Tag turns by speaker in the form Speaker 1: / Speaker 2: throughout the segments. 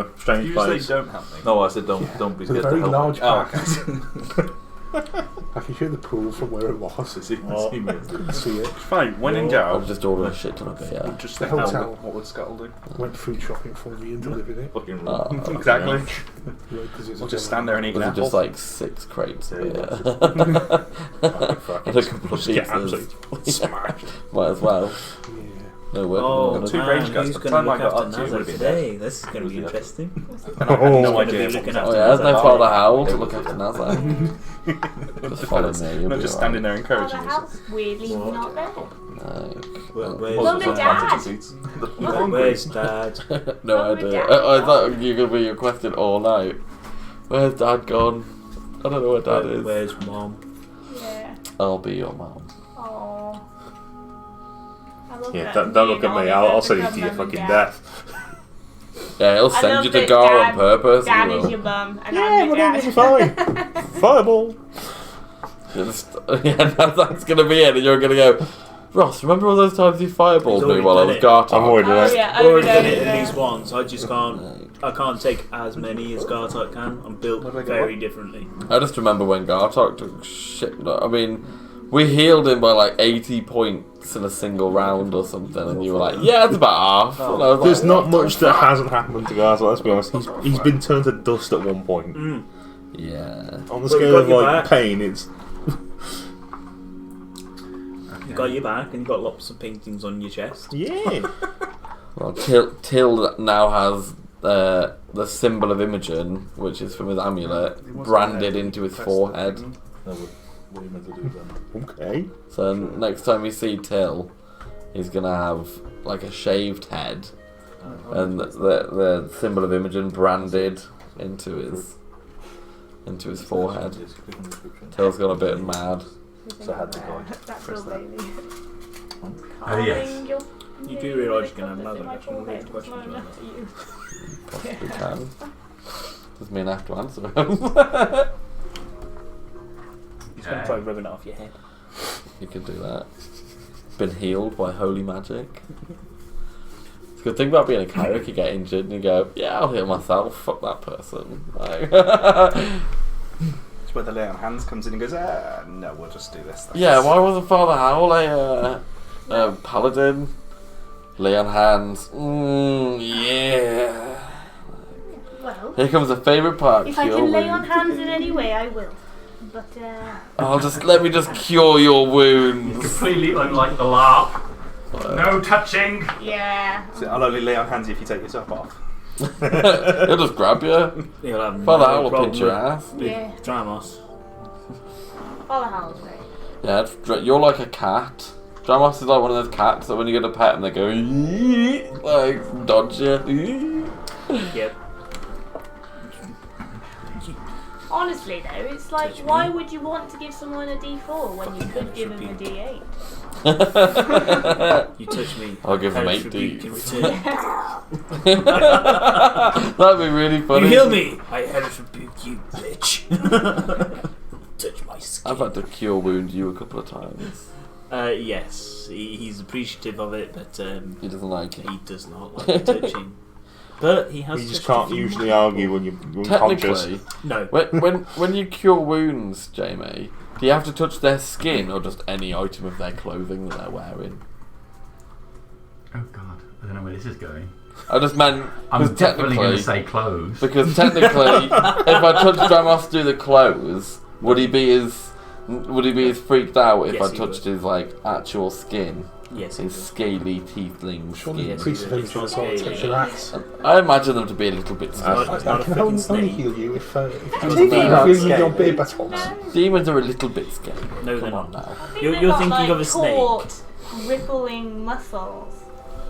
Speaker 1: a strange
Speaker 2: you
Speaker 1: place.
Speaker 2: say don't help me.
Speaker 3: No, I said don't be
Speaker 4: With a
Speaker 3: scared to
Speaker 4: very
Speaker 3: help
Speaker 4: large
Speaker 3: me.
Speaker 2: Oh,
Speaker 4: pack.
Speaker 2: okay.
Speaker 4: I can hear the pool from where it was.
Speaker 3: See me.
Speaker 4: Couldn't see it.
Speaker 2: Fine, when in
Speaker 5: I'll
Speaker 2: doubt,
Speaker 5: just order a shit ton of beer.
Speaker 2: just
Speaker 4: The
Speaker 2: think
Speaker 4: hotel.
Speaker 2: what would Scuttle do?
Speaker 4: Went food shopping for me and to live in it.
Speaker 3: Fucking
Speaker 2: Exactly.
Speaker 4: Because
Speaker 2: We'll just stand there and eat
Speaker 5: Was
Speaker 2: an
Speaker 5: it
Speaker 2: apple.
Speaker 5: just like 6 crates of beer?
Speaker 3: fuck
Speaker 5: And a couple of
Speaker 1: Get
Speaker 5: pizzas.
Speaker 1: absolutely smashed.
Speaker 5: Might as well.
Speaker 4: Yeah.
Speaker 5: No work.
Speaker 3: Oh,
Speaker 5: on it.
Speaker 2: two
Speaker 3: man,
Speaker 2: range guys.
Speaker 3: who's
Speaker 2: By the
Speaker 3: going to
Speaker 2: time I
Speaker 3: look
Speaker 2: got
Speaker 3: after
Speaker 2: up to you, it
Speaker 3: Nazar
Speaker 2: would have been
Speaker 3: today? This is going to be interesting.
Speaker 2: And I had no
Speaker 3: Who's
Speaker 2: idea.
Speaker 3: going to be looking after
Speaker 5: Oh yeah, there's no
Speaker 3: Nazar?
Speaker 5: Father Howl to look after Nazar. Just follow me, you'll
Speaker 2: Not
Speaker 5: be
Speaker 2: just standing
Speaker 5: alright.
Speaker 2: there
Speaker 6: Oh, the
Speaker 2: encouraging you.
Speaker 6: house weirdly not there.
Speaker 5: No.
Speaker 6: Mum and Dad.
Speaker 3: Where's Dad?
Speaker 5: No
Speaker 6: Mum and
Speaker 5: idea.
Speaker 6: Dad.
Speaker 5: I thought you were going to be your question all night. Where's Dad gone? I don't know where Dad is.
Speaker 3: Where's Mom?
Speaker 6: Yeah.
Speaker 5: I'll be your mum.
Speaker 6: Aww. I love
Speaker 1: Yeah,
Speaker 6: that.
Speaker 1: don't look at me. I'll
Speaker 6: Neither
Speaker 1: send you
Speaker 6: become
Speaker 1: to your
Speaker 6: mum and
Speaker 1: fucking
Speaker 6: dad.
Speaker 1: death.
Speaker 5: Yeah, he'll
Speaker 6: I
Speaker 5: send
Speaker 6: love
Speaker 5: you to
Speaker 6: that
Speaker 5: Gar on
Speaker 6: Dad-
Speaker 5: purpose.
Speaker 6: Dad
Speaker 5: he
Speaker 6: is
Speaker 5: will.
Speaker 6: your mum and
Speaker 1: Yeah,
Speaker 6: I'm your
Speaker 1: whatever,
Speaker 6: dad.
Speaker 1: it'll be fine. Fireball.
Speaker 5: Yeah, that's going to be it. And you're going to go, Ross, remember all those times you fireballed
Speaker 3: He's
Speaker 5: me
Speaker 3: already
Speaker 5: while I
Speaker 3: done
Speaker 5: was
Speaker 3: it.
Speaker 5: Gartok?
Speaker 1: I'm already
Speaker 6: Oh
Speaker 1: there.
Speaker 6: yeah,
Speaker 3: I've already done
Speaker 6: over
Speaker 3: it at
Speaker 6: there.
Speaker 3: least once. I just can't. I can't take as many as Gartok can. I'm built
Speaker 2: What did I get
Speaker 3: very
Speaker 2: wrong?
Speaker 3: differently.
Speaker 5: I just remember when Gartok took shit. I mean, we healed him by like 80 points in a single round or something, and you were like, yeah, it's about half. And I was
Speaker 1: There's
Speaker 5: like,
Speaker 1: not much that hasn't happened to Gaza, let's be honest. He's been turned to dust at one point.
Speaker 5: yeah.
Speaker 1: On the
Speaker 3: But
Speaker 1: scale
Speaker 3: we
Speaker 1: of
Speaker 3: got you
Speaker 1: like
Speaker 3: back.
Speaker 1: pain, it's
Speaker 3: You got your back, and you got lots of paintings on your chest.
Speaker 1: yeah.
Speaker 5: Well, Till now has the symbol of Imogen, which is from his amulet, branded into his forehead.
Speaker 3: No, what are you meant to do then?
Speaker 1: Okay.
Speaker 5: So next time you see Till, he's gonna have like a shaved head and the symbol of Imogen branded into his forehead. Till's got a bit mad.
Speaker 3: So I had to go.
Speaker 6: That's real baby.
Speaker 7: Oh, yes.
Speaker 3: You do realise you can have another question. We'll get to
Speaker 6: questions
Speaker 3: questions on that.
Speaker 5: Possibly can. Doesn't mean I have to answer them.
Speaker 3: He's going to try rubbing it off your head.
Speaker 5: You can do that. Been healed by holy magic. It's a good thing about being a cleric. You get injured and you go, yeah, I'll heal myself. Fuck that person. Like,
Speaker 2: It's where the lay on hands comes in and goes, no, we'll just do this.
Speaker 5: yeah, why wasn't Father Howl a paladin? Lay on hands. Yeah.
Speaker 6: Well,
Speaker 5: Here comes the favourite part.
Speaker 6: if I
Speaker 5: cure
Speaker 6: can lay on
Speaker 5: wounds.
Speaker 6: hands in any way, I will. But,
Speaker 5: Let me just cure your wounds.
Speaker 7: Completely unlike the LARP. No touching.
Speaker 6: yeah.
Speaker 2: So I'll only lay on hands if you take yourself off.
Speaker 5: He'll just grab you.
Speaker 3: You'll have
Speaker 5: Father
Speaker 3: no
Speaker 5: Howl will
Speaker 3: problem
Speaker 5: pinch your
Speaker 3: with
Speaker 5: ass.
Speaker 3: Big
Speaker 6: Yeah.
Speaker 3: Dramos.
Speaker 6: Follow Howl's great.
Speaker 5: Yeah, you're like a cat. Dramos is like one of those cats that when you go to pet them, they go like dodge you.
Speaker 3: Yep.
Speaker 6: Honestly though, it's like,
Speaker 3: Touch
Speaker 6: why
Speaker 3: me.
Speaker 6: would you want to give someone a D4 when you could give him a D8?
Speaker 3: You touch me.
Speaker 5: I'll give him
Speaker 3: Hellish
Speaker 5: 8
Speaker 3: rebuke in
Speaker 5: Ds.
Speaker 3: return.
Speaker 5: That'd be really funny.
Speaker 3: You heal me! I hellish rebuke you, bitch. Touch my skin.
Speaker 5: I've had to cure wound you a couple of times.
Speaker 3: Yes, he's appreciative of it, but
Speaker 5: He doesn't like it.
Speaker 3: he does not like touching. But he has.
Speaker 1: You just
Speaker 3: touched a
Speaker 1: can't
Speaker 3: few
Speaker 1: usually
Speaker 3: more
Speaker 1: argue when you're unconscious.
Speaker 5: Technically,
Speaker 3: No.
Speaker 5: when you cure wounds, Jamie, do you have to touch their skin or just any item of their clothing that they're wearing?
Speaker 7: Oh god, I don't know where this is going.
Speaker 5: I just meant
Speaker 7: I'm
Speaker 5: because
Speaker 7: definitely going
Speaker 5: technically,
Speaker 7: to say clothes.
Speaker 5: because technically, if I touched Dramos through the clothes, would he be as freaked out if
Speaker 3: Yes,
Speaker 5: I
Speaker 3: he
Speaker 5: touched
Speaker 3: would.
Speaker 5: his like actual skin,
Speaker 3: Yes.
Speaker 5: his scaly teethling
Speaker 4: Surely
Speaker 5: skin?
Speaker 4: the priest of Imogen as well touch your ass.
Speaker 5: I imagine them to be a little bit
Speaker 3: Not-
Speaker 5: scary.
Speaker 3: it's not a
Speaker 4: I can
Speaker 3: freaking
Speaker 4: only
Speaker 3: snake.
Speaker 4: heal you if
Speaker 6: I've
Speaker 4: you
Speaker 6: been
Speaker 4: feel with your
Speaker 2: scaly.
Speaker 4: beer battles.
Speaker 5: Demons are a little bit scary.
Speaker 3: No, they're
Speaker 5: Come on
Speaker 3: not.
Speaker 5: now.
Speaker 3: You're
Speaker 6: They've got,
Speaker 3: thinking
Speaker 6: like,
Speaker 3: of a snake.
Speaker 6: taut, rippling muscles.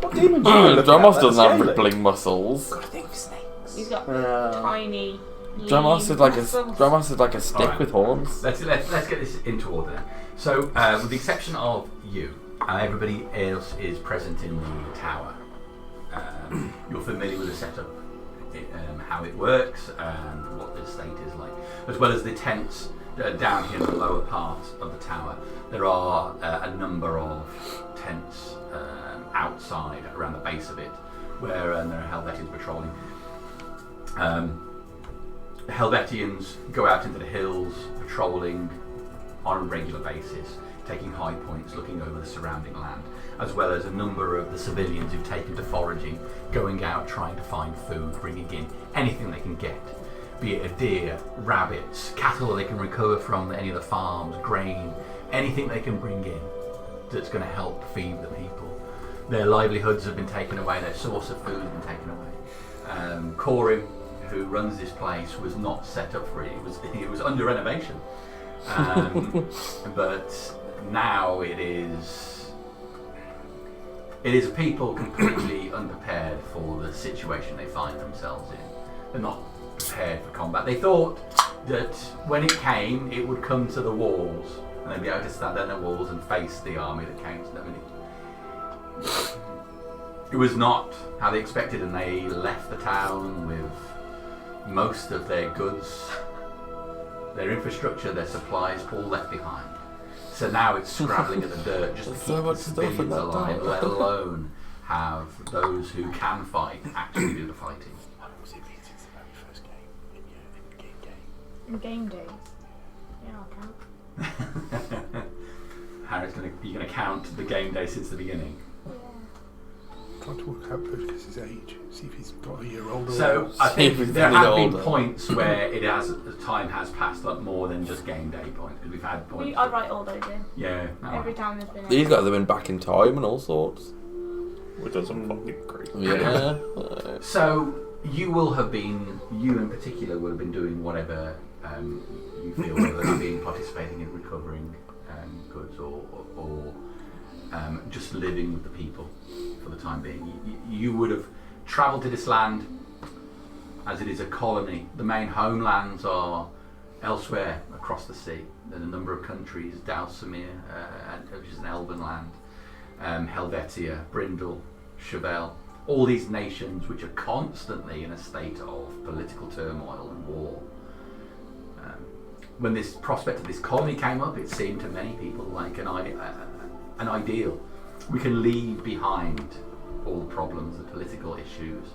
Speaker 2: What demon do you look at?
Speaker 5: Dramos
Speaker 2: That's
Speaker 5: doesn't have
Speaker 2: scaly.
Speaker 5: rippling muscles.
Speaker 3: Gotta think of snakes.
Speaker 6: He's got
Speaker 2: Uh,
Speaker 6: tiny.
Speaker 5: Dramos
Speaker 6: lean
Speaker 5: is like a stick
Speaker 7: Alright.
Speaker 5: with horns.
Speaker 7: Let's get this into order then. So, with the exception of you, everybody else is present in the tower. You're familiar with the setup, how it works, and what the state is like, as well as the tents down here in the lower part of the tower. There are a number of tents outside around the base of it, where there are Helvetians patrolling. Helvetians go out into the hills, patrolling on a regular basis, taking high points, looking over the surrounding land, as well as a number of the civilians who've taken to foraging, going out trying to find food, bringing in anything they can get, be it a deer, rabbits, cattle they can recover from any of the farms, grain, anything they can bring in that's going to help feed the people. Their livelihoods have been taken away, their source of food has been taken away. Corim, who runs this place, was not set up for it. It was under renovation. But now it is people completely unprepared for the situation they find themselves in. They're not prepared for combat. They thought that when it came, it would come to the walls, and they'd be able to stand on the walls and face the army that came to them. And it was not how they expected, and they left the town with most of their goods, their infrastructure, their supplies all left behind. So now it's scrabbling at the dirt just to keep
Speaker 5: so
Speaker 7: the
Speaker 5: much stuff in
Speaker 7: civilians
Speaker 5: that
Speaker 7: alive,
Speaker 5: tower.
Speaker 7: let alone have those who can fight actually do the fighting.
Speaker 4: Was it Vince's very first game in game day?
Speaker 6: In game days. Yeah, I'll count.
Speaker 7: Harry's you're gonna count the game day since the beginning.
Speaker 4: Trying to work out Perkins' age, see if he's got a year older.
Speaker 7: So
Speaker 4: or
Speaker 7: I think
Speaker 5: He's
Speaker 7: there
Speaker 5: really
Speaker 7: have been
Speaker 5: older.
Speaker 7: points where the time has passed up more than just game day points, because we've had points.
Speaker 6: I write all those in.
Speaker 7: Yeah.
Speaker 6: Every time there's been
Speaker 5: These guys have been back in time and all sorts.
Speaker 1: Which doesn't fucking great.
Speaker 5: Yeah.
Speaker 7: So you in particular will have been doing whatever you feel, whether it's been participating in recovering goods or just living with the people for the time being. You would have travelled to this land as it is a colony. The main homelands are elsewhere across the sea. There's a number of countries, Dalsamir, which is an elven land, Helvetia, Brindle, Chevelle, all these nations which are constantly in a state of political turmoil and war. When this prospect of this colony came up, it seemed to many people like an ideal. We can leave behind all the problems, the political issues,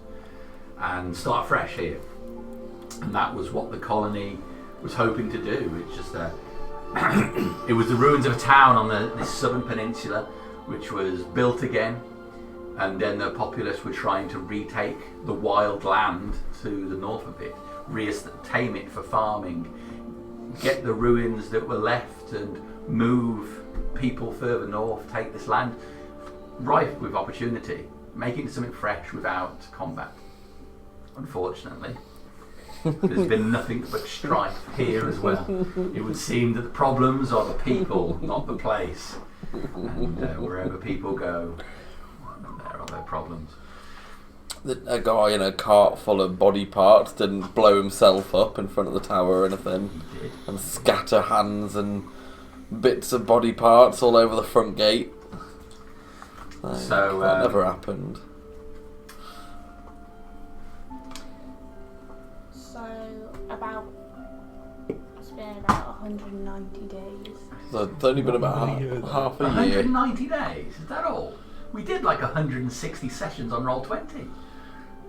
Speaker 7: and start fresh here. And that was what the colony was hoping to do. It's just it was the ruins of a town on this southern peninsula, which was built again, and then the populace were trying to retake the wild land to the north of it, tame it for farming, get the ruins that were left and move people further north, take this land rife with opportunity, make it into something fresh without combat. Unfortunately, there's been nothing but strife here as well. It would seem that the problems are the people, not the place. And wherever people go, there are their problems.
Speaker 5: A guy in a cart full of body parts didn't blow himself up in front of the tower or anything,
Speaker 7: He did.
Speaker 5: and scatter hands and bits of body parts all over the front gate.
Speaker 7: So,
Speaker 5: that never happened.
Speaker 6: So it's been about 190 days.
Speaker 5: So it's only been about half a year.
Speaker 7: 190 days, is that all? We did like 160 sessions on Roll20.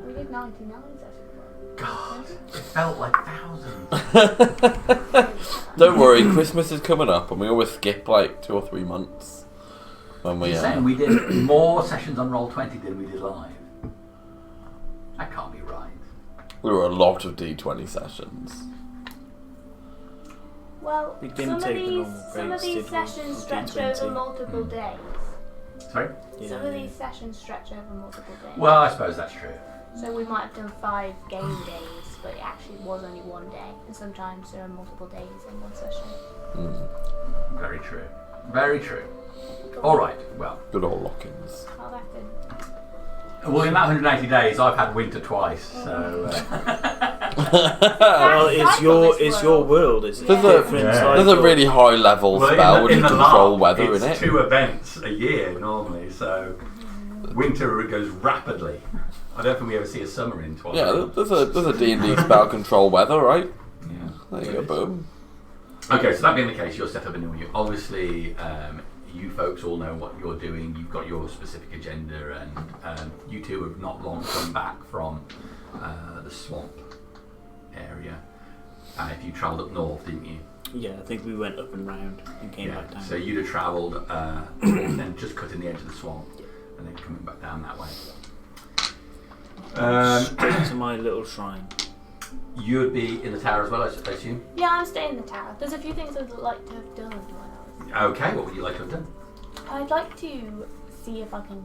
Speaker 6: We did 99 sessions.
Speaker 7: God, it felt like thousands.
Speaker 5: Don't worry, Christmas is coming up, and we always skip like 2 or 3 months when we.
Speaker 7: You're saying we did more sessions on Roll20 than we did live? That can't be right.
Speaker 5: We were a lot of D20 sessions.
Speaker 6: Well,
Speaker 3: We didn't take the normal
Speaker 6: some of
Speaker 3: breaks,
Speaker 6: these
Speaker 3: did we,
Speaker 6: sessions
Speaker 3: on
Speaker 6: stretch
Speaker 3: D20?
Speaker 6: over multiple days.
Speaker 7: Sorry?
Speaker 6: Some of these sessions stretch over multiple days.
Speaker 7: Well, I suppose that's true.
Speaker 6: So we might have done 5 game days, but it actually was only 1 day. And sometimes there are multiple days in one session.
Speaker 7: Very true. Very true. Alright, well.
Speaker 5: Good old lock-ins.
Speaker 6: I'll have to...
Speaker 7: Well, in that 180 days, I've had winter twice, so...
Speaker 3: Well, it's your world. It's
Speaker 5: There's
Speaker 3: different.
Speaker 7: Yeah.
Speaker 5: There's a really high level spell which control weather in
Speaker 7: it's
Speaker 5: it.
Speaker 7: 2 events a year normally, so winter goes rapidly. I don't think we ever see a summer in twice.
Speaker 5: Yeah, there's a D&D spell control weather, right?
Speaker 7: Yeah.
Speaker 5: There you go, boom.
Speaker 7: Okay, so that being the case, you're set up in you. Obviously, you folks all know what you're doing. You've got your specific agenda, and you two have not long come back from the swamp. and if you travelled up north, didn't you?
Speaker 3: Yeah, I think we went up and round and came back down.
Speaker 7: So you'd have travelled and then just cutting the edge of the swamp and then coming back down that way.
Speaker 3: Straight to my little shrine.
Speaker 7: You would be in the tower as well, I assume?
Speaker 6: Yeah, I'm staying in the tower. There's a few things I'd like to have done while I was.
Speaker 7: Okay, what would you like to have done?
Speaker 6: I'd like to see if I can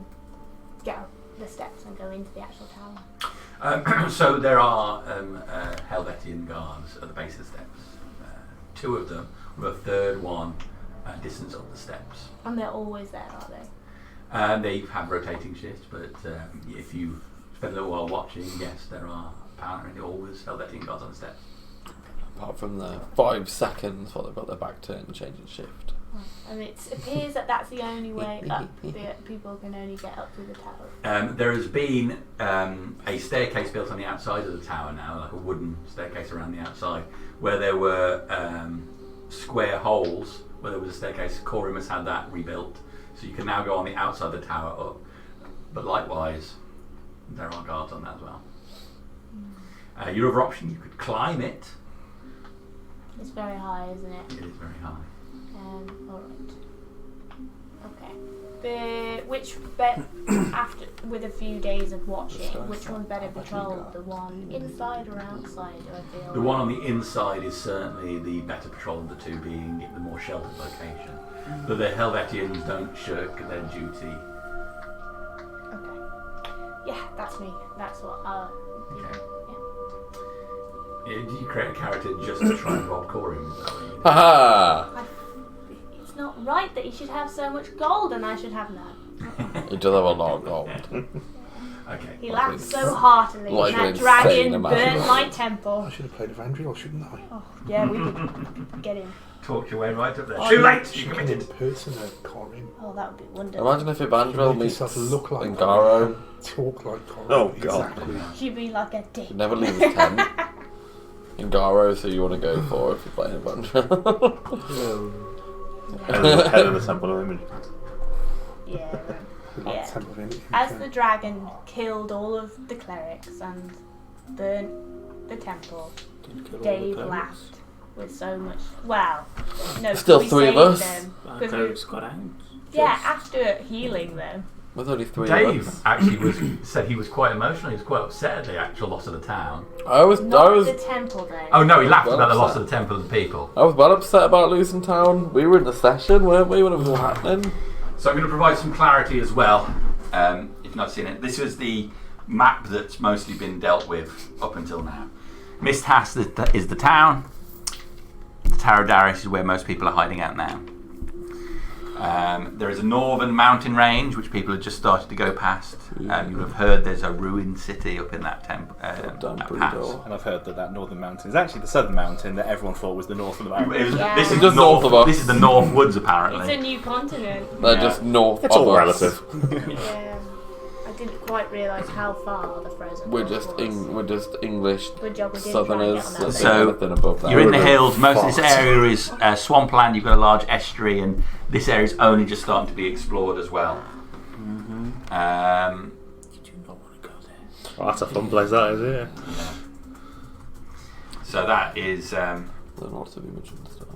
Speaker 6: get up the steps and go into the actual tower.
Speaker 7: So there are Helvetian guards at the base of the steps. Two of them, with a third one distance up the steps.
Speaker 6: And they're always there, are they?
Speaker 7: They have rotating shifts, but if you spend a little while watching, yes, there are apparently always Helvetian guards on the steps.
Speaker 5: Apart from the 5 seconds while they've got their back turned and changing shift.
Speaker 6: And it appears that that's the only way up. People can only get up to the tower.
Speaker 7: There has been a staircase built on the outside of the tower now, like a wooden staircase around the outside, where there were square holes where there was a staircase. Corim has had that rebuilt, so you can now go on the outside of the tower up. But likewise, there are guards on that as well. Your other option, you could climb it.
Speaker 6: It's very high, isn't it?
Speaker 7: It is very high.
Speaker 6: Alright. Okay. Which after with a few days of watching, which one's better patrolled? The one inside or outside? Do I feel
Speaker 7: The one on the inside is certainly the better patrol of the two, being the more sheltered location. But the Helvetians don't shirk their duty.
Speaker 6: Okay. Yeah, that's me. That's what.
Speaker 7: Okay.
Speaker 6: Yeah.
Speaker 7: Did you create a character just to try and rob Corim? Is that what you did?
Speaker 5: Haha!
Speaker 6: It's not right that he should have so much gold and I should have none.
Speaker 5: He does have a lot of gold.
Speaker 7: Okay.
Speaker 6: He laughed so heartily,
Speaker 5: like
Speaker 6: and
Speaker 5: an
Speaker 6: that dragon
Speaker 5: insane amount.
Speaker 6: burnt my temple.
Speaker 4: I should have played Evangelion, shouldn't I?
Speaker 6: Oh, yeah, we could get him.
Speaker 7: Talked your way right up there.
Speaker 4: Oh,
Speaker 7: Too
Speaker 4: you
Speaker 7: late! You
Speaker 4: can
Speaker 7: committed.
Speaker 4: impersonate Corin.
Speaker 6: Oh, that would be wonderful.
Speaker 5: Imagine if Evangel
Speaker 4: Make
Speaker 5: meets
Speaker 4: yourself look like
Speaker 5: Ingaro.
Speaker 4: Talk like Corin.
Speaker 1: Oh, God.
Speaker 4: Exactly.
Speaker 6: She'd be like a dick.
Speaker 5: He'd never leave his tent. Ingaro, so you want to go for if you're playing Evangel.
Speaker 1: And the head of the Temple of Image.
Speaker 6: Yeah.
Speaker 4: Not
Speaker 6: Yeah.
Speaker 4: Temple of Image.
Speaker 6: As the dragon killed all of the clerics and burnt the temple,
Speaker 3: Didn't kill all
Speaker 6: Dave
Speaker 3: the clerics.
Speaker 6: laughed with so much. Well, no,
Speaker 5: Still
Speaker 6: we
Speaker 5: 3 of
Speaker 6: saved
Speaker 5: us.
Speaker 6: them,
Speaker 3: Our
Speaker 6: 'cause we-
Speaker 3: clerics got out.
Speaker 6: yeah, after healing them.
Speaker 5: With only 3 of
Speaker 7: Dave
Speaker 5: us.
Speaker 7: actually said he was quite emotional. He was quite upset at the actual loss of the town.
Speaker 5: I was
Speaker 6: Not the temple, though.
Speaker 7: Oh no, he laughed
Speaker 5: Well
Speaker 7: about the loss
Speaker 5: upset.
Speaker 7: of the temple and the people.
Speaker 5: well upset about losing town. We were in the session, weren't we, when it was all happening?
Speaker 7: So I'm going to provide some clarity as well, if you've not seen it. This is the map that's mostly been dealt with up until now. Misthass is the town. The Tower of Darius is where most people are hiding out now. There is a northern mountain range which people have just started to go past. You have heard there's a ruined city up in that that pass.
Speaker 2: And I've heard that northern mountain is actually the southern mountain that everyone thought was the north of the mountain.
Speaker 6: Yeah.
Speaker 7: This is
Speaker 5: Just
Speaker 7: the
Speaker 5: north of us.
Speaker 7: This is the North Woods
Speaker 6: It's
Speaker 7: apparently.
Speaker 6: a new continent.
Speaker 5: They're
Speaker 7: Yeah.
Speaker 5: just north
Speaker 1: It's
Speaker 5: of
Speaker 1: all
Speaker 5: us.
Speaker 1: relative.
Speaker 6: Yeah. I didn't quite realise how far the frozen
Speaker 5: We're
Speaker 6: north
Speaker 5: just
Speaker 6: was.
Speaker 5: we're just English
Speaker 6: Good job we didn't
Speaker 5: southerners.
Speaker 6: try and get on that
Speaker 5: There's
Speaker 6: bit.
Speaker 7: So,
Speaker 5: anything above that.
Speaker 7: You're in the
Speaker 5: We're
Speaker 7: hills. Most of this
Speaker 5: fucked.
Speaker 7: area is swampland. You've got a large estuary, and this area is only just starting to be explored as well.
Speaker 3: Mm-hmm. You do not want to go there.
Speaker 1: Oh, that's a fun place, that is, yeah.
Speaker 7: So that is,
Speaker 5: There's lots of images and stuff.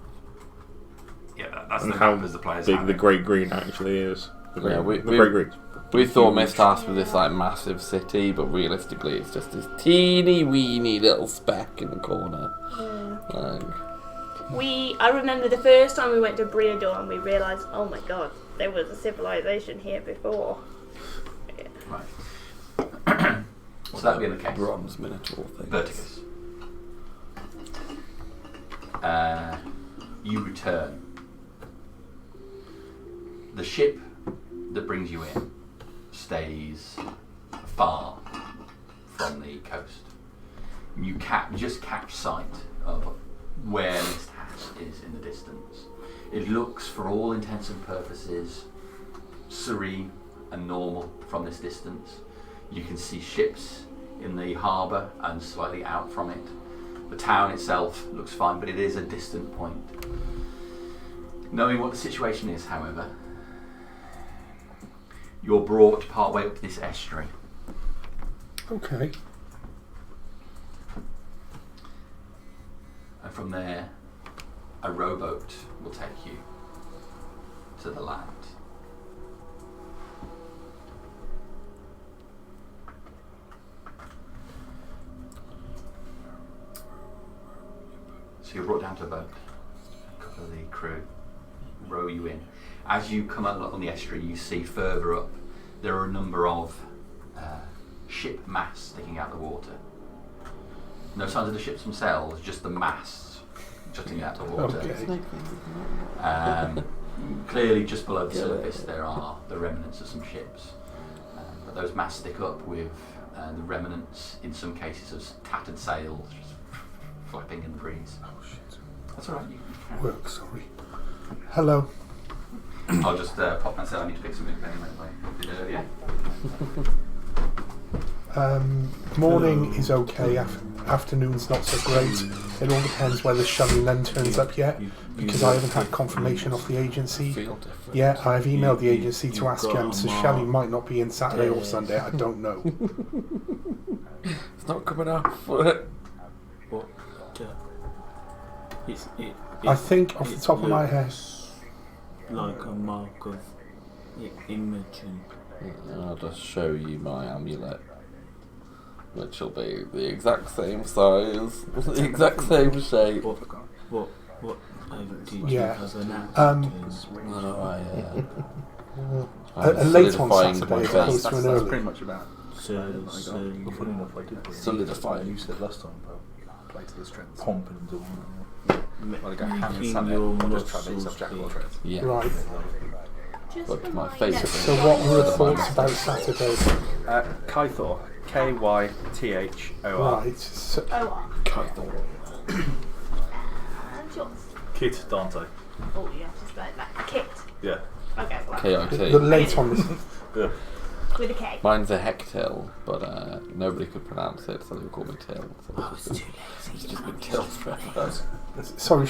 Speaker 7: that's
Speaker 1: And
Speaker 7: the
Speaker 1: how
Speaker 7: map as the players
Speaker 1: big
Speaker 7: have
Speaker 1: the
Speaker 7: it.
Speaker 1: Great Green actually is. The
Speaker 5: Yeah,
Speaker 1: Great
Speaker 5: we-
Speaker 1: Green.
Speaker 5: We thought Misthass was this like massive city, but realistically it's just this teeny weeny little speck in the corner. Like,
Speaker 6: I remember the first time we went to Briador and we realised, oh my god, there was a civilization here before.
Speaker 7: Right. So that being the case,
Speaker 5: bronze minotaur thing.
Speaker 7: Vertigus. You return. The ship that brings you in stays far from the coast. You just catch sight of where Misthass is in the distance. It looks, for all intents and purposes, serene and normal from this distance. You can see ships in the harbour and slightly out from it. The town itself looks fine, but it is a distant point. Knowing what the situation is, however, you're brought partway up this estuary.
Speaker 4: Okay.
Speaker 7: And from there, a rowboat will take you to the land. So you're brought down to a boat. A couple of the crew row you in. As you come out on the estuary, you see further up there are a number of ship masts sticking out of the water. No signs of the ships themselves, just the masts jutting out of the water.
Speaker 4: Okay.
Speaker 7: Clearly, just below the surface, there are the remnants of some ships. But those masts stick up with the remnants, in some cases, of tattered sails just flapping in the breeze.
Speaker 4: Oh shit.
Speaker 7: That's alright.
Speaker 4: Work, sorry. Hello.
Speaker 7: I'll just pop myself. I need to pick something up anyway, like I did earlier.
Speaker 4: Morning is okay. Afternoon's not so great. It all depends whether Shelley Len turns up yet, because I haven't had confirmation off the agency. Yeah, I've emailed the agency to ask him, so Shelley might not be in Saturday or Sunday. I don't know.
Speaker 5: It's not coming up.
Speaker 3: What?
Speaker 4: I think off the top of my head.
Speaker 3: Like a mark of Imogen.
Speaker 5: I'll just show you my amulet, which will be the exact same size, the exact same shape.
Speaker 3: What did
Speaker 4: Yeah.
Speaker 3: you have an accident?
Speaker 5: I'm
Speaker 4: late on
Speaker 5: solidifying
Speaker 4: Saturday
Speaker 5: my
Speaker 4: as
Speaker 5: face.
Speaker 4: opposed to an
Speaker 2: That's
Speaker 4: early.
Speaker 2: pretty much about.
Speaker 3: So
Speaker 2: Funny enough, I did.
Speaker 5: Solidifying.
Speaker 2: You said last time about play to the strength, pumping and doing. Well, I got
Speaker 3: making
Speaker 2: hand and Sunday.
Speaker 3: your
Speaker 2: I'll just try to
Speaker 3: muscles
Speaker 2: eat jack
Speaker 3: big.
Speaker 2: or trades.
Speaker 5: Yeah.
Speaker 4: Right.
Speaker 6: Just
Speaker 5: But
Speaker 6: for
Speaker 5: my
Speaker 6: my
Speaker 5: face
Speaker 6: notes.
Speaker 5: is-
Speaker 4: So what were the thoughts about Saturday?
Speaker 2: Kythor. Kythor.
Speaker 4: Right. So,
Speaker 6: Oh,
Speaker 5: Kythor.
Speaker 6: and yours.
Speaker 2: Kit Dante.
Speaker 6: Oh, you have to spell it like Kit.
Speaker 2: Yeah.
Speaker 6: Okay, well,
Speaker 5: KIT.
Speaker 4: the late on this.
Speaker 2: Yeah.
Speaker 6: with a K.
Speaker 5: Mine's a hectil, but nobody could pronounce it, so they would call me Till. So
Speaker 3: I was too lazy.
Speaker 5: it's just been Till forever.
Speaker 4: Sorry,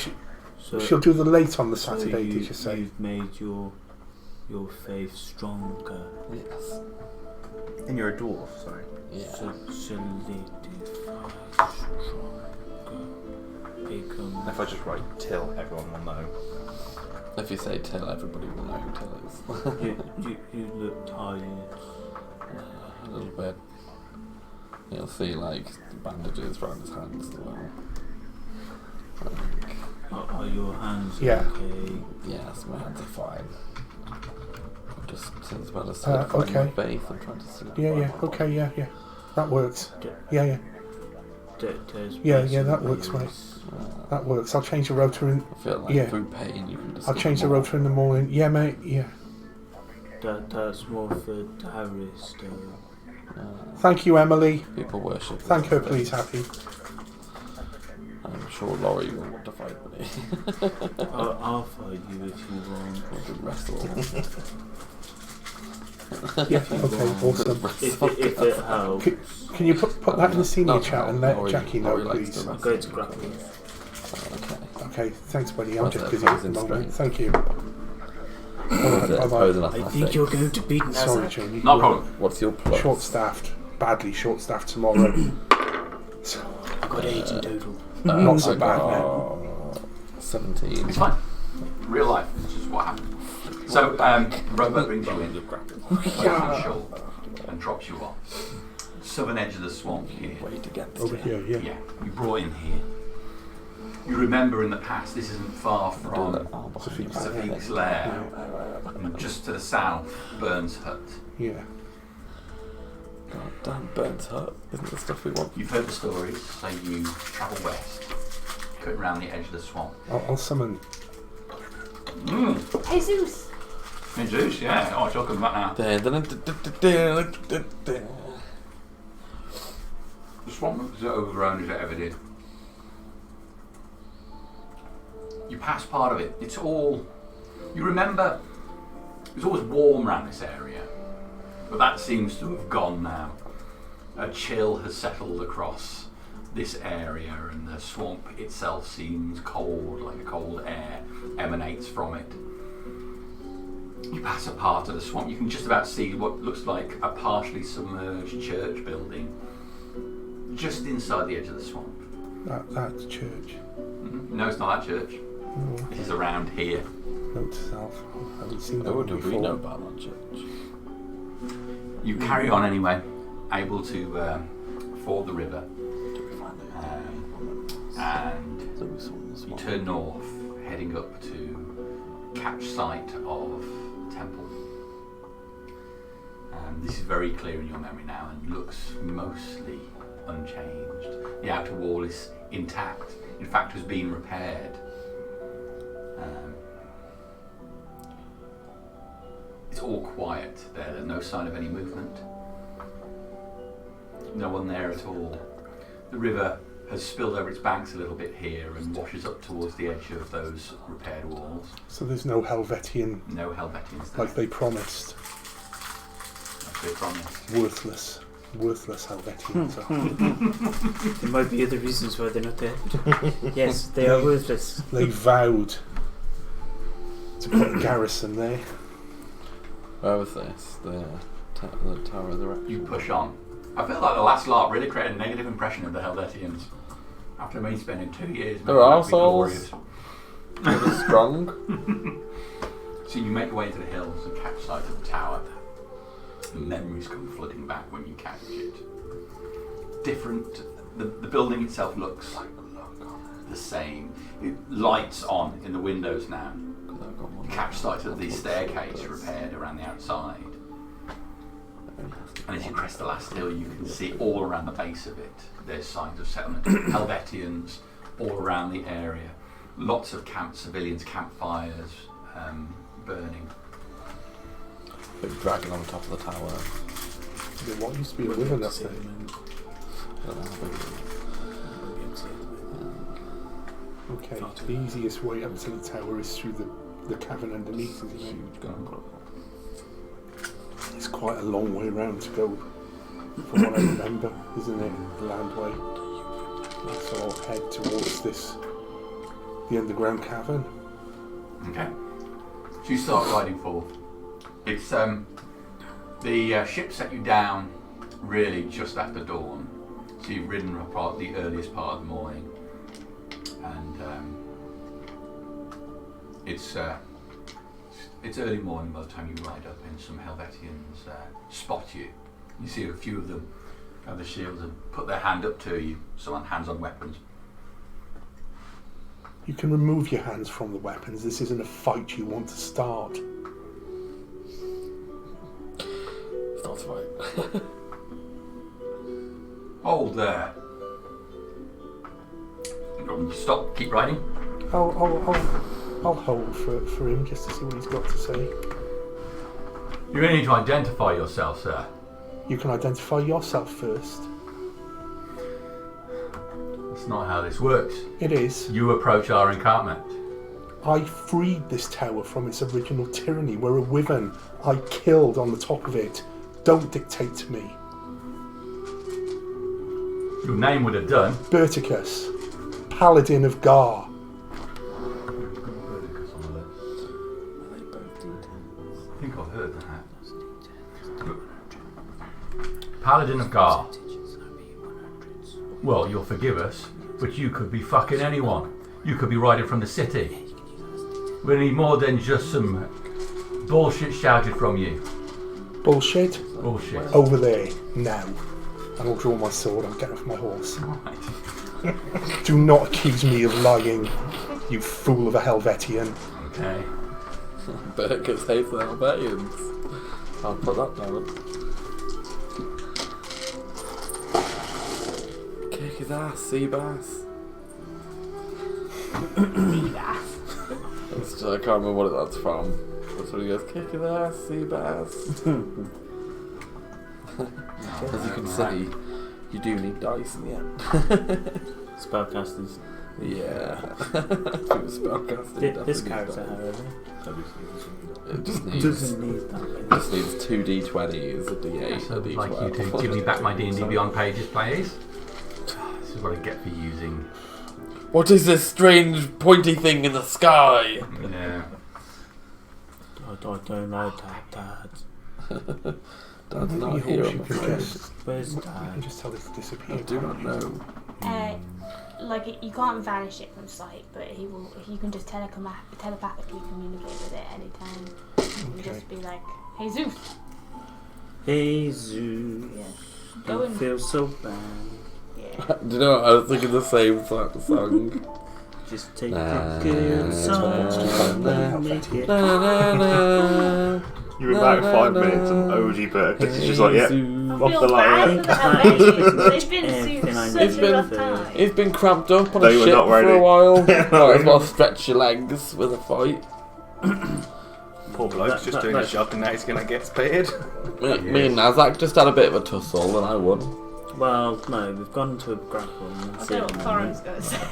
Speaker 3: So,
Speaker 4: she'll do the late on the
Speaker 3: so
Speaker 4: Saturday. Did you say?
Speaker 3: You've made your faith stronger.
Speaker 5: Yes.
Speaker 2: And you're a dwarf, sorry.
Speaker 5: Yeah.
Speaker 3: Solidify stronger. Become.
Speaker 2: If I just write Till, everyone will know.
Speaker 5: If you say Till, everybody will know who Till is.
Speaker 3: You look tired.
Speaker 5: A little bit. You'll see like bandages around his hands as well. Like,
Speaker 3: Are your hands
Speaker 4: Yeah.
Speaker 3: okay?
Speaker 5: yes, my hands are fine. I'm just as well as solidifying
Speaker 4: okay.
Speaker 5: my faith. I'm trying to solidify.
Speaker 4: Yeah. Okay. Yeah. That works. Yeah.
Speaker 3: There's
Speaker 4: Yeah, that works, mate. That works. I'll change the rotor in.
Speaker 5: I feel like
Speaker 4: Yeah.
Speaker 5: through pain you can just.
Speaker 4: I'll change the rotor in the morning. Yeah, mate. Yeah.
Speaker 3: That's more for Darius, though.
Speaker 4: Thank you, Emily.
Speaker 5: People worship.
Speaker 4: Thank her,
Speaker 5: this
Speaker 4: please,
Speaker 5: faith.
Speaker 4: Happy.
Speaker 5: I'm sure Laurie will want to fight with me.
Speaker 3: I'll fight you if you want.
Speaker 5: We can wrestle.
Speaker 4: Yeah. Okay. Awesome.
Speaker 3: If it helps.
Speaker 4: Can you put that in the senior
Speaker 5: No,
Speaker 4: chat and let
Speaker 5: Laurie-
Speaker 4: Jackie know,
Speaker 5: Laurie likes
Speaker 4: please?
Speaker 5: to
Speaker 3: I'll go to grapple.
Speaker 5: Okay.
Speaker 4: Okay. Thanks, buddy. I'm
Speaker 5: Well,
Speaker 4: just
Speaker 5: that
Speaker 4: busy
Speaker 5: sounds
Speaker 4: at the moment.
Speaker 5: insane.
Speaker 4: Thank you.
Speaker 5: Was it
Speaker 4: Bye-bye.
Speaker 5: opposing us
Speaker 3: I
Speaker 5: my
Speaker 3: think
Speaker 5: faith?
Speaker 3: you're going to beat
Speaker 4: Sorry,
Speaker 3: Nazar.
Speaker 4: Jamie.
Speaker 7: No problem.
Speaker 5: What's your plus?
Speaker 4: Short-staffed. Badly short-staffed tomorrow. So,
Speaker 3: I've got 8 in total.
Speaker 4: not so
Speaker 5: I
Speaker 4: bad,
Speaker 5: got 17.
Speaker 7: It's fine. Real life. It's just what happened. So, rowboat brings you in, places ashore, and drops you off. Southern edge of the swamp here.
Speaker 5: Way to get
Speaker 4: over here. Yeah.
Speaker 7: Yeah, you brought in here. You remember in the past, this isn't far from Safik's lair. And just to the south, Burns Hut.
Speaker 4: Yeah.
Speaker 5: God damn, Burns Hut. Isn't the stuff we want?
Speaker 7: You've heard the stories, so you travel west, cut around the edge of the swamp.
Speaker 4: I'll summon.
Speaker 6: Jesus!
Speaker 7: Zeus, yeah. Oh, she'll come back now. The swamp looks as overgrown as it ever did. You pass part of it. It's all... You remember, it was always warm around this area, but that seems to have gone now. A chill has settled across this area, and the swamp itself seems cold, like a cold air emanates from it. You pass a part of the swamp. You can just about see what looks like a partially submerged church building just inside the edge of the swamp.
Speaker 4: That church.
Speaker 7: No, it's not that church.
Speaker 4: Oh,
Speaker 7: This is around here.
Speaker 4: note to self. I haven't seen that
Speaker 5: Oh,
Speaker 4: one
Speaker 5: do
Speaker 4: before.
Speaker 5: we know about that church?
Speaker 7: You carry on anyway, able to ford the river,
Speaker 5: Do we find it?
Speaker 7: and
Speaker 5: So we saw this
Speaker 7: you
Speaker 5: one.
Speaker 7: turn north, heading up to catch sight of the temple. This is very clear in your memory now and looks mostly unchanged. The outer wall is intact. In fact, was being repaired. It's all quiet there. There's no sign of any movement. No one there at all. The river has spilled over its banks a little bit here and washes up towards the edge of those repaired walls.
Speaker 4: So there's no Helvetian
Speaker 7: No Helvetians there.
Speaker 4: like they promised.
Speaker 7: That's their promise.
Speaker 4: Worthless Helvetians are.
Speaker 3: There might be other reasons why they're not there. Yes, they are worthless.
Speaker 4: They vowed to put a garrison there.
Speaker 5: Where was this? The Tower of the Refuge.
Speaker 7: You push on. I feel like the last LARP really created a negative impression of the Helvetians. After me spending 2 years,
Speaker 5: They're
Speaker 7: making them be
Speaker 5: arseholes.
Speaker 7: glorious.
Speaker 5: They were strong.
Speaker 7: So you make your way into the hills and catch sight of the tower. The memories come flooding back when you catch it. Different. The building itself looks the same. It lights on in the windows now. You catch sight of the staircase repaired around the outside. And as you crest the last hill, you can see all around the base of it, there's signs of settlement. Helvetians all around the area. Lots of civilians, campfires burning.
Speaker 5: Big dragon on top of the tower.
Speaker 4: What used to be a river up there?
Speaker 5: I don't know how big it is.
Speaker 4: Okay, the easiest way up to the tower is through the cavern underneath, isn't it?
Speaker 5: Huge gun.
Speaker 4: It's quite a long way round to go, from what I remember, isn't it? The landway. So I'll head towards the underground cavern.
Speaker 7: Okay. So you start riding forth. It's the ship set you down really just after dawn. So you've ridden apart the earliest part of the morning, and it's early morning by the time you ride up, and some Helvetians spot you. You see a few of them have the shields and put their hand up to you. Some hands on weapons.
Speaker 4: You can remove your hands from the weapons. This isn't a fight you want to start.
Speaker 5: It's not right.
Speaker 7: Hold there. Stop. Keep riding.
Speaker 4: I'll hold for him just to see what he's got to say.
Speaker 7: You're going to need to identify yourself, sir.
Speaker 4: You can identify yourself first.
Speaker 7: That's not how this works.
Speaker 4: It is.
Speaker 7: You approach our encampment.
Speaker 4: I freed this tower from its original tyranny. We're a wyvern. I killed on the top of it. Don't dictate to me.
Speaker 7: Your name would have done.
Speaker 4: Berticus, Paladin of Gar.
Speaker 7: I think I've heard that. Paladin of Gar. Well, you'll forgive us, but you could be fucking anyone. You could be riding from the city. We need more than just some bullshit shouted from you.
Speaker 4: Bullshit.
Speaker 7: Bullshit.
Speaker 4: Over there, now. And I'll draw my sword and get off my horse.
Speaker 7: Right.
Speaker 4: Do not accuse me of lying, you fool of a Helvetian.
Speaker 7: Okay.
Speaker 5: Burgers hates the Helvetians. I'll put that down. Kick his ass, sea bass. I can't remember what that's from. That's what he goes, kick his ass, sea bass. As you can see, you do need dice in the end.
Speaker 3: Spellcasters.
Speaker 5: Yeah. Spellcasting.
Speaker 3: This character, however,
Speaker 5: It just needs.
Speaker 3: doesn't need that many.
Speaker 5: Just needs 2 d20s, a d8, a
Speaker 7: I'd like you
Speaker 5: d12.
Speaker 7: to give me back my D&D Beyond pages, please. This is what I get for using.
Speaker 5: What is this strange pointy thing in the sky?
Speaker 7: Yeah.
Speaker 3: I don't know that, Dad.
Speaker 5: Dad's
Speaker 4: Maybe
Speaker 5: not here,
Speaker 4: horse
Speaker 5: I'm
Speaker 4: you could
Speaker 5: afraid.
Speaker 4: just,
Speaker 3: Where's
Speaker 4: you can
Speaker 3: Dad?
Speaker 4: just tell it to disappear.
Speaker 5: I do not know.
Speaker 6: like you can't vanish it from sight, but he will. You can just telepathically communicate with it anytime. You can just be like, "Hey Zeus."
Speaker 3: Hey Zeus.
Speaker 6: Yeah.
Speaker 3: Don't feel so bad.
Speaker 6: Yeah.
Speaker 5: Do you know what? I was thinking the same song.
Speaker 3: Just take a good song and make it.
Speaker 1: You were back 5 minutes and OG Burkus is just like, yeah,
Speaker 6: I
Speaker 1: off
Speaker 6: feel
Speaker 1: the
Speaker 6: bad
Speaker 1: line.
Speaker 6: for the Helvetians. They've been
Speaker 3: Everything I
Speaker 6: through such a
Speaker 3: know.
Speaker 6: rough time.
Speaker 5: He's been cramped up on
Speaker 1: They
Speaker 5: a
Speaker 1: were
Speaker 5: ship
Speaker 1: not
Speaker 5: for
Speaker 1: ready.
Speaker 5: a while. Might as well stretch your legs with a fight.
Speaker 2: Poor bloke's just doing his job and now he's going to get paid.
Speaker 5: Me and Nazak just had a bit of a tussle and I won.
Speaker 3: Well, no, we've gone to a grapple. And
Speaker 6: I
Speaker 3: that's
Speaker 6: don't know
Speaker 3: it
Speaker 6: what
Speaker 3: at the
Speaker 6: Corin's
Speaker 3: moment.
Speaker 6: going to say.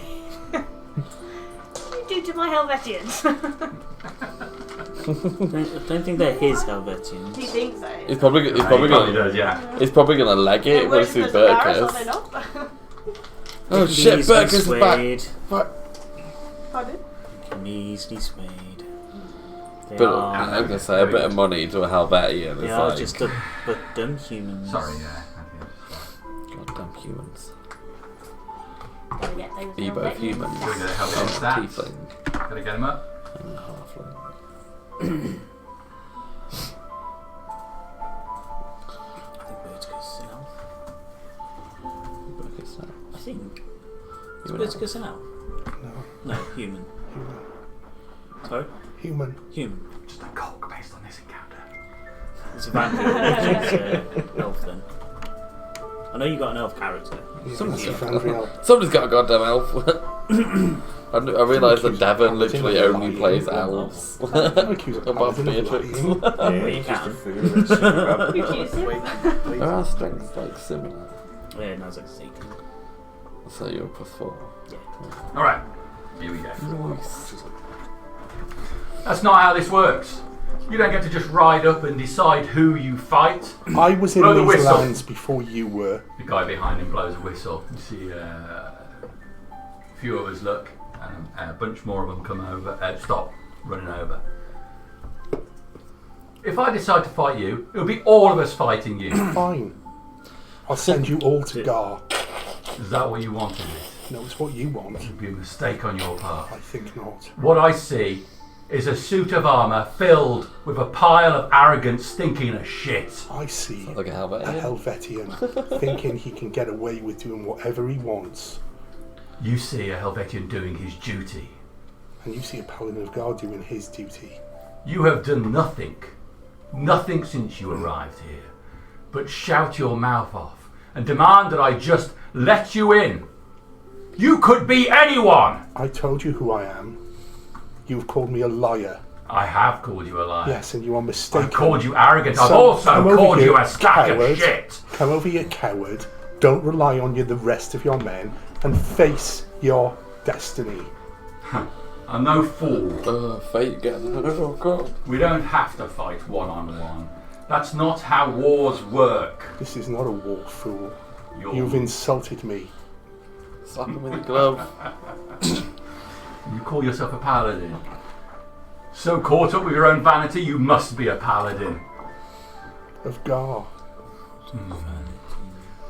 Speaker 6: What do you do to my Helvetians?
Speaker 3: I don't think they're his Helvetians.
Speaker 6: He thinks so.
Speaker 5: He's probably
Speaker 7: He probably
Speaker 5: gonna
Speaker 7: does, yeah.
Speaker 5: he's probably gonna leg it when he sees Burkus. Oh shit,
Speaker 3: Easily
Speaker 5: Burkus is back.
Speaker 3: swayed.
Speaker 6: Pardon?
Speaker 3: Can easily swayed. They
Speaker 5: But
Speaker 3: are,
Speaker 5: I was gonna say a bit of money to a Helvetian
Speaker 3: they
Speaker 5: is
Speaker 3: are
Speaker 5: like
Speaker 3: just but dumb humans.
Speaker 7: Sorry, yeah.
Speaker 5: goddamn humans.
Speaker 6: Gotta get those
Speaker 5: Be both
Speaker 6: Helvetians.
Speaker 5: humans
Speaker 7: Doing the hell
Speaker 5: and
Speaker 7: with that.
Speaker 5: tiefling
Speaker 7: Gotta get him up.
Speaker 5: and halfling.
Speaker 3: I think Burkus an elf.
Speaker 5: Burkus now.
Speaker 3: I think. Is
Speaker 5: You an
Speaker 3: Burkus an elf?
Speaker 4: No.
Speaker 3: No, human.
Speaker 4: Human.
Speaker 3: Sorry?
Speaker 4: Human.
Speaker 3: Human.
Speaker 7: Just a cock based on this encounter.
Speaker 3: It's a vampire. Elf then. I know you got an elf character.
Speaker 4: Yeah,
Speaker 5: Somebody's
Speaker 4: it's
Speaker 5: got-
Speaker 4: Evandriel.
Speaker 5: Somebody's got a goddamn elf. I realised that Devon literally only plays elves.
Speaker 4: I'm accused of
Speaker 5: Above
Speaker 4: paladin of
Speaker 5: Beatrix.
Speaker 4: lying.
Speaker 3: Yeah, you
Speaker 2: he's just a
Speaker 3: can.
Speaker 2: fool. That's just grab
Speaker 6: You
Speaker 2: the
Speaker 6: choose him.
Speaker 2: weight.
Speaker 5: There are strengths like similar.
Speaker 3: Yeah, no, it's like Seeker.
Speaker 5: So you're +4.
Speaker 7: Alright, here we go.
Speaker 5: Nice.
Speaker 7: That's not how this works. You don't get to just ride up and decide who you fight.
Speaker 4: I was in
Speaker 7: Blow the
Speaker 4: these
Speaker 7: whistle.
Speaker 4: lands before you were.
Speaker 7: The guy behind him blows a whistle. You see a few of us look, and a bunch more of them come over. Stop running over. If I decide to fight you, it'll be all of us fighting you.
Speaker 4: Fine. I'll send you all to Gar.
Speaker 7: Is that what you wanted?
Speaker 4: No, it's what you want.
Speaker 7: It would be a mistake on your part.
Speaker 4: I think not.
Speaker 7: What I see is a suit of armour filled with a pile of arrogant, stinking of shit.
Speaker 4: I see
Speaker 5: Like a
Speaker 4: a
Speaker 5: Helvetian.
Speaker 4: Helvetian thinking he can get away with doing whatever he wants.
Speaker 7: You see a Helvetian doing his duty.
Speaker 4: And you see a Paladin of Gar doing his duty.
Speaker 7: You have done nothing since you arrived here, but shout your mouth off and demand that I just let you in. You could be anyone!
Speaker 4: I told you who I am. You've called me a liar.
Speaker 7: I have called you a liar.
Speaker 4: Yes, and you are mistaken.
Speaker 7: I've called you arrogant. I've
Speaker 4: So,
Speaker 7: also
Speaker 4: come over
Speaker 7: called
Speaker 4: here,
Speaker 7: you a stack
Speaker 4: coward.
Speaker 7: of shit.
Speaker 4: Come over here, coward. Don't rely on the rest of your men and face your destiny.
Speaker 7: I'm no fool.
Speaker 5: Fate again. Oh god.
Speaker 7: We don't have to fight one-on-one. That's not how wars work.
Speaker 4: This is not a war, fool.
Speaker 7: You're-
Speaker 4: You've insulted me.
Speaker 5: Slap him with a glove.
Speaker 7: You call yourself a paladin. So caught up with your own vanity, you must be a paladin.
Speaker 4: Of Gar.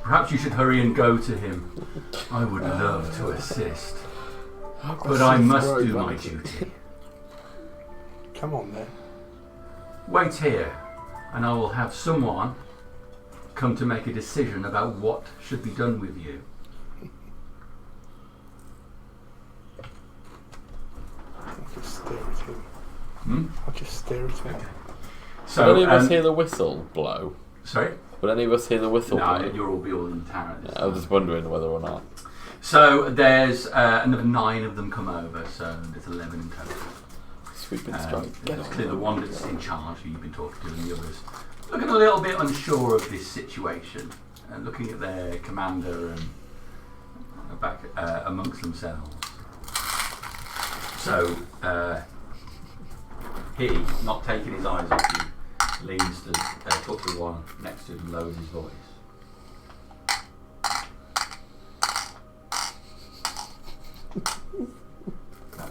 Speaker 7: Perhaps you should hurry and go to him. I would love to assist, but I must do my duty.
Speaker 4: Come on then.
Speaker 7: Wait here, and I will have someone come to make a decision about what should be done with you.
Speaker 4: I'll just stare at him.
Speaker 7: Hmm?
Speaker 4: I'll just stare at him.
Speaker 7: So,
Speaker 5: Would any of us hear the whistle blow?
Speaker 7: sorry?
Speaker 5: Would any of us hear the whistle
Speaker 7: No,
Speaker 5: blow?
Speaker 7: you'll all be all in the tower at this
Speaker 5: I was just wondering whether or not.
Speaker 7: So there's another 9 of them come over, so there's 11 in total.
Speaker 5: Sweeping strike.
Speaker 7: It's clear the one that's in charge who you've been talking to, and the others looking a little bit unsure of this situation, and looking at their commander and back amongst themselves. So he, not taking his eyes off you, leans to talk to the one next to him and lowers his voice.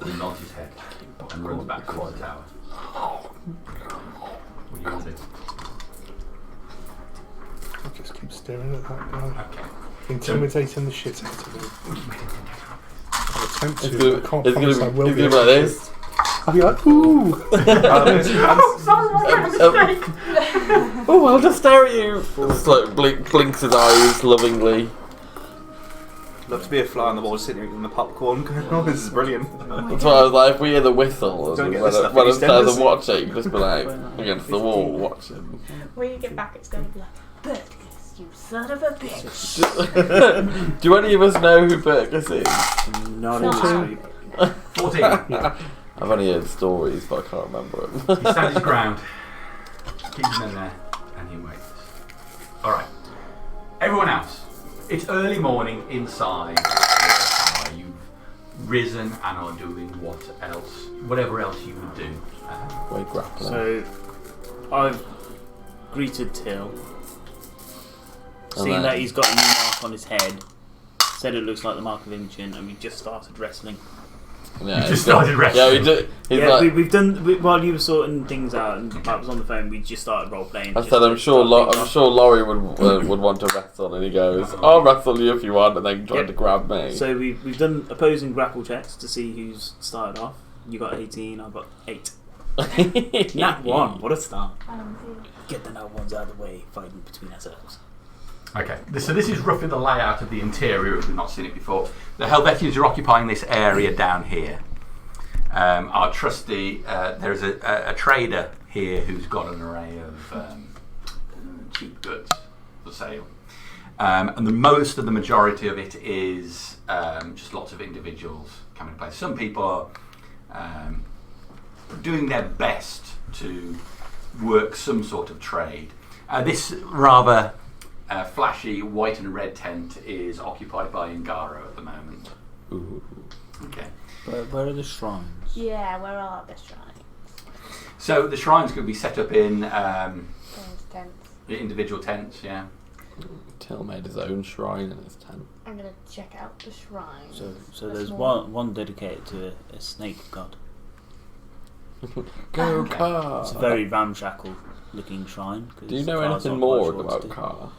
Speaker 7: He nods his head and runs back towards the tower. What do you want to do?
Speaker 4: I'll just keep staring at that guy.
Speaker 7: Okay.
Speaker 4: Intimidating the shit out of him. attempt
Speaker 5: It's
Speaker 4: to.
Speaker 5: gonna,
Speaker 4: I can't
Speaker 5: it's
Speaker 4: promise I
Speaker 5: gonna
Speaker 4: will
Speaker 5: be
Speaker 4: be.
Speaker 5: like this.
Speaker 4: I'll be like, ooh.
Speaker 5: Oh, I'll just stare at you. Just like blinks his eyes lovingly.
Speaker 2: Love to be a fly on the wall, just sitting in the popcorn. Going, oh, this is brilliant.
Speaker 5: That's why I was like, if we hear the whistle,
Speaker 2: Don't
Speaker 5: and
Speaker 2: get
Speaker 5: when
Speaker 2: this stuff in
Speaker 5: I'm
Speaker 2: EastEnders.
Speaker 5: watching, just be like against the wall watching.
Speaker 6: When you get back, it's going to be like, Bertkus, you son of a bitch.
Speaker 5: Do any of us know who Berkus is?
Speaker 3: Not
Speaker 6: No.
Speaker 3: in this group.
Speaker 7: 14.
Speaker 5: I've only heard stories, but I can't remember them.
Speaker 7: He stands his ground, keeps him in there, and he waits. Alright. Everyone else, it's early morning inside your tower. You've risen and are doing whatever else you would do.
Speaker 5: Way grappling.
Speaker 3: So, I've greeted Till, seen
Speaker 5: then-
Speaker 3: that he's got a new mark on his head, said it looks like the mark of Inchen, and we just started wrestling.
Speaker 5: Yeah,
Speaker 7: You
Speaker 5: he's
Speaker 7: just started wrestling.
Speaker 5: Yeah, he's
Speaker 3: Yeah,
Speaker 5: like.
Speaker 3: we've done while you were sorting things out and Matt was on the phone. We just started role playing.
Speaker 5: I said, I'm sure Laurie would want to wrestle, and he goes, "I'll wrestle you if you want," and then tried to grab me.
Speaker 3: So we've done opposing grapple checks to see who's started off. You got 18, I got 8. Nat 1, what a start! Get the nat 1s out of the way, fighting between ourselves.
Speaker 7: Okay, so this is roughly the layout of the interior if we've not seen it before. The Helvetians are occupying this area down here. Our trusty, there's a trader here who's got an array of cheap goods for sale. And most of the majority of it is just lots of individuals coming to play. Some people are doing their best to work some sort of trade. This rather flashy white and red tent is occupied by Ngaro at the moment.
Speaker 5: Ooh.
Speaker 7: Okay.
Speaker 3: Where are the shrines?
Speaker 6: Yeah, where are the shrines?
Speaker 7: So the shrines could be set up in
Speaker 6: Those tents.
Speaker 7: individual tents, yeah.
Speaker 5: Till made his own shrine in his tent.
Speaker 6: I'm going to check out the shrines.
Speaker 3: So
Speaker 6: The
Speaker 3: there's
Speaker 6: small-
Speaker 3: one dedicated to a snake god.
Speaker 5: Go
Speaker 7: Okay.
Speaker 5: Car!
Speaker 3: It's a very ramshackle looking shrine. 'cause
Speaker 5: Do you know
Speaker 3: Car's
Speaker 5: anything
Speaker 3: not quite
Speaker 5: more
Speaker 3: sure what
Speaker 5: about
Speaker 3: to do.
Speaker 5: Car?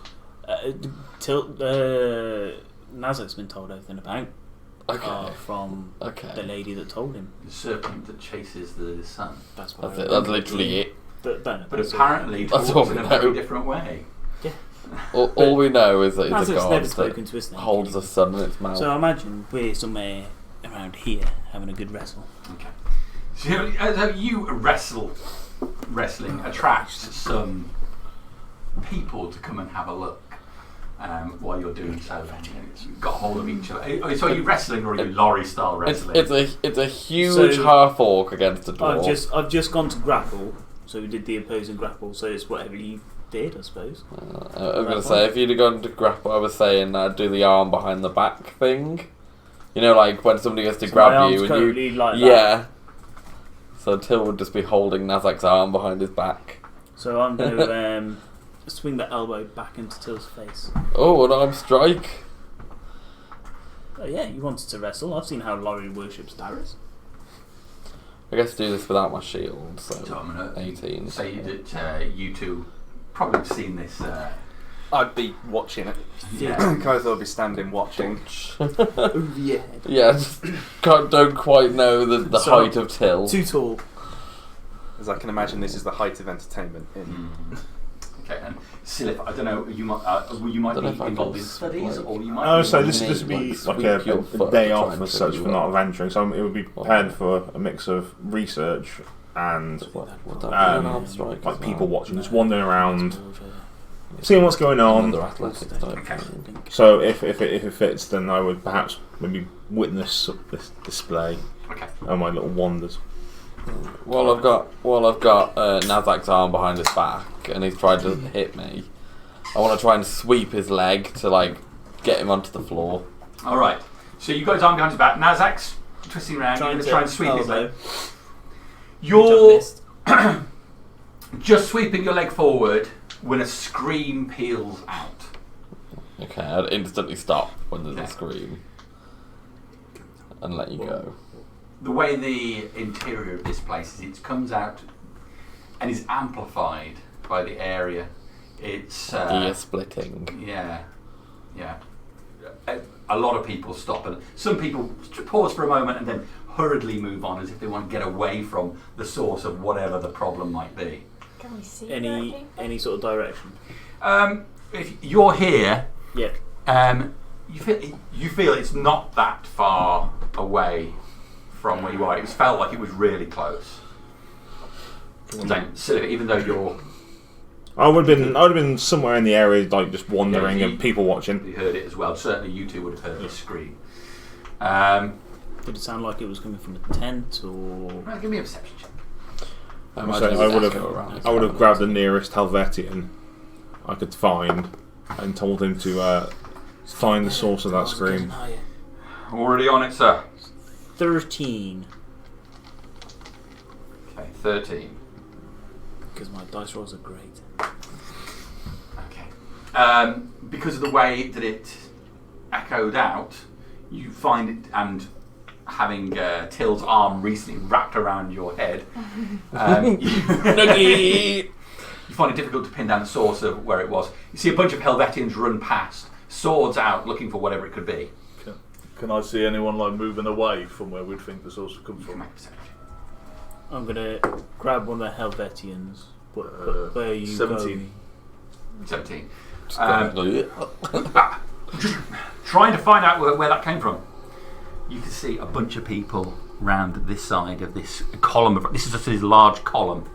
Speaker 3: Nazak's been told everything about
Speaker 5: Okay.
Speaker 3: from
Speaker 5: Okay.
Speaker 3: the lady that told him.
Speaker 7: The serpent that chases the sun.
Speaker 3: That's what
Speaker 5: That's
Speaker 3: I
Speaker 5: it. That's
Speaker 3: remember.
Speaker 5: literally it.
Speaker 7: But
Speaker 3: that's all.
Speaker 7: apparently it
Speaker 5: That's
Speaker 7: talks
Speaker 5: all
Speaker 7: in
Speaker 5: we
Speaker 7: a very
Speaker 5: know.
Speaker 7: different way.
Speaker 5: All we know is that he's a
Speaker 3: Nazak's
Speaker 5: god
Speaker 3: never
Speaker 5: that
Speaker 3: spoken to a snake.
Speaker 5: holds the sun in its mouth.
Speaker 3: So I imagine we're somewhere around here having a good wrestle.
Speaker 7: Okay. So you wrestling attracts some people to come and have a look while you're doing so. You've got hold of each other. So are you wrestling or are you lorry style wrestling?
Speaker 5: It's a huge
Speaker 3: So-
Speaker 5: half orc against a dwarf.
Speaker 3: I've just gone to grapple, so we did the opposing grapple. So it's whatever you did, I suppose.
Speaker 5: I was gonna say, if you'd have gone to grapple, I was saying I'd do the arm behind the back thing. You know, like when somebody has to
Speaker 3: So my
Speaker 5: grab
Speaker 3: arm's
Speaker 5: you and
Speaker 3: currently
Speaker 5: you,
Speaker 3: like that.
Speaker 5: yeah. So Till would just be holding Nazak's arm behind his back.
Speaker 3: So I'm going to swing the elbow back into Till's face.
Speaker 5: Oh, an arm strike!
Speaker 3: Oh yeah, you wanted to wrestle. I've seen how Laurie worships Darius.
Speaker 5: I guess do this without my shield.
Speaker 7: So
Speaker 5: So
Speaker 7: I'm going to
Speaker 5: 18.
Speaker 7: say that you two probably have seen this.
Speaker 2: I'd be watching it.
Speaker 7: Yeah.
Speaker 2: Guys, I'll be standing watching.
Speaker 3: Over your head.
Speaker 5: Yeah, just don't quite know the
Speaker 3: So-
Speaker 5: height of Till.
Speaker 3: Too tall.
Speaker 2: As I can imagine, this is the height of entertainment.
Speaker 7: Okay, and Silip, I don't know, you might
Speaker 5: Don't know if
Speaker 7: be
Speaker 5: I
Speaker 7: involved
Speaker 5: can
Speaker 7: in studies,
Speaker 5: like-
Speaker 7: or you might.
Speaker 1: Oh,
Speaker 7: be
Speaker 1: so
Speaker 7: involved
Speaker 1: this
Speaker 7: in-
Speaker 1: would be
Speaker 5: like,
Speaker 1: like
Speaker 5: sweep your
Speaker 1: a
Speaker 5: foot
Speaker 1: day
Speaker 5: to try
Speaker 1: off
Speaker 5: and
Speaker 1: as
Speaker 5: pick
Speaker 1: such
Speaker 5: you
Speaker 1: for not
Speaker 5: up.
Speaker 1: adventuring. So it would be prepared for a mix of research and
Speaker 5: Would that be an arm strike
Speaker 1: like
Speaker 5: as
Speaker 1: people
Speaker 5: well?
Speaker 1: watching, just wandering around, seeing what's going on.
Speaker 5: Another athletics type
Speaker 7: Okay.
Speaker 5: thing.
Speaker 1: So if it fits, then I would perhaps maybe witness this display
Speaker 7: Okay.
Speaker 1: and my little wanders.
Speaker 5: While I've got Nazak's arm behind his back and he's tried to hit me, I want to try and sweep his leg to like get him onto the floor.
Speaker 7: All right. So you've got his arm behind his back. Nazak's twisting around. You're going to try and sweep his leg. You're just sweeping your leg forward when a scream peals out.
Speaker 5: Okay, I'd instantly stop when there's
Speaker 7: Okay.
Speaker 5: a scream and let you go.
Speaker 7: The way the interior of this place is, it comes out and is amplified by the area. It's
Speaker 5: Ear splitting.
Speaker 7: yeah. a lot of people stop, and some people pause for a moment and then hurriedly move on as if they want to get away from the source of whatever the problem might be.
Speaker 6: Can we see
Speaker 3: any sort of direction?
Speaker 7: If you're here,
Speaker 3: Yep.
Speaker 7: you feel it's not that far away from where you are. It felt like it was really close. So even though you're,
Speaker 1: I would have been somewhere in the area, like just wandering
Speaker 7: Yeah,
Speaker 1: and people watching.
Speaker 7: you heard it as well. Certainly, you two would have heard this scream.
Speaker 3: Did it sound like it was coming from a tent or?
Speaker 7: Well, give me a perception check.
Speaker 5: I
Speaker 1: So
Speaker 5: imagine
Speaker 1: I
Speaker 5: there's
Speaker 1: would
Speaker 5: echo around
Speaker 1: have,
Speaker 5: as
Speaker 1: I would
Speaker 5: well.
Speaker 1: have grabbed the nearest Helvetian I could find and told him to find the source of that scream.
Speaker 7: Already on it, sir.
Speaker 3: 13.
Speaker 7: Okay, 13.
Speaker 3: Because my dice rolls are great.
Speaker 7: Okay. Because of the way that it echoed out, you find it, and having Till's arm recently wrapped around your head, you find it difficult to pin down the source of where it was. You see a bunch of Helvetians run past, swords out, looking for whatever it could be.
Speaker 2: Can I see anyone like moving away from where we'd think the source would come
Speaker 7: You can
Speaker 2: from?
Speaker 7: make a perception.
Speaker 3: I'm gonna grab one of the Helvetians. Where are you
Speaker 2: 17.
Speaker 3: going?
Speaker 7: 17.
Speaker 5: Just go-
Speaker 7: Trying to find out where that came from. You can see a bunch of people round this side of this column of. This is just this large column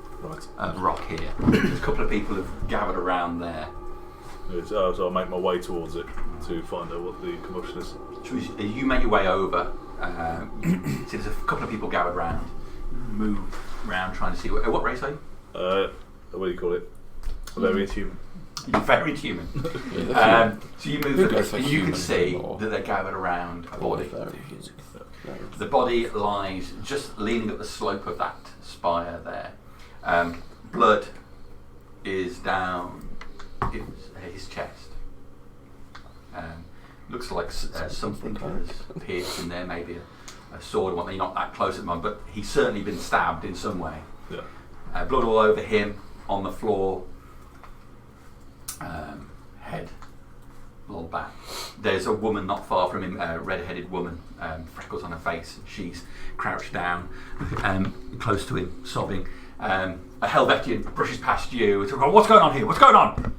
Speaker 7: of rock here. There's a couple of people who've gathered around there.
Speaker 2: So I'll make my way towards it to find out what the commotion is.
Speaker 7: So as you make your way over, see there's a couple of people gathered round. Move round trying to see what race are you?
Speaker 2: What do you call it? Very human.
Speaker 7: You're very human. So you move and you can see that they're gathered around a body. The body lies just leaning up the slope of that spire there. Blood is down his chest. Looks like something has pierced in there, maybe a sword or whatnot. You're not that close at the moment, but he's certainly been stabbed in some way.
Speaker 2: Yeah.
Speaker 7: Blood all over him, on the floor, head, all back. There's a woman not far from him, a red-headed woman, freckles on her face. She's crouched down, close to him, sobbing. A Helvetian brushes past you. What's going on here? What's going on?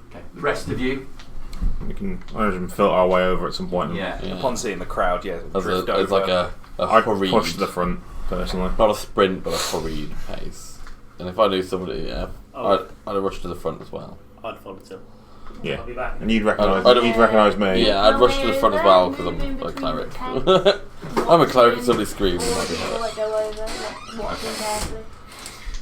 Speaker 7: Okay, the rest of you.
Speaker 1: We can, I imagine, filter our way over at some point.
Speaker 7: Yeah.
Speaker 2: Upon seeing the crowd, drift
Speaker 5: It's like a
Speaker 1: I'd
Speaker 5: hurried,
Speaker 1: push to the front, personally.
Speaker 5: not a sprint, but a hurried pace. And if I knew somebody, I'd rush to the front as well.
Speaker 3: I'd follow Till.
Speaker 1: Yeah.
Speaker 3: I'll be back.
Speaker 1: And you'd recognise me.
Speaker 5: Yeah, I'd rush to the front as well because I'm a cleric. I'm a cleric and somebody screams.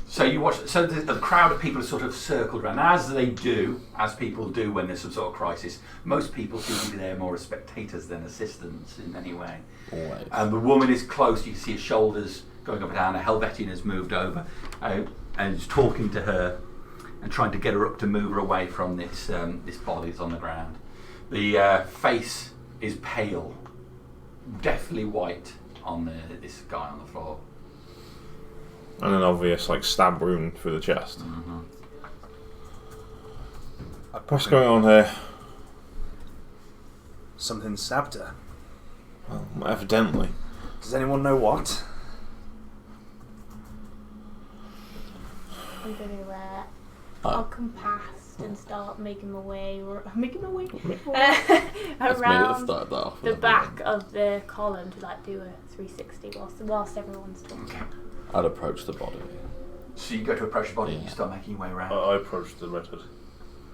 Speaker 7: So you watch. So the crowd of people are sort of circled around, as they do, as people do when there's some sort of crisis. Most people seem to be there more as spectators than assistants in any way.
Speaker 5: Always.
Speaker 7: And the woman is close. You can see her shoulders going up and down. A Helvetian has moved over and is talking to her and trying to get her up to move her away from this this body that's on the ground. The face is pale, definitely white on this guy on the floor.
Speaker 1: And an obvious stab wound through the chest.
Speaker 7: Mm-hmm.
Speaker 1: What's going on here?
Speaker 2: Something stabbed her.
Speaker 1: Well, evidently.
Speaker 2: Does anyone know what?
Speaker 6: I'm gonna I'll come past and start making my way
Speaker 5: That's me that
Speaker 6: around
Speaker 5: started that off.
Speaker 6: the back of the column to do a 360 whilst everyone's talking.
Speaker 5: I'd approach the body.
Speaker 7: So you go to approach the body and
Speaker 5: Yeah.
Speaker 7: you start making your way around.
Speaker 2: I approached the redhead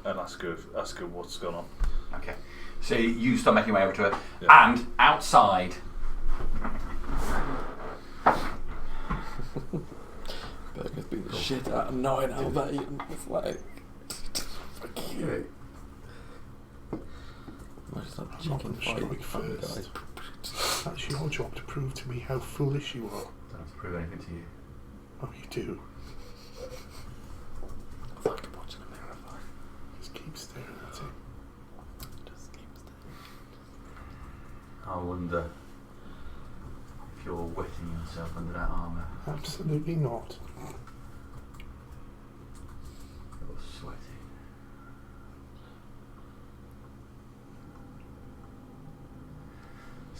Speaker 2: and ask her what's going on.
Speaker 7: Okay. So you start making your way over to her,
Speaker 2: Yeah.
Speaker 7: and outside.
Speaker 5: Burger's beat the shit out of 9 Helvetians. It's like, fuck you. Imagine that
Speaker 4: I'm not
Speaker 5: chicken
Speaker 4: going to
Speaker 5: fight
Speaker 4: strike
Speaker 5: with fun
Speaker 4: first.
Speaker 5: guy.
Speaker 4: That's your job to prove to me how foolish you are.
Speaker 7: Don't have to prove anything to you.
Speaker 4: Oh, you do.
Speaker 5: It's like watching a mirror fight.
Speaker 4: Just keep staring at it.
Speaker 5: Just keep staring.
Speaker 7: I wonder if you're wetting yourself under that armour.
Speaker 4: Absolutely not.
Speaker 7: You're sweating.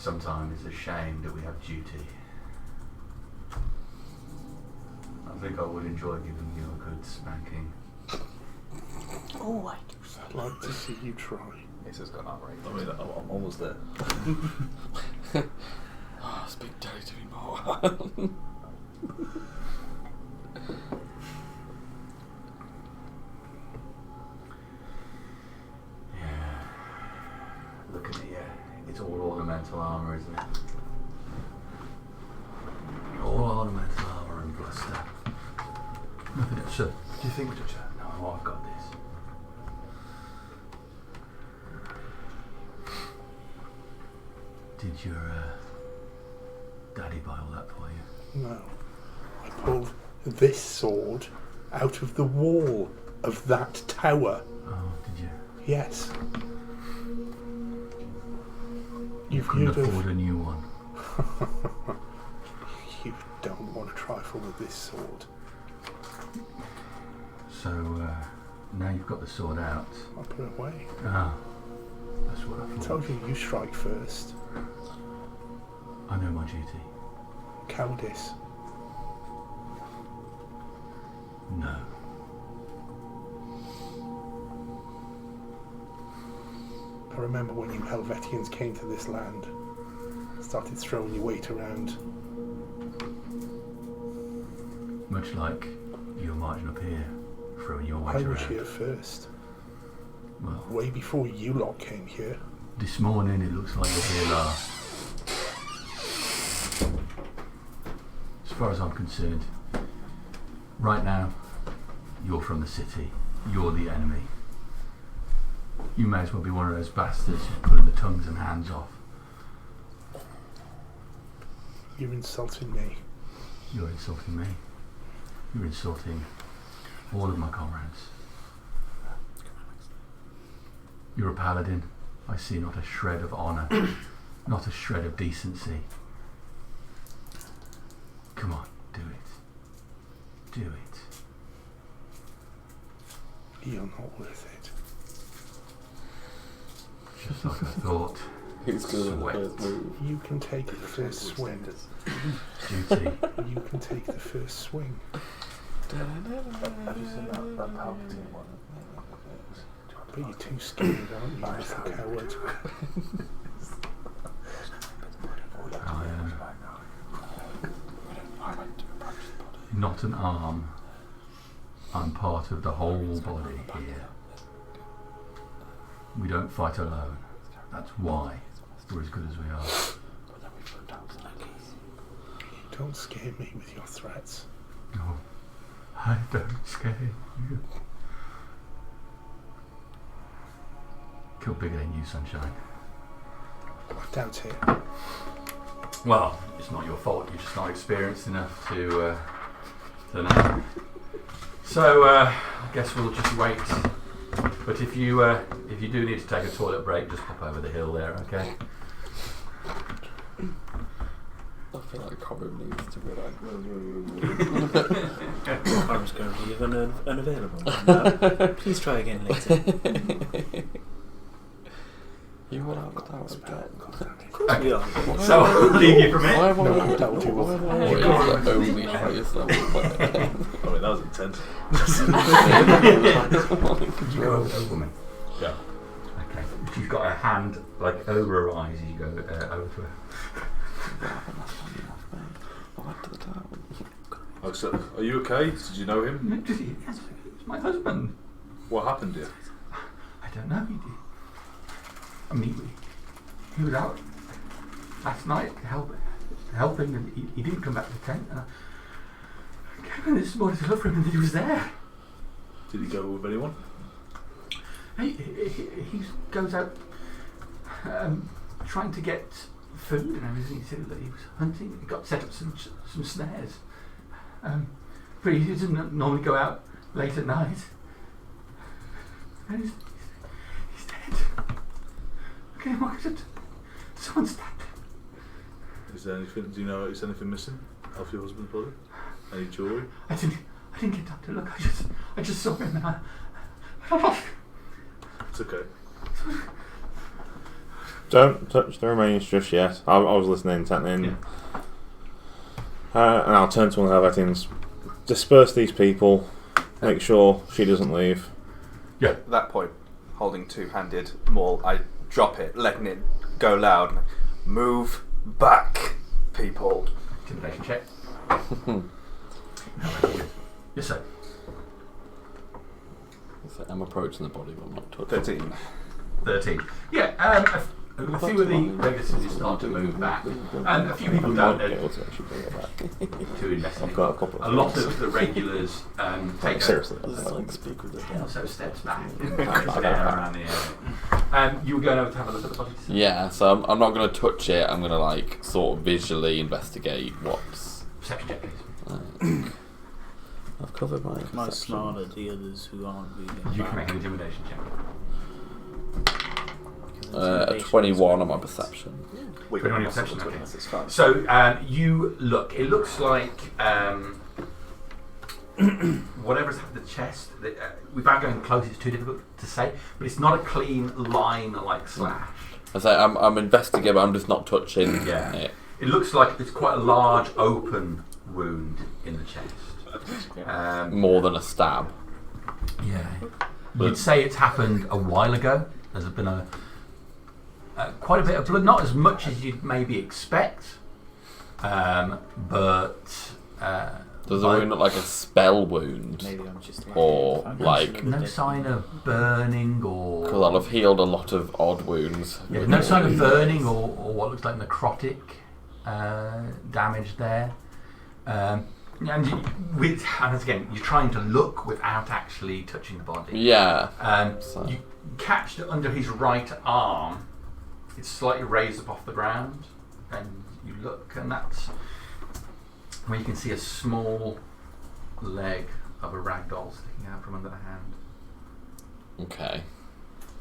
Speaker 7: sometimes it's a shame that we have duty. I think I would enjoy giving you a good spanking.
Speaker 6: Oh, I do.
Speaker 4: I'd like to see you try.
Speaker 2: This has gone outright. I mean, I'm almost there.
Speaker 5: Oh, speak Daddy to me more.
Speaker 7: Yeah. Look at it, yeah. It's all ornamental armour, isn't it? All ornamental armour and bluster. Nothing else. So, do you think, no, I've got this. Did your daddy buy all that for you?
Speaker 4: No. I pulled this sword out of the wall of that tower.
Speaker 7: Oh, did you?
Speaker 4: Yes. You've
Speaker 7: Couldn't
Speaker 4: heard
Speaker 7: afford
Speaker 4: of...
Speaker 7: a new one.
Speaker 4: You don't want to trifle with this sword.
Speaker 7: So, now you've got the sword out.
Speaker 4: I put it away.
Speaker 7: Ah, that's what I
Speaker 4: I
Speaker 7: thought.
Speaker 4: told you strike first.
Speaker 7: I know my duty.
Speaker 4: Cowardice.
Speaker 7: No.
Speaker 4: I remember when you Helvetians came to this land, started throwing your weight around.
Speaker 7: Much like you're marching up here, throwing your weight
Speaker 4: I
Speaker 7: around.
Speaker 4: was here first,
Speaker 7: Well,
Speaker 4: way before you lot came here.
Speaker 7: this morning it looks like you're here last. As far as I'm concerned, right now, you're from the city. You're the enemy. You may as well be one of those bastards who's pulling the tongues and hands off.
Speaker 4: You're insulting me.
Speaker 7: You're insulting me. You're insulting all of my comrades. You're a paladin. I see not a shred of honour, not a shred of decency. Come on, do it. Do it.
Speaker 4: You're not worth it.
Speaker 7: Just like I thought.
Speaker 5: Who's going to
Speaker 7: Sweat.
Speaker 5: first move?
Speaker 4: You can take the first swing.
Speaker 7: Duty.
Speaker 4: You can take the first swing.
Speaker 2: Have you seen that Palpatine one?
Speaker 4: But you're too scared, aren't you, little coward?
Speaker 7: I am not an arm. I'm part of the whole body here. We don't fight alone. That's why we're as good as we are.
Speaker 4: You don't scare me with your threats.
Speaker 7: No, I don't scare you. Kill bigger than you, sunshine.
Speaker 4: I doubt it.
Speaker 7: Well, it's not your fault. You're just not experienced enough to know. So I guess we'll just wait. But if you do need to take a toilet break, just pop over the hill there, okay?
Speaker 5: I feel like Corbin needs to be like.
Speaker 3: I was going to be unavailable. Please try again later.
Speaker 5: You will have that was bad.
Speaker 7: Okay.
Speaker 3: Yeah.
Speaker 7: So I'll leave you from it.
Speaker 5: Why have I
Speaker 4: No,
Speaker 5: not
Speaker 4: don't do
Speaker 5: why
Speaker 4: it.
Speaker 5: have I always the only highest level player?
Speaker 2: I mean, that was intense.
Speaker 7: Could you go over to the woman?
Speaker 2: Yeah.
Speaker 7: Okay. She's got her hand like over her eyes as you go over to her.
Speaker 5: I went to the town.
Speaker 2: Oh, so, are you okay? Did you know him?
Speaker 7: Yes, it's my husband.
Speaker 2: What happened to you?
Speaker 7: I don't know. He did. I mean, he was out last night helping, and he didn't come back to the tent. And I came in this morning to look for him, and he was there.
Speaker 2: Did he go with anyone?
Speaker 7: He goes out trying to get food and everything. He said that he was hunting. He got set up some snares. But he doesn't normally go out late at night. And he's dead. Okay, Mark, someone stabbed him.
Speaker 2: Is there anything? Do you know? Is anything missing off your husband's body? Any jewellery?
Speaker 7: I didn't get time to look. I just saw him and I lost him.
Speaker 2: It's okay.
Speaker 1: Don't touch the remains just yet. I was listening intently. And I'll turn to one of the Helvetians. Disperse these people. Make sure she doesn't leave.
Speaker 7: Yeah.
Speaker 8: At that point, holding two-handed maul, I drop it, letting it go loud. And move back, people.
Speaker 7: Intimidation check. Yes, sir.
Speaker 5: So I'm approaching the body, but I'm not touching.
Speaker 8: 13.
Speaker 7: 13. Yeah, a few of the regulars start to move back. And a few people don't to investigate.
Speaker 1: I've got a couple of
Speaker 7: A lot of the regulars take
Speaker 1: seriously.
Speaker 7: also steps back and kind of stare around the area. You were going over to have a look at the body?
Speaker 5: Yeah, so I'm not going to touch it. I'm going to like sort of visually investigate what's.
Speaker 7: Perception check, please.
Speaker 5: I've covered my.
Speaker 3: Can I smile at the others who aren't moving?
Speaker 7: You can make an intimidation check.
Speaker 5: A 21 on my perception.
Speaker 7: 21 on your perception, okay.
Speaker 8: It's fine.
Speaker 7: So you look. It looks like whatever's happened to the chest. Without going close, it's too difficult to say. But it's not a clean line like slash.
Speaker 5: I say I'm investigating, but I'm just not touching it.
Speaker 7: It looks like it's quite a large open wound in the chest.
Speaker 5: More than a stab.
Speaker 7: Yeah. You'd say it's happened a while ago. There's been quite a bit of blood, not as much as you'd maybe expect, but
Speaker 5: does the wound look like a spell wound?
Speaker 3: Maybe I'm just
Speaker 5: or like
Speaker 7: no sign of burning or.
Speaker 5: Because I'll have healed a lot of odd wounds.
Speaker 7: Yeah, no sign of burning or what looks like necrotic damage there. And again, you're trying to look without actually touching the body.
Speaker 5: Yeah.
Speaker 7: You catch it under his right arm. It's slightly raised up off the ground, and you look, and that's where you can see a small leg of a rag doll sticking out from under the hand.
Speaker 5: Okay.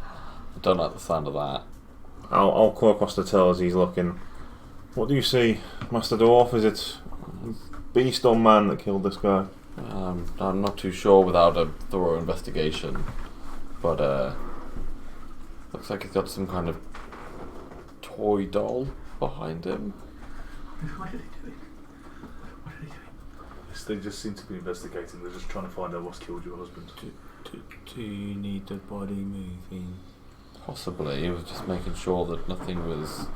Speaker 5: I don't like the sound of that.
Speaker 1: I'll call across the till as he's looking. What do you see, Master Dwarf? Is it beast or man that killed this guy?
Speaker 5: I'm not too sure without a thorough investigation, but looks like he's got some kind of toy doll behind him.
Speaker 7: What are they doing?
Speaker 2: They just seem to be investigating. They're just trying to find out what's killed your husband.
Speaker 3: Do you need the body moving?
Speaker 5: Possibly. He was just making sure that nothing was.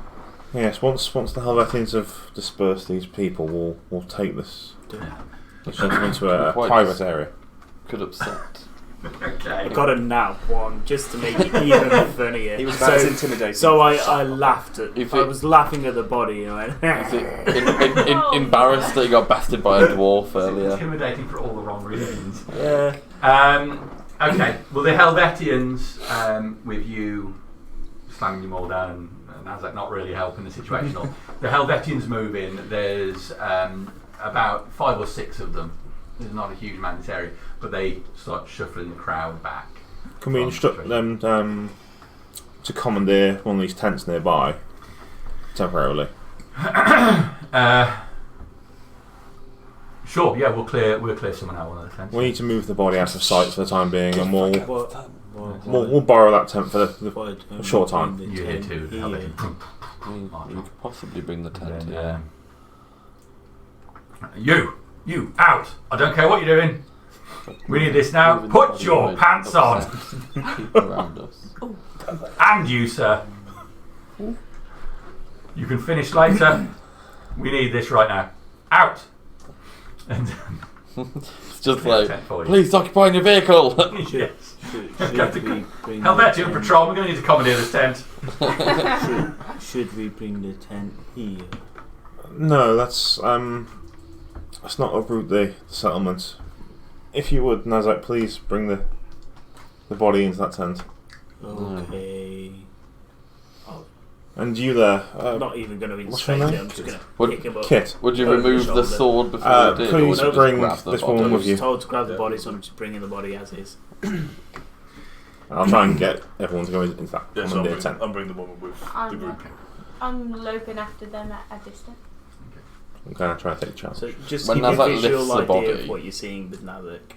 Speaker 1: Yes. Once the Helvetians have dispersed these people, we'll take this gentleman into a private area.
Speaker 5: Could upset.
Speaker 7: Okay.
Speaker 3: I got a nat one just to make it even funnier.
Speaker 8: He was about as intimidating.
Speaker 3: So I laughed at.
Speaker 5: If
Speaker 3: I
Speaker 5: it-
Speaker 3: was laughing at the body, and I went.
Speaker 5: Is it embarrassed that he got bested by a dwarf
Speaker 7: It's
Speaker 5: earlier?
Speaker 7: intimidating for all the wrong reasons.
Speaker 3: Yeah.
Speaker 7: Okay, well the Helvetians, with you slamming them all down and Nazak not really helping the situation. The Helvetians move in. There's about 5 or 6 of them. There's not a huge amount in this area, but they start shuffling the crowd back.
Speaker 1: Can we instruct them to commandeer one of these tents nearby temporarily?
Speaker 7: Sure, yeah, we'll clear someone out one of the tents.
Speaker 1: We need to move the body out of sight for the time being, and we'll
Speaker 3: What?
Speaker 1: borrow that tent for the
Speaker 3: Why don't
Speaker 1: a short
Speaker 3: we
Speaker 1: time.
Speaker 3: bring the
Speaker 7: You hear
Speaker 3: tent
Speaker 7: too.
Speaker 3: here?
Speaker 5: You could possibly bring the tent
Speaker 7: And
Speaker 5: here.
Speaker 7: then, you out! I don't care what you're doing. We need this now.
Speaker 5: Moving the
Speaker 7: Put
Speaker 5: body
Speaker 7: your
Speaker 5: might
Speaker 7: pants on,
Speaker 5: upset people around us.
Speaker 7: and you, sir. You can finish later. We need this right now. Out. And
Speaker 5: It's just
Speaker 7: Yeah,
Speaker 5: like,
Speaker 7: tent for you.
Speaker 5: please occupy your vehicle.
Speaker 7: yes.
Speaker 3: Should we bring
Speaker 7: Helvetian patrol. We're going to need to commandeer this tent.
Speaker 3: should we bring the tent here?
Speaker 1: No, that's not uproot the settlement. If you would, Nazak, please bring the body into that tent.
Speaker 3: Okay.
Speaker 1: And you there,
Speaker 3: I'm not even going to
Speaker 1: what's your
Speaker 3: inspect it.
Speaker 1: name?
Speaker 3: I'm just going to
Speaker 5: Would-
Speaker 3: pick him up.
Speaker 1: Kit.
Speaker 5: Would you
Speaker 3: Over the
Speaker 5: remove the
Speaker 3: shoulder.
Speaker 5: sword before you did? or
Speaker 1: Please
Speaker 5: would you just
Speaker 1: bring
Speaker 5: grab the
Speaker 1: this
Speaker 5: body?
Speaker 1: woman
Speaker 3: I
Speaker 1: with
Speaker 3: was
Speaker 1: you.
Speaker 3: told to grab the body, so I'm just bringing the body as is.
Speaker 1: I'll try and get everyone to go into that
Speaker 2: Yeah, so
Speaker 1: commandeer tent.
Speaker 2: I'm bringing the woman with the group.
Speaker 6: I'm loping after them at a distance.
Speaker 1: I'm going to try and take a chance.
Speaker 3: So just
Speaker 5: When
Speaker 3: give me a
Speaker 5: Nazak
Speaker 3: visual
Speaker 5: lifts the
Speaker 3: idea
Speaker 5: body-
Speaker 3: of what you're seeing with Nazak.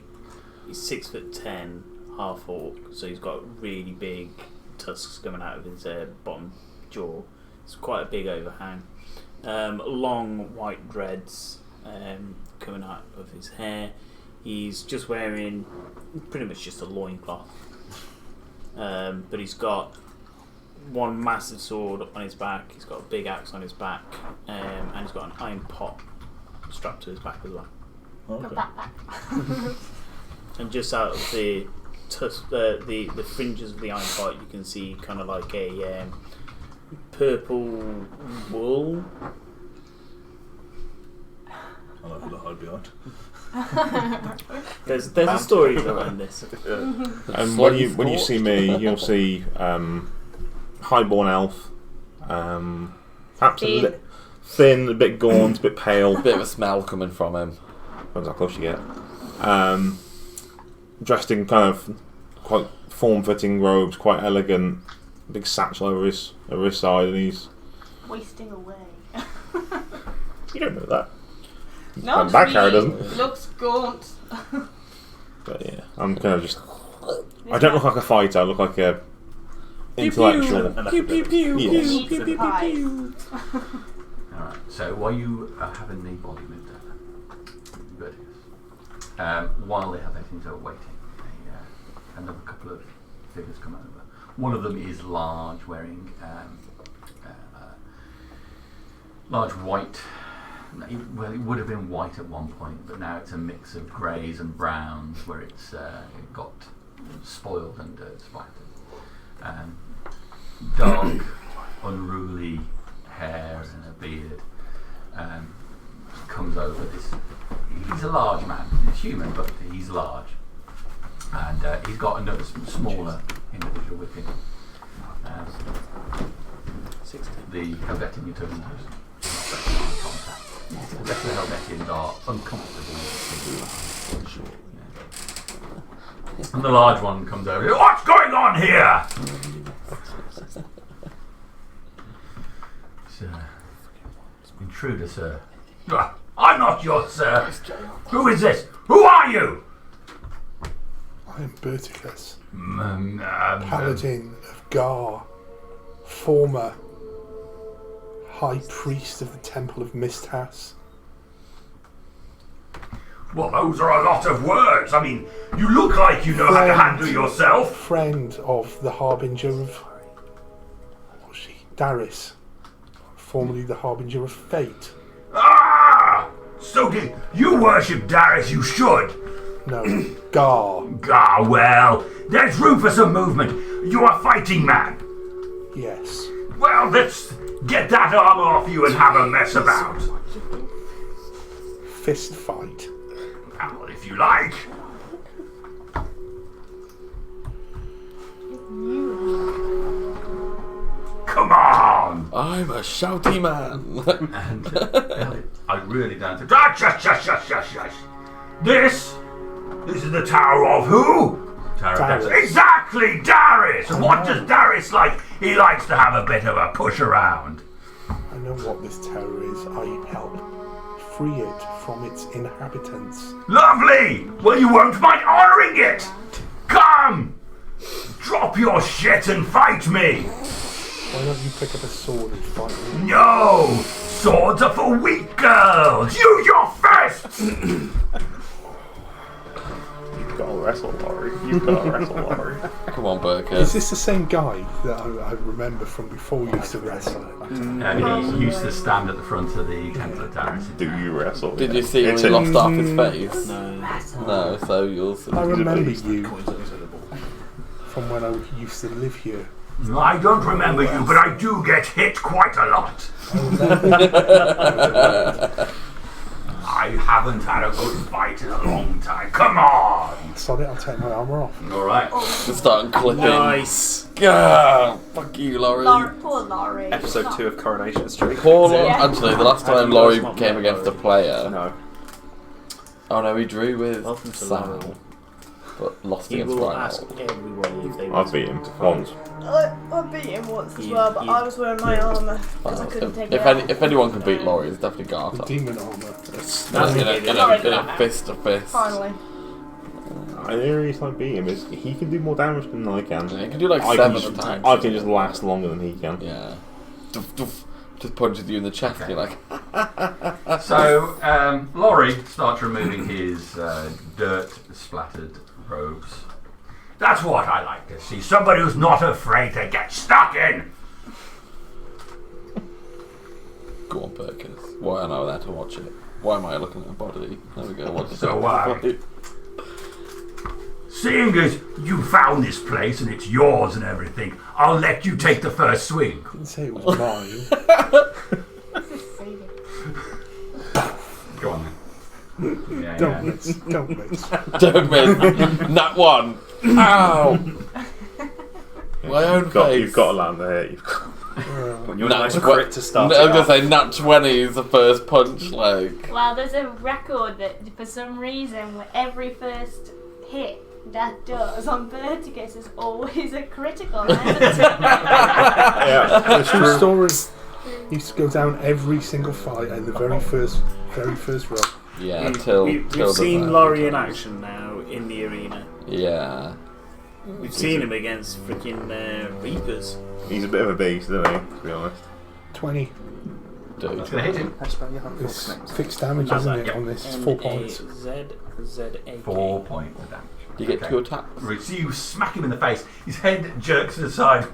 Speaker 3: He's 6'10", half orc, so he's got really big tusks coming out of his bottom jaw. It's quite a big overhang. Long white dreads coming out of his hair. He's just wearing pretty much just a loincloth. But he's got one massive sword on his back, he's got a big axe on his back, and he's got an iron pot strapped to his back as well.
Speaker 2: Okay.
Speaker 3: And just out of the fringes of the iron pot, you can see kind of like a purple wool.
Speaker 2: I like the hide behind.
Speaker 3: There's a story behind this.
Speaker 1: And when you see me, you'll see highborn elf, perhaps thin, a bit gaunt, a bit pale.
Speaker 5: Bit of a smell coming from him.
Speaker 1: Depends how close you get. Dressed in kind of quite form-fitting robes, quite elegant. Big satchel over his side, and he's
Speaker 6: wasting away.
Speaker 1: You don't know that.
Speaker 6: No,
Speaker 1: My back doesn't.
Speaker 6: Looks gaunt.
Speaker 1: But yeah, I'm kind of just. I don't look like a fighter. I look like a intellectual.
Speaker 3: Pew pew pew
Speaker 1: Yes.
Speaker 3: pew pew pew pew.
Speaker 7: Alright, so while you are having the body moved over, good. While they have their things over waiting, another couple of figures come over. One of them is large, wearing large white. Well, it would have been white at one point, but now it's a mix of greys and browns, where it's got spoiled and splattered. Dark, unruly hair and a beard. Comes over this. He's a large man. He's human, but he's large, and he's got another smaller individual with him. The Helvetian turns contact. The Helvetians are uncomfortable. And the large one comes over. What's going on here? Sir, intruder, sir. I'm not your sir. Who is this? Who are you?
Speaker 4: I am Berticus, Paladin of Gar, former High Priest of the Temple of Misthouse.
Speaker 7: Well, those are a lot of words. I mean, you look like you know how to handle yourself.
Speaker 4: Friend of the Harbinger of... What was she? Darius, formerly the Harbinger of Fate.
Speaker 7: Ah! So you worship Darius, you should.
Speaker 4: No, Gar.
Speaker 7: Ah, well, there's room for some movement. You are a fighting man.
Speaker 4: Yes.
Speaker 7: Well, let's get that armor off you and have a mess about.
Speaker 4: Fist fight.
Speaker 7: Well, if you like. Come on!
Speaker 5: I'm a shouty man.
Speaker 7: And I really don't think. Shush. This is the Tower of who? Tower of
Speaker 4: Darius.
Speaker 7: Darius. Exactly, Darius! And what does Darius like? He likes to have a bit of a push around.
Speaker 4: I know what this tower is. I help free it from its inhabitants.
Speaker 7: Lovely! Well, you won't mind honouring it! Come! Drop your shit and fight me!
Speaker 4: Why don't you pick up a sword and fight me?
Speaker 7: No! Swords are for weak girls! Use your fists!
Speaker 1: You've got to wrestle, Laurie. You've got to wrestle, Laurie.
Speaker 5: Come on, Burkett.
Speaker 4: Is this the same guy that I remember from before you used to wrestle?
Speaker 7: He used to stand at the front of the Temple of Darius.
Speaker 1: Do you wrestle?
Speaker 5: Did you see when he lost half his face?
Speaker 3: No.
Speaker 5: No, so you'll see.
Speaker 4: I remember you from when I used to live here.
Speaker 7: I don't remember you, but I do get hit quite a lot. I haven't had a good fight in a long time. Come on!
Speaker 4: Sorry, I'll take my armour off.
Speaker 7: Alright.
Speaker 5: Just start clipping.
Speaker 3: Nice.
Speaker 5: Gah, fuck you, Laurie.
Speaker 6: Poor Laurie.
Speaker 8: Episode 2 of Coronation Street.
Speaker 5: Paul,
Speaker 6: Yeah.
Speaker 5: actually, the last time Laurie came against a player.
Speaker 8: No.
Speaker 5: Oh no, he drew with
Speaker 3: Welcome to
Speaker 5: Sal,
Speaker 3: Laurie.
Speaker 5: but lost
Speaker 3: He
Speaker 5: against
Speaker 3: will ask
Speaker 5: Reinhold.
Speaker 3: everybody if they
Speaker 1: I've
Speaker 3: want
Speaker 1: beat him once.
Speaker 6: I beat him once as
Speaker 3: You-
Speaker 6: well, but
Speaker 3: you-
Speaker 6: I was wearing my armour because I couldn't take it off.
Speaker 5: If anyone can beat Laurie, it's definitely Garter.
Speaker 4: Demon armour.
Speaker 3: That's
Speaker 5: In a fist to fist.
Speaker 6: Finally.
Speaker 1: The only reason I beat him is he can do more damage than I can.
Speaker 5: Yeah, he can do like
Speaker 1: I
Speaker 5: 7
Speaker 1: can,
Speaker 5: attacks.
Speaker 1: I can just last longer than he can.
Speaker 5: Yeah. just punches you in the chest.
Speaker 7: Okay.
Speaker 5: You're like,
Speaker 7: So, Laurie starts removing his dirt-splattered robes. That's what I like to see. Somebody who's not afraid to get stuck in.
Speaker 5: go on, Perkins. Why am I there to watch it? Why am I looking at a body? There we go. What's
Speaker 7: So, seeing as you found this place and it's yours and everything, I'll let you take the first swing.
Speaker 4: I didn't say it was mine.
Speaker 7: Go on then. Yeah,
Speaker 4: Don't miss. Don't miss.
Speaker 5: Don't miss. Nat 1. Ow! My own face.
Speaker 1: You've got to land there. You've got.
Speaker 4: Uh,
Speaker 8: You're a nice crit to start.
Speaker 5: I was going to say Nat 20 is the first punch, like.
Speaker 6: Well, there's a record that for some reason every first hit that does on Vertigus is always a critical.
Speaker 1: Yeah,
Speaker 4: the true story. He used to go down every single fight in the very first run.
Speaker 5: Yeah,
Speaker 3: We've seen Laurie in action now in the arena.
Speaker 5: Yeah.
Speaker 3: We've seen him against freaking Reapers.
Speaker 1: He's a bit of a beast, isn't he? To be honest.
Speaker 4: 20.
Speaker 5: Dude.
Speaker 7: It's going to hit him.
Speaker 8: How do you spell your
Speaker 4: It's fixed damage, isn't it? On this, it's 4 points.
Speaker 3: N-A-Z-Z-A-K.
Speaker 7: 4 points of damage.
Speaker 5: You get 2 attacks.
Speaker 7: Right, so you smack him in the face. His head jerks to the side.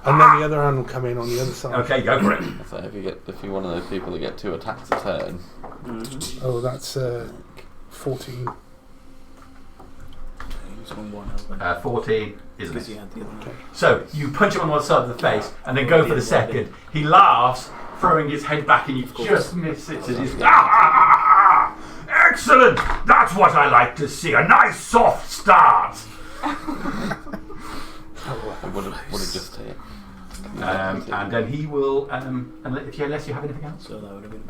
Speaker 4: And then the other hand will come in on the other side.
Speaker 7: Okay, go for it.
Speaker 5: So if you're one of those people that get 2 attacks a turn,
Speaker 4: Oh, that's 14.
Speaker 7: 14 is a miss.
Speaker 3: You had the other one.
Speaker 7: So you punch him on one side of the face and then go for the second. He laughs, throwing his head back, and you just miss it. And he's excellent! That's what I like to see. A nice soft start.
Speaker 5: would it just hit?
Speaker 7: And then he will. Unless you have anything else,
Speaker 3: So that would have been.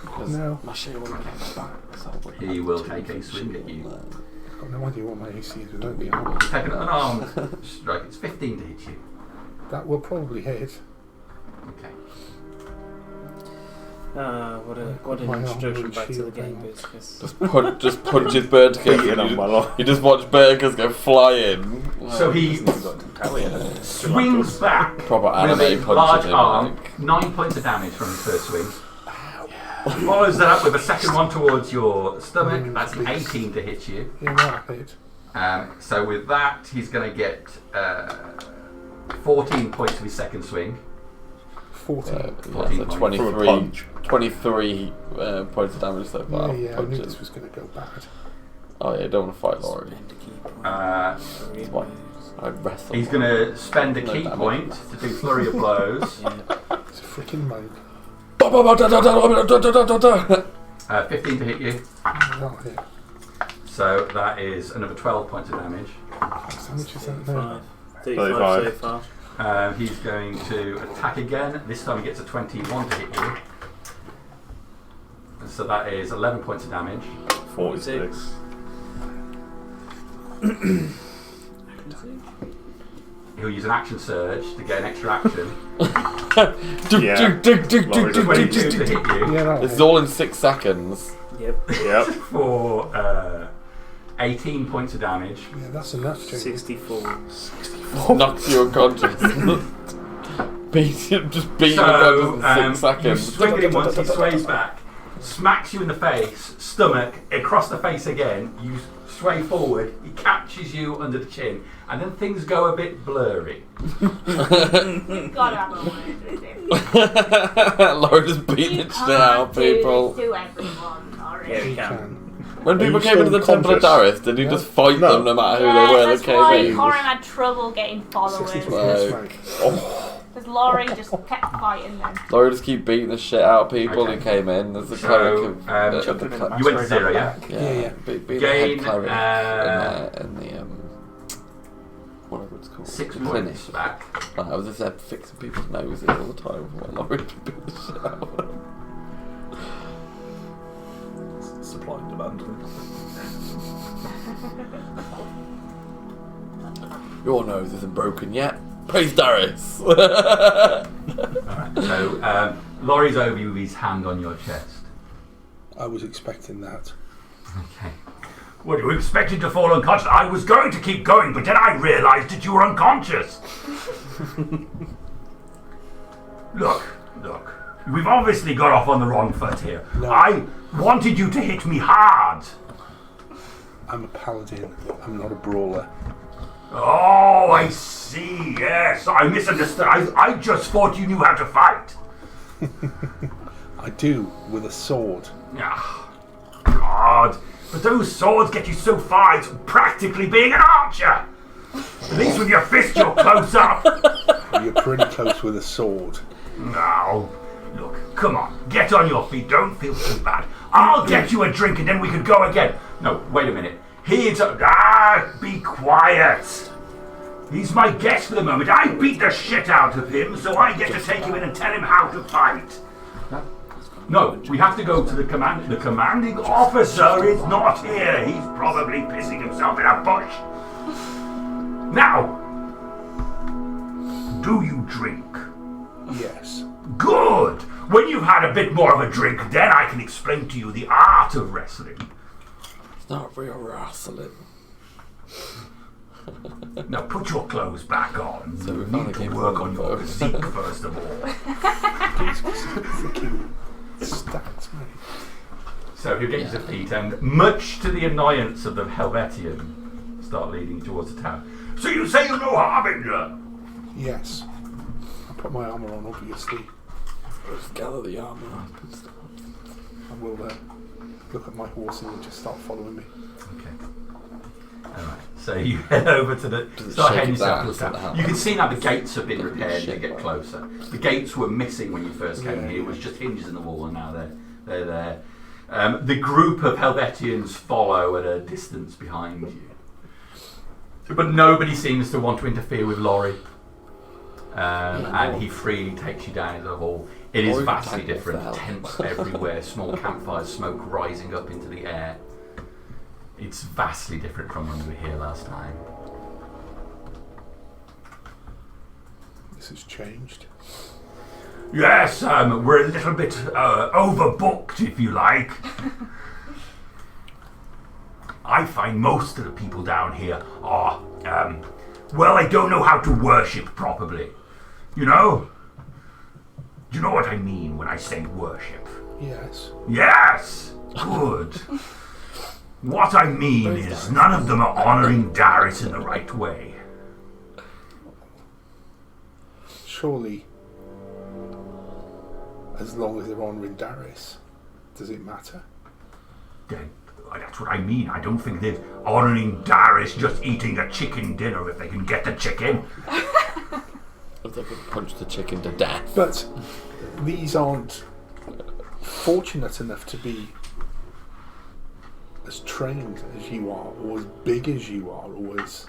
Speaker 5: Because
Speaker 4: No.
Speaker 5: my shield would have back, so I wouldn't
Speaker 7: he
Speaker 5: have
Speaker 7: will
Speaker 5: to
Speaker 7: take a
Speaker 5: use
Speaker 7: swing at
Speaker 5: shield
Speaker 7: you.
Speaker 5: there.
Speaker 4: I've got no idea what my AC is without the armor.
Speaker 7: Taking an unarmed strike. It's 15 to hit you.
Speaker 4: That will probably hit.
Speaker 7: Okay.
Speaker 3: What an
Speaker 4: My
Speaker 3: introduction
Speaker 4: armor
Speaker 3: back to the
Speaker 4: shield
Speaker 3: game,
Speaker 4: thing.
Speaker 3: basically.
Speaker 5: Just punches Burgers.
Speaker 1: Beating on my lot.
Speaker 5: You just watch Burgers go flying.
Speaker 7: So he swings back
Speaker 5: Proper
Speaker 7: with
Speaker 5: anime
Speaker 7: a
Speaker 5: punches
Speaker 7: large
Speaker 5: him,
Speaker 7: arm,
Speaker 5: like.
Speaker 7: 9 points of damage from his first swing. Follows that up with a second one towards your stomach. That's 18 to hit you.
Speaker 4: Yeah, that hit.
Speaker 7: So with that, he's going to get 14 points of his second swing.
Speaker 4: 14.
Speaker 5: Yeah,
Speaker 7: 14
Speaker 5: so
Speaker 7: points.
Speaker 5: 23 points of damage so far.
Speaker 4: Yeah, I knew
Speaker 5: Punches.
Speaker 4: this was going to go bad.
Speaker 5: Oh yeah, you don't want to fight Laurie.
Speaker 3: Spend a key point.
Speaker 5: That's why I'd wrestle.
Speaker 7: He's going to spend a
Speaker 5: No
Speaker 7: key
Speaker 5: damage.
Speaker 7: point to do flurry of blows.
Speaker 3: Yeah.
Speaker 4: It's a freaking monk.
Speaker 7: 15 to hit you.
Speaker 4: Not hit.
Speaker 7: So that is another 12 points of damage.
Speaker 4: How much is that now?
Speaker 3: 35 so far.
Speaker 7: He's going to attack again. This time he gets a 21 to hit you. And so that is 11 points of damage.
Speaker 1: 46.
Speaker 7: He'll use an action surge to get an extra action.
Speaker 1: Yeah.
Speaker 7: 22 to hit you
Speaker 4: Yeah, that
Speaker 5: This is
Speaker 4: hit.
Speaker 5: all in 6 seconds.
Speaker 3: Yep.
Speaker 1: Yep.
Speaker 7: for 18 points of damage.
Speaker 4: Yeah, that's enough, Jamie.
Speaker 3: 64.
Speaker 5: Knocks you unconscious. Just beat you
Speaker 7: So
Speaker 5: unconscious in 6
Speaker 7: you
Speaker 5: seconds.
Speaker 7: swing at him once, he sways back, smacks you in the face, stomach, across the face again. You sway forward, he catches you under the chin, and then things go a bit blurry.
Speaker 6: You've got to have a word with him.
Speaker 5: Laurie just beating
Speaker 6: You
Speaker 5: it shit out
Speaker 6: can't do
Speaker 5: people.
Speaker 6: this to everyone, sorry.
Speaker 3: Yeah, we
Speaker 4: You
Speaker 3: can.
Speaker 4: can.
Speaker 5: When people
Speaker 1: Are you
Speaker 5: came into the
Speaker 1: still
Speaker 5: Temple of
Speaker 1: conscious?
Speaker 5: Darius, did you
Speaker 4: Yeah.
Speaker 5: just fight
Speaker 1: No.
Speaker 5: them no matter who
Speaker 6: Yeah,
Speaker 5: they were
Speaker 6: that's
Speaker 5: that
Speaker 6: why
Speaker 5: came in?
Speaker 6: Corin had trouble getting followers.
Speaker 4: 63
Speaker 5: Like-
Speaker 4: smack.
Speaker 6: Because Laurie just kept fighting them.
Speaker 5: Laurie just keep beating the shit out of people
Speaker 7: Okay.
Speaker 5: who came in. There's a
Speaker 7: So,
Speaker 5: cleric of
Speaker 8: jumping in
Speaker 5: the
Speaker 8: the
Speaker 5: cl-
Speaker 7: You went to 0, yeah?
Speaker 4: Yeah.
Speaker 5: Being the
Speaker 7: Gain,
Speaker 5: head cleric
Speaker 7: uh,
Speaker 5: in the whatever it's called.
Speaker 7: 6
Speaker 5: Clinic.
Speaker 7: points back.
Speaker 5: Like, I was just there fixing people's noses all the time while Laurie just beat the shit out of them.
Speaker 8: Supply and demand.
Speaker 5: Your nose isn't broken yet. Praise Darius.
Speaker 7: Alright, so Laurie's over you with his hand on your chest.
Speaker 4: I was expecting that.
Speaker 7: Okay. Well, you expected to fall unconscious. I was going to keep going, but then I realised that you were unconscious. Look. We've obviously got off on the wrong foot here.
Speaker 4: No.
Speaker 7: I wanted you to hit me hard.
Speaker 4: I'm a paladin. I'm not a brawler.
Speaker 7: Oh, I see. Yes, I misunderstood. I just thought you knew how to fight.
Speaker 4: I do, with a sword.
Speaker 7: Ah, God. But those swords get you so far, it's practically being an archer. At least with your fist, you're close up.
Speaker 4: You're pretty close with a sword.
Speaker 7: Now, look, come on. Get on your feet. Don't feel too bad. I'll get you a drink and then we could go again. No, wait a minute. Be quiet. He's my guest for the moment. I beat the shit out of him, so I get to take him in and tell him how to fight. No, we have to go to the command. The commanding officer is not here. He's probably pissing himself in a bush. Now, do you drink?
Speaker 4: Yes.
Speaker 7: Good. When you've had a bit more of a drink, then I can explain to you the art of wrestling.
Speaker 5: It's not real wrestling.
Speaker 7: Now put your clothes back on.
Speaker 5: So we
Speaker 7: you
Speaker 5: finally
Speaker 7: need to
Speaker 5: came
Speaker 7: work
Speaker 5: home
Speaker 7: on your
Speaker 5: first.
Speaker 7: physique first of all.
Speaker 4: Freaking stats, mate.
Speaker 7: So he'll get you to feet, and much to the annoyance of the Helvetian, start leading towards the town. So you say you know Harbinger?
Speaker 4: Yes. I put my armour on, obviously.
Speaker 5: Just gather the armour up and stuff.
Speaker 4: I will look at my horse and he'll just start following me.
Speaker 7: Okay. Alright, so you head over to the... Start heading yourself towards town. You can see now the gates have been repaired as you get closer. The gates were missing when you first came here. It was just hinges in the wall, and now they're there. The group of Helvetians follow at a distance behind you. But nobody seems to want to interfere with Laurie. And he freely takes you down into the hall. It is vastly different. Tents everywhere, small campfires, smoke rising up into the air. It's vastly different from when you were here last time.
Speaker 4: This has changed.
Speaker 7: Yes, we're a little bit overbooked, if you like. I find most of the people down here are, they don't know how to worship properly. You know? Do you know what I mean when I say worship?
Speaker 4: Yes.
Speaker 7: Yes! Good. What I mean is none of them are honouring Darius in the right way.
Speaker 4: Surely, as long as they're honouring Darius, does it matter?
Speaker 7: That's what I mean. I don't think they're honouring Darius just eating a chicken dinner if they can get the chicken.
Speaker 5: If they could punch the chicken to death.
Speaker 4: But these aren't fortunate enough to be as trained as you are, or as big as you are, or as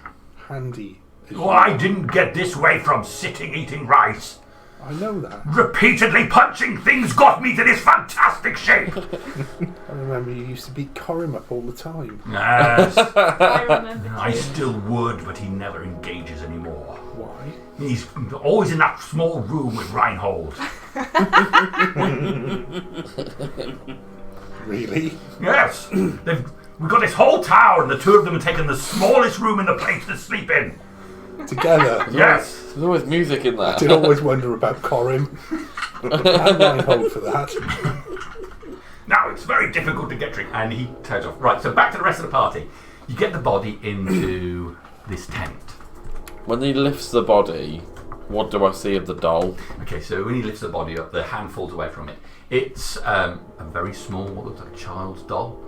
Speaker 4: handy as you are.
Speaker 7: I didn't get this way from sitting eating rice.
Speaker 4: I know that.
Speaker 7: Repeatedly punching things got me to this fantastic shape.
Speaker 4: I remember you used to beat Corim up all the time.
Speaker 7: Yes.
Speaker 6: I remember
Speaker 7: I
Speaker 6: too.
Speaker 7: still would, but he never engages anymore.
Speaker 4: Why?
Speaker 7: He's always in that small room with Reinhold.
Speaker 4: Really?
Speaker 7: Yes. We've got this whole tower, and the two of them have taken the smallest room in the place to sleep in.
Speaker 4: Together?
Speaker 7: Yes.
Speaker 5: There's always music in there.
Speaker 4: I did always wonder about Corim. And Reinhold for that.
Speaker 7: Now, it's very difficult to get drink. And he turns off. Right, so back to the rest of the party. You get the body into this tent.
Speaker 5: When he lifts the body, what do I see of the doll?
Speaker 7: Okay, so when he lifts the body up, the hand falls away from it. It's a very small, what looks like a child's doll,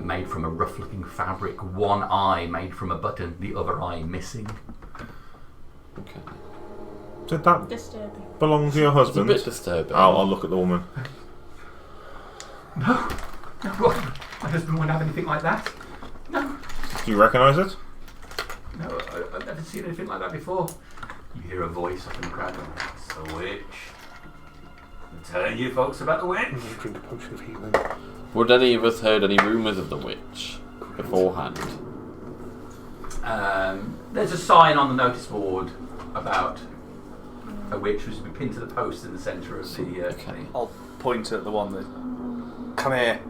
Speaker 7: made from a rough-looking fabric. One eye made from a button, the other eye missing.
Speaker 5: Okay.
Speaker 1: Did that
Speaker 6: Disturbing.
Speaker 1: belong to your
Speaker 5: It's a
Speaker 1: husband?
Speaker 5: bit disturbing.
Speaker 1: I'll look at the woman.
Speaker 7: No, my husband wouldn't have anything like that. No,
Speaker 1: Do you recognise it?
Speaker 7: no, I've never seen anything like that before. You hear a voice up in the crowd. It's the witch. I'm telling you folks about the witch.
Speaker 4: I'm going to drink a potion of healing.
Speaker 5: Would any of us heard any rumours of the witch beforehand?
Speaker 7: There's a sign on the notice board about a witch which has been pinned to the post in the centre of the
Speaker 5: Okay.
Speaker 8: I'll point at the one that... Come here.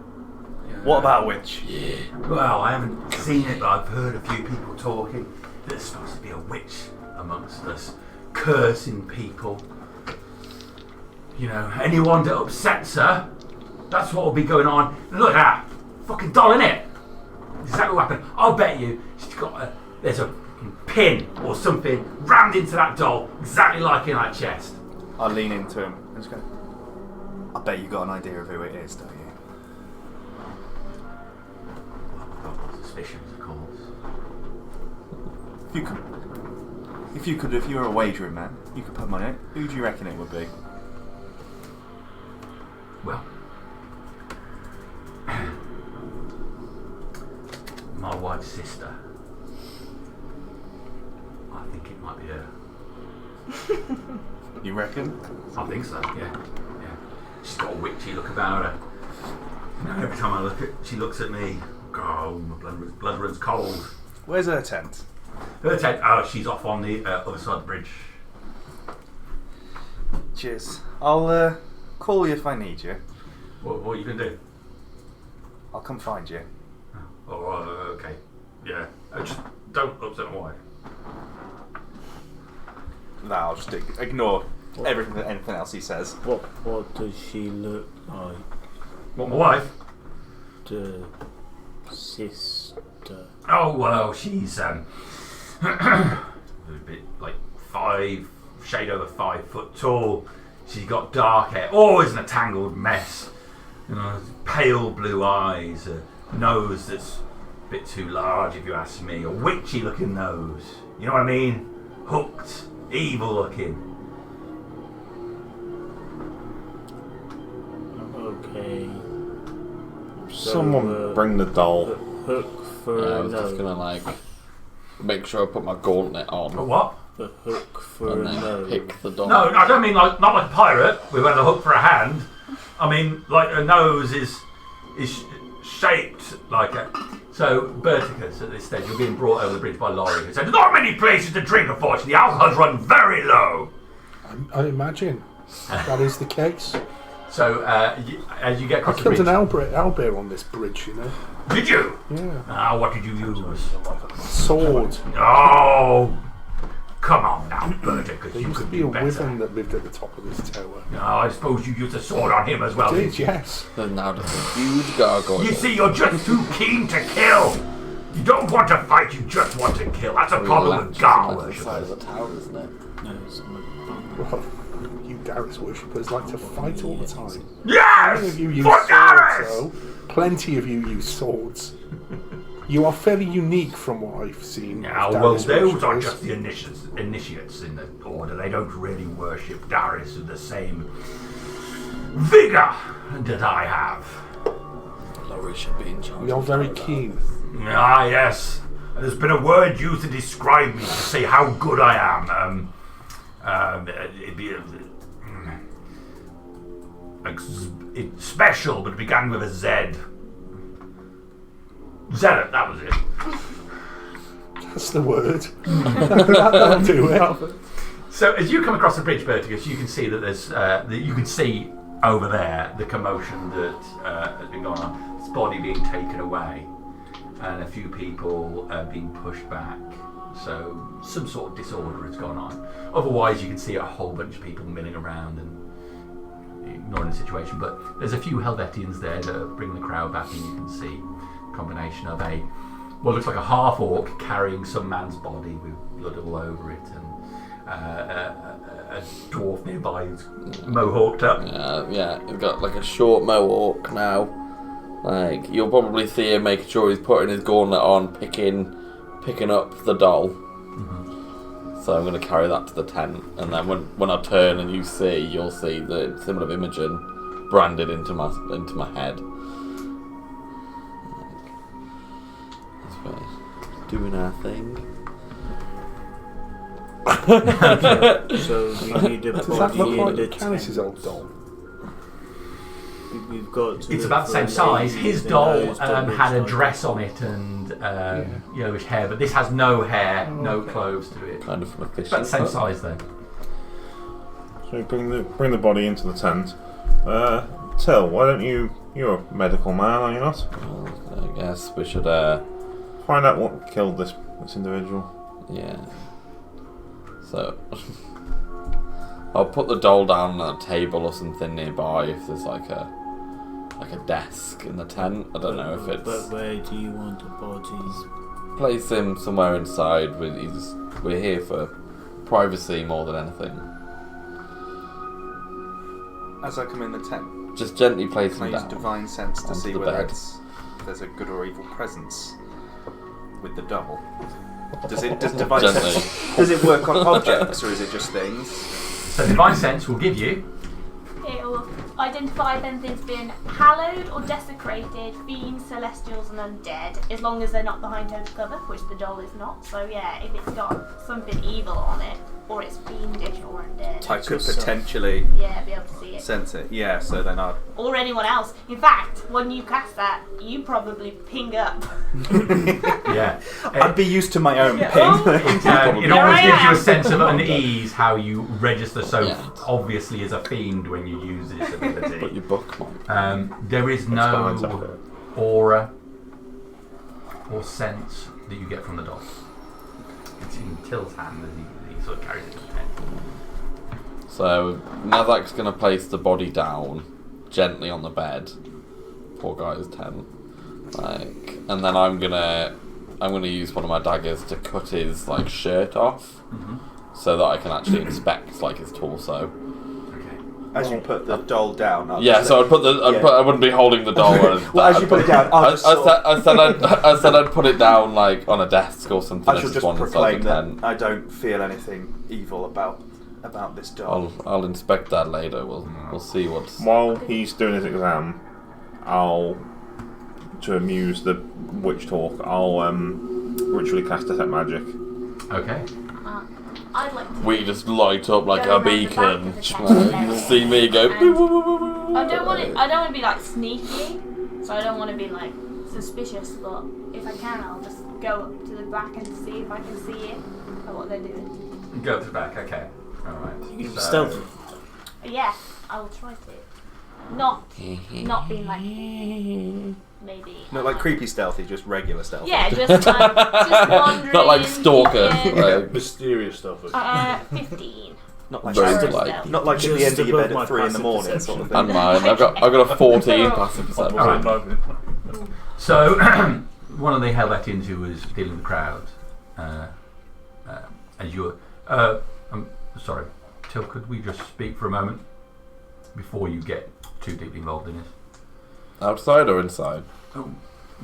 Speaker 8: What about a witch?
Speaker 7: Yeah. Well, I haven't seen it, but I've heard a few people talking. There's supposed to be a witch amongst us, cursing people. You know, anyone that upsets her, that's what will be going on. Look at that fucking doll, innit? Exactly what happened. I'll bet you there's a pin or something rammed into that doll, exactly like in that chest.
Speaker 8: I'll lean into him and just go, I bet you got an idea of who it is, don't you?
Speaker 7: Suspicions, of course.
Speaker 8: If you were a wagering man, you could put money on it. Who do you reckon it would be?
Speaker 7: Well, my wife's sister. I think it might be her.
Speaker 8: You reckon?
Speaker 7: I think so, yeah. She's got a witchy look about her. You know, every time she looks at me, oh, my blood runs cold.
Speaker 8: Where's her tent?
Speaker 7: Her tent, oh, she's off on the other side of the bridge.
Speaker 8: Cheers. I'll call you if I need you.
Speaker 7: What are you going to do?
Speaker 8: I'll come find you.
Speaker 7: Oh, okay. Yeah. Just don't upset my wife.
Speaker 8: No, I'll just ignore anything else he says.
Speaker 3: What does she look like?
Speaker 7: What, my wife?
Speaker 3: The sister.
Speaker 7: Oh, well, she's a bit like shade over 5 foot tall. She's got dark hair, always in a tangled mess. You know, pale blue eyes, a nose that's a bit too large, if you ask me. A witchy looking nose. You know what I mean? Hooked, evil looking.
Speaker 3: Okay.
Speaker 1: Someone bring the doll.
Speaker 3: Hook for
Speaker 5: I
Speaker 3: a
Speaker 5: was just
Speaker 3: nose.
Speaker 5: gonna like make sure I put my gauntlet on.
Speaker 7: A what?
Speaker 3: The hook for
Speaker 5: And
Speaker 3: a
Speaker 5: then
Speaker 3: nose.
Speaker 5: pick the doll.
Speaker 7: No, I don't mean not like a pirate with a hook for a hand. I mean like a nose is shaped like a. So Berticus, at this stage, you're being brought over the bridge by Laurie, who said, "There's not many places to drink, unfortunately. Alcohol's run very low."
Speaker 4: I imagine that is the case.
Speaker 7: So as you get
Speaker 4: I
Speaker 7: across the
Speaker 4: killed
Speaker 7: bridge,
Speaker 4: an owlbear on this bridge, you know.
Speaker 7: did you?
Speaker 4: Yeah.
Speaker 7: What did you use?
Speaker 4: Sword.
Speaker 7: Oh, come on now, Berticus.
Speaker 4: There
Speaker 7: You
Speaker 4: used to
Speaker 7: could
Speaker 4: be
Speaker 7: do
Speaker 4: a
Speaker 7: better.
Speaker 4: wyvern that lived at the top of this tower.
Speaker 7: No, I suppose you used a sword on him as well.
Speaker 4: I
Speaker 7: didn't
Speaker 4: did,
Speaker 7: you?
Speaker 4: yes.
Speaker 5: There's now just a huge gargoyle.
Speaker 7: You see, you're just too keen to kill. You don't want to fight, you just want to kill. That's a problem with Gar
Speaker 5: That's the side of
Speaker 7: worshippers.
Speaker 5: the tower, isn't it?
Speaker 3: No, it's not.
Speaker 4: Well, you Darius worshippers like to fight all the time. Many
Speaker 7: Yes!
Speaker 4: of you use
Speaker 7: For
Speaker 4: swords,
Speaker 7: Darius!
Speaker 4: though. Plenty of you use swords. You are fairly unique from what I've seen.
Speaker 7: Now,
Speaker 4: of
Speaker 7: well,
Speaker 4: Darius
Speaker 7: those are
Speaker 4: worshippers.
Speaker 7: just the initiates in the order. They don't really worship Darius with the same vigor that I have.
Speaker 5: Laurie should be in charge.
Speaker 4: We are
Speaker 5: of
Speaker 4: very
Speaker 5: that.
Speaker 4: keen.
Speaker 7: Ah, yes. There's been a word used to describe me to say how good I am. It'd be it's special, but it began with a Z. Zealot, that was it.
Speaker 4: That's the word. That'll do it.
Speaker 7: So as you come across the bridge, Berticus, you can see that there's you can see over there the commotion that has been going on. This body being taken away, and a few people being pushed back. So some sort of disorder has gone on. Otherwise, you can see a whole bunch of people milling around and ignoring the situation. But there's a few Helvetians there that are bringing the crowd back, and you can see a combination of what looks like a half orc carrying some man's body with blood all over it, and a dwarf nearby who's mohawked up.
Speaker 5: Yeah, he's got like a short mohawk now. Like, you'll probably see him making sure he's putting his gauntlet on, picking up the doll.
Speaker 7: Mm-hmm.
Speaker 5: So I'm going to carry that to the tent, and then when I turn and you'll see the symbol of Imogen branded into my head. That's right. Doing our thing.
Speaker 3: So we need a
Speaker 4: Does that
Speaker 3: body
Speaker 4: look
Speaker 3: in
Speaker 4: like
Speaker 3: the
Speaker 4: Canis's
Speaker 3: tent.
Speaker 4: old doll?
Speaker 3: We've got to
Speaker 7: It's
Speaker 3: look
Speaker 7: about the
Speaker 3: for a
Speaker 7: same size.
Speaker 3: lady
Speaker 7: His
Speaker 3: with a
Speaker 7: doll
Speaker 3: nose that looks
Speaker 7: had a
Speaker 3: like
Speaker 7: dress on it and yellowish hair, but this has no hair, no
Speaker 4: okay.
Speaker 7: clothes to it.
Speaker 5: Kind of from a fish.
Speaker 7: It's about the same size though.
Speaker 1: So you bring the body into the tent. Till, why don't you're a medical man, are you not?
Speaker 5: Well, I guess we should,
Speaker 1: Find out what killed this individual.
Speaker 5: yeah. So, I I'll put the doll down on a table or something nearby if there's like a desk in the tent. I don't know if it's.
Speaker 3: But where do you want the bodies?
Speaker 5: Place him somewhere inside. We're here for privacy more than anything.
Speaker 8: As I come in the tent,
Speaker 5: Just gently place
Speaker 8: can I
Speaker 5: him
Speaker 8: use
Speaker 5: down.
Speaker 8: divine sense to
Speaker 5: onto
Speaker 8: see
Speaker 5: the
Speaker 8: whether
Speaker 5: bed.
Speaker 8: there's a good or evil presence with the doll? Does divine
Speaker 5: Gently.
Speaker 8: sense does it work on objects or is it just things?
Speaker 7: So divine sense will give you.
Speaker 6: It'll identify if anything's been hallowed or desecrated, fiends, celestials, and undead, as long as they're not behind total cover, which the doll is not. So yeah, if it's got something evil on it, or it's fiendish or undead,
Speaker 8: I could potentially
Speaker 6: yeah, be able to see it.
Speaker 8: sense it. Yeah, so then I'd.
Speaker 6: Or anyone else. In fact, when you cast that, you probably ping up.
Speaker 7: Yeah.
Speaker 8: I'd be used to my own
Speaker 6: Yeah.
Speaker 8: ping.
Speaker 6: Oh.
Speaker 7: It always gives you a sense of unease how you register so
Speaker 5: Yeah.
Speaker 7: obviously as a fiend when you use this
Speaker 5: Put
Speaker 7: ability.
Speaker 5: your bookmark.
Speaker 7: There is
Speaker 1: Exponents
Speaker 7: no
Speaker 1: after it.
Speaker 7: aura or sense that you get from the doll. It's in Till's hand and he sort of carries it to the tent.
Speaker 5: So Nazak's gonna place the body down gently on the bed. Poor guy's tent. And then I'm gonna use one of my daggers to cut his shirt off, so that I can actually inspect his torso.
Speaker 7: Okay.
Speaker 8: As you put the doll down, I'll
Speaker 5: Yeah,
Speaker 8: just
Speaker 5: so
Speaker 8: let-
Speaker 5: I wouldn't be holding the doll.
Speaker 8: Well, as you put it down, I'll just sort of-
Speaker 5: I said I'd put it down on a desk or something.
Speaker 8: I
Speaker 5: as
Speaker 8: shall
Speaker 5: it's
Speaker 8: just
Speaker 5: one inside
Speaker 8: proclaim
Speaker 5: the
Speaker 8: that
Speaker 5: tent.
Speaker 8: I don't feel anything evil about this doll.
Speaker 5: I'll inspect that later. We'll see what's.
Speaker 1: While he's doing his exam, to amuse the witch talk, I'll ritually cast detect magic.
Speaker 7: Okay.
Speaker 6: I'd like to.
Speaker 5: We just light up like
Speaker 6: Go
Speaker 5: a
Speaker 6: around the back
Speaker 5: beacon.
Speaker 6: of the tent.
Speaker 5: You see me go.
Speaker 6: And I don't want to be sneaky, so I don't want to be suspicious. But if I can, I'll just go up to the back and see if I can see it or what they're doing.
Speaker 7: Go to the back. Okay. All right.
Speaker 3: You can be
Speaker 7: So-
Speaker 3: stealthy.
Speaker 6: Yeah, I will try to. Not being maybe.
Speaker 8: Not like creepy stealthy, just regular stealthy.
Speaker 6: Yeah, just wandering.
Speaker 5: Not like Stalker.
Speaker 6: Yeah.
Speaker 2: Mysterious stuff.
Speaker 6: 15.
Speaker 8: Not like
Speaker 5: Very
Speaker 6: Stealth.
Speaker 5: delightful.
Speaker 8: Not like at the
Speaker 3: Just
Speaker 8: end of your
Speaker 3: above
Speaker 8: bed
Speaker 3: my
Speaker 8: at 3 in the
Speaker 3: passive
Speaker 8: morning
Speaker 3: perception.
Speaker 8: sort of
Speaker 5: And
Speaker 8: thing.
Speaker 5: mine, I've got a 14 passive perception.
Speaker 7: All right. So, one of the Helvetians who was dealing with the crowd, as you're. I'm sorry, Till, could we just speak for a moment before you get too deeply involved in this?
Speaker 5: Outside or inside?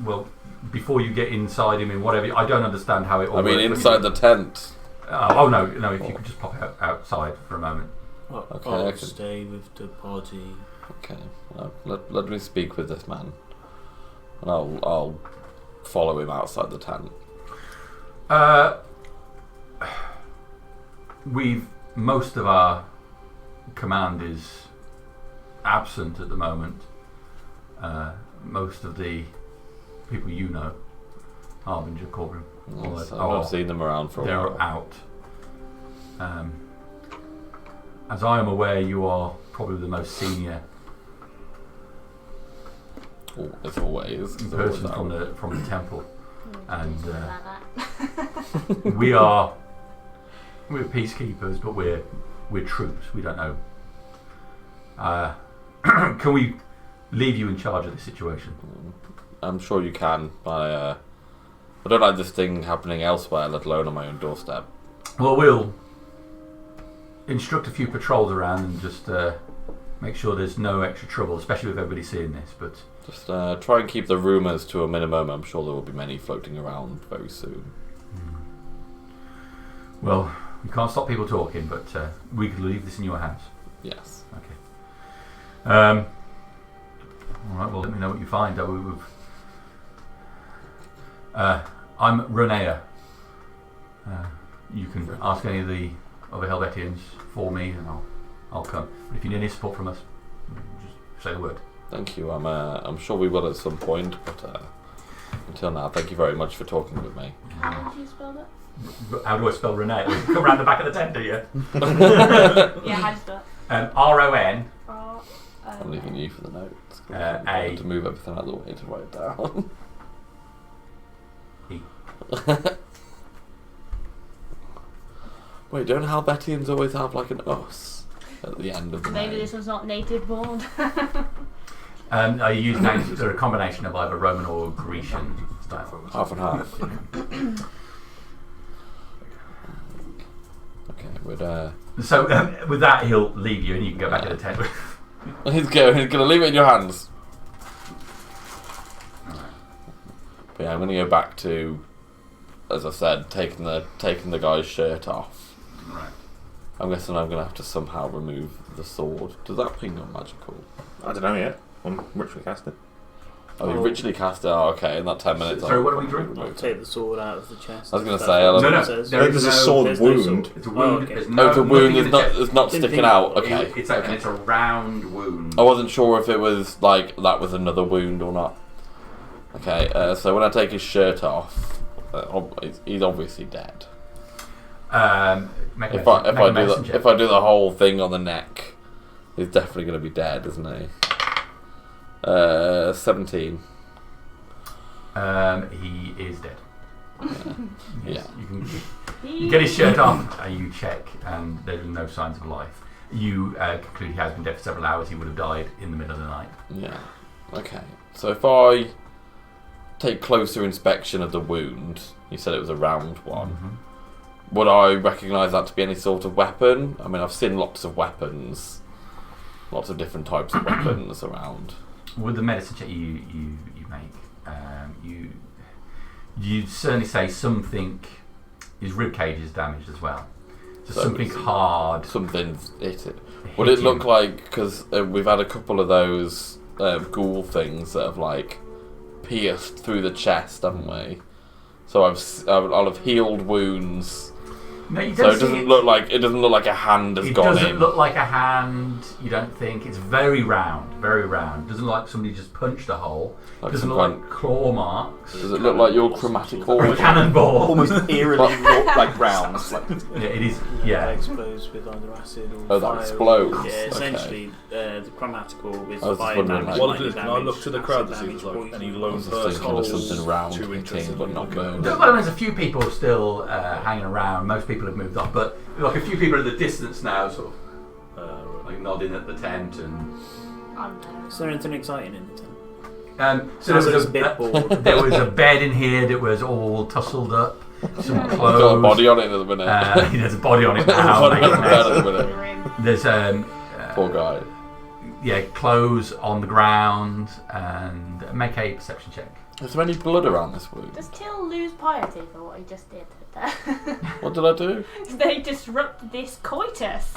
Speaker 7: Well, before you get inside him in whatever, I don't understand how it all
Speaker 5: I mean,
Speaker 7: works.
Speaker 5: inside the tent.
Speaker 7: No, if you could just pop outside for a moment.
Speaker 5: Okay,
Speaker 3: I'll
Speaker 5: I can-
Speaker 3: stay with the body.
Speaker 5: Okay, well, let me speak with this man, and I'll follow him outside the tent.
Speaker 7: Most of our command is absent at the moment. Most of the people you know, Harbinger, Corbin, all
Speaker 5: Yes,
Speaker 7: that,
Speaker 5: I've not seen them around for a
Speaker 7: they're
Speaker 5: while.
Speaker 7: out. As I am aware, you are probably the most senior
Speaker 5: As always.
Speaker 7: person from the temple, and
Speaker 6: Like that.
Speaker 7: we're peacekeepers, but we're troops. We don't know. Can we leave you in charge of the situation?
Speaker 5: I'm sure you can. I don't like this thing happening elsewhere, let alone on my own doorstep.
Speaker 7: Well, we'll instruct a few patrols around and just make sure there's no extra trouble, especially with everybody seeing this. But
Speaker 5: Just try and keep the rumours to a minimum. I'm sure there will be many floating around very soon.
Speaker 7: well, we can't stop people talking, but we could leave this in your hands.
Speaker 5: Yes.
Speaker 7: Okay. All right. Well, let me know what you find. I'm Renea. You can ask any of the other Helvetians for me, and I'll come. But if you need any support from us, just say the word.
Speaker 5: Thank you. I'm sure we will at some point, but until now, thank you very much for talking with me.
Speaker 6: How do you spell that?
Speaker 7: How do I spell Renee? Come around the back of the tent, do you?
Speaker 6: Yeah, how do you spell it?
Speaker 7: R-O-N.
Speaker 5: I'm leaving you for the notes.
Speaker 7: A.
Speaker 5: I want to move everything out of the way to write it down.
Speaker 7: E.
Speaker 5: Wait, don't Helvetians always have an us? at the end of the
Speaker 6: Maybe
Speaker 5: name.
Speaker 6: this was not native born.
Speaker 7: Are you using names that are a combination of either Roman or Grecian style?
Speaker 5: Half and half. Okay,
Speaker 7: So with that, he'll leave you, and you can go back to the tent.
Speaker 5: he's gonna leave it in your hands. But yeah, I'm gonna go back to, as I said, taking the guy's shirt off.
Speaker 7: Right.
Speaker 5: I'm guessing I'm gonna have to somehow remove the sword. Does that ping on magical?
Speaker 1: I don't know yet. I'm ritually casting.
Speaker 5: Oh, you ritually cast it. Oh, okay. In that 10 minutes.
Speaker 7: Sorry, what are we doing?
Speaker 3: I'll take the sword out of the chest.
Speaker 5: I was gonna
Speaker 3: That's
Speaker 5: say,
Speaker 3: what
Speaker 5: No,
Speaker 3: it
Speaker 7: no,
Speaker 3: says.
Speaker 1: There's a sword
Speaker 3: There's
Speaker 1: wound.
Speaker 3: No sword.
Speaker 7: It's a wound.
Speaker 3: okay.
Speaker 7: There's
Speaker 5: No, it's a wound.
Speaker 7: nothing in the chest.
Speaker 5: It's not
Speaker 3: Didn't
Speaker 5: sticking
Speaker 3: think-
Speaker 5: out. Okay.
Speaker 7: It's and it's a round wound.
Speaker 5: I wasn't sure if it was like that was another wound or not. Okay. So when I take his shirt off, he's obviously dead. If I do the whole thing on the neck, he's definitely going to be dead, isn't he? 17.
Speaker 7: He is dead.
Speaker 5: Yeah.
Speaker 7: You get his shirt off and you check, and there's no signs of life. You conclude he has been dead for several hours. He would have died in the middle of the night.
Speaker 5: Yeah. Okay. So if I take closer inspection of the wound, you said it was a round one.
Speaker 7: Mm-hmm.
Speaker 5: Would I recognise that to be any sort of weapon? I mean, I've seen lots of weapons, lots of different types of weapons around.
Speaker 7: With the medicine check you make, you'd certainly say something. His rib cage is damaged as well. So something hard.
Speaker 5: Something's hit it. Would it look like, because we've had a couple of those ghoul things that have like pierced through the chest, haven't we? So I'll have healed wounds.
Speaker 7: No, you
Speaker 5: So
Speaker 7: don't
Speaker 5: it doesn't look like a hand has gone in.
Speaker 7: It doesn't look like a hand. You don't think it's very round, very round. It doesn't look like somebody just punched a hole.
Speaker 5: Like
Speaker 7: Doesn't
Speaker 5: some
Speaker 7: look
Speaker 5: kind-
Speaker 7: like claw marks.
Speaker 5: Does it look like your chromatic
Speaker 7: Or a cannonball.
Speaker 8: Almost eerily like rounds. Like,
Speaker 7: Yeah, it is.
Speaker 3: They
Speaker 7: Yeah.
Speaker 3: explodes with either acid or
Speaker 5: Oh, that
Speaker 3: fire.
Speaker 5: explodes.
Speaker 3: Yeah,
Speaker 5: Okay.
Speaker 3: essentially, the chromatical with
Speaker 5: I was just
Speaker 3: fire
Speaker 5: wondering,
Speaker 3: damage.
Speaker 5: like-
Speaker 2: What I'll
Speaker 3: lightning
Speaker 2: do is, can I
Speaker 3: damage,
Speaker 2: look to the
Speaker 3: acid
Speaker 2: crowd to see if
Speaker 3: damage,
Speaker 2: there's like any
Speaker 3: poison.
Speaker 2: lone
Speaker 5: I was just thinking of
Speaker 2: person
Speaker 5: something round
Speaker 2: too
Speaker 5: hitting,
Speaker 2: interesting
Speaker 5: but not burned.
Speaker 7: Well, there's a few people still hanging around. Most people have moved off, but like a few people at the distance now, sort of like nodding at the tent and.
Speaker 3: Is there anything exciting in the tent?
Speaker 7: So there was
Speaker 3: a bit bored.
Speaker 7: there was a bed in here that was all tussled up. Some
Speaker 5: I've
Speaker 7: clothes.
Speaker 5: got a body on it at the minute.
Speaker 7: There's a body on it
Speaker 5: There's a
Speaker 7: now.
Speaker 5: body on the
Speaker 7: making a
Speaker 5: bed
Speaker 7: mess.
Speaker 5: at the minute.
Speaker 7: There's
Speaker 5: Poor guy.
Speaker 7: yeah, clothes on the ground, and make a perception check.
Speaker 5: Is there any blood around this wound?
Speaker 6: Does Till lose piety for what he just did there?
Speaker 5: What did I do?
Speaker 6: They disrupted this coitus.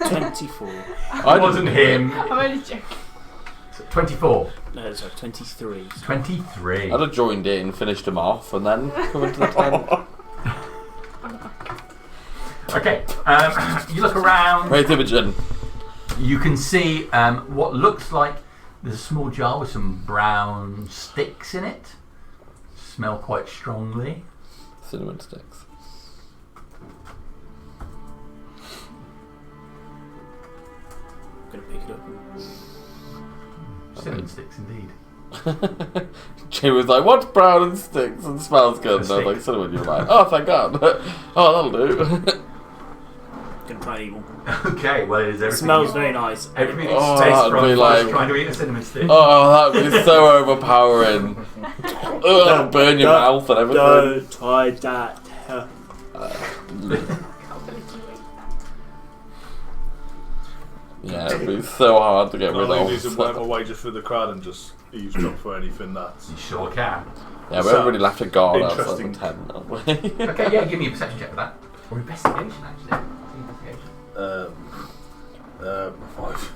Speaker 3: 24.
Speaker 5: I
Speaker 7: wasn't him.
Speaker 6: I'm only joking.
Speaker 7: 24.
Speaker 3: No, sorry, 23.
Speaker 7: 23.
Speaker 5: I'd have joined in, finished him off, and then come into the tent.
Speaker 7: Okay, you look around.
Speaker 5: Great Imogen.
Speaker 7: You can see what looks like there's a small jar with some brown sticks in it. Smell quite strongly.
Speaker 5: Cinnamon sticks.
Speaker 3: I'm going to pick it up.
Speaker 7: Cinnamon sticks, indeed.
Speaker 5: Jay was like, "What's brown and sticks and smells good?" And I was like, "Cinnamon." You're like, "Oh, thank God." Oh, that'll do.
Speaker 3: Going to try evil.
Speaker 7: Okay, well, it is
Speaker 3: It
Speaker 7: everything.
Speaker 3: smells very nice.
Speaker 7: Everything
Speaker 5: Oh,
Speaker 7: tastes
Speaker 5: that'd
Speaker 7: from
Speaker 5: be
Speaker 7: like,
Speaker 5: like-
Speaker 7: trying to eat a cinnamon stick.
Speaker 5: Oh, that'd be so overpowering. It'll burn your mouth and everything.
Speaker 3: Don't try that.
Speaker 5: Yeah, it'd be so hard to get rid
Speaker 2: Can I
Speaker 5: of.
Speaker 2: use a wager for the crowd and just eavesdrop for anything that's
Speaker 7: You sure can.
Speaker 5: Yeah, but everybody left a guard outside the
Speaker 2: Interesting.
Speaker 5: tent, haven't we?
Speaker 7: Okay, yeah, give me a perception check for that. Or investigation, actually. Investigation.
Speaker 2: 5.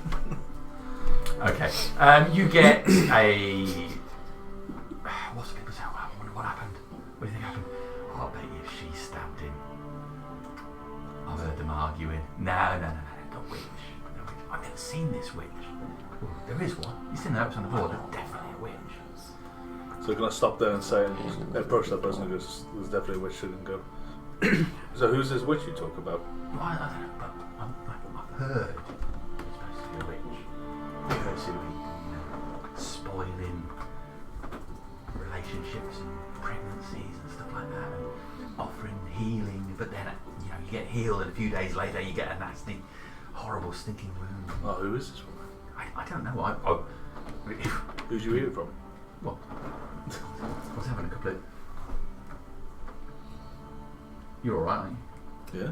Speaker 7: Okay. You get a. What's the people say? I wonder what happened. What do you think happened? Oh, I bet you she stabbed him. I've heard them arguing. No, the witch. I've never seen this witch. Well, there is one. You see the notes on the board. There's definitely a witch.
Speaker 2: So can I stop there and say, and approach that person and go, there's definitely a witch shouldn't go. So who's this witch you talk about?
Speaker 7: Well, I don't know, but I've heard it's supposed to be a witch. I've heard to be spoiling relationships and pregnancies and stuff like that, and offering healing. But then you get healed, and a few days later you get a nasty, horrible, stinking wound.
Speaker 2: Oh, who is this woman?
Speaker 7: I don't know.
Speaker 2: Who'd you hear it from?
Speaker 7: Well, I was having a couple of... You're alright, aren't you?
Speaker 2: Yeah.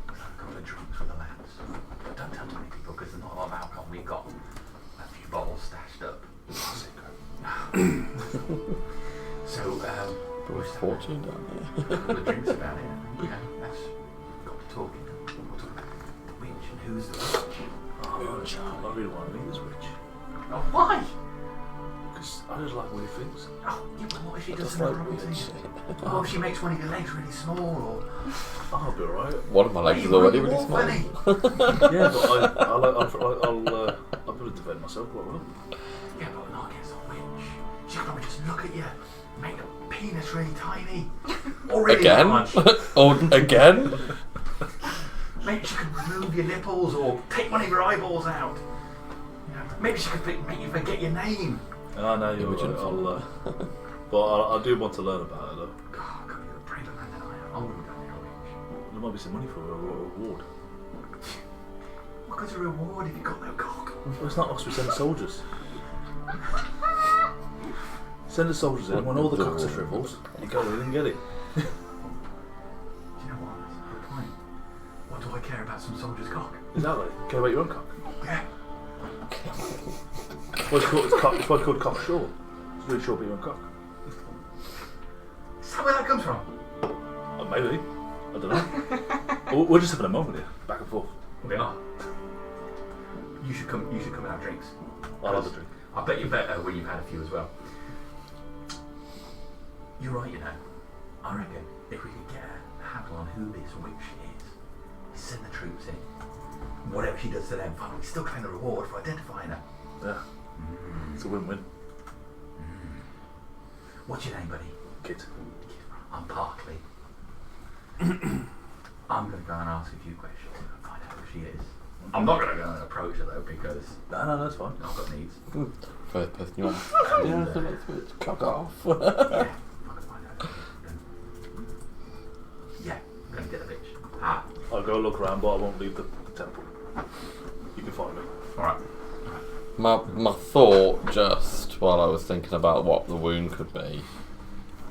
Speaker 7: A couple of drinks with the lads. Don't tell too many people because there's not a lot of alcohol. We've got a few bottles stashed up. So,
Speaker 5: There's fortune down
Speaker 7: a couple of drinks about it. Yeah, that's got to talking. We'll talk about the witch and who's the witch.
Speaker 2: Oh, I really want to meet this witch.
Speaker 7: Oh, why?
Speaker 2: Because I just like weird things.
Speaker 7: Oh, yeah, but what if she
Speaker 5: there.
Speaker 7: does something wrong to you? What if she makes one of your legs really small or...
Speaker 2: I'll be alright.
Speaker 5: One of my legs is already really small.
Speaker 2: Yeah, but I'll be able to defend myself quite well.
Speaker 7: Yeah, but not against a witch. She could probably just look at you, make the penis really tiny. Or really
Speaker 5: Again?
Speaker 7: large.
Speaker 5: Or again?
Speaker 7: Maybe she could remove your nipples or take one of your eyeballs out. You know, maybe she could make you forget your name.
Speaker 2: Oh, no, you're right. But I do want to learn about it, though.
Speaker 7: God, you're a braver man than I am. I wouldn't go near a witch.
Speaker 2: There might be some money for a reward.
Speaker 7: What good's a reward if you've got no cock?
Speaker 2: Well, it's not us, we send soldiers. Send the soldiers in, when all the cocks are shrivels, you go in and get it.
Speaker 7: Do you know what? That's a good point. What do I care about some soldier's cock?
Speaker 2: Exactly. Care about your own cock.
Speaker 7: Yeah.
Speaker 2: Well, it's why it's called cock short. It's really short, but your own cock.
Speaker 7: Is that where that comes from?
Speaker 2: Maybe. I don't know. We're just having a moment here, back and forth.
Speaker 7: We are. You should come and have drinks.
Speaker 2: I'll have a drink.
Speaker 7: I bet you're better when you've had a few as well. You're right, you know. I reckon if we could get a handle on who this witch is, send the troops in. Whatever she does to them, fine, we still claim the reward for identifying her.
Speaker 2: Yeah. It's a win-win.
Speaker 7: What's your name, buddy?
Speaker 2: Kid.
Speaker 7: I'm Parkley. I'm going to go and ask a few questions and find out who she is. I'm not going to go and approach her though because
Speaker 2: No, that's fine.
Speaker 7: I've got needs.
Speaker 5: First person you want. Yeah, the next bit. Cock off.
Speaker 7: Yeah, I can find out. Yeah, I'm going to get the bitch.
Speaker 2: I'll go look around, but I won't leave the temple. You can find me.
Speaker 7: Alright.
Speaker 5: My thought, just while I was thinking about what the wound could be,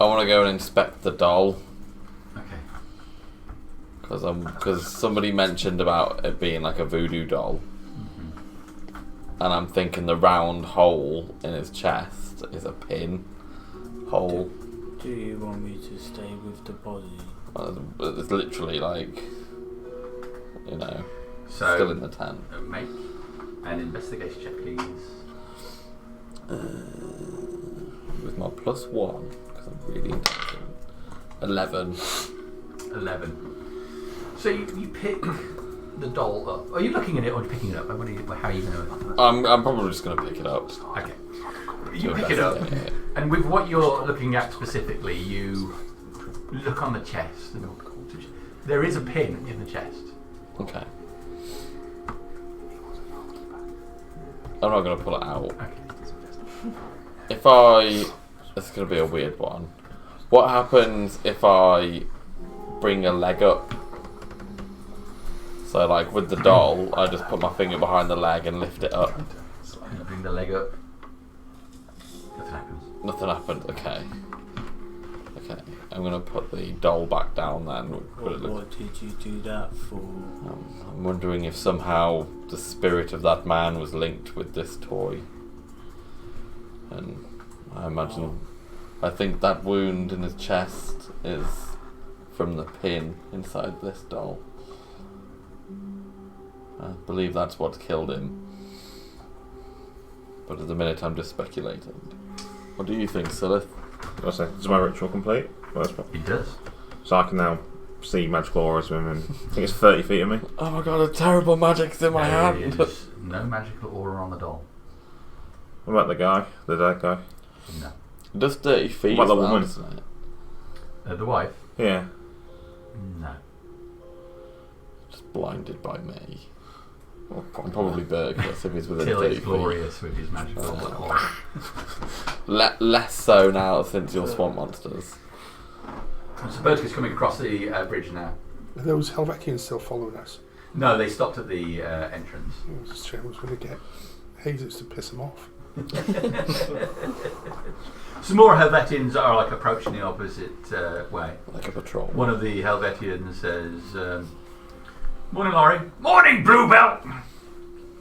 Speaker 5: I want to go and inspect the doll.
Speaker 7: Okay.
Speaker 5: Because somebody mentioned about it being like a voodoo doll. And I'm thinking the round hole in his chest is a pin hole.
Speaker 3: Do you want me to stay with the body?
Speaker 5: It's literally like, you know,
Speaker 7: So,
Speaker 5: still in the tent.
Speaker 7: make an investigation check, please.
Speaker 5: With my +1, because I'm really intelligent. 11.
Speaker 7: 11. So you pick the doll up. Are you looking at it or are you picking it up? How are you going to...
Speaker 5: I'm probably just going to pick it up.
Speaker 7: Okay. You pick it up, and with what you're looking at specifically, you look on the chest. And there is a pin in the chest.
Speaker 5: Okay. I'm not going to pull it out.
Speaker 7: Okay.
Speaker 5: If I... It's going to be a weird one. What happens if I bring a leg up? So like with the doll, I just put my finger behind the leg and lift it up.
Speaker 7: You bring the leg up. Nothing happens.
Speaker 5: Nothing happened. Okay. Okay. I'm going to put the doll back down then.
Speaker 3: What did you do that for?
Speaker 5: I'm wondering if somehow the spirit of that man was linked with this toy. And I imagine... I think that wound in his chest is from the pin inside this doll. I believe that's what killed him. But at the minute I'm just speculating. What do you think, Silith?
Speaker 1: Is my ritual complete?
Speaker 7: It does.
Speaker 1: So I can now see magical auras with him, and I think it's 30 feet of me.
Speaker 5: Oh my god, a terrible magic's in my hand!
Speaker 7: There is no magical aura on the doll.
Speaker 1: What about the guy? The dead guy?
Speaker 7: No.
Speaker 5: It does 30 feet
Speaker 1: What about
Speaker 5: as
Speaker 1: the
Speaker 5: well,
Speaker 1: woman?
Speaker 5: doesn't it?
Speaker 7: The wife?
Speaker 1: Yeah.
Speaker 7: No.
Speaker 5: Just blinded by me. I'm probably Burgess if he's within
Speaker 7: Till
Speaker 5: 30
Speaker 7: it's
Speaker 5: feet.
Speaker 7: glorious with his magical aura.
Speaker 5: Less so now since you're swamp monsters.
Speaker 7: So Burgess is coming across the bridge now.
Speaker 4: Are those Helvetians still following us?
Speaker 7: No, they stopped at the entrance.
Speaker 4: I was just going to get Jesus to piss him off.
Speaker 7: Some more Helvetians are like approaching the opposite way.
Speaker 5: Like a patrol.
Speaker 7: One of the Helvetians says, "Morning, Laurie." "Morning, Bluebell."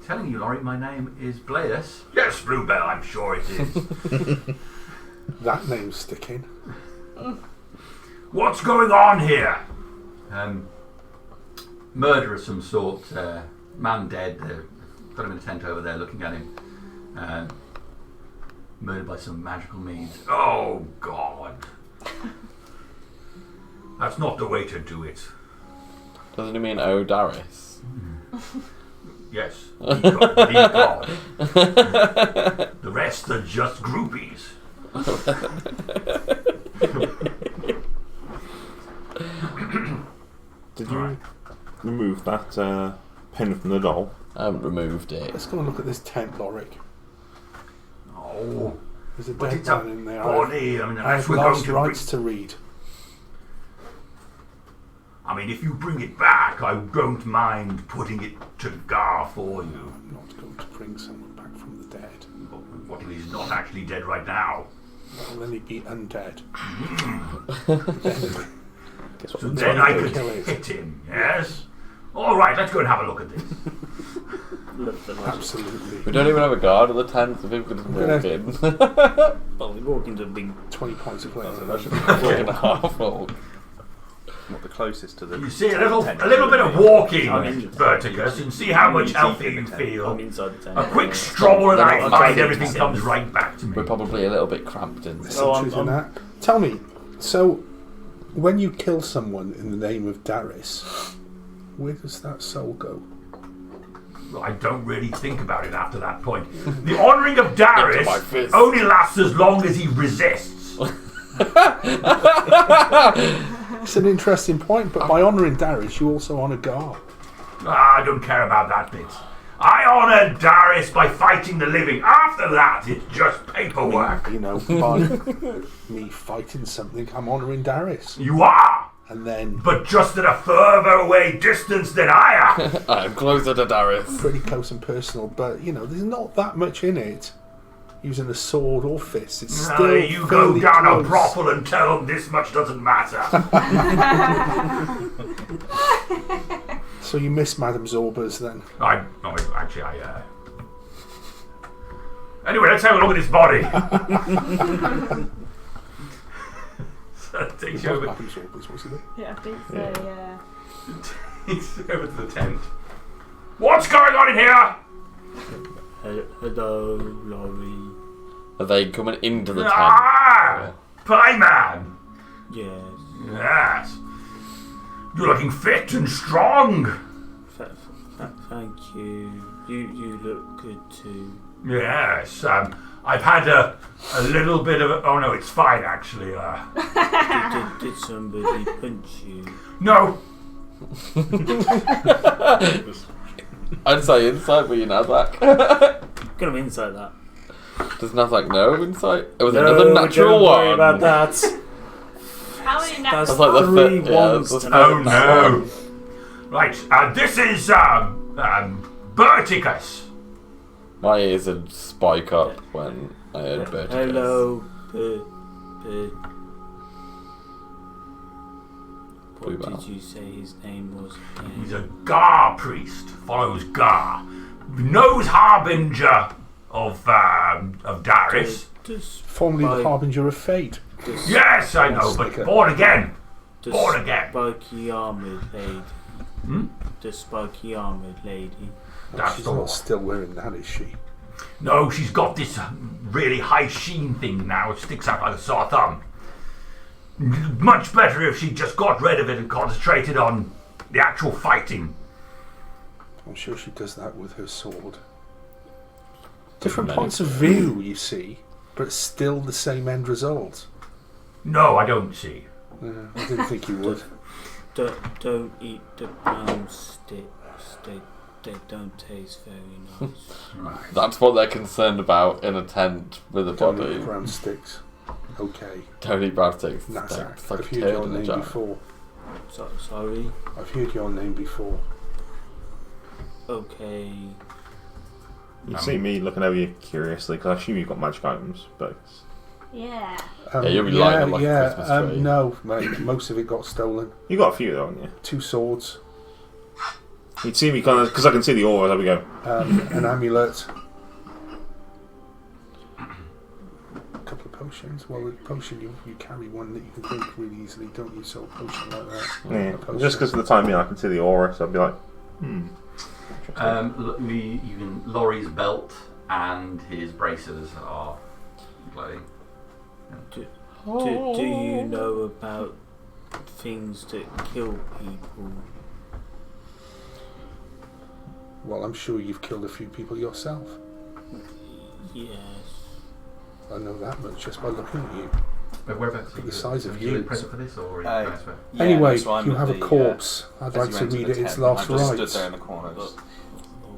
Speaker 7: "Telling you, Laurie, my name is Blaeus." "Yes, Bluebell, I'm sure it is."
Speaker 4: That name's sticking.
Speaker 7: "What's going on here?" Murder of some sort. Man dead. Got him in a tent over there looking at him. Murdered by some magical means. "Oh, God. That's not the way to do it."
Speaker 5: Doesn't he mean Darius?
Speaker 7: "Yes, the God. The rest are just groupies."
Speaker 1: Did you remove that pin from the doll?
Speaker 5: I haven't removed it.
Speaker 4: Let's go and look at this tent, Lorik.
Speaker 7: Oh,
Speaker 4: There's a
Speaker 7: but
Speaker 4: dead
Speaker 7: it's a
Speaker 4: man in there.
Speaker 7: body. I mean,
Speaker 4: I
Speaker 7: unless
Speaker 4: have
Speaker 7: we're going
Speaker 4: last
Speaker 7: to
Speaker 4: rights to read.
Speaker 7: I mean, if you bring it back, I don't mind putting it to Gar for you.
Speaker 4: I'm not going to bring someone back from the dead.
Speaker 7: But what if he's not actually dead right now?
Speaker 4: Well, then he'd be undead.
Speaker 7: So then I could
Speaker 4: kill it.
Speaker 7: hit him, yes? All right, let's go and have a look at this.
Speaker 4: Absolutely.
Speaker 5: We don't even have a guard at the tent, so people can just walk in.
Speaker 3: Well, we walk into a big
Speaker 4: 20 points of later.
Speaker 5: Walk in a half walk.
Speaker 8: Not the closest to the.
Speaker 7: You see, a little bit of walking,
Speaker 3: I'm in.
Speaker 7: Vertigus, and see how much healthier you
Speaker 3: I'm
Speaker 7: feel.
Speaker 3: inside the tent.
Speaker 7: A quick stroll and I
Speaker 3: I'm
Speaker 7: find
Speaker 3: trying
Speaker 7: everything
Speaker 3: to-
Speaker 7: comes right back to me.
Speaker 5: We're probably a little bit cramped in.
Speaker 4: There's
Speaker 3: Oh,
Speaker 4: some truth in that. Tell me, so when you kill someone in the name of Darius, where does that soul go?
Speaker 7: Well, I don't really think about it after that point. The honouring of Darius
Speaker 5: Into my fist.
Speaker 7: only lasts as long as he resists.
Speaker 4: It's an interesting point, but by honouring Darius, you also honour Gar.
Speaker 7: I don't care about that bit. I honour Darius by fighting the living. After that, it's just paperwork.
Speaker 4: You know, by me fighting something, I'm honouring Darius.
Speaker 7: You are,
Speaker 4: And then
Speaker 7: but just at a further away distance than I am.
Speaker 5: I'm closer to Darius.
Speaker 4: pretty close and personal, but you know, there's not that much in it. Using a sword or fist, it's still
Speaker 7: You go
Speaker 4: fairly
Speaker 7: down
Speaker 4: close.
Speaker 7: a brothel and tell them this much doesn't matter.
Speaker 4: So you miss Madame Zorba's then?
Speaker 7: Anyway, let's have a look at his body. So it takes you over,
Speaker 4: Madame Zorba's, wasn't it?
Speaker 6: Yeah, I think so, yeah.
Speaker 7: takes you over to the tent. What's going on in here?
Speaker 3: Hello, Laurie.
Speaker 5: Are they coming into the tent?
Speaker 7: Ah! Pie man!
Speaker 3: Yes.
Speaker 7: Yes. You're looking fit and strong.
Speaker 3: Thank you. You look good too.
Speaker 7: Yes. I've had a little bit of a... Oh, no, it's fine, actually.
Speaker 3: Did somebody punch you?
Speaker 7: No.
Speaker 5: I'd say insight, but you Nazak.
Speaker 3: Gonna inside that.
Speaker 5: Does Nazak know insight? It was
Speaker 3: No,
Speaker 5: another natural
Speaker 3: don't worry
Speaker 5: one.
Speaker 3: about that.
Speaker 6: How many
Speaker 3: That's
Speaker 6: natural
Speaker 5: That's like the
Speaker 3: Three
Speaker 5: fifth. Yeah,
Speaker 3: ones
Speaker 5: that's the
Speaker 3: tonight.
Speaker 7: Oh, no. Right, this is, Berticus.
Speaker 5: My ears would spike up when I heard Berticus.
Speaker 3: Hello,
Speaker 5: Blue
Speaker 3: What
Speaker 5: Bell.
Speaker 3: did you say his name was?
Speaker 7: He's a Gar priest, follows Gar. Knows Harbinger of Darius.
Speaker 4: Formerly the Harbinger of Fate.
Speaker 7: Yes, I know, but born again. Born again.
Speaker 3: Spiky armored lady.
Speaker 7: Hmm?
Speaker 3: The spiky armored lady.
Speaker 7: That's
Speaker 4: She's
Speaker 7: the
Speaker 4: not
Speaker 7: one.
Speaker 4: still wearing that, is she?
Speaker 7: No, she's got this really high sheen thing now. It sticks out like a sore thumb. Much better if she just got rid of it and concentrated on the actual fighting.
Speaker 4: I'm sure she does that with her sword. Different
Speaker 5: many
Speaker 4: points of view, you see, but still the same end result.
Speaker 7: No, I don't see.
Speaker 4: I didn't think you would.
Speaker 3: Don't eat the brown sticks. They don't taste very nice.
Speaker 7: Right.
Speaker 5: That's what they're concerned about in a tent with a
Speaker 4: Don't
Speaker 5: body.
Speaker 4: eat brown sticks. Okay.
Speaker 5: Don't eat brown sticks.
Speaker 4: Nazak,
Speaker 5: It's like
Speaker 4: I've
Speaker 5: a
Speaker 4: heard
Speaker 5: turd
Speaker 4: your
Speaker 5: in a
Speaker 4: name
Speaker 5: jar.
Speaker 4: before.
Speaker 3: Sorry.
Speaker 4: I've heard your name before.
Speaker 3: okay.
Speaker 1: You see me looking over you curiously because I assume you've got magic items, but
Speaker 6: Yeah.
Speaker 5: Yeah, you'll be lighting up like a Christmas tree.
Speaker 4: No, mate. Most of it got stolen.
Speaker 1: you got a few though, haven't you?
Speaker 4: 2 swords,
Speaker 1: You'd see me kind of because I can see the aura as we go.
Speaker 4: an amulet, a couple of potions. Well, with potion, you carry one that you can drink really easily, don't you? So a potion like that.
Speaker 1: Yeah,
Speaker 4: A potion.
Speaker 1: just because of the time being, I can see the aura, so I'd be like,
Speaker 7: Laurie's belt and his braces are glowing.
Speaker 3: Do you know about things that kill people?
Speaker 4: Well, I'm sure you've killed a few people yourself.
Speaker 3: Yes.
Speaker 4: I know that much just by looking at you.
Speaker 7: But whereabouts?
Speaker 4: The size of
Speaker 7: you
Speaker 4: you.
Speaker 7: a present for this, or
Speaker 8: Yeah,
Speaker 4: Anyway,
Speaker 8: so I'm
Speaker 4: you
Speaker 8: at
Speaker 4: have a
Speaker 8: the,
Speaker 4: corpse. I'd
Speaker 8: as
Speaker 4: like
Speaker 8: you
Speaker 4: to
Speaker 8: enter
Speaker 4: read
Speaker 8: the
Speaker 4: it its
Speaker 8: tent,
Speaker 4: last
Speaker 8: I just stood
Speaker 4: rites.
Speaker 8: there in the corner, just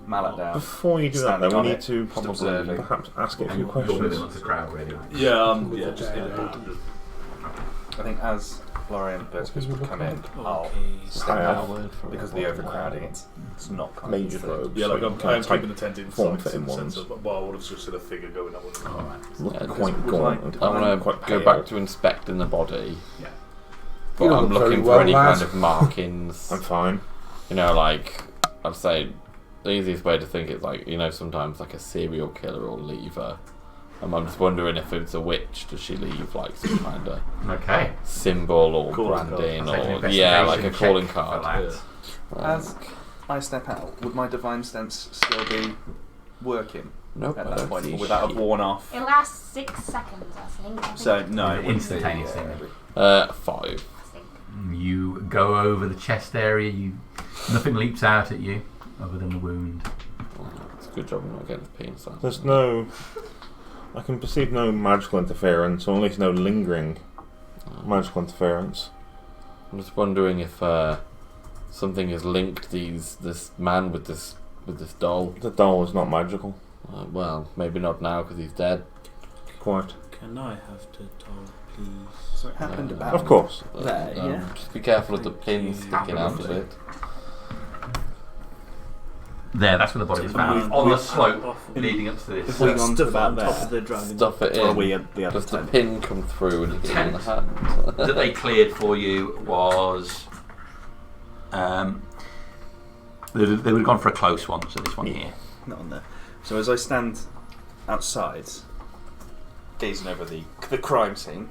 Speaker 8: mallet down.
Speaker 1: before you do that though,
Speaker 8: Standing on
Speaker 1: we need
Speaker 8: it,
Speaker 1: to
Speaker 8: just
Speaker 1: probably
Speaker 8: observing.
Speaker 1: perhaps ask it a few
Speaker 7: You're moving
Speaker 1: questions.
Speaker 7: onto the crowd, really. Right?
Speaker 2: Yeah,
Speaker 4: With
Speaker 2: just
Speaker 4: the
Speaker 2: in
Speaker 4: dead.
Speaker 2: the
Speaker 8: I think as Laurie and Bertus
Speaker 4: What does it
Speaker 8: come
Speaker 4: look
Speaker 8: in,
Speaker 4: like?
Speaker 8: I'll
Speaker 3: Okay.
Speaker 8: step
Speaker 1: I have
Speaker 8: out because of the overcrowding. It's not kind
Speaker 1: Major
Speaker 8: of
Speaker 1: robes.
Speaker 2: Yeah, like
Speaker 1: so
Speaker 2: I'm
Speaker 1: you
Speaker 2: kind
Speaker 1: can't
Speaker 2: of keeping the tent in
Speaker 1: form
Speaker 2: sight
Speaker 1: fit
Speaker 2: in
Speaker 1: in
Speaker 2: the sense
Speaker 1: ones.
Speaker 2: of, well, I would have just seen a figure going up with
Speaker 7: All right.
Speaker 1: look
Speaker 5: Yeah,
Speaker 1: quite
Speaker 2: because
Speaker 1: gaunt.
Speaker 2: with
Speaker 1: and
Speaker 5: I want
Speaker 1: quite
Speaker 5: to go
Speaker 1: pale.
Speaker 5: back to inspecting the body.
Speaker 7: Yeah.
Speaker 5: But
Speaker 4: You
Speaker 5: I'm
Speaker 4: look very
Speaker 5: looking for
Speaker 4: well,
Speaker 5: any
Speaker 4: lad.
Speaker 5: kind of markings.
Speaker 1: I'm fine.
Speaker 5: You know, like, I'd say the easiest way to think is like, you know, sometimes like a serial killer will leave her. And I'm just wondering if it's a witch, does she leave like some kind of
Speaker 7: Okay.
Speaker 5: symbol or
Speaker 2: Calling card.
Speaker 5: branding
Speaker 7: I'll take an
Speaker 5: or yeah, like a
Speaker 7: investigation
Speaker 5: calling
Speaker 7: check for
Speaker 5: card.
Speaker 7: that.
Speaker 8: As I step out, would my divine sense still be working
Speaker 5: Nope,
Speaker 8: at
Speaker 5: I
Speaker 8: that
Speaker 5: don't
Speaker 8: point?
Speaker 5: see
Speaker 8: Or would that have
Speaker 5: shit.
Speaker 8: worn off?
Speaker 6: It lasts 6 seconds, I think.
Speaker 8: So, no, it wouldn't be,
Speaker 7: Instantaneous thing.
Speaker 5: 5.
Speaker 6: I think.
Speaker 7: You go over the chest area. Nothing leaps out at you other than the wound.
Speaker 5: It's a good job I'm not getting the penis out.
Speaker 1: There's no. I can perceive no magical interference, or at least no lingering magical interference.
Speaker 5: I'm just wondering if something has linked this man with this doll.
Speaker 1: The doll is not magical.
Speaker 5: Well, maybe not now because he's dead.
Speaker 1: Quite.
Speaker 3: Can I have the doll, please?
Speaker 8: So it happened about.
Speaker 1: Of course.
Speaker 8: There, yeah.
Speaker 5: Just be careful of the
Speaker 3: Thank
Speaker 5: pins
Speaker 3: you.
Speaker 5: sticking out of it.
Speaker 7: There, that's where the body was found. On the slope leading up to this.
Speaker 8: If we gone to
Speaker 3: Stuff
Speaker 8: about
Speaker 3: on top
Speaker 8: there,
Speaker 3: of the dragon.
Speaker 5: Stuff it
Speaker 8: or are
Speaker 5: in.
Speaker 8: we at the other
Speaker 5: Does the
Speaker 8: tent?
Speaker 5: pin come through and hit it in the
Speaker 7: Tent.
Speaker 5: hand?
Speaker 7: that they cleared for you was. They would have gone for a close one, so this one here.
Speaker 8: Not on there. So as I stand outside, gazing over the crime scene,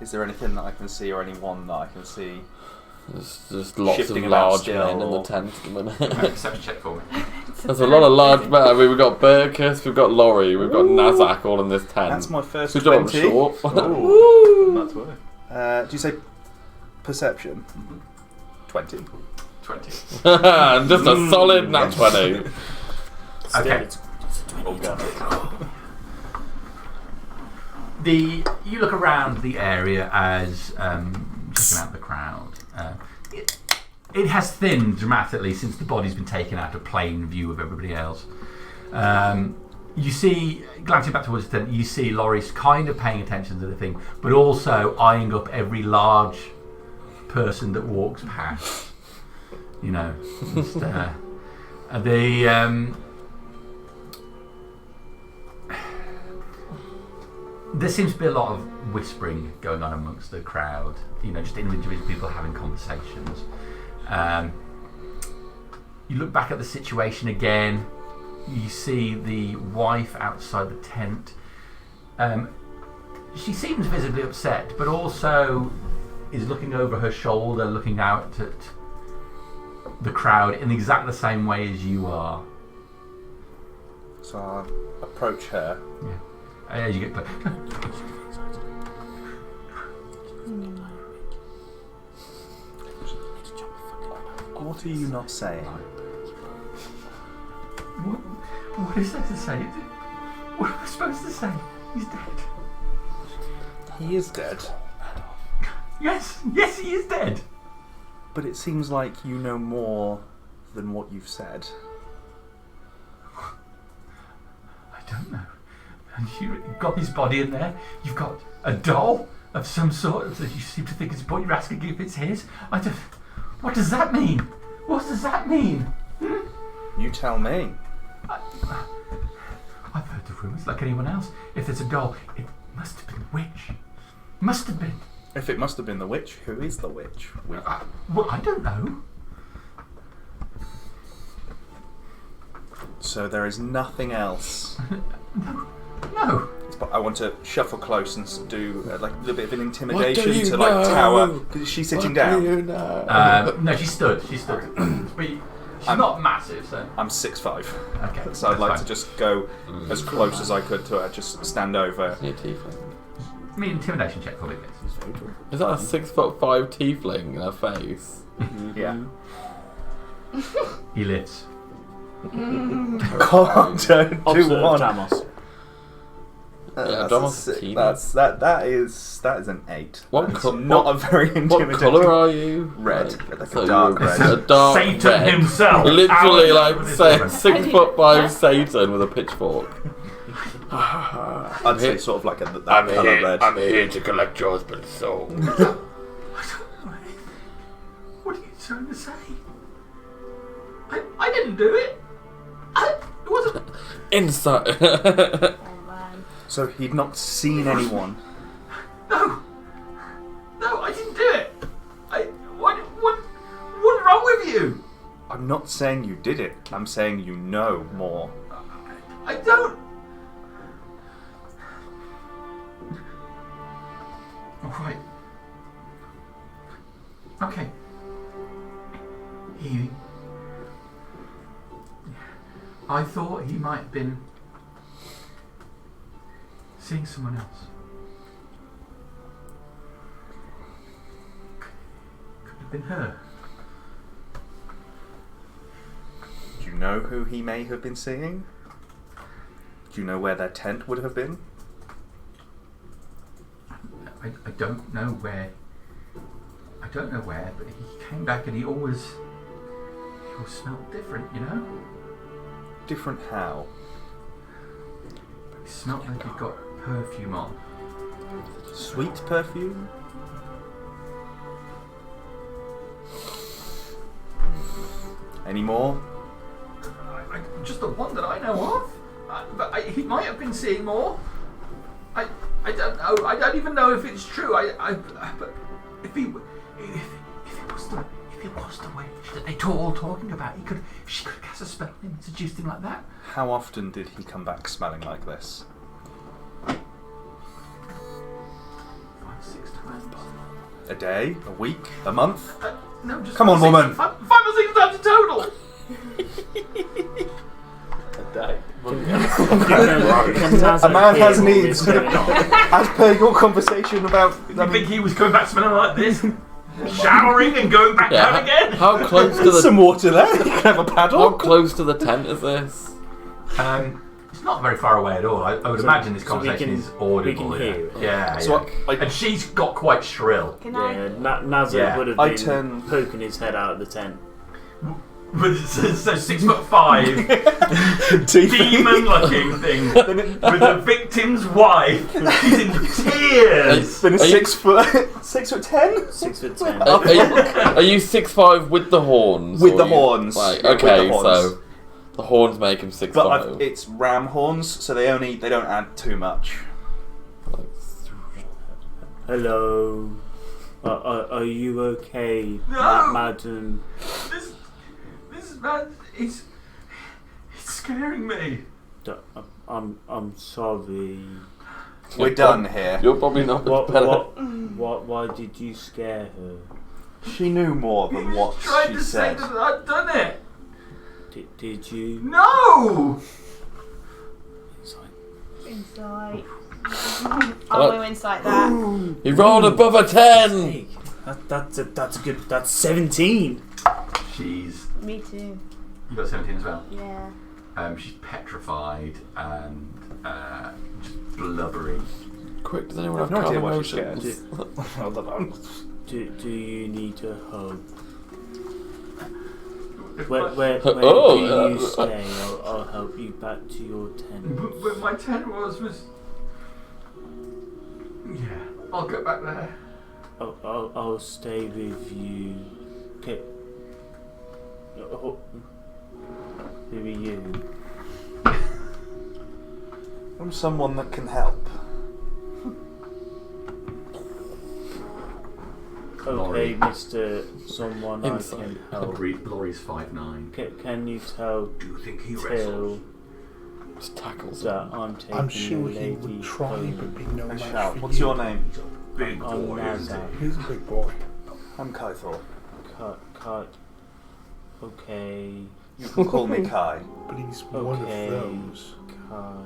Speaker 8: is there anything that I can see, or anyone that I can see?
Speaker 5: There's just lots
Speaker 8: Shifting
Speaker 5: of
Speaker 8: about
Speaker 5: large
Speaker 8: still,
Speaker 5: men in the
Speaker 8: or-
Speaker 5: tent at the minute.
Speaker 7: Make a perception check for me.
Speaker 5: There's a lot of large men. I mean, we've got Burkus, we've got Laurie, we've got Nazak all in this tent.
Speaker 8: That's my first
Speaker 5: Good job,
Speaker 8: 20.
Speaker 5: short.
Speaker 2: That's why.
Speaker 8: Do you say perception? 20.
Speaker 7: 20.
Speaker 5: Just a solid nat 20.
Speaker 7: Okay.
Speaker 3: It's a 20.
Speaker 7: You look around the area as checking out the crowd. It has thinned dramatically since the body's been taken out of plain view of everybody else. You see, glancing back towards the tent, you see Laurie's kind of paying attention to the thing, but also eyeing up every large person that walks past. You know, just, there seems to be a lot of whispering going on amongst the crowd. You know, just individual people having conversations. You look back at the situation again. You see the wife outside the tent. She seems visibly upset, but also is looking over her shoulder, looking out at the crowd in exactly the same way as you are.
Speaker 8: So I'll approach her.
Speaker 7: Yeah. As you get close.
Speaker 8: What are you not saying?
Speaker 7: What is that to say? What am I supposed to say? He's dead.
Speaker 8: He is dead.
Speaker 7: Yes, he is dead.
Speaker 8: But it seems like you know more than what you've said.
Speaker 7: I don't know. And you've got his body in there. You've got a doll of some sort that you seem to think is what you're asking if it's his. I don't. What does that mean? What does that mean?
Speaker 8: You tell me.
Speaker 7: I've heard the rumours like anyone else. If there's a doll, it must have been the witch. Must have been.
Speaker 8: If it must have been the witch, who is the witch?
Speaker 7: Well, I don't know.
Speaker 8: So there is nothing else.
Speaker 7: No.
Speaker 8: But I want to shuffle close and do like a little bit of an
Speaker 5: What
Speaker 8: intimidation
Speaker 5: do you
Speaker 8: to like
Speaker 5: know?
Speaker 8: tower. Because she's sitting down.
Speaker 5: Do you know?
Speaker 7: No, she stood. She's not massive, so.
Speaker 8: I'm 6'5".
Speaker 7: Okay.
Speaker 8: So I'd
Speaker 7: that's
Speaker 8: like
Speaker 7: fine.
Speaker 8: to just go as close as I could to her, just stand over.
Speaker 5: Is he a tiefling?
Speaker 7: Give me an intimidation check for me, please.
Speaker 5: Is that a 6'5" tiefling in her face?
Speaker 8: Yeah.
Speaker 7: He lives.
Speaker 8: Come on, don't do
Speaker 3: Observe
Speaker 8: one.
Speaker 3: Tamos.
Speaker 5: Yeah,
Speaker 8: That's
Speaker 5: Damos
Speaker 8: a
Speaker 5: is
Speaker 8: six.
Speaker 5: teeny.
Speaker 8: that is an 8.
Speaker 5: What
Speaker 8: That's
Speaker 5: co-
Speaker 8: not
Speaker 5: what-
Speaker 8: a very
Speaker 5: What
Speaker 8: intimidating.
Speaker 5: colour are you?
Speaker 8: Red, like a
Speaker 5: so
Speaker 8: dark
Speaker 5: you're
Speaker 8: red.
Speaker 5: A dark
Speaker 7: Satan
Speaker 5: red.
Speaker 7: himself.
Speaker 5: Literally,
Speaker 7: Out
Speaker 5: like
Speaker 7: with his
Speaker 5: say
Speaker 7: woman.
Speaker 5: 6'5" Satan with a pitchfork.
Speaker 8: I'd say sort of like that colour red.
Speaker 5: I'm here to collect your husband's soul.
Speaker 7: I don't know. What are you trying to say? I didn't do it. It wasn't.
Speaker 5: Inside.
Speaker 6: Oh man.
Speaker 8: So he'd not seen anyone.
Speaker 7: No, I didn't do it. What's wrong with you?
Speaker 8: I'm not saying you did it. I'm saying you know more.
Speaker 7: I don't. All right. Okay. I thought he might have been seeing someone else. Could have been her.
Speaker 8: Do you know who he may have been seeing? Do you know where their tent would have been?
Speaker 7: I don't know where. I don't know where, but he came back and he always smelled different, you know?
Speaker 8: Different how?
Speaker 7: He smelled like he'd got perfume on.
Speaker 8: Sweet perfume? Any more?
Speaker 7: Just the one that I know of. But he might have been seeing more. I don't know. I don't even know if it's true. But if it was the witch that they all talking about, she could have cast a spell and seduced him like that.
Speaker 8: How often did he come back smelling like this?
Speaker 7: 5, 6 times.
Speaker 8: A day? A week? A month?
Speaker 7: No, just
Speaker 8: Come on,
Speaker 7: 5 or 6
Speaker 8: woman.
Speaker 7: 5 or 6 times in total.
Speaker 2: A day.
Speaker 3: Can Taz
Speaker 8: A man
Speaker 3: hear
Speaker 8: has
Speaker 3: what
Speaker 8: needs.
Speaker 3: is going on?
Speaker 8: As per your conversation about...
Speaker 7: You think he was coming back smelling like this? Showering and going back down again?
Speaker 5: How close to the
Speaker 8: some water there? You can have a paddle?
Speaker 5: How close to the tent is this?
Speaker 7: It's not very far away at all. I would imagine this
Speaker 3: so we
Speaker 7: conversation
Speaker 3: can-
Speaker 7: is audible.
Speaker 3: we can hear it.
Speaker 7: Yeah.
Speaker 8: So
Speaker 7: yeah.
Speaker 8: I-
Speaker 7: And she's got quite shrill.
Speaker 6: Can
Speaker 3: Yeah, Nazar
Speaker 7: Yeah.
Speaker 3: would have
Speaker 8: I
Speaker 3: been
Speaker 8: turn-
Speaker 3: poking his head out of the tent.
Speaker 7: So 6'5", demon-looking thing with the victim's wife. She's in tears.
Speaker 8: Then a
Speaker 5: Are you-
Speaker 8: 6 foot... 6 foot 10?
Speaker 3: 6'10".
Speaker 5: Are you 6'5" with the horns?
Speaker 8: With
Speaker 5: or
Speaker 8: the
Speaker 5: you-
Speaker 8: horns.
Speaker 5: Right,
Speaker 8: Yeah, with
Speaker 5: okay,
Speaker 8: the horns.
Speaker 5: so the horns make him 6'5".
Speaker 8: But it's ram horns, so they don't add too much.
Speaker 3: Hello. Are you okay,
Speaker 7: No.
Speaker 3: madam?
Speaker 7: This man, it's scaring me.
Speaker 3: I'm sorry.
Speaker 8: We're done here.
Speaker 5: You're probably not much better.
Speaker 3: Why did you scare her?
Speaker 8: She knew more than what
Speaker 7: Tried
Speaker 8: she
Speaker 7: to say
Speaker 8: said.
Speaker 7: that I'd done it.
Speaker 3: Did you?
Speaker 7: No.
Speaker 6: Insight. I'll go insight that.
Speaker 5: He rolled above a 10!
Speaker 3: That's a good. That's 17.
Speaker 7: She's.
Speaker 6: Me too.
Speaker 7: You got 17 as well.
Speaker 6: Yeah.
Speaker 7: She's petrified and just blubbery.
Speaker 5: Quick, does anyone
Speaker 8: I've
Speaker 5: have
Speaker 8: no idea
Speaker 5: calm
Speaker 8: why she's scared.
Speaker 5: emotions?
Speaker 3: Do you need a hug?
Speaker 7: If
Speaker 3: Where
Speaker 7: my-
Speaker 3: do
Speaker 5: Oh,
Speaker 3: you stay? I'll help you back to your tent.
Speaker 7: Where my tent was. Yeah, I'll go back there.
Speaker 3: I'll stay with you. Okay. Who are you?
Speaker 8: I'm someone that can help.
Speaker 7: Laurie.
Speaker 3: Okay, Mr. Someone
Speaker 5: Inside.
Speaker 3: I can help.
Speaker 7: Laurie's 5'9".
Speaker 3: Can you tell
Speaker 7: Do you think he
Speaker 3: Till
Speaker 7: wrestles?
Speaker 5: Just tackles
Speaker 3: that
Speaker 5: him.
Speaker 3: I'm taking
Speaker 4: I'm
Speaker 3: the
Speaker 4: sure he
Speaker 3: lady
Speaker 4: would try,
Speaker 3: home?
Speaker 4: but be no
Speaker 8: I
Speaker 4: match
Speaker 8: shall.
Speaker 4: for
Speaker 8: What's
Speaker 4: you.
Speaker 8: your name?
Speaker 7: He's a big
Speaker 3: I'm
Speaker 7: boy, isn't
Speaker 3: Nazar.
Speaker 7: he?
Speaker 4: He's a big boy.
Speaker 8: I'm Kythor.
Speaker 3: Cut. Okay.
Speaker 8: You can call me Kai.
Speaker 4: But he's one of
Speaker 3: Okay.
Speaker 4: those.
Speaker 3: Kai.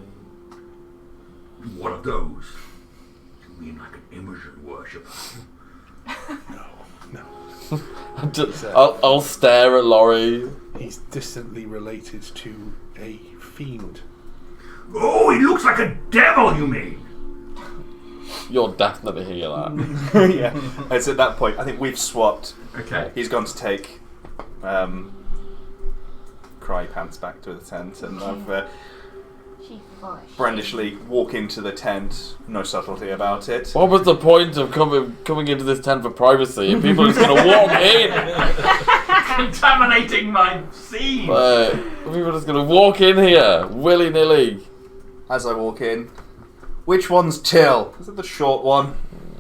Speaker 7: One of those? You mean like an Imogen worshipper?
Speaker 4: No.
Speaker 5: I'll stare at Laurie.
Speaker 4: He's distantly related to a fiend.
Speaker 7: Oh, he looks like a devil, you mean?
Speaker 5: You'll definitely hear that.
Speaker 8: Yeah. It's at that point. I think we've swapped.
Speaker 7: Okay.
Speaker 8: He's gone to take Cry Pants back to the tent, and I've
Speaker 6: She flourish.
Speaker 8: brandishly walk into the tent. No subtlety about it.
Speaker 5: What was the point of coming into this tent for privacy? And people are just going to walk in.
Speaker 7: Contaminating my scene!
Speaker 5: People are just going to walk in here, willy-nilly.
Speaker 8: As I walk in, which one's Till? Is it the short one?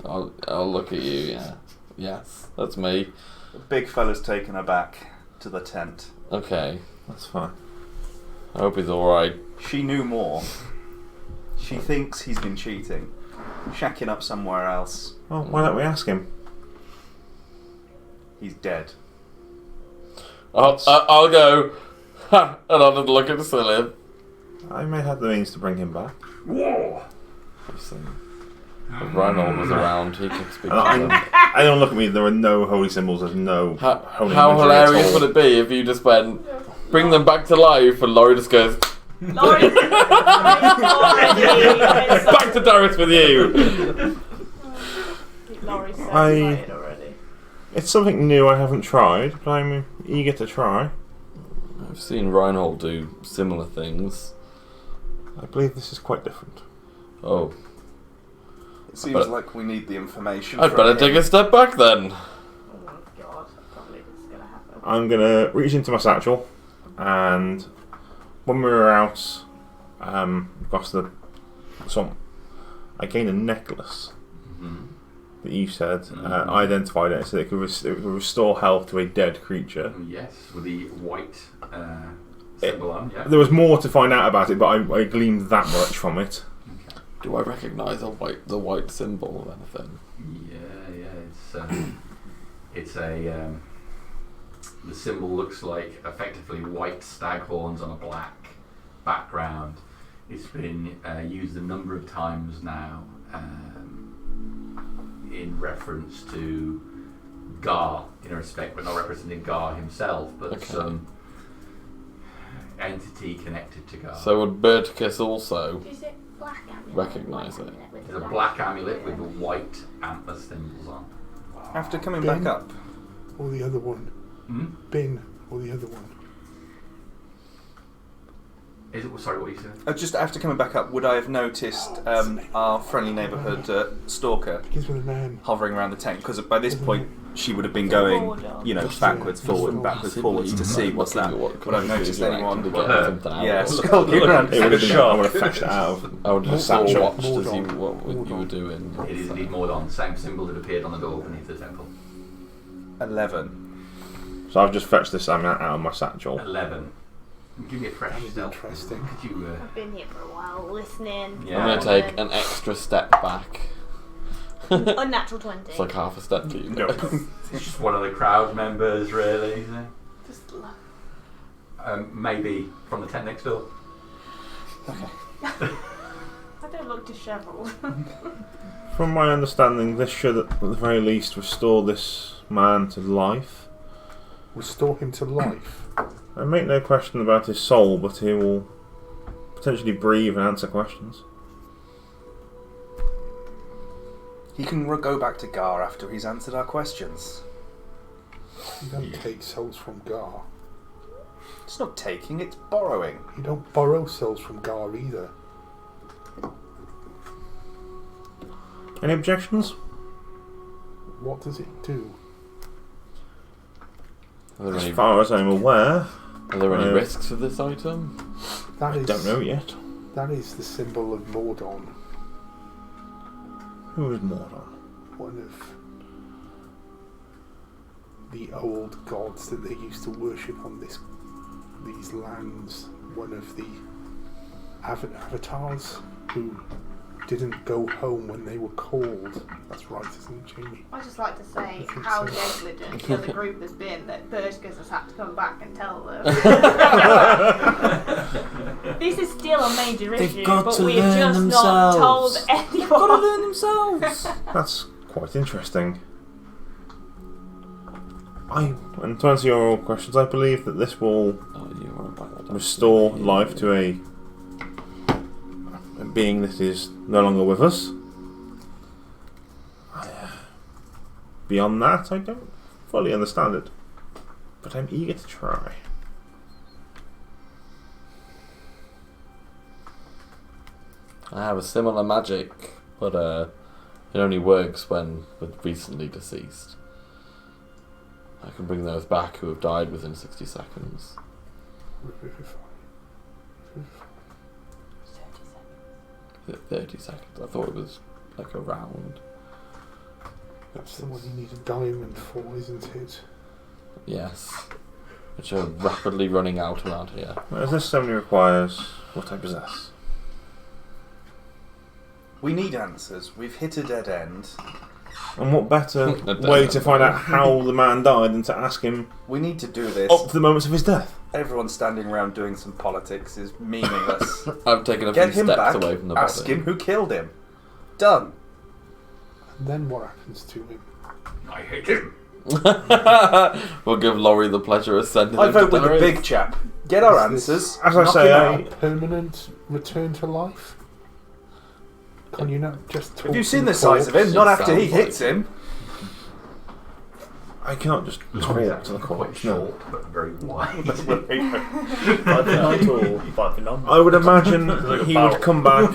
Speaker 5: I'll look at you, yeah. Yes, that's me.
Speaker 8: The big fella's taken her back to the tent.
Speaker 5: Okay,
Speaker 1: That's fine.
Speaker 5: I hope he's alright.
Speaker 8: She knew more. She thinks he's been cheating, shacking up somewhere else.
Speaker 1: Well, why don't we ask him?
Speaker 8: He's dead.
Speaker 5: I'll go, ha, and I'll just look at the ceiling.
Speaker 1: I may have the means to bring him back.
Speaker 7: Whoa!
Speaker 5: If Reinhold was around, he could speak to them.
Speaker 1: I don't look at me. There are no holy symbols. There's no holy
Speaker 5: How
Speaker 1: imagery at
Speaker 5: hilarious
Speaker 1: all.
Speaker 5: would it be if you just went, bring them back to life, and Laurie just goes,
Speaker 6: Laurie.
Speaker 5: back to Darius with you.
Speaker 6: Laurie's so
Speaker 1: I-
Speaker 6: excited already.
Speaker 1: It's something new I haven't tried, but I'm eager to try.
Speaker 5: I've seen Reinhold do similar things.
Speaker 1: I believe this is quite different.
Speaker 5: Oh,
Speaker 8: It seems
Speaker 5: But-
Speaker 8: like we need the information.
Speaker 5: I'd
Speaker 8: from
Speaker 5: better
Speaker 8: him.
Speaker 5: take a step back then.
Speaker 6: Oh my god, I can't believe this is going to happen.
Speaker 1: I'm gonna reach into my satchel, and when we were out across the swamp, I gained a necklace that you said. I identified it, so it could restore health to a dead creature.
Speaker 7: Yes, with the white symbol on, yeah.
Speaker 1: There was more to find out about it, but I gleaned that much from it.
Speaker 5: Do I recognise the white symbol of anything?
Speaker 7: Yeah, it's a the symbol looks like effectively white stag horns on a black background. It's been used a number of times now in reference to Gar, in a respect, but not representing Gar himself, but
Speaker 5: Okay.
Speaker 7: some entity connected to Gar.
Speaker 5: So would Birdkiss also?
Speaker 6: Is it black amulet?
Speaker 5: Recognise
Speaker 6: White
Speaker 5: it.
Speaker 6: amulet with
Speaker 7: There's
Speaker 6: the
Speaker 7: a black amulet with the white antler symbols on.
Speaker 8: After coming
Speaker 4: Ben?
Speaker 8: back up,
Speaker 4: Or the other one. Bin, or the other one.
Speaker 7: Is it? Sorry, what you said?
Speaker 8: just after coming back up, would I have noticed our friendly neighbourhood stalker
Speaker 4: Begins with an M.
Speaker 8: hovering around the tent? Because by this point, she would have been going, backwards, forwards to see what's that. Would I have noticed anyone? Yeah, skulking around.
Speaker 1: It would have been. I would have fetched it out of.
Speaker 5: I would just
Speaker 1: Satchel.
Speaker 5: sort of watched as you,
Speaker 4: Mordon.
Speaker 5: what you were doing.
Speaker 7: It is indeed Mordon, same symbol that appeared on the door beneath the temple.
Speaker 8: 11.
Speaker 1: So I've just fetched this out of my satchel.
Speaker 7: 11. Give me a fresh stealth.
Speaker 4: Interesting.
Speaker 7: Could you?
Speaker 6: I've been here for a while, listening.
Speaker 8: Yeah.
Speaker 5: I'm going to take an extra step back.
Speaker 6: Unnatural 20.
Speaker 5: It's like half a step to you.
Speaker 8: No.
Speaker 7: It's just one of the crowd members, really. Isn't it?
Speaker 6: Just
Speaker 7: Maybe from the tent next door.
Speaker 6: I don't look dishevelled.
Speaker 1: From my understanding, this should at the very least restore this man to life.
Speaker 4: Restore him to life.
Speaker 1: I make no question about his soul, but he will potentially breathe and answer questions.
Speaker 8: He can go back to Gar after he's answered our questions.
Speaker 4: You don't take souls from Gar.
Speaker 8: It's not taking, it's borrowing.
Speaker 4: You don't borrow souls from Gar either.
Speaker 1: Any objections?
Speaker 4: What does it do?
Speaker 5: Are there
Speaker 1: As
Speaker 5: any,
Speaker 1: far as I'm aware,
Speaker 5: Are there any risks with this item?
Speaker 4: That is,
Speaker 1: Don't know yet.
Speaker 4: That is the symbol of Mordon,
Speaker 1: Who is Mordon?
Speaker 4: one of the old gods that they used to worship on these lands. One of the avatars who didn't go home when they were called. That's right, isn't it, Jamie?
Speaker 6: I just like to say
Speaker 4: I think
Speaker 6: how
Speaker 4: so.
Speaker 6: negligent the other group has been that Bershkas has had to come back and tell them. This is still a major issue, but we've just not told anyone.
Speaker 3: Gotta learn themselves.
Speaker 1: That's quite interesting. And to answer your questions, I believe that this will restore life to a being that is no longer with us. Beyond that, I don't fully understand it, but I'm eager to try.
Speaker 5: I have a similar magic, but it only works when with recently deceased. I can bring those back who have died within 60 seconds. 30 seconds. I thought it was like a round.
Speaker 4: That's the one you need a diamond for, isn't it?
Speaker 5: Yes. Which are rapidly running out around here.
Speaker 1: As this ceremony requires what I possess.
Speaker 8: We need answers. We've hit a dead end.
Speaker 1: And what better way to find out how the man died than to ask him
Speaker 8: We need to do this.
Speaker 1: up to the moments of his death?
Speaker 8: Everyone standing around doing some politics is meaningless.
Speaker 5: I've taken a
Speaker 8: Get
Speaker 5: few
Speaker 8: him
Speaker 5: steps
Speaker 8: back,
Speaker 5: away from the
Speaker 8: ask
Speaker 5: body.
Speaker 8: him who killed him. Done.
Speaker 4: And then what happens to him?
Speaker 7: I hate him.
Speaker 5: We'll give Laurie the pleasure of sending
Speaker 8: I
Speaker 5: him
Speaker 8: vote
Speaker 5: to
Speaker 8: with the
Speaker 5: Paris.
Speaker 8: big chap. Get our
Speaker 4: Is this-
Speaker 8: answers.
Speaker 1: As I
Speaker 8: knock
Speaker 1: say,
Speaker 8: him
Speaker 1: I-
Speaker 8: out.
Speaker 4: A permanent return to life? Can you not just talk
Speaker 8: Have you
Speaker 4: to
Speaker 8: seen
Speaker 4: the
Speaker 8: the size of him?
Speaker 5: corpse?
Speaker 8: Not
Speaker 5: It
Speaker 8: after he
Speaker 5: sounds like
Speaker 8: hits him.
Speaker 1: I can't just
Speaker 7: Laurie's
Speaker 1: talk to the
Speaker 7: actually quite
Speaker 1: corpse. No.
Speaker 7: short, but very wide.
Speaker 3: 5 foot or 5 foot long.
Speaker 1: I would imagine
Speaker 2: like a
Speaker 1: he
Speaker 2: barrel.
Speaker 1: would come back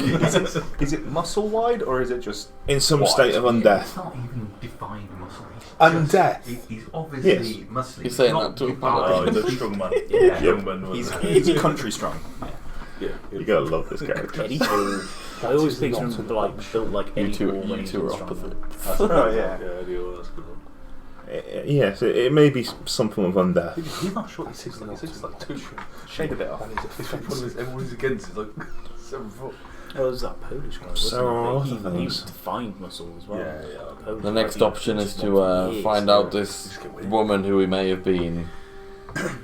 Speaker 8: Is it muscle wide or is it just
Speaker 1: in some
Speaker 8: What?
Speaker 1: state of
Speaker 7: It's
Speaker 1: undeath.
Speaker 7: not even defined muscle.
Speaker 4: Undeath?
Speaker 7: He's obviously
Speaker 1: Yes.
Speaker 7: muscly.
Speaker 5: You're saying
Speaker 7: not
Speaker 5: that to a
Speaker 7: defined.
Speaker 5: paladin.
Speaker 2: Oh, he's a strong man.
Speaker 7: Yeah.
Speaker 2: Young man.
Speaker 8: he's country strong?
Speaker 2: Yeah.
Speaker 1: You gotta love this character.
Speaker 3: Eddie Hall. I always picture him like built like
Speaker 5: You
Speaker 3: Eddie
Speaker 5: two,
Speaker 3: Hall when
Speaker 5: you
Speaker 3: he
Speaker 5: two
Speaker 3: was
Speaker 5: are
Speaker 3: strong.
Speaker 5: opposite.
Speaker 8: Oh yeah.
Speaker 2: Yeah, that's good.
Speaker 1: Yes, it may be some form of undeath.
Speaker 2: He's not short. He's like 2. Shade a bit off.
Speaker 4: That is offensive.
Speaker 2: Everyone he's against is like 7 foot.
Speaker 3: Oh, there's that Polish guy,
Speaker 1: So are
Speaker 3: wasn't
Speaker 1: other
Speaker 3: he? He
Speaker 1: things.
Speaker 3: defined muscle as well.
Speaker 2: Yeah.
Speaker 3: Polish
Speaker 5: The
Speaker 3: guy,
Speaker 5: next
Speaker 3: he
Speaker 5: option is
Speaker 3: just
Speaker 5: to
Speaker 3: wanted years
Speaker 5: find
Speaker 3: to-
Speaker 5: out this woman who we may have been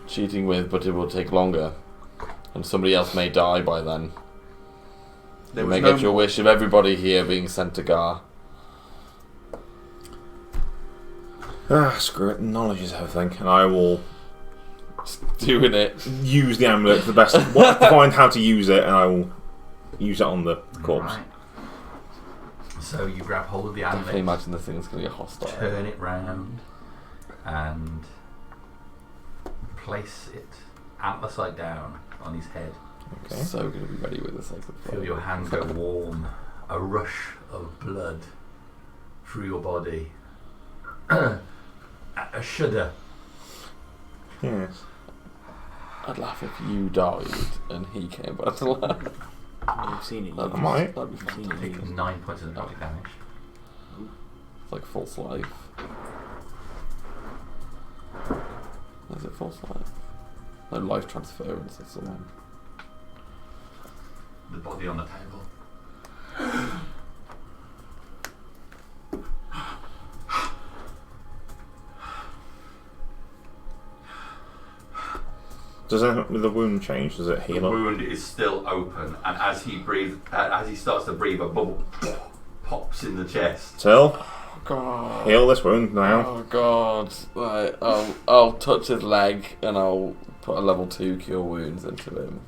Speaker 5: cheating with, but it will take longer. And somebody else may die by then.
Speaker 8: There
Speaker 5: You
Speaker 8: was
Speaker 5: may
Speaker 8: no
Speaker 5: get your wish of everybody here being sent to Gar.
Speaker 1: Screw it, knowledge is everything, and I will
Speaker 5: Doing it.
Speaker 1: use the amulet to the best. Find how to use it, and I will use it on the corpse.
Speaker 7: Right. So you grab hold of the
Speaker 5: Definitely
Speaker 7: amulet,
Speaker 5: imagine this thing's going to get hostile.
Speaker 7: turn it round, and place it antler side down on his head.
Speaker 1: Okay.
Speaker 5: So going to be ready with the sacred
Speaker 7: Feel
Speaker 5: flame.
Speaker 7: your hand go warm. A rush of blood through your body. A shudder.
Speaker 1: Yes.
Speaker 5: I'd laugh if you died and he came back to life.
Speaker 3: You've seen it.
Speaker 5: That'd
Speaker 1: I might.
Speaker 5: That'd be
Speaker 3: You've seen
Speaker 5: fantastic.
Speaker 3: it.
Speaker 7: Take 9 points of necrotic damage.
Speaker 5: It's like false life. Is it false life? No, life transference, that's the one.
Speaker 7: The body on the table.
Speaker 1: Does anything with the wound change? Does it
Speaker 7: The
Speaker 1: heal up?
Speaker 7: wound is still open, and as he starts to breathe, a bubble pops in the chest.
Speaker 1: Till,
Speaker 5: God.
Speaker 1: heal this wound now.
Speaker 5: Oh God! Right, I'll touch his leg and I'll put a level 2 cure wounds into him.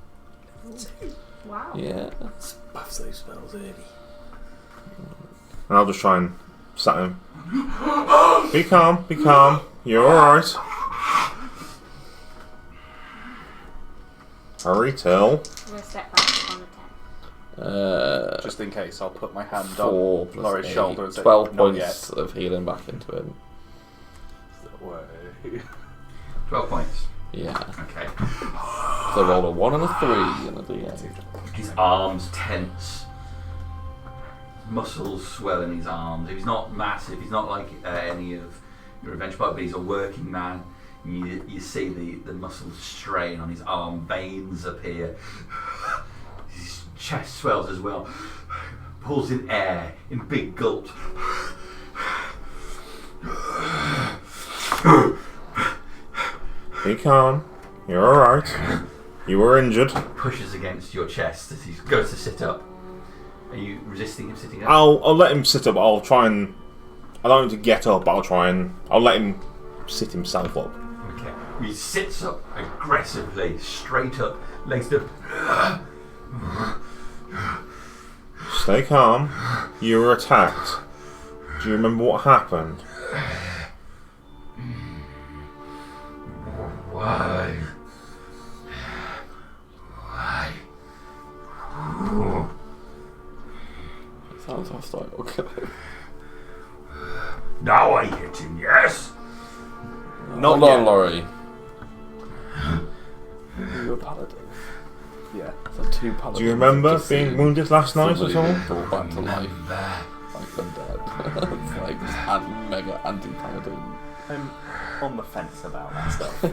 Speaker 6: Wow.
Speaker 5: Yeah.
Speaker 3: Buffs those spells early.
Speaker 1: And I'll just try and sat him. Be calm, be calm. You're alright. Hurry, Till.
Speaker 6: I'm going to step back on the 10.
Speaker 8: just in case, I'll put my hand
Speaker 5: 4
Speaker 8: on
Speaker 5: plus
Speaker 8: Laurie's
Speaker 5: 8,
Speaker 8: shoulder and say,
Speaker 5: 12
Speaker 8: "Not
Speaker 5: points of healing back into him.
Speaker 7: 12 points.
Speaker 5: Yeah.
Speaker 7: Okay.
Speaker 5: So roll a 1 and a 3 and a D8.
Speaker 7: His arms tense. Muscles swell in his arms. He's not massive. He's not like any of your adventure part, but he's a working man. You see the muscles strain on his arm. Veins appear. His chest swells as well. Pulls in air in big gulps.
Speaker 1: Be calm. You're alright. You were injured.
Speaker 7: Pushes against your chest as he goes to sit up. Are you resisting him sitting up?
Speaker 1: I'll let him sit up. I'll try and. I don't want him to get up. I'll let him sit himself up.
Speaker 7: Okay. He sits up aggressively, straight up, legs up.
Speaker 1: Stay calm. You were attacked. Do you remember what happened?
Speaker 7: Why?
Speaker 5: Sounds hostile. Okay.
Speaker 7: Now I hit him, yes?
Speaker 8: Not
Speaker 5: Hold on,
Speaker 8: yet.
Speaker 5: Laurie. You're a paladin.
Speaker 8: Yeah.
Speaker 5: So 2 paladins.
Speaker 1: Do you remember
Speaker 5: just
Speaker 1: being
Speaker 5: seeing
Speaker 1: wounded last night or
Speaker 5: somebody
Speaker 1: something?
Speaker 5: being brought back to life. Like undead. It's like just mega anti-paladin.
Speaker 8: I'm on the fence about that stuff.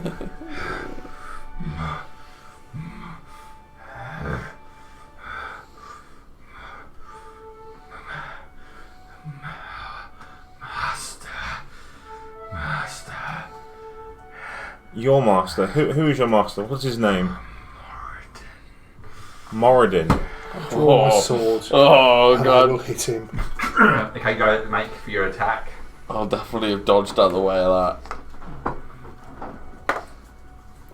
Speaker 7: Master.
Speaker 1: Your master. Who is your master? What's his name? Moradin.
Speaker 4: Draw my sword.
Speaker 5: Oh
Speaker 4: and I will
Speaker 5: god.
Speaker 4: hit him.
Speaker 7: Okay, go ahead and make for your attack.
Speaker 5: I'll definitely have dodged out of the way of that.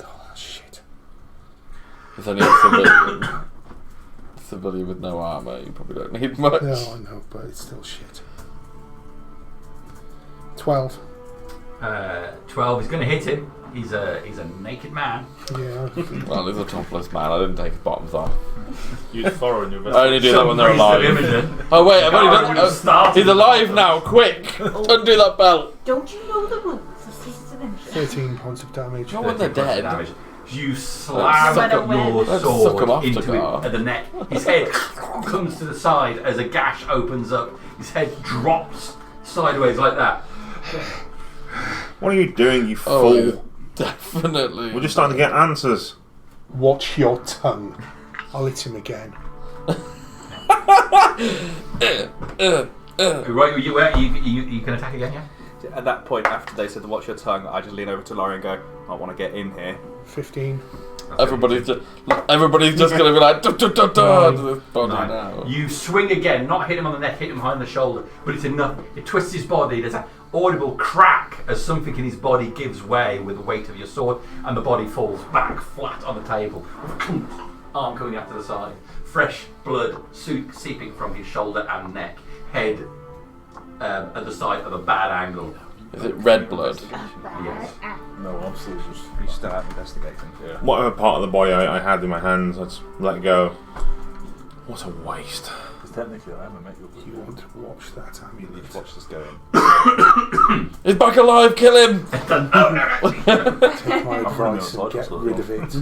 Speaker 4: Oh, shit.
Speaker 5: It's only a civilian. A civilian with no armour, you probably don't need much.
Speaker 4: No, I know, but it's still shit. 12.
Speaker 7: 12 is going to hit him. He's a naked man.
Speaker 4: Yeah.
Speaker 5: Well, he's a topless man, I didn't take his bottoms off.
Speaker 2: You'd thorough in your
Speaker 5: I only do that when they're alive. Oh wait, I've only done. He's alive now, quick! Undo that belt!
Speaker 6: Don't you know the rules of Sisters of
Speaker 4: 13 points of damage.
Speaker 5: Not when they're dead.
Speaker 7: Damage. You slam
Speaker 5: Suck
Speaker 6: up-
Speaker 7: your
Speaker 5: Let's
Speaker 7: sword
Speaker 5: suck him off
Speaker 7: into
Speaker 5: to
Speaker 7: him
Speaker 5: go.
Speaker 7: at the neck. His head comes to the side as a gash opens up. His head drops sideways like that.
Speaker 1: What are you doing, you
Speaker 5: Oh,
Speaker 1: fool?
Speaker 5: yeah. Definitely.
Speaker 1: We're just starting to get answers.
Speaker 4: Watch your tongue. I'll hit him again.
Speaker 7: Right, you can attack again, yeah?
Speaker 8: At that point, after they said watch your tongue, I just lean over to Laurie and go, I want to get in here.
Speaker 4: 15.
Speaker 5: Everybody's just gonna be like, to this body
Speaker 7: Nine.
Speaker 5: now.
Speaker 7: You swing again, not hit him on the neck, hit him behind the shoulder, but it's enough. It twists his body. There's an audible crack as something in his body gives way with the weight of your sword, and the body falls back flat on the table. Arm coming out to the side. Fresh blood seeping from his shoulder and neck. Head at the side of a bad angle.
Speaker 5: Is it red blood?
Speaker 7: Yes.
Speaker 2: No, obviously, just
Speaker 8: You start investigating.
Speaker 2: yeah.
Speaker 1: Whatever part of the body I had in my hands, I just let go. What a waste.
Speaker 2: Because technically, I haven't met your
Speaker 4: You want to watch that
Speaker 8: You need
Speaker 4: amulet.
Speaker 8: to watch this go in.
Speaker 5: He's back alive, kill him!
Speaker 4: Take my advice and
Speaker 2: I've
Speaker 4: get
Speaker 2: got
Speaker 4: rid of it.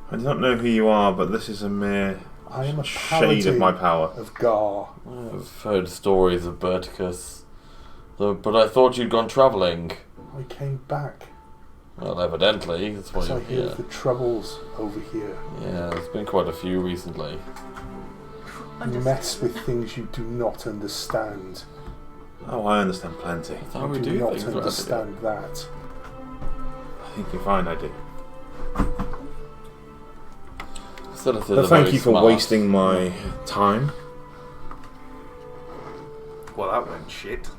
Speaker 1: I don't know who you are, but this is a mere
Speaker 4: I am a
Speaker 1: shade of
Speaker 4: paladin
Speaker 1: my power.
Speaker 4: of Gar.
Speaker 5: I've heard stories of Berticus, but I thought you'd gone travelling.
Speaker 4: I came back
Speaker 5: Well, evidently, that's why
Speaker 4: because I
Speaker 5: you're
Speaker 4: hear
Speaker 5: here.
Speaker 4: of the troubles over here.
Speaker 5: Yeah, there's been quite a few recently.
Speaker 4: You mess with things you do not understand.
Speaker 1: Oh, I understand plenty.
Speaker 5: That's how we
Speaker 4: You
Speaker 5: do
Speaker 4: do not
Speaker 5: things, right?
Speaker 4: understand that.
Speaker 1: I think you'll find I do.
Speaker 5: Silith is
Speaker 1: But
Speaker 5: a
Speaker 1: thank
Speaker 5: very
Speaker 1: you for
Speaker 5: smart-
Speaker 1: wasting my time.
Speaker 8: Well, that went shit.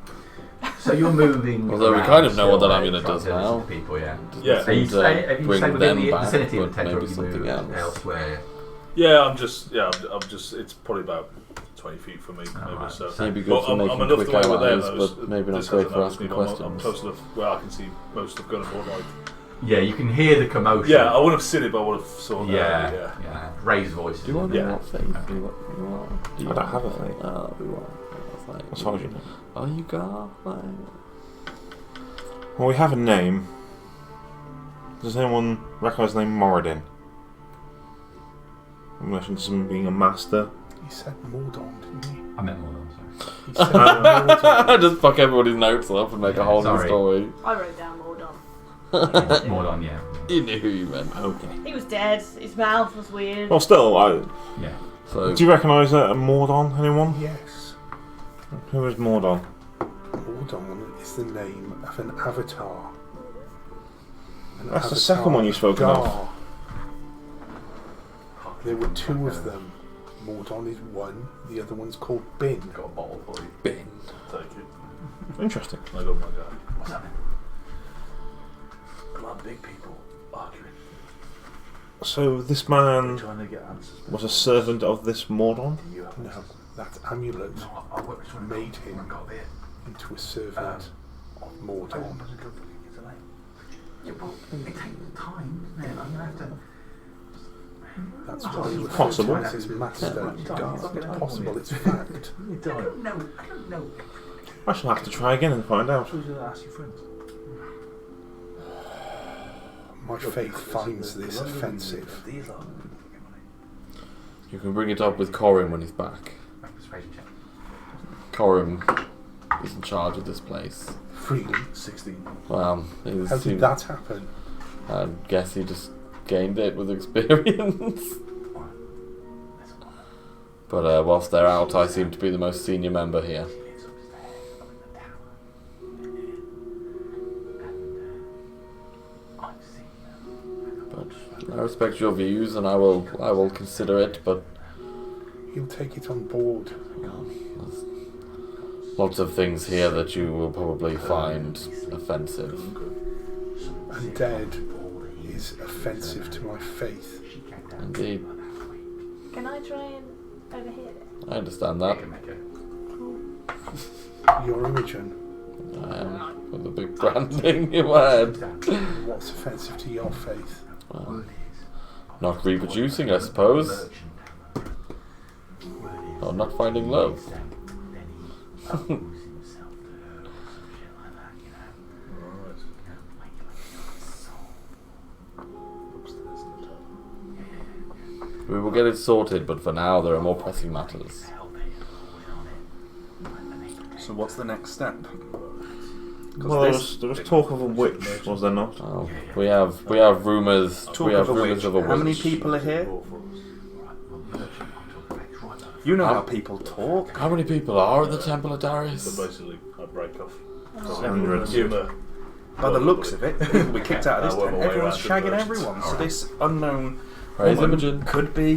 Speaker 7: So you're moving.
Speaker 5: Although we
Speaker 7: around
Speaker 5: kind of know what that
Speaker 7: still,
Speaker 5: amulet
Speaker 7: trying
Speaker 5: does
Speaker 7: to listen
Speaker 5: now.
Speaker 7: to People, yeah.
Speaker 2: Yeah.
Speaker 5: Doesn't
Speaker 7: Have you
Speaker 5: seem to
Speaker 7: stayed
Speaker 5: bring
Speaker 7: within
Speaker 5: them
Speaker 7: the
Speaker 5: back,
Speaker 7: vicinity of
Speaker 5: but
Speaker 7: the tent, or
Speaker 5: maybe
Speaker 7: have you
Speaker 5: something
Speaker 7: moved
Speaker 5: else.
Speaker 7: elsewhere?
Speaker 2: Yeah, I'm just. It's probably about 20 feet from me, maybe
Speaker 7: right.
Speaker 2: so.
Speaker 5: Maybe good
Speaker 2: Well,
Speaker 5: for
Speaker 2: I'm
Speaker 5: making
Speaker 2: enough
Speaker 5: quick
Speaker 2: the way with them,
Speaker 5: allies, but maybe not
Speaker 2: this
Speaker 5: great
Speaker 2: hasn't
Speaker 5: for
Speaker 2: noticed
Speaker 5: asking
Speaker 2: me, but I'm
Speaker 5: questions.
Speaker 2: close enough where I can see most of Gunnerboard light.
Speaker 7: Yeah, you can hear the commotion.
Speaker 2: Yeah, I would have seen it, but I would have saw that.
Speaker 7: Yeah,
Speaker 2: Yeah.
Speaker 7: yeah. Raised voices.
Speaker 5: Do you want to
Speaker 2: Yeah.
Speaker 5: know what faith you are? Do you
Speaker 1: I don't have a faith.
Speaker 5: Oh, you are. That's like,
Speaker 1: As far as you know.
Speaker 5: Are you Gar? Like,
Speaker 1: Well, we have a name. Does anyone recognise the name Moradin? In relation to someone being a master?
Speaker 4: He said Mordon, didn't he?
Speaker 7: I meant more than sorry.
Speaker 4: He said Mordon.
Speaker 5: Just fuck everybody's notes up and make a whole new
Speaker 7: Sorry.
Speaker 5: story.
Speaker 6: I wrote down Mordon.
Speaker 7: Mordon, yeah.
Speaker 5: You knew who you meant.
Speaker 1: Okay.
Speaker 6: He was dead. His mouth was weird.
Speaker 1: Well, still,
Speaker 7: Yeah.
Speaker 5: So,
Speaker 1: do you recognise a Mordon, anyone?
Speaker 4: Yes.
Speaker 1: Who is Mordon?
Speaker 4: Mordon is the name of an avatar.
Speaker 1: That's the second one you've spoken of.
Speaker 4: Gar. There were two of them. Mordon is one, the other one's called Bin.
Speaker 2: Got a bottle for you.
Speaker 5: Bin.
Speaker 2: Take it.
Speaker 1: Interesting.
Speaker 2: I got my guy.
Speaker 7: What's happening?
Speaker 2: A lot of big people arguing.
Speaker 1: So this man
Speaker 2: Trying to get answers.
Speaker 1: was a servant of this Mordon?
Speaker 2: Do you have
Speaker 4: No,
Speaker 2: answers?
Speaker 4: that amulet
Speaker 7: No, I worked with someone
Speaker 4: made
Speaker 7: who
Speaker 4: him
Speaker 7: got a beer.
Speaker 4: into a servant of Mordon.
Speaker 7: Yeah, well, it takes time, isn't it? I'm gonna have to.
Speaker 4: That's why he referred
Speaker 1: Possible.
Speaker 4: to as his master. Gar. It's possible, it's fact.
Speaker 7: I don't know.
Speaker 1: I shall have to try again and find out.
Speaker 2: Who's going to ask your friends?
Speaker 4: My faith finds this offensive.
Speaker 2: These are.
Speaker 5: you can bring it up with Corin when he's back.
Speaker 7: Make a persuasion check.
Speaker 5: Corin is in charge of this place.
Speaker 4: Freely.
Speaker 2: 16.
Speaker 5: Well,
Speaker 4: How did that happen?
Speaker 5: I guess he just gained it with experience. But whilst they're out, I seem to be the most senior member here. But I respect your views, and I will consider it. But
Speaker 4: He'll take it on board.
Speaker 5: there's lots of things here that you will probably find offensive.
Speaker 4: And dead is offensive to my faith.
Speaker 5: Indeed,
Speaker 6: Can I try and overhear it?
Speaker 5: I understand that.
Speaker 4: You're Imogen.
Speaker 5: I am with the big branding in my head.
Speaker 4: What's offensive to your faith?
Speaker 5: Well, not reproducing, I suppose. Or not finding love. We will get it sorted, but for now there are more pressing matters.
Speaker 8: So what's the next step?
Speaker 1: Well, there was talk of a witch, was there not?
Speaker 5: Oh, we have rumours.
Speaker 8: Talk
Speaker 5: We have
Speaker 8: of a
Speaker 5: rumours
Speaker 8: witch.
Speaker 5: of a witch.
Speaker 8: How many people are here? You know how people talk.
Speaker 5: How many people are at the Temple of Darius?
Speaker 2: So basically, I break off.
Speaker 1: Hundreds.
Speaker 2: Humour.
Speaker 8: By the looks of it, the people we kicked out of this
Speaker 2: I went
Speaker 8: tent,
Speaker 2: my way
Speaker 8: everyone's
Speaker 2: around
Speaker 8: shagging
Speaker 2: the
Speaker 8: everyone. So
Speaker 2: Alright.
Speaker 8: this unknown
Speaker 5: Praise
Speaker 8: woman
Speaker 5: Imogen.
Speaker 8: could be.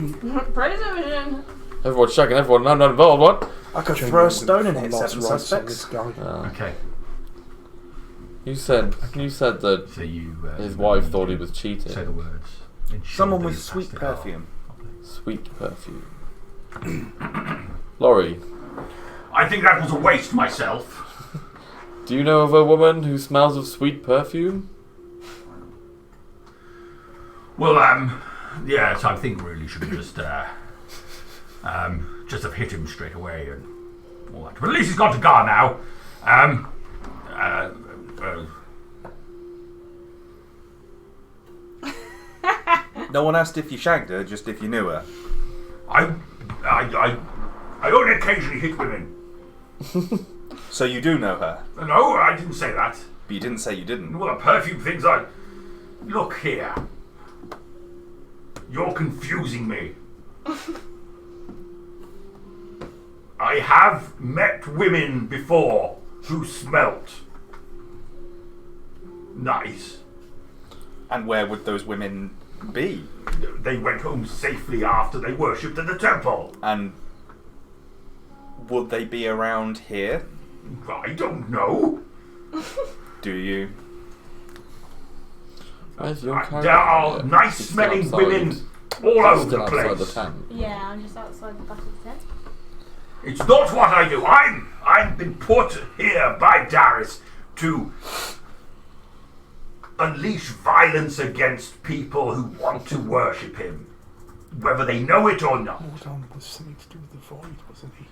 Speaker 6: Praise Imogen!
Speaker 5: Everyone's shagging everyone, and I'm not involved, what?
Speaker 8: I could
Speaker 4: Jane
Speaker 8: throw a
Speaker 4: Morgan
Speaker 8: stone and hit
Speaker 4: lost
Speaker 8: 7
Speaker 4: rights on
Speaker 8: suspects.
Speaker 4: this guy.
Speaker 7: Okay.
Speaker 5: You said that
Speaker 7: So you.
Speaker 5: his wife thought he was
Speaker 7: Say
Speaker 5: cheating.
Speaker 7: the words.
Speaker 8: Someone with sweet perfume.
Speaker 5: Sweet perfume. Laurie,
Speaker 7: I think that was a waste myself.
Speaker 5: do you know of a woman who smells of sweet perfume?
Speaker 7: Well, yes, I think really should have just have hit him straight away and all that. But at least he's got to Gar now.
Speaker 8: No one asked if you shagged her, just if you knew her.
Speaker 7: I only occasionally hit women.
Speaker 8: So you do know her,
Speaker 7: No, I didn't say that.
Speaker 8: but you didn't say you didn't.
Speaker 7: Well, the perfume things I... Look here. You're confusing me. I have met women before who smelt nice.
Speaker 8: And where would those women be?
Speaker 7: They went home safely after they worshipped at the temple.
Speaker 8: And would they be around here?
Speaker 7: I don't know.
Speaker 8: Do you?
Speaker 5: Where's your character?
Speaker 7: There are
Speaker 5: Yeah,
Speaker 7: nice
Speaker 5: he's still
Speaker 7: smelling
Speaker 5: outside.
Speaker 7: women all
Speaker 5: He's
Speaker 7: over
Speaker 5: still
Speaker 7: the
Speaker 5: outside
Speaker 7: place.
Speaker 5: the tent.
Speaker 6: Yeah, I'm just outside the back of the tent.
Speaker 7: It's not what I do. I've been put here by Darius to unleash violence against people who want to worship him, whether they know it or not.
Speaker 4: Mordon was something to do with the void, wasn't he?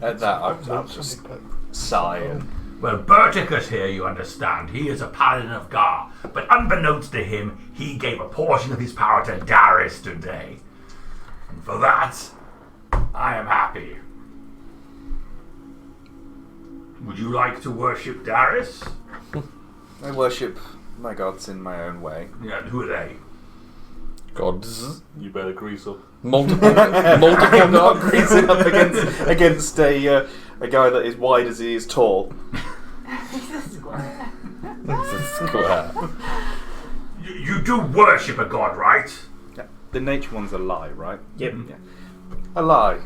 Speaker 8: At that, I'll just sigh and
Speaker 7: Well, Berticus here, you understand, he is a paladin of Gar, but unbeknownst to him, he gave a portion of his power to Darius today. And for that, I am happy. Would you like to worship Darius?
Speaker 8: I worship my gods in my own way.
Speaker 7: Yeah, who are they?
Speaker 5: Gods.
Speaker 2: You better grease up.
Speaker 5: Multiple
Speaker 8: I'm not
Speaker 5: gods.
Speaker 8: greasing up against a guy that is wide as he is tall.
Speaker 6: He's a square.
Speaker 5: It's a square.
Speaker 7: You do worship a god, right?
Speaker 8: Yeah. The nature one's a lie, right?
Speaker 3: Yep.
Speaker 8: Yeah. A lie.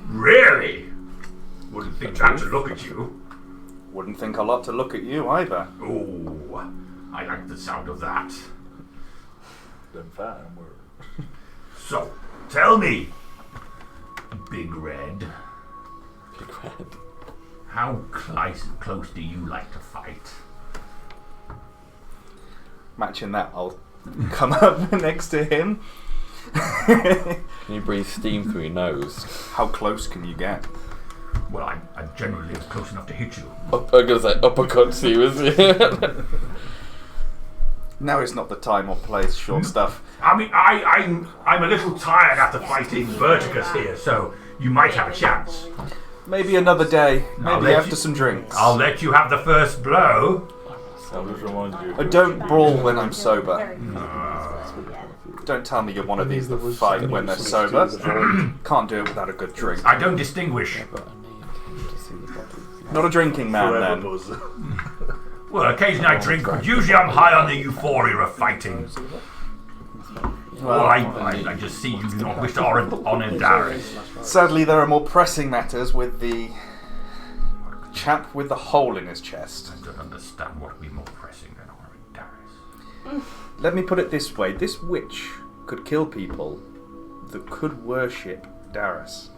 Speaker 7: Really? Wouldn't think that to look at you.
Speaker 8: Wouldn't think a lot to look at you either.
Speaker 7: Oh, I like the sound of that.
Speaker 2: Them fine word.
Speaker 7: So, tell me, Big Red,
Speaker 5: Big Red.
Speaker 7: how close do you like to fight?
Speaker 8: Matching that, I'll come up next to him.
Speaker 5: Can you breathe steam through your nose?
Speaker 8: How close can you get?
Speaker 7: Well, I generally live close enough to hit you.
Speaker 5: I'm gonna say uppercut you, is it?
Speaker 8: Now is not the time or place, short stuff.
Speaker 7: I mean, I'm a little tired after fighting Verticus here, so you might have a chance.
Speaker 8: Maybe another day.
Speaker 7: I'll
Speaker 8: Maybe
Speaker 7: let
Speaker 8: after
Speaker 7: you-
Speaker 8: some drinks.
Speaker 7: I'll let you have the first blow.
Speaker 2: I'll just remind you.
Speaker 8: I don't brawl when I'm sober.
Speaker 6: Very close.
Speaker 8: Don't tell me you're one of these that
Speaker 4: Neither was
Speaker 8: fight when they're sober.
Speaker 4: Steve.
Speaker 8: Can't do it without a good drink.
Speaker 7: I don't distinguish.
Speaker 8: Not a drinking man
Speaker 2: Forever
Speaker 8: then.
Speaker 2: buzz.
Speaker 7: Well, occasionally I drink, but usually I'm high on the euphoria of fighting. Well, I just see you do not wish to honour Darius.
Speaker 8: Sadly, there are more pressing matters with the chap with the hole in his chest.
Speaker 7: I don't understand what would be more pressing than honouring Darius.
Speaker 8: Let me put it this way. This witch could kill people that could worship Darius.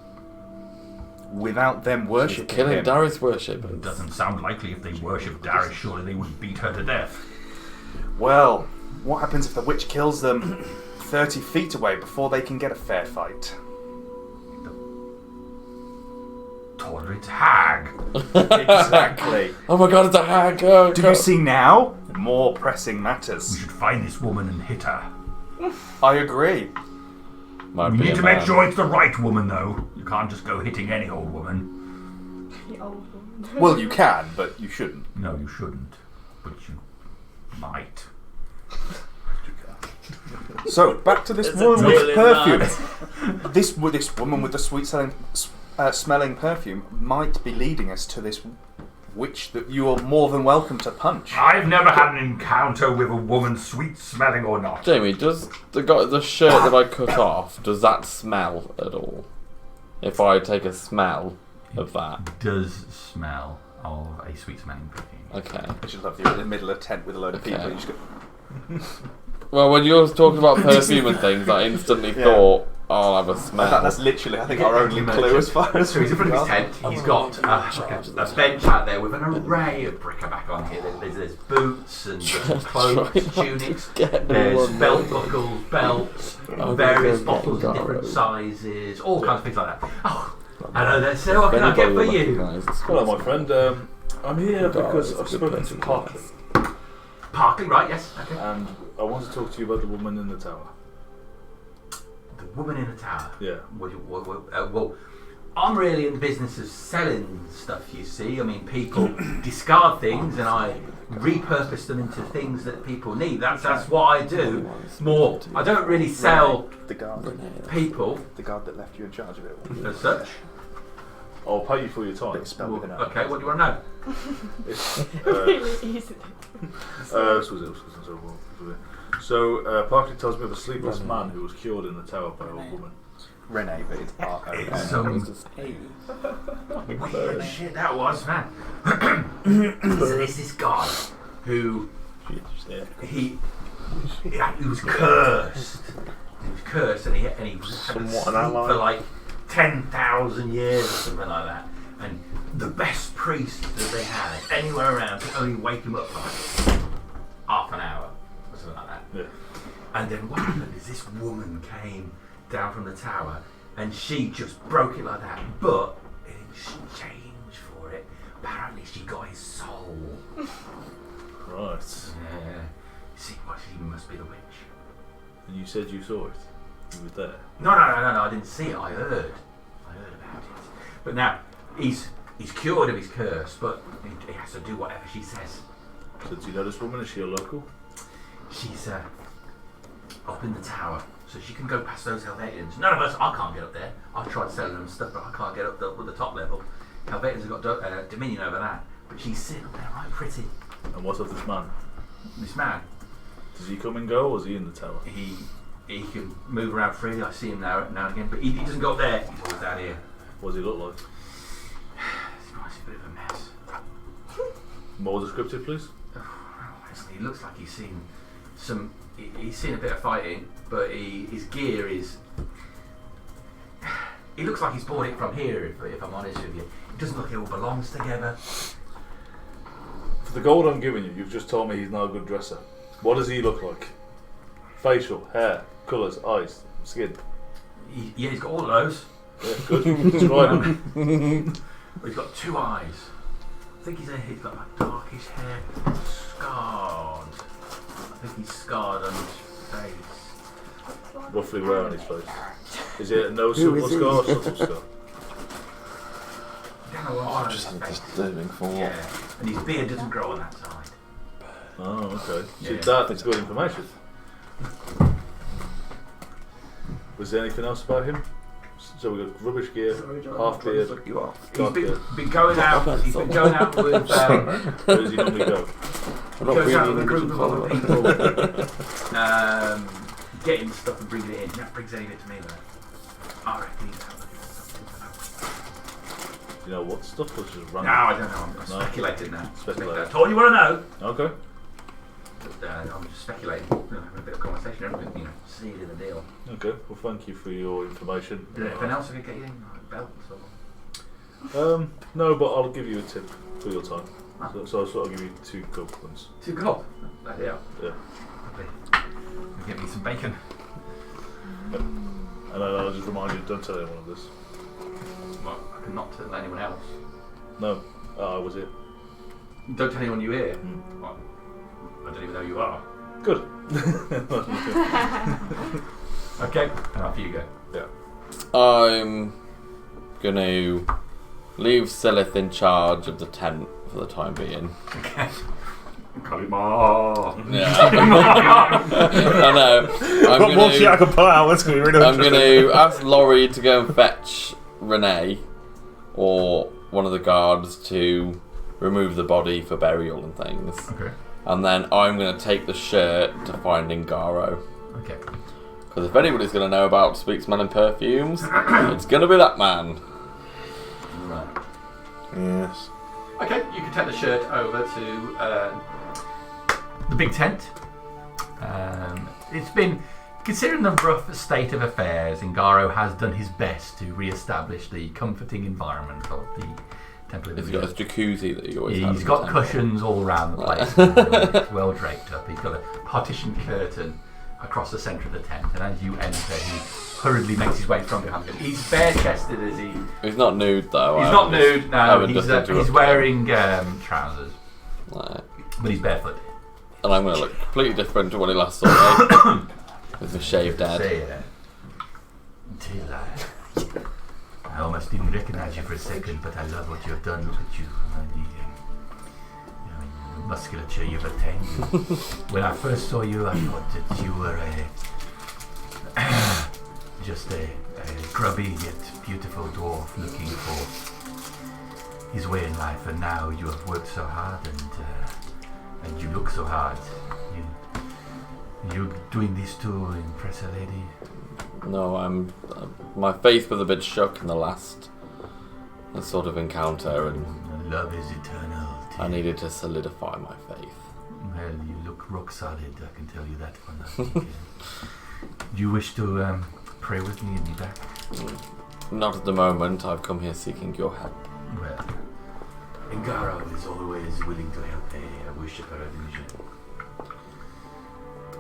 Speaker 8: Without them worshipping
Speaker 5: Killing
Speaker 8: him.
Speaker 5: Darius worship.
Speaker 7: It doesn't sound likely. If they worship Darius, surely they would beat her to death.
Speaker 8: Well, what happens if the witch kills them 30 feet away before they can get a fair fight?
Speaker 7: Tolerant hag.
Speaker 8: Exactly.
Speaker 5: Oh my god, it's a hag! Oh,
Speaker 8: Do
Speaker 5: God.
Speaker 8: you see now? More pressing
Speaker 7: We
Speaker 8: matters.
Speaker 7: should find this woman and hit her.
Speaker 8: I agree.
Speaker 5: Might
Speaker 7: We
Speaker 5: be
Speaker 7: need
Speaker 5: a
Speaker 7: to make
Speaker 5: man.
Speaker 7: sure it's the right woman, though. You can't just go hitting any old woman.
Speaker 6: The old one.
Speaker 8: Well, you can, but you shouldn't.
Speaker 7: No, you shouldn't. But you might.
Speaker 8: So, back to this
Speaker 3: There's a
Speaker 8: woman with
Speaker 3: deal in
Speaker 8: perfume. This woman with the smelling perfume might be leading us to this witch that you are more than welcome to punch.
Speaker 7: I've never had an encounter with a woman, sweet smelling or not.
Speaker 5: Jamie, does the shirt that I cut off, does that smell at all? If I take a smell of that.
Speaker 7: It does smell of a sweet smelling perfume.
Speaker 5: Okay.
Speaker 8: I just love you in the middle of a tent with a load of people.
Speaker 5: Okay.
Speaker 8: You just go,
Speaker 5: Well, when you were talking about perfume and things, I instantly
Speaker 8: Yeah.
Speaker 5: thought, I'll have a smell.
Speaker 8: that's literally, I think, our only clue as far as
Speaker 7: So he's in front of his
Speaker 8: tent.
Speaker 7: tent. He's got a bench out there with an array of bric-a-brac on here. There's boots and cloaks, tunics. There's belt buckles, belts, various bottles in different sizes, all kinds of things like that. Oh, hello there, sir. What can I get for you?
Speaker 2: Hello, my friend. I'm here because I've spoken to Parkley,
Speaker 7: Parkley, right? Yes. Okay.
Speaker 2: and I want to talk to you about the woman in the tower.
Speaker 7: The woman in the tower.
Speaker 2: Yeah.
Speaker 7: Well, I'm really in the business of selling stuff, you see. I mean, people discard things and I repurpose them into things that people need. That's what I do. More, I don't really sell
Speaker 8: The guard.
Speaker 7: people
Speaker 8: The guard that left you in charge of it all.
Speaker 7: as such.
Speaker 2: I'll pay you for your time.
Speaker 8: Bit spelled with an R.
Speaker 7: Okay, what do you want to know?
Speaker 6: Really easy.
Speaker 2: So, Parkley tells me of a sleepless man who was cured in the tower by a woman.
Speaker 8: Renee, but it's
Speaker 7: Weird shit that was, man. So there's this guy who he was cursed. He was cursed, and he had to
Speaker 1: Somewhat
Speaker 7: sleep
Speaker 1: an ally.
Speaker 7: for like 10,000 years or something like that. And the best priest that they had anywhere around could only wake him up for like half an hour or something like that.
Speaker 2: Yeah.
Speaker 7: And then what happened is this woman came down from the tower and she just broke it like that. But in exchange for it, Apparently she got his soul.
Speaker 2: Right.
Speaker 7: Yeah. See, what, she must be the witch.
Speaker 2: And you said you saw it. You were there.
Speaker 7: No, I didn't see it. I heard about it. But now he's cured of his curse, but he has to do whatever she says.
Speaker 2: So do you know this woman? Is she a local?
Speaker 7: She's up in the tower, so she can go past those Helvetians. None of us. I can't get up there. I've tried selling them stuff, but I can't get up with the top level. Helvetians have got dominion over that, but she's sitting up there right pretty.
Speaker 2: And what of this man?
Speaker 7: This man,
Speaker 2: Does he come and go, or is he in the tower?
Speaker 7: he can move around freely. I see him now and again, but he doesn't go up there. He's always down here.
Speaker 2: What does he look like?
Speaker 7: It's a bit of a mess.
Speaker 2: More descriptive, please.
Speaker 7: Honestly, he looks like he's seen some. He's seen a bit of fighting, but his gear is. He looks like he's bought it from here. If I'm honest with you, it doesn't look like it all belongs together.
Speaker 2: For the gold I'm giving you, you've just told me he's not a good dresser. What does he look like? Facial, hair, colours, eyes, skin.
Speaker 7: He's got all of those.
Speaker 2: Yeah, good. Describe him.
Speaker 7: He's got 2 eyes. I think he's got like darkish hair, scarred. I think he's scarred on his face.
Speaker 2: Roughly where on his face? Is it no subtle scar or subtle scar?
Speaker 7: I don't know what
Speaker 5: I've just had a disturbing thought.
Speaker 7: Yeah, and his beard doesn't grow on that side.
Speaker 2: Oh, okay. See,
Speaker 7: Yeah.
Speaker 2: that's good information. Was there anything else about him? So we got rubbish gear, half beard,
Speaker 7: He's been going out. He's been going out with.
Speaker 2: Where does he normally go?
Speaker 7: He goes out with a group of other people, getting stuff and bringing it in. He never brings any of it to me though. I reckon he's out looking for something.
Speaker 2: Do you know what stuff was just
Speaker 7: No,
Speaker 2: random?
Speaker 7: I don't know. I'm
Speaker 2: No.
Speaker 7: speculating now.
Speaker 2: Speculating.
Speaker 7: That's all you want to know.
Speaker 2: Okay.
Speaker 7: But, I'm just speculating. Having a bit of conversation. Everything, see it in the deal.
Speaker 2: Okay. Well, thank you for your information.
Speaker 7: Is there anything else I could get you? Like belts or?
Speaker 2: No, but I'll give you a tip for your time. So I'll sort of give you 2 gold coins.
Speaker 7: 2 gold. Yeah.
Speaker 2: Yeah.
Speaker 7: Get me some bacon.
Speaker 2: And I'll just remind you, don't tell anyone of this.
Speaker 7: Well, I can not tell anyone else.
Speaker 2: No. I was here.
Speaker 7: Don't tell anyone you're here.
Speaker 2: Mm.
Speaker 7: Well, I don't even know who you are.
Speaker 2: Good.
Speaker 7: Okay, and off you go.
Speaker 2: Yeah.
Speaker 5: I'm gonna leave Silith in charge of the tent for the time being.
Speaker 7: Okay. Kalima.
Speaker 5: Yeah. I know.
Speaker 1: I can pull out. That's going to be really
Speaker 5: I'm going to ask Laurie to go and fetch Renee or one of the guards to remove the body for burial and things.
Speaker 7: Okay.
Speaker 5: And then I'm going to take the shirt to find Ingaro.
Speaker 7: Okay.
Speaker 5: Because if anybody's going to know about Speak, Smell and Perfumes, it's going to be that man.
Speaker 7: Right.
Speaker 1: Yes.
Speaker 7: Okay, you can take the shirt over to the big tent. It's been, considering the rough state of affairs, Ingaro has done his best to re-establish the comforting environment of the Temple of
Speaker 5: He's got his jacuzzi that he always has.
Speaker 7: He's
Speaker 5: in
Speaker 7: got
Speaker 5: the
Speaker 7: cushions all around the place, well draped up. He's got a partition curtain across the centre of the tent, and as you enter, he hurriedly makes his way from behind him. He's bare-chested as he...
Speaker 5: He's not nude though.
Speaker 7: He's not nude, no. He's wearing trousers,
Speaker 5: Right.
Speaker 7: but he's barefoot.
Speaker 5: And I'm going to look completely different to when he last saw me. With the shaved head.
Speaker 7: Say, Till I almost didn't recognise you for a second, but I love what you have done. Look at you, the musculature you've attained. When I first saw you, I thought that you were just a grubby yet beautiful dwarf looking for his way in life, and now you have worked so hard and you look so hard. You doing this to impress a lady?
Speaker 5: No, I'm. My faith was a bit shook in the last sort of encounter, and
Speaker 7: Love is eternal.
Speaker 5: I needed to solidify my faith.
Speaker 7: Well, you look rock solid, I can tell you that for nothing. Do you wish to pray with me and be back?
Speaker 5: Not at the moment. I've come here seeking your help.
Speaker 7: Well, Ingaro is always willing to help a worshipper of illusion.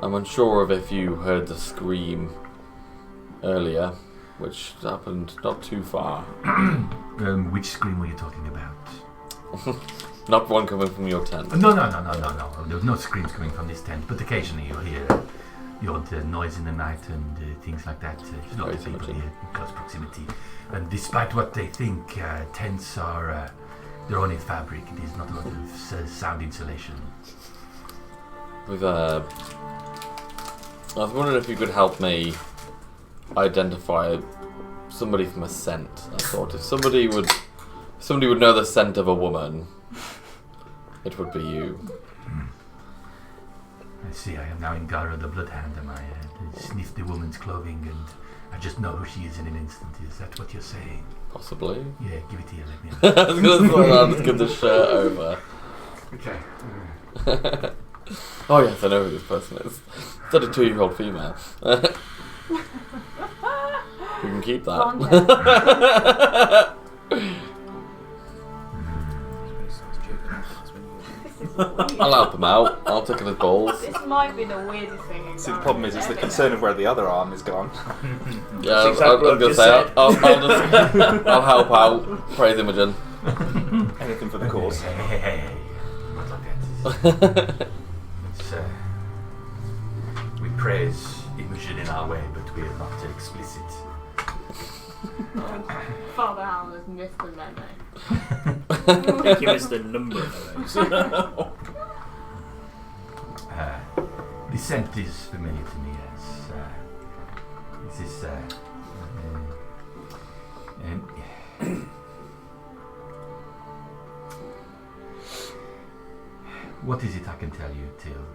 Speaker 5: I'm unsure of if you heard the scream earlier, which happened not too far.
Speaker 7: Which scream were you talking about?
Speaker 5: Not one coming from your tent.
Speaker 7: No. There's no screams coming from this tent, but occasionally you'll hear the odd noise in the night and things like that. There's lots of people here in close proximity. And despite what they think, tents are they're only fabric. It is not a lot of sound insulation.
Speaker 5: I was wondering if you could help me identify somebody from a scent. I thought if somebody would know the scent of a woman, it would be you.
Speaker 7: I see. I am now in Gara the Bloodhound. Am I? Sniff the woman's clothing and I just know who she is in an instant. Is that what you're saying?
Speaker 5: Possibly.
Speaker 7: Yeah, give it here. Let me
Speaker 5: I was going to just give the shirt over.
Speaker 7: Okay.
Speaker 5: Oh yes, I know who this person is. It's a 2-year-old female. You can keep that. I'll help him out. I'll tickle his balls.
Speaker 6: This might be the weirdest thing in
Speaker 8: See, the problem is the concern of where the other arm is gone.
Speaker 5: Yeah, I was
Speaker 2: exactly what
Speaker 5: going to
Speaker 2: I've
Speaker 5: say,
Speaker 2: just
Speaker 5: I'll help out. Praise Imogen.
Speaker 8: Anything for the cause.
Speaker 7: Hey. Not like that. We praise Imogen in our way, but we are not explicit.
Speaker 6: Father Howell has missed the memo.
Speaker 3: I think you missed a number of those.
Speaker 7: The scent is familiar to me as is this what is it I can tell you, Till?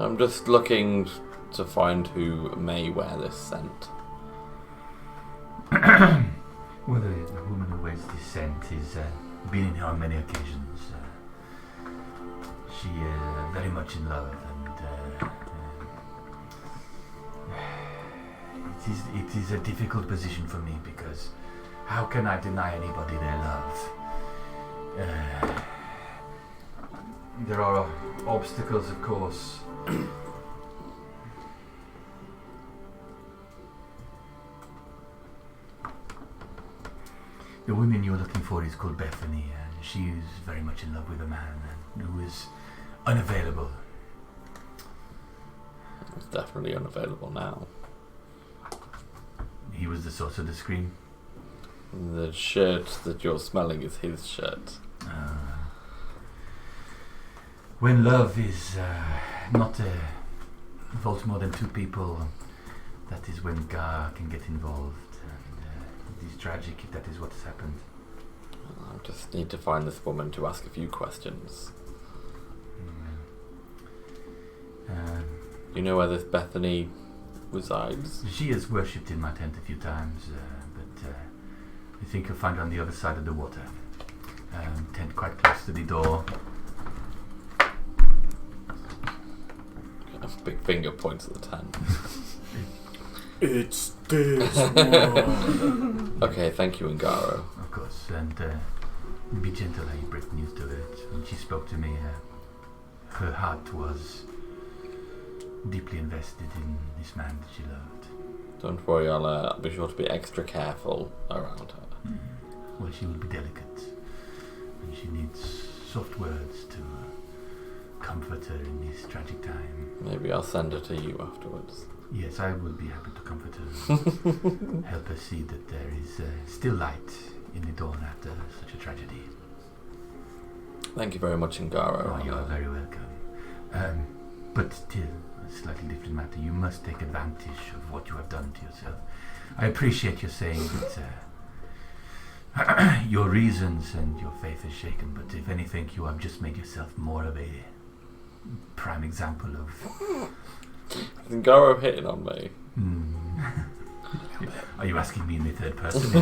Speaker 5: I'm just looking to find who may wear this scent.
Speaker 7: Well, the woman who wears this scent has been in here on many occasions. She is very much in love, and it is a difficult position for me because how can I deny anybody their love? There are obstacles, of course. The woman you're looking for is called Bethany, and she is very much in love with a man who is unavailable.
Speaker 5: It's definitely unavailable now.
Speaker 7: He was the source of the scream.
Speaker 5: The shirt that you're smelling is his shirt.
Speaker 7: When love is not involves more than two people, that is when Gar can get involved. It is tragic if that is what has happened.
Speaker 5: I just need to find this woman to ask a few questions. You know where this Bethany resides?
Speaker 7: She has worshipped in my tent a few times, but I think you'll find her on the other side of the water. Tent quite close to the door.
Speaker 5: A big finger points at the tent.
Speaker 3: It's this one.
Speaker 5: Okay, thank you, Ngaro.
Speaker 7: Of course, and be gentle how you break news to her. When she spoke to me, her heart was deeply invested in this man that she loved.
Speaker 5: Don't worry, I'll be sure to be extra careful around her.
Speaker 7: Well, she will be delicate, and she needs soft words to comfort her in this tragic time.
Speaker 5: Maybe I'll send her to you afterwards.
Speaker 7: Yes, I will be happy to comfort her. Help her see that there is still light in the dawn after such a tragedy.
Speaker 5: Thank you very much, Ngaro.
Speaker 7: Oh, you are very welcome. But still, a slightly different matter. You must take advantage of what you have done to yourself. I appreciate you saying that your reasons and your faith is shaken, but if anything, you have just made yourself more of a prime example of...
Speaker 5: Is Ngaro hitting on me?
Speaker 7: Are you asking me in the third person?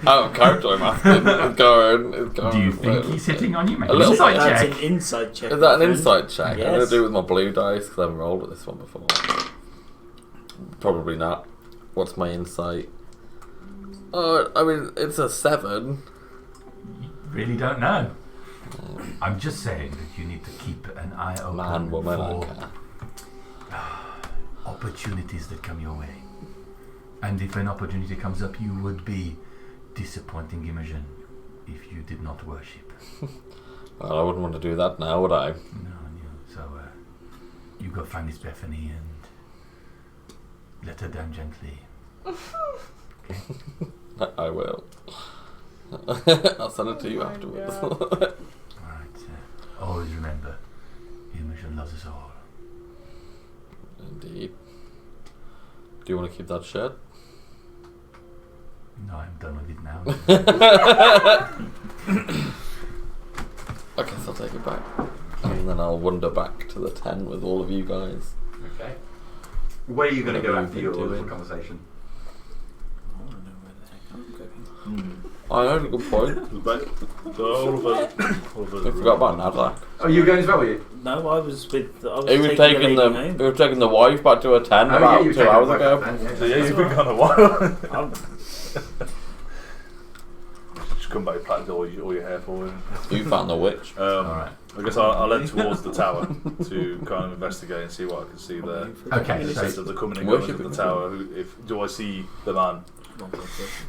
Speaker 5: Out of character, I'm asking. Is Ngaro
Speaker 7: Do you think he's hitting on you? Make
Speaker 5: A
Speaker 7: an
Speaker 5: little
Speaker 7: insight
Speaker 5: bit.
Speaker 3: That's
Speaker 7: check.
Speaker 3: an insight check.
Speaker 5: Is that an
Speaker 3: my friend.
Speaker 5: insight check? I'm going
Speaker 3: Yes.
Speaker 5: to do it with my blue dice because I haven't rolled with this one before. Probably not. What's my insight? Oh, I mean, it's a 7.
Speaker 7: Really don't know. I'm just saying that you need to keep an eye open
Speaker 5: Man, woman, I don't
Speaker 7: for
Speaker 5: care.
Speaker 7: opportunities that come your way. And if an opportunity comes up, you would be disappointing Imogen if you did not worship.
Speaker 5: Well, I wouldn't want to do that now, would I?
Speaker 7: No. So you go find Miss Bethany and let her down gently. Okay.
Speaker 5: I will. I'll send it to you afterwards.
Speaker 7: Alright. Always remember, Imogen loves us all.
Speaker 5: Indeed. Do you want to keep that shirt?
Speaker 7: No, I'm done with it now.
Speaker 5: I guess I'll take it back. And then I'll wander back to the tent with all of you guys.
Speaker 7: Okay. Where are you going to go
Speaker 5: Whatever
Speaker 7: after
Speaker 5: you've
Speaker 7: your
Speaker 5: been doing.
Speaker 7: conversation?
Speaker 3: I want to know where the heck I'm going.
Speaker 5: I know, good point. I forgot about Nadler.
Speaker 7: Oh, you going as well, were you?
Speaker 3: No, I was with. I was
Speaker 5: He was
Speaker 3: taking the lady
Speaker 5: taking
Speaker 3: home.
Speaker 5: he was taking the wife back to her tent about 2 hours ago.
Speaker 2: So yeah, you've been gone a while.
Speaker 3: I'm-
Speaker 2: Just come back, plait all your hair forward.
Speaker 5: You found the witch.
Speaker 7: Alright.
Speaker 2: I guess I'll head towards the tower to kind of investigate and see what I can see there.
Speaker 7: Okay,
Speaker 2: The
Speaker 7: so
Speaker 2: sense of the coming and going of the
Speaker 5: Worshipping.
Speaker 2: tower. Do I see the man?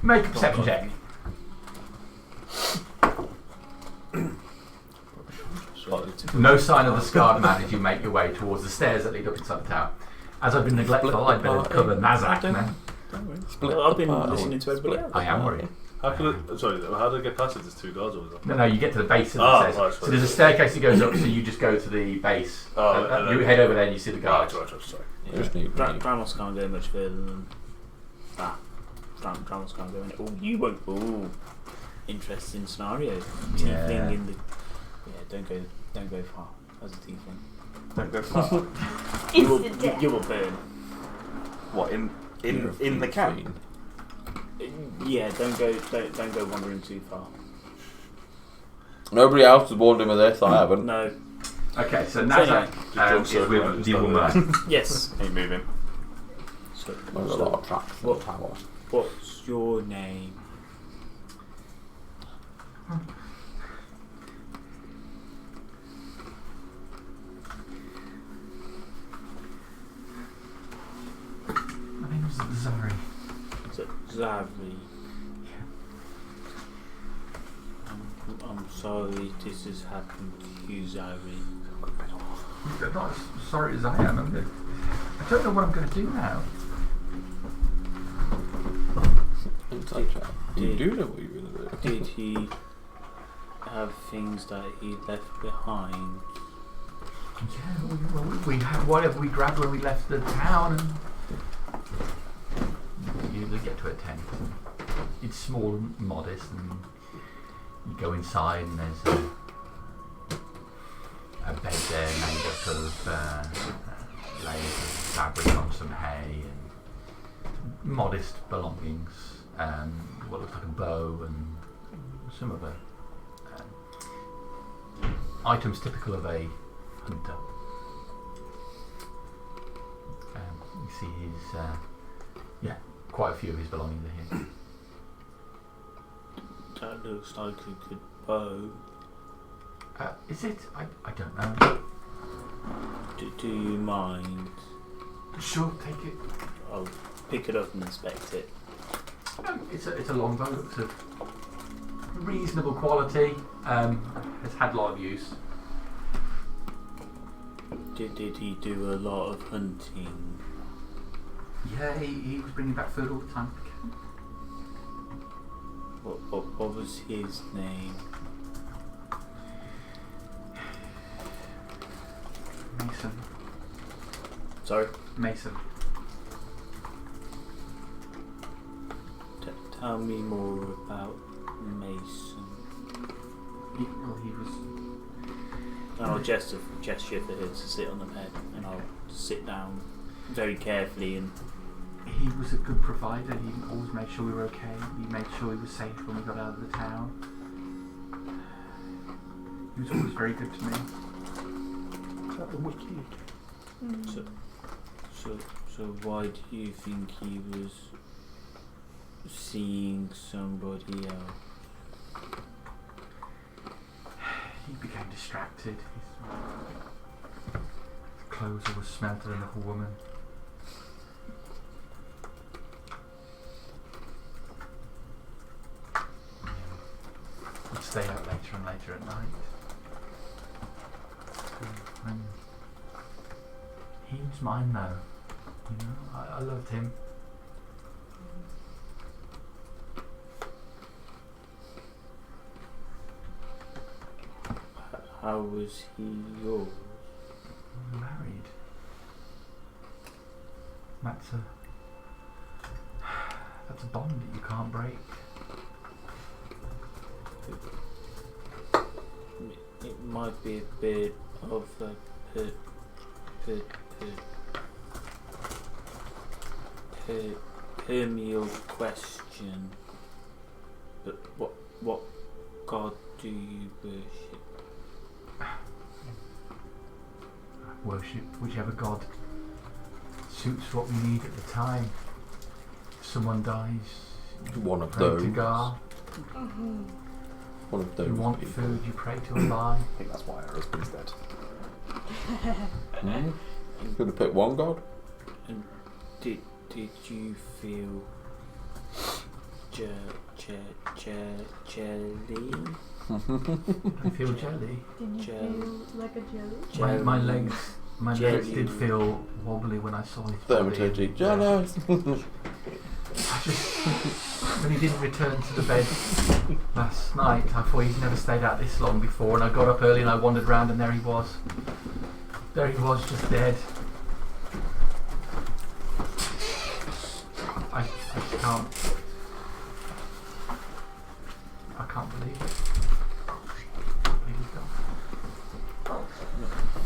Speaker 7: make a perception check. No sign of the scarred man as you make your way towards the stairs that lead up inside the tower. As I've been neglectful, I'd better cover Nazak now.
Speaker 3: Don't worry.
Speaker 5: Split
Speaker 3: I've
Speaker 5: the
Speaker 3: been
Speaker 5: party.
Speaker 3: listening to everybody else.
Speaker 7: I am worried.
Speaker 2: How do I get past it? There's 2 guards over there.
Speaker 7: No, you get to the base of the
Speaker 2: Ah,
Speaker 7: stairs.
Speaker 2: right,
Speaker 7: So there's a staircase that goes up, so you just go to the base.
Speaker 2: Oh, and
Speaker 7: you
Speaker 2: then-
Speaker 7: head over there and you see the guards.
Speaker 2: Right, sorry.
Speaker 5: Just need
Speaker 3: Dranos can't go much further than that. Dranos can't go in. Oh, you won't. Oh, interesting scenario.
Speaker 7: Yeah.
Speaker 3: Tiefling in the. Yeah, don't go far as a tiefling.
Speaker 8: Don't go far.
Speaker 6: Instant death.
Speaker 3: You will burn.
Speaker 8: What in the camp?
Speaker 3: Yeah, don't go wandering too far.
Speaker 5: Nobody else has warned him of this, I haven't.
Speaker 3: No.
Speaker 7: Okay, so
Speaker 3: anyway,
Speaker 7: Nazak is with the woman.
Speaker 3: Yes.
Speaker 8: Ain't moving.
Speaker 3: So,
Speaker 5: There's a lot of traps in the tower.
Speaker 3: what's your name?
Speaker 7: My name's Zari.
Speaker 3: Zavri. I'm sorry this has happened to you, Zavri.
Speaker 7: I'm not as sorry as I am. I don't know what I'm going to do now.
Speaker 5: Inside chat. You do know what you're going to do.
Speaker 3: Did he have things that he left behind?
Speaker 7: Yeah, we had whatever we grabbed when we left the town, and you get to a tent. It's small and modest, and you go inside, and there's a bed there made up of layers of fabric on some hay and modest belongings, what looks like a bow and some other items typical of a hunter. You see his, quite a few of his belongings are here.
Speaker 3: That looks like a good bow.
Speaker 7: Is it? I don't know.
Speaker 3: Do you mind?
Speaker 7: Sure, take it.
Speaker 3: I'll pick it up and inspect it.
Speaker 7: It's a longbow. Looks of reasonable quality. Has had a lot of use.
Speaker 3: Did he do a lot of hunting?
Speaker 7: Yeah, he was bringing back food all the time.
Speaker 3: What was his name?
Speaker 7: Mason.
Speaker 3: Sorry?
Speaker 7: Mason.
Speaker 3: Tell me more about Mason.
Speaker 7: He was.
Speaker 3: And I'll gesture for her to sit on the bed, and I'll sit down very carefully and.
Speaker 7: He was a good provider. He always made sure we were okay. He made sure we were safe when we got out of the town. He was always very good to me.
Speaker 4: Is that the wiki?
Speaker 3: So why do you think he was seeing somebody else?
Speaker 7: He became distracted. His clothes always smelled of another woman. stay out later and later at night. And he was mine though. You know, I loved him.
Speaker 3: How was he yours?
Speaker 7: We were married. That's a bond that you can't break.
Speaker 3: It might be a bit of a permeable question, but what god do you worship?
Speaker 7: Worship whichever god suits what we need at the time. If someone dies, you
Speaker 5: One of
Speaker 7: pray
Speaker 5: those.
Speaker 7: to God.
Speaker 5: One of those.
Speaker 7: If you want
Speaker 5: people.
Speaker 7: food, you pray to Allah.
Speaker 8: I think that's why her husband's dead.
Speaker 5: Gonna pick one god.
Speaker 3: And did you feel jelly?
Speaker 7: I feel jelly.
Speaker 6: Did you
Speaker 3: Jelly.
Speaker 6: feel like a jelly?
Speaker 7: My legs
Speaker 3: Jelly.
Speaker 7: did feel wobbly when I saw his body.
Speaker 5: Thaumaturgy. Jealous.
Speaker 7: I just, when he didn't return to the bed last night, I thought he's never stayed out this long before, and I got up early and I wandered round and there he was. There he was, just dead. I can't believe it. I can't believe he's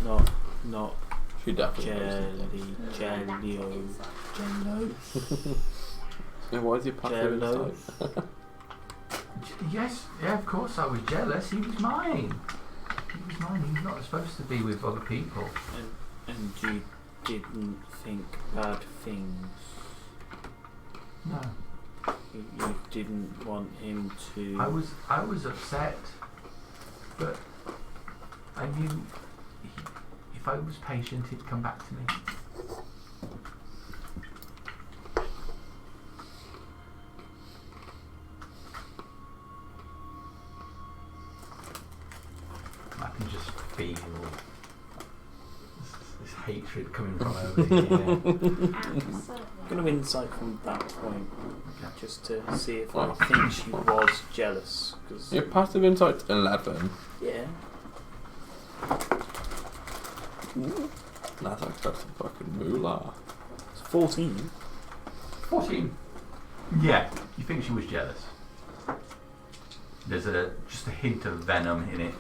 Speaker 7: gone.
Speaker 3: Not
Speaker 5: She definitely
Speaker 3: jelly.
Speaker 5: Yeah, why is he passive
Speaker 3: Jello.
Speaker 5: insight?
Speaker 7: Yes, yeah, of course I was jealous. He was mine. He was mine. He was not supposed to be with other people.
Speaker 3: And you didn't think bad things.
Speaker 7: No.
Speaker 3: You didn't want him to.
Speaker 7: I was upset, but I knew if I was patient, he'd come back to me. I can just feel this hatred coming from over here.
Speaker 3: I'm going to insight from that point,
Speaker 7: Okay.
Speaker 3: just to see if I think she was jealous. Cause,
Speaker 5: Your passive insight's 11.
Speaker 3: yeah.
Speaker 5: That's like that's a fucking moolah.
Speaker 3: It's 14.
Speaker 7: 14. Yeah, you think she was jealous. There's just a hint of venom in it.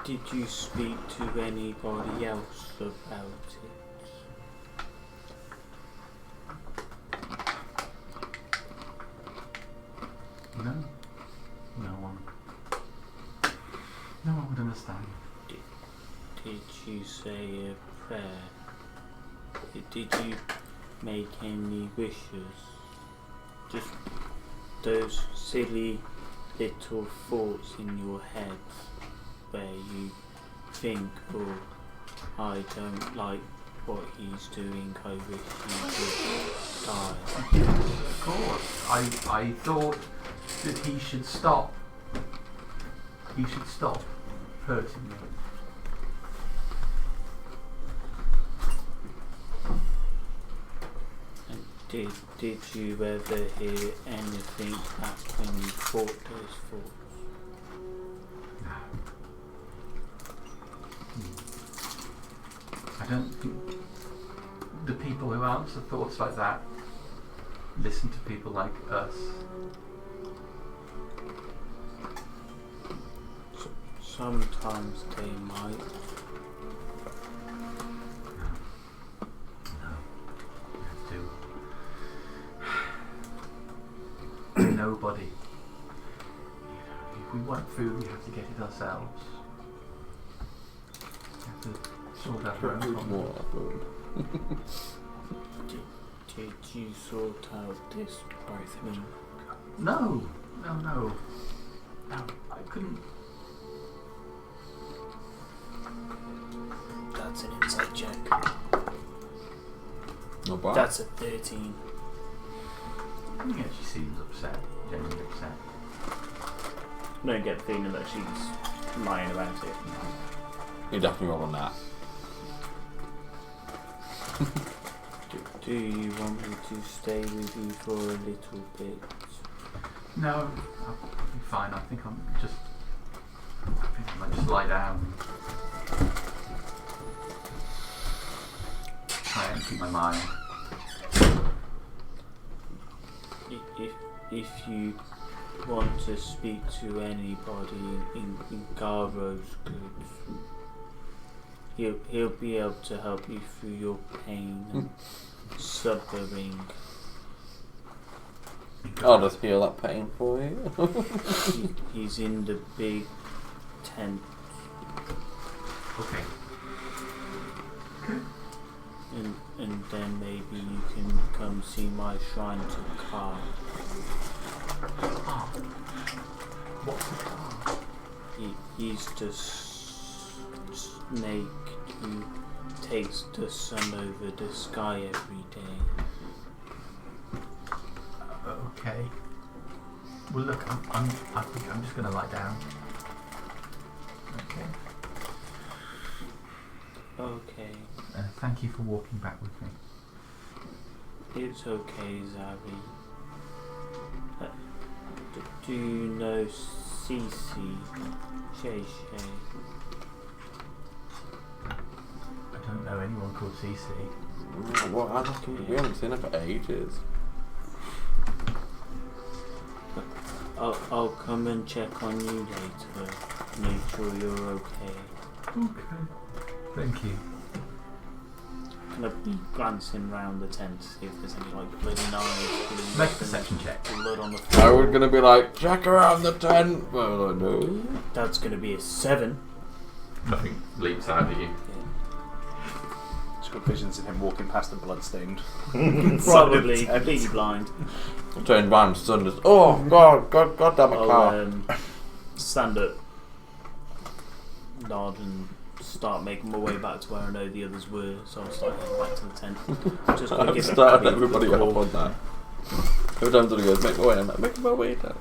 Speaker 3: Did you speak to anybody else about it?
Speaker 7: No. No one. No one would understand.
Speaker 3: Did you say a prayer? Did you make any wishes? Just those silly little thoughts in your head where you think, oh, I don't like what he's doing, I wish he would die.
Speaker 7: Of course. I thought that he should stop. He should stop hurting me.
Speaker 3: And did you ever hear anything back when you thought those thoughts?
Speaker 7: I don't think the people who answer thoughts like that listen to people like us.
Speaker 3: Sometimes they might.
Speaker 7: No. We have to. Nobody. You know, if we want food, we have to get it ourselves. We have to sort out our own problems.
Speaker 5: More food.
Speaker 3: Did you sort out this with me?
Speaker 7: No, no, I couldn't.
Speaker 3: That's an insight check.
Speaker 5: Not bad.
Speaker 3: That's a 13.
Speaker 7: Yeah, she seems upset. Genuinely upset.
Speaker 3: I don't get the feeling that she's lying about it.
Speaker 5: You definitely roll on that.
Speaker 3: Do you want me to stay with you for a little bit?
Speaker 7: No, I'll be fine. I think I might just lie down. Try and empty my mind.
Speaker 3: If you want to speak to anybody in Garo's goods, he'll be able to help you through your pain and suffering.
Speaker 5: I'll just heal that pain for you.
Speaker 3: He's in the big tent.
Speaker 7: Okay.
Speaker 3: And then maybe you can come see my shrine to Ka.
Speaker 7: What's the car?
Speaker 3: He's the snake who takes the sun over the sky every day.
Speaker 7: Okay. Well, look, I think I'm just going to lie down. Okay.
Speaker 3: Okay.
Speaker 7: Thank you for walking back with me.
Speaker 3: It's okay, Zari. Do you know Cece? Shay?
Speaker 7: I don't know anyone called CC.
Speaker 5: What? We haven't seen her for ages.
Speaker 3: I'll come and check on you later. Make sure you're okay.
Speaker 7: Okay. Thank you.
Speaker 3: Kind of be glancing round the tent to see if there's any like bloody knives.
Speaker 7: Make a perception check.
Speaker 3: Blood on the
Speaker 5: I
Speaker 3: floor.
Speaker 5: was gonna be like, check around the tent. Well, I know.
Speaker 3: That's gonna be a 7.
Speaker 7: Nothing leaps out at you.
Speaker 8: Just got visions of him walking past the bloodstained.
Speaker 3: Probably completely blind.
Speaker 5: I turned round, sun just. Oh God damn it,
Speaker 3: I'll
Speaker 5: car.
Speaker 3: stand up, nod, and start making my way back to where I know the others were. So I'll start heading back to the tent. Just gonna
Speaker 5: I've
Speaker 3: give
Speaker 5: started
Speaker 3: Abby
Speaker 5: everybody
Speaker 3: a
Speaker 5: up
Speaker 3: call.
Speaker 5: on that. Every time somebody goes, make my way, I'm like, making my way down.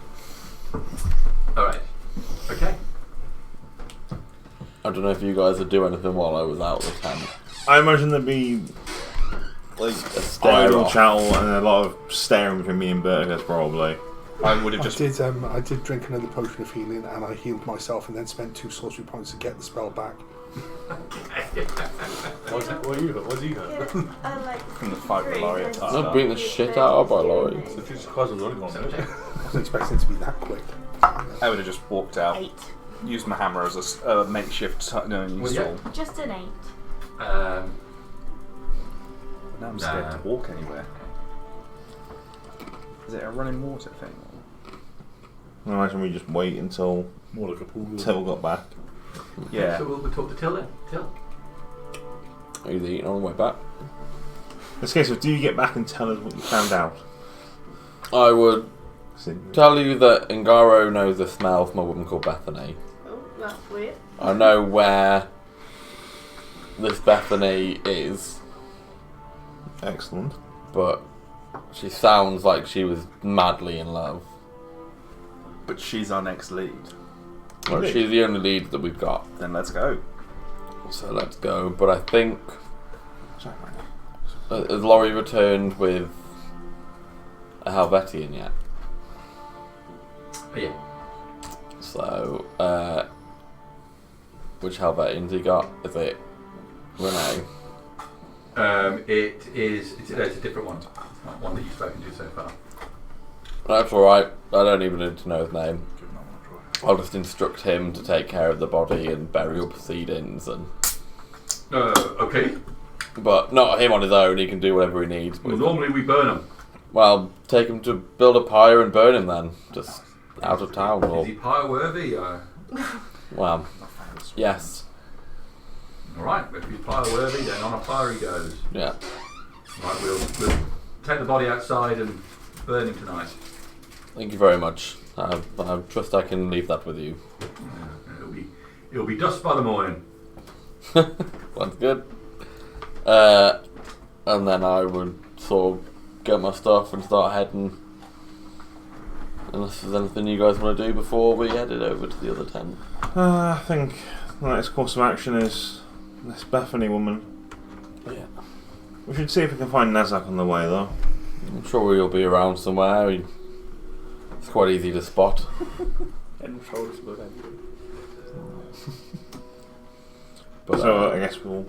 Speaker 7: Alright. Okay.
Speaker 5: I don't know if you guys would do anything while I was out of the tent.
Speaker 1: I imagine there'd be like
Speaker 5: A stare
Speaker 1: idle
Speaker 5: off.
Speaker 1: chattel and a lot of staring between me and Burgess probably.
Speaker 8: I would have just.
Speaker 4: I did drink another potion of healing and I healed myself and then spent 2 sorcery points to get the spell back.
Speaker 2: What do you hurt?
Speaker 8: From the fight with Laurie at
Speaker 5: I'm not beating the shit out of by Laurie.
Speaker 2: So Jesus Christ, was only gone.
Speaker 4: I wasn't expecting it to be that quick.
Speaker 8: I would have just walked out,
Speaker 6: 8.
Speaker 8: used my hammer as a makeshift
Speaker 7: Well, yeah.
Speaker 8: tool.
Speaker 6: Just an 8.
Speaker 8: Now I'm scared
Speaker 7: Nah.
Speaker 8: to walk anywhere. Is it a running water thing?
Speaker 1: I imagine we just wait until
Speaker 2: More like a pool.
Speaker 1: Till got back.
Speaker 8: Yeah.
Speaker 7: So we'll talk to Till then. Till.
Speaker 5: Are you eating on the way back?
Speaker 1: In this case, do you get back and tell us what you found out?
Speaker 5: I would
Speaker 1: See,
Speaker 5: tell you that Ngaro knows the smell from a woman called Bethany.
Speaker 6: Oh, that's weird.
Speaker 5: I know where this Bethany is,
Speaker 1: excellent.
Speaker 5: but she sounds like she was madly in love.
Speaker 8: But she's our next lead.
Speaker 5: Well,
Speaker 1: Really?
Speaker 5: she's the only lead that we've got,
Speaker 8: Then let's go.
Speaker 5: so let's go. But I think
Speaker 1: Sorry, man.
Speaker 5: has Laurie returned with a Helvetian yet?
Speaker 7: Oh, yeah.
Speaker 5: So, which Helvetians he got? Is it Renee?
Speaker 7: It's a different one. It's not one that you've spoken to so far.
Speaker 5: That's alright. I don't even need to know his name.
Speaker 2: Give that one a try.
Speaker 5: I'll just instruct him to take care of the body and burial proceedings, and
Speaker 7: Okay.
Speaker 5: but not him on his own. He can do whatever he needs.
Speaker 7: Well, normally we burn them.
Speaker 5: Well, take him to build a pyre and burn him then, just out of town.
Speaker 7: Is
Speaker 5: Or
Speaker 7: he pyre worthy?
Speaker 5: well, yes,
Speaker 7: Alright, if he's pyre worthy, then on a pyre he goes.
Speaker 5: yeah.
Speaker 7: Right, we'll take the body outside and burn him tonight.
Speaker 5: Thank you very much. I trust I can leave that with you.
Speaker 7: It'll be dusk by the morning.
Speaker 5: That's good. And then I would sort of get my stuff and start heading Unless there's anything you guys want to do before we headed over to the other tent.
Speaker 1: I think the next course of action is this Bethany woman.
Speaker 5: Yeah.
Speaker 1: We should see if we can find Nezak on the way, though.
Speaker 5: I'm sure he'll be around somewhere. It's quite easy to spot.
Speaker 8: And shoulders above everything.
Speaker 5: But,
Speaker 1: So I guess we'll.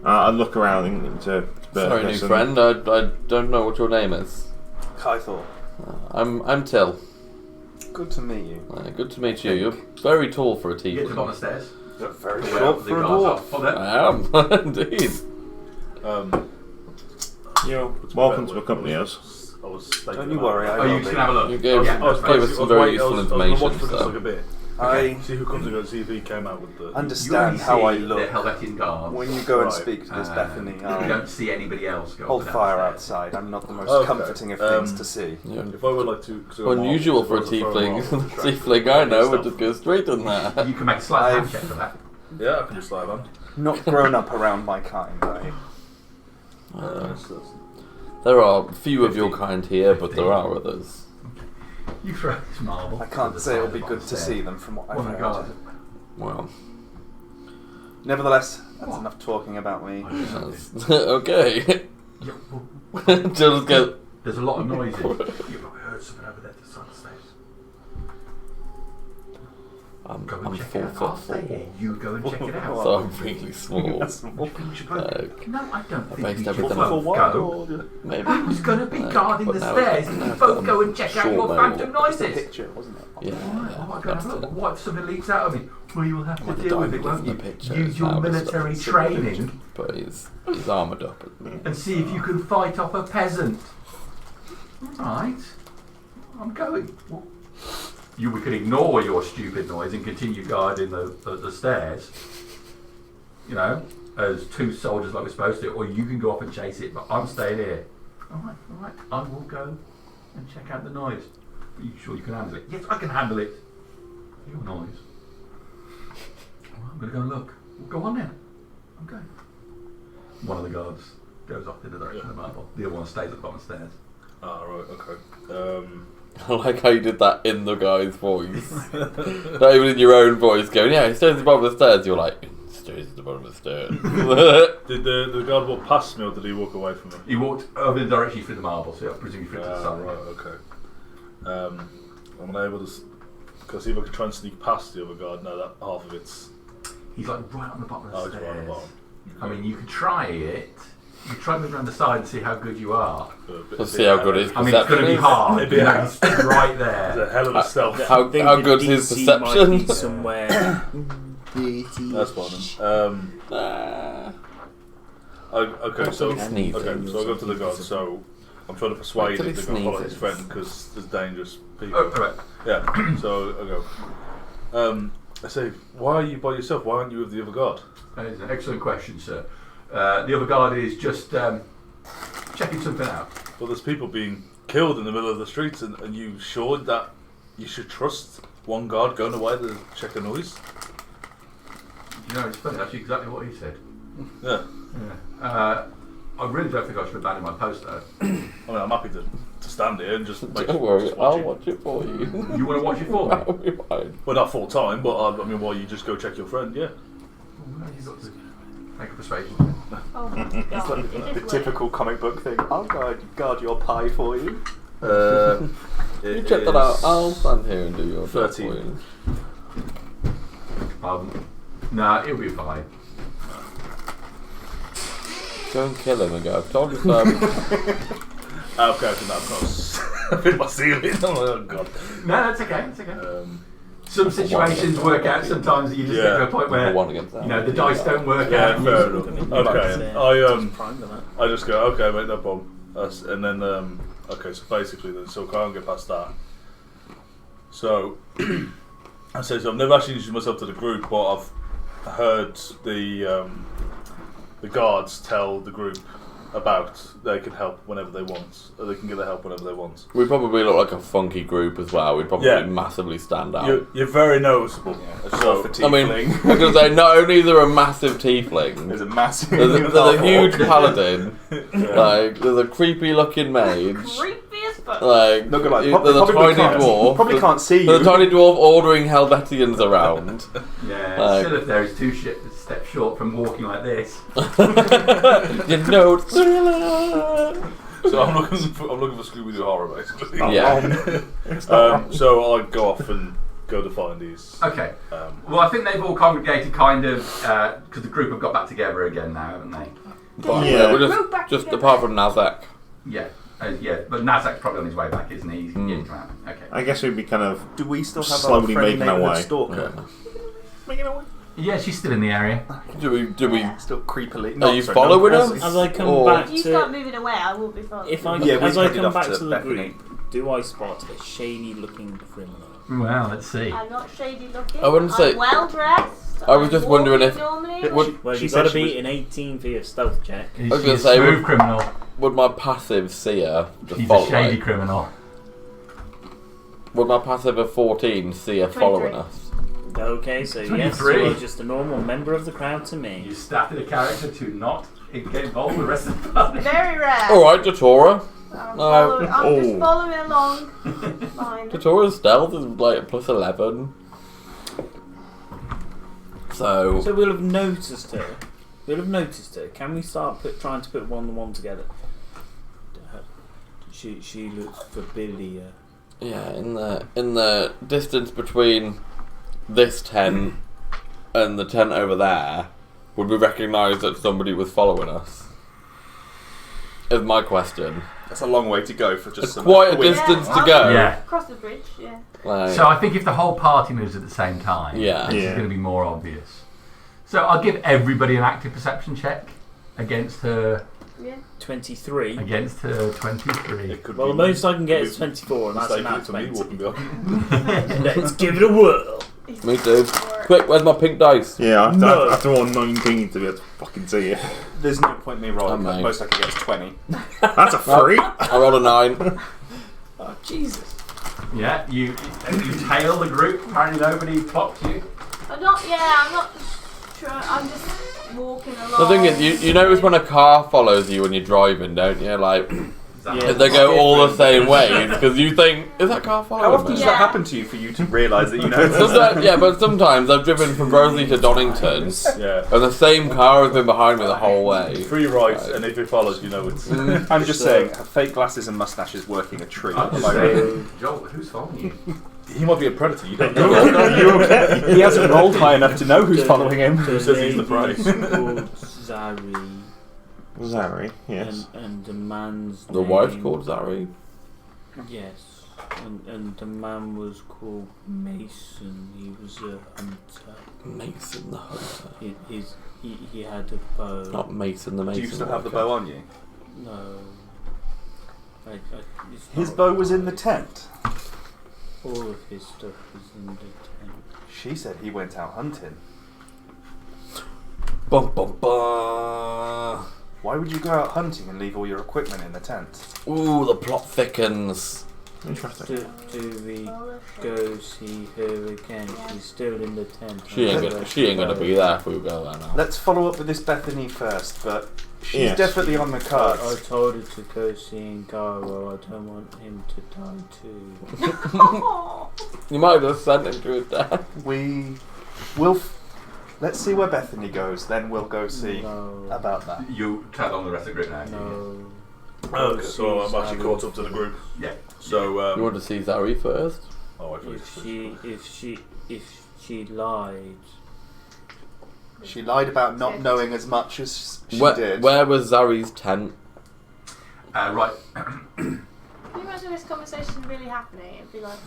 Speaker 1: I'll look around to.
Speaker 5: sorry, new friend. I don't know what your name is.
Speaker 8: Kythor.
Speaker 5: I'm Till.
Speaker 8: Good to meet you.
Speaker 5: Good to meet you. You're very tall for a
Speaker 7: You get to the bottom
Speaker 5: tiefling.
Speaker 7: of the stairs.
Speaker 8: Very
Speaker 7: The
Speaker 8: short for a
Speaker 7: guards
Speaker 8: dwarf.
Speaker 7: are. Oh, there.
Speaker 5: I am, indeed.
Speaker 1: You're welcome to accompany us.
Speaker 2: I was
Speaker 8: Don't you worry, I
Speaker 7: Oh, you
Speaker 8: will
Speaker 7: just
Speaker 8: be.
Speaker 7: gonna have a look.
Speaker 5: You gave,
Speaker 7: Yeah.
Speaker 2: I was
Speaker 5: gave us some very useful information.
Speaker 2: watch for just
Speaker 5: So.
Speaker 2: like a bit.
Speaker 8: I
Speaker 2: See who comes and goes. See if he came out with the.
Speaker 7: You only
Speaker 8: understand how I
Speaker 7: see the
Speaker 8: look.
Speaker 7: Helvetian guards.
Speaker 8: When you go and
Speaker 2: Right.
Speaker 8: speak to this Bethany,
Speaker 7: You
Speaker 8: I'll
Speaker 7: don't see anybody else go
Speaker 8: hold
Speaker 7: up and
Speaker 8: fire
Speaker 7: down the stairs.
Speaker 8: outside. I'm not the most
Speaker 2: Okay.
Speaker 8: comforting of things to see.
Speaker 5: Yeah.
Speaker 2: If I would like to.
Speaker 5: Unusual for a tiefling. Tiefling I know would just go straight in there.
Speaker 7: You can make a slight hand
Speaker 8: I've-
Speaker 7: check for that.
Speaker 2: Yeah, I can just slide on.
Speaker 8: Not grown up around my kind,
Speaker 5: There are few of your kind here, but there are others.
Speaker 7: You throw this marble.
Speaker 8: I
Speaker 7: to
Speaker 8: can't
Speaker 7: the
Speaker 8: say
Speaker 7: side
Speaker 8: it'll
Speaker 7: of
Speaker 8: be
Speaker 7: the
Speaker 8: good to
Speaker 7: stairs.
Speaker 8: see them from what I've
Speaker 7: One of the guards.
Speaker 8: heard.
Speaker 5: Well,
Speaker 8: Nevertheless, that's enough talking about me.
Speaker 5: that's, okay.
Speaker 7: Yeah, well,
Speaker 5: Just go.
Speaker 7: there's a lot of noises. You've probably heard something over there to the side of the stairs.
Speaker 5: I'm
Speaker 7: Go and
Speaker 5: 4
Speaker 7: check it out. I'll stay
Speaker 5: foot
Speaker 7: here.
Speaker 5: 4,
Speaker 7: You go and check it out.
Speaker 5: so I'm really small.
Speaker 8: That's
Speaker 7: You think we should both- No, I don't think
Speaker 5: based
Speaker 7: we should
Speaker 5: everything
Speaker 7: both
Speaker 5: on-
Speaker 7: go.
Speaker 5: Maybe.
Speaker 7: I was going to be
Speaker 5: Like,
Speaker 7: guarding
Speaker 5: but
Speaker 7: the
Speaker 5: now
Speaker 7: stairs
Speaker 5: I've
Speaker 7: and you
Speaker 5: got
Speaker 7: both go and check out
Speaker 5: short
Speaker 7: your
Speaker 5: bow.
Speaker 7: phantom
Speaker 8: It's a
Speaker 7: noises.
Speaker 8: picture, wasn't it?
Speaker 5: Yeah,
Speaker 7: Oh, I'm
Speaker 5: that's
Speaker 7: going to look.
Speaker 5: it.
Speaker 7: What if something leaks out of me? Well, you'll have to
Speaker 5: Well, the
Speaker 7: deal with it,
Speaker 5: diver
Speaker 7: won't
Speaker 5: gives
Speaker 7: you?
Speaker 5: the picture,
Speaker 7: Use
Speaker 5: it's
Speaker 7: your
Speaker 5: how it's
Speaker 7: military
Speaker 5: done.
Speaker 7: training
Speaker 5: But he's armoured up at the
Speaker 7: and see if you can fight off a peasant. Right. I'm going. Well, we can ignore your stupid noise and continue guarding the stairs. You know, as two soldiers like we're supposed to, or you can go off and chase it, but I'm staying here. Alright, I will go and check out the noise. Are you sure you can handle it? Yes, I can handle it. Your noise. Alright, I'm going to go and look. Well, go on then. I'm going. One of the guards goes off in the direction of the marble. The other one stays at the bottom of the stairs.
Speaker 2: Ah, right, okay.
Speaker 5: I like how you did that in the guy's voice. Not even in your own voice going, yeah, he stays at the bottom of the stairs. You're like, stays at the bottom of the stairs.
Speaker 2: Did the guard walk past me or did he walk away from me?
Speaker 7: He walked over the direction through the marble, so I presume he flipped to the
Speaker 2: Ah,
Speaker 7: side.
Speaker 2: right, okay. I'm unable to. Because if I could try and sneak past the other guard, no, that half of it's.
Speaker 7: He's like right on the bottom of the
Speaker 2: Oh, it's
Speaker 7: stairs.
Speaker 2: right on the bottom.
Speaker 7: I mean, you could try it. You could try moving around the side and see how good you are.
Speaker 5: Let's see how good his
Speaker 7: I mean, it's going to be
Speaker 5: perception is.
Speaker 7: hard.
Speaker 2: It'd be
Speaker 7: You know,
Speaker 2: hard.
Speaker 7: he's right
Speaker 2: It's a
Speaker 7: there.
Speaker 2: hell of a stealth.
Speaker 5: How-
Speaker 3: think
Speaker 5: how
Speaker 3: the
Speaker 5: good's his
Speaker 3: DC
Speaker 5: perception?
Speaker 3: might be somewhere.
Speaker 2: That's fine. Okay, so
Speaker 5: Until he sneezes.
Speaker 2: okay, so I go to the guard. So I'm trying to persuade
Speaker 5: Until
Speaker 2: him
Speaker 5: he
Speaker 2: to go follow his
Speaker 5: sneezes.
Speaker 2: friend because there's dangerous people.
Speaker 7: Oh, right.
Speaker 2: Yeah. So I go. I say, why are you by yourself? Why aren't you with the other guard?
Speaker 7: That is an excellent question, sir. The other guard is just checking something out.
Speaker 2: Well, there's people being killed in the middle of the streets, and are you sure that you should trust one guard going away to check a noise?
Speaker 7: You know, it's funny. That's exactly what he said.
Speaker 2: Yeah.
Speaker 7: Yeah. I really don't think I should abandon my post, though.
Speaker 2: I mean, I'm happy to stand here and just make
Speaker 5: Don't worry,
Speaker 2: just
Speaker 5: I'll
Speaker 2: it.
Speaker 5: watch it for you.
Speaker 7: You want to watch it for me?
Speaker 5: That'll be fine.
Speaker 2: Well, not full time, but I mean, while you just go check your friend, yeah.
Speaker 7: Well, you've got to make a persuasion.
Speaker 6: Oh my god. It
Speaker 8: The
Speaker 6: is
Speaker 8: typical comic book thing. I'll guard your pie for you.
Speaker 5: You check that out. I'll stand here and do your job
Speaker 2: 13.
Speaker 5: for you.
Speaker 7: Nah, it'll be fine.
Speaker 5: Go and kill him and go, I've told you so.
Speaker 2: Okay, I can now cross. Hit my ceiling. Oh god.
Speaker 7: No, that's okay. It's okay. Some situations work out. Sometimes you just get to a point where
Speaker 5: Number one against that.
Speaker 7: you know the dice don't work
Speaker 2: Yeah,
Speaker 7: out.
Speaker 2: fair
Speaker 3: I
Speaker 2: enough.
Speaker 3: mean,
Speaker 2: Okay,
Speaker 3: prime with that.
Speaker 2: I just go, okay, mate, no problem. And then, okay, so basically, then, so I can't get past that. So, I say, so I've never actually introduced myself to the group, but I've heard the guards tell the group about they can help whenever they want, or they can get their help whenever they want.
Speaker 5: We probably look like a funky group as well. We'd probably
Speaker 2: Yeah.
Speaker 5: massively stand out.
Speaker 2: You're very noticeable. So,
Speaker 5: I mean, I'm going to say, not only is there a massive tiefling,
Speaker 8: There's a massive.
Speaker 5: there's a huge paladin, like, there's a creepy looking mage,
Speaker 6: creepy as but
Speaker 5: Like,
Speaker 8: Not gonna lie,
Speaker 5: there's a tiny dwarf.
Speaker 8: Probably can't see you.
Speaker 5: There's a tiny dwarf ordering Helvetians around.
Speaker 7: Yeah,
Speaker 5: Like-
Speaker 7: still if there is 2 steps short from walking like this.
Speaker 5: You know, thriller.
Speaker 2: So I'm looking for Scooby-Doo horror, basically.
Speaker 5: Yeah.
Speaker 2: So I'll go off and go to find these.
Speaker 7: Okay. Well, I think they've all congregated kind of, because the group have got back together again now, haven't they?
Speaker 5: But,
Speaker 1: Yeah.
Speaker 5: we're
Speaker 6: Go back
Speaker 5: just
Speaker 6: together.
Speaker 5: apart from Nazak.
Speaker 7: Yeah. Yeah, but Nazak's probably on his way back, isn't he? He's getting around. Okay.
Speaker 1: I guess we'd be kind of
Speaker 8: Do we still have our
Speaker 1: slowly
Speaker 8: friendly
Speaker 1: making our
Speaker 8: neighbourhood
Speaker 1: way.
Speaker 8: stalker?
Speaker 1: Making our way.
Speaker 7: Yeah, she's still in the area.
Speaker 5: Do we?
Speaker 8: Still creepily.
Speaker 5: Are you following us?
Speaker 3: As I come
Speaker 5: Or-
Speaker 3: back
Speaker 6: if you
Speaker 3: to,
Speaker 6: start moving away, I will be following.
Speaker 3: if I
Speaker 8: Yeah, we
Speaker 3: as I
Speaker 8: headed
Speaker 3: come
Speaker 8: off
Speaker 3: back
Speaker 8: to
Speaker 3: to the
Speaker 8: Bethany.
Speaker 3: group, do I spot a shady-looking criminal?
Speaker 7: Well, let's see.
Speaker 6: I'm not shady looking.
Speaker 5: I wouldn't say-
Speaker 6: I'm well dressed.
Speaker 5: I was just wondering if-
Speaker 6: Normally.
Speaker 3: Well,
Speaker 8: She
Speaker 3: you've
Speaker 8: said
Speaker 3: got to
Speaker 8: she
Speaker 3: be
Speaker 8: was-
Speaker 3: an 18 for your stealth check.
Speaker 7: Is
Speaker 5: was
Speaker 7: she
Speaker 5: gonna
Speaker 7: a
Speaker 5: say,
Speaker 7: smooth
Speaker 5: would-
Speaker 7: criminal?
Speaker 5: Would my passive see her just
Speaker 7: She's
Speaker 5: follow?
Speaker 7: a shady criminal.
Speaker 5: Would my passive of 14 see her
Speaker 6: 23.
Speaker 5: following us?
Speaker 3: Okay, so yes,
Speaker 7: 23.
Speaker 3: you're just a normal member of the crowd to me.
Speaker 7: You started a character to not get involved with the rest of the party.
Speaker 6: Very rare.
Speaker 5: Alright, Datora.
Speaker 6: I'm,
Speaker 5: No.
Speaker 6: following, I'm
Speaker 1: Oh.
Speaker 6: just following along. Fine.
Speaker 5: Datora's stealth is like plus 11. So,
Speaker 3: So we'll have noticed her. We'll have noticed her. Can we start trying to put one and one together? She looks familiar.
Speaker 5: yeah, in the distance between this tent and the tent over there, would we recognise that somebody was following us? Is my question.
Speaker 8: That's a long way to go for just
Speaker 5: It's
Speaker 8: some
Speaker 5: quite a
Speaker 8: quick-
Speaker 5: distance to
Speaker 6: I'll
Speaker 5: go.
Speaker 7: Yeah.
Speaker 6: Cross the bridge, yeah.
Speaker 5: Like,
Speaker 7: So I think if the whole party moves at the same time,
Speaker 5: Yeah.
Speaker 7: this is
Speaker 1: Yeah.
Speaker 7: going to be more obvious. So I'll give everybody an active perception check against her
Speaker 3: 23.
Speaker 7: 23.
Speaker 2: It could
Speaker 3: Well,
Speaker 2: be
Speaker 3: the most I can get is
Speaker 2: be
Speaker 3: 24, and that's an
Speaker 2: mistaken
Speaker 3: out
Speaker 2: for me
Speaker 3: 20.
Speaker 2: walking behind.
Speaker 3: Let's give it a whirl.
Speaker 5: me too. Quick, where's my pink dice?
Speaker 1: Yeah, I have to,
Speaker 3: No.
Speaker 1: I have to roll 19 to be able to fucking see it.
Speaker 8: There's no point in me rolling.
Speaker 5: Oh,
Speaker 8: The
Speaker 5: mate.
Speaker 8: most I can get is 20.
Speaker 1: That's a free.
Speaker 5: I rolled a 9.
Speaker 3: Oh, Jesus.
Speaker 7: Yeah, you tail the group. Apparently nobody clocked you.
Speaker 6: I'm not sure. I'm just walking along.
Speaker 5: The thing is, you notice when a car follows you when you're driving, don't you? Like,
Speaker 3: Yeah.
Speaker 5: they go all the same ways because you think, is that car following
Speaker 8: How often
Speaker 5: me?
Speaker 8: does
Speaker 6: Yeah.
Speaker 8: that happen to you for you to realise that you know?
Speaker 5: Sometimes, yeah, but sometimes I've driven from Rosalie to Donington,
Speaker 2: Yeah.
Speaker 5: and the same car has been behind me the whole way.
Speaker 2: 3 rights, and if it follows, you know it's.
Speaker 8: I'm just saying, have fake glasses and mustaches working a treat.
Speaker 7: I'm just
Speaker 8: Am I right?
Speaker 7: saying, Joel, who's following you?
Speaker 2: He might be a predator. You don't know.
Speaker 1: Are you okay?
Speaker 8: He hasn't rolled high enough to know who's following him.
Speaker 2: Who says he's the prize?
Speaker 3: called Zari,
Speaker 1: Zari, yes.
Speaker 3: and the man's
Speaker 5: The
Speaker 3: name,
Speaker 5: wife's called Zari.
Speaker 3: Yes, and the man was called Mason. He was a hunter.
Speaker 5: Mason the hunter.
Speaker 3: He had a bow.
Speaker 5: Not Mason the Mason.
Speaker 8: Do you still have the
Speaker 5: worker.
Speaker 8: bow on you?
Speaker 3: No. It's
Speaker 8: His
Speaker 3: not
Speaker 8: bow was in the tent.
Speaker 3: All of his stuff was in the tent.
Speaker 8: She said he went out hunting.
Speaker 5: Bum, bum, bum.
Speaker 8: Why would you go out hunting and leave all your equipment in the tent?
Speaker 5: Ooh, the plot thickens.
Speaker 1: Interesting.
Speaker 3: Do we go see her again? She's still in the tent.
Speaker 5: She ain't gonna be there if we go there now.
Speaker 8: Let's follow up with this Bethany first, but she's
Speaker 1: Yes.
Speaker 8: definitely on the
Speaker 3: I
Speaker 8: cards.
Speaker 3: told her to go see Ngaro. I don't want him to die too.
Speaker 6: Oh,
Speaker 5: You might have just sent him to his death.
Speaker 8: We will. Let's see where Bethany goes, then we'll go see
Speaker 3: No.
Speaker 8: about that.
Speaker 7: You tell on the rest of the group now.
Speaker 3: No.
Speaker 2: Okay, so I'm actually caught up to the group.
Speaker 7: Yeah.
Speaker 2: So
Speaker 5: You want to see Zari first?
Speaker 2: oh, I thought
Speaker 3: If she lied,
Speaker 8: She lied about not knowing as much as she
Speaker 5: Where,
Speaker 8: did.
Speaker 5: where was Zari's tent?
Speaker 7: Right.
Speaker 6: can you imagine this conversation really happening? It'd be like,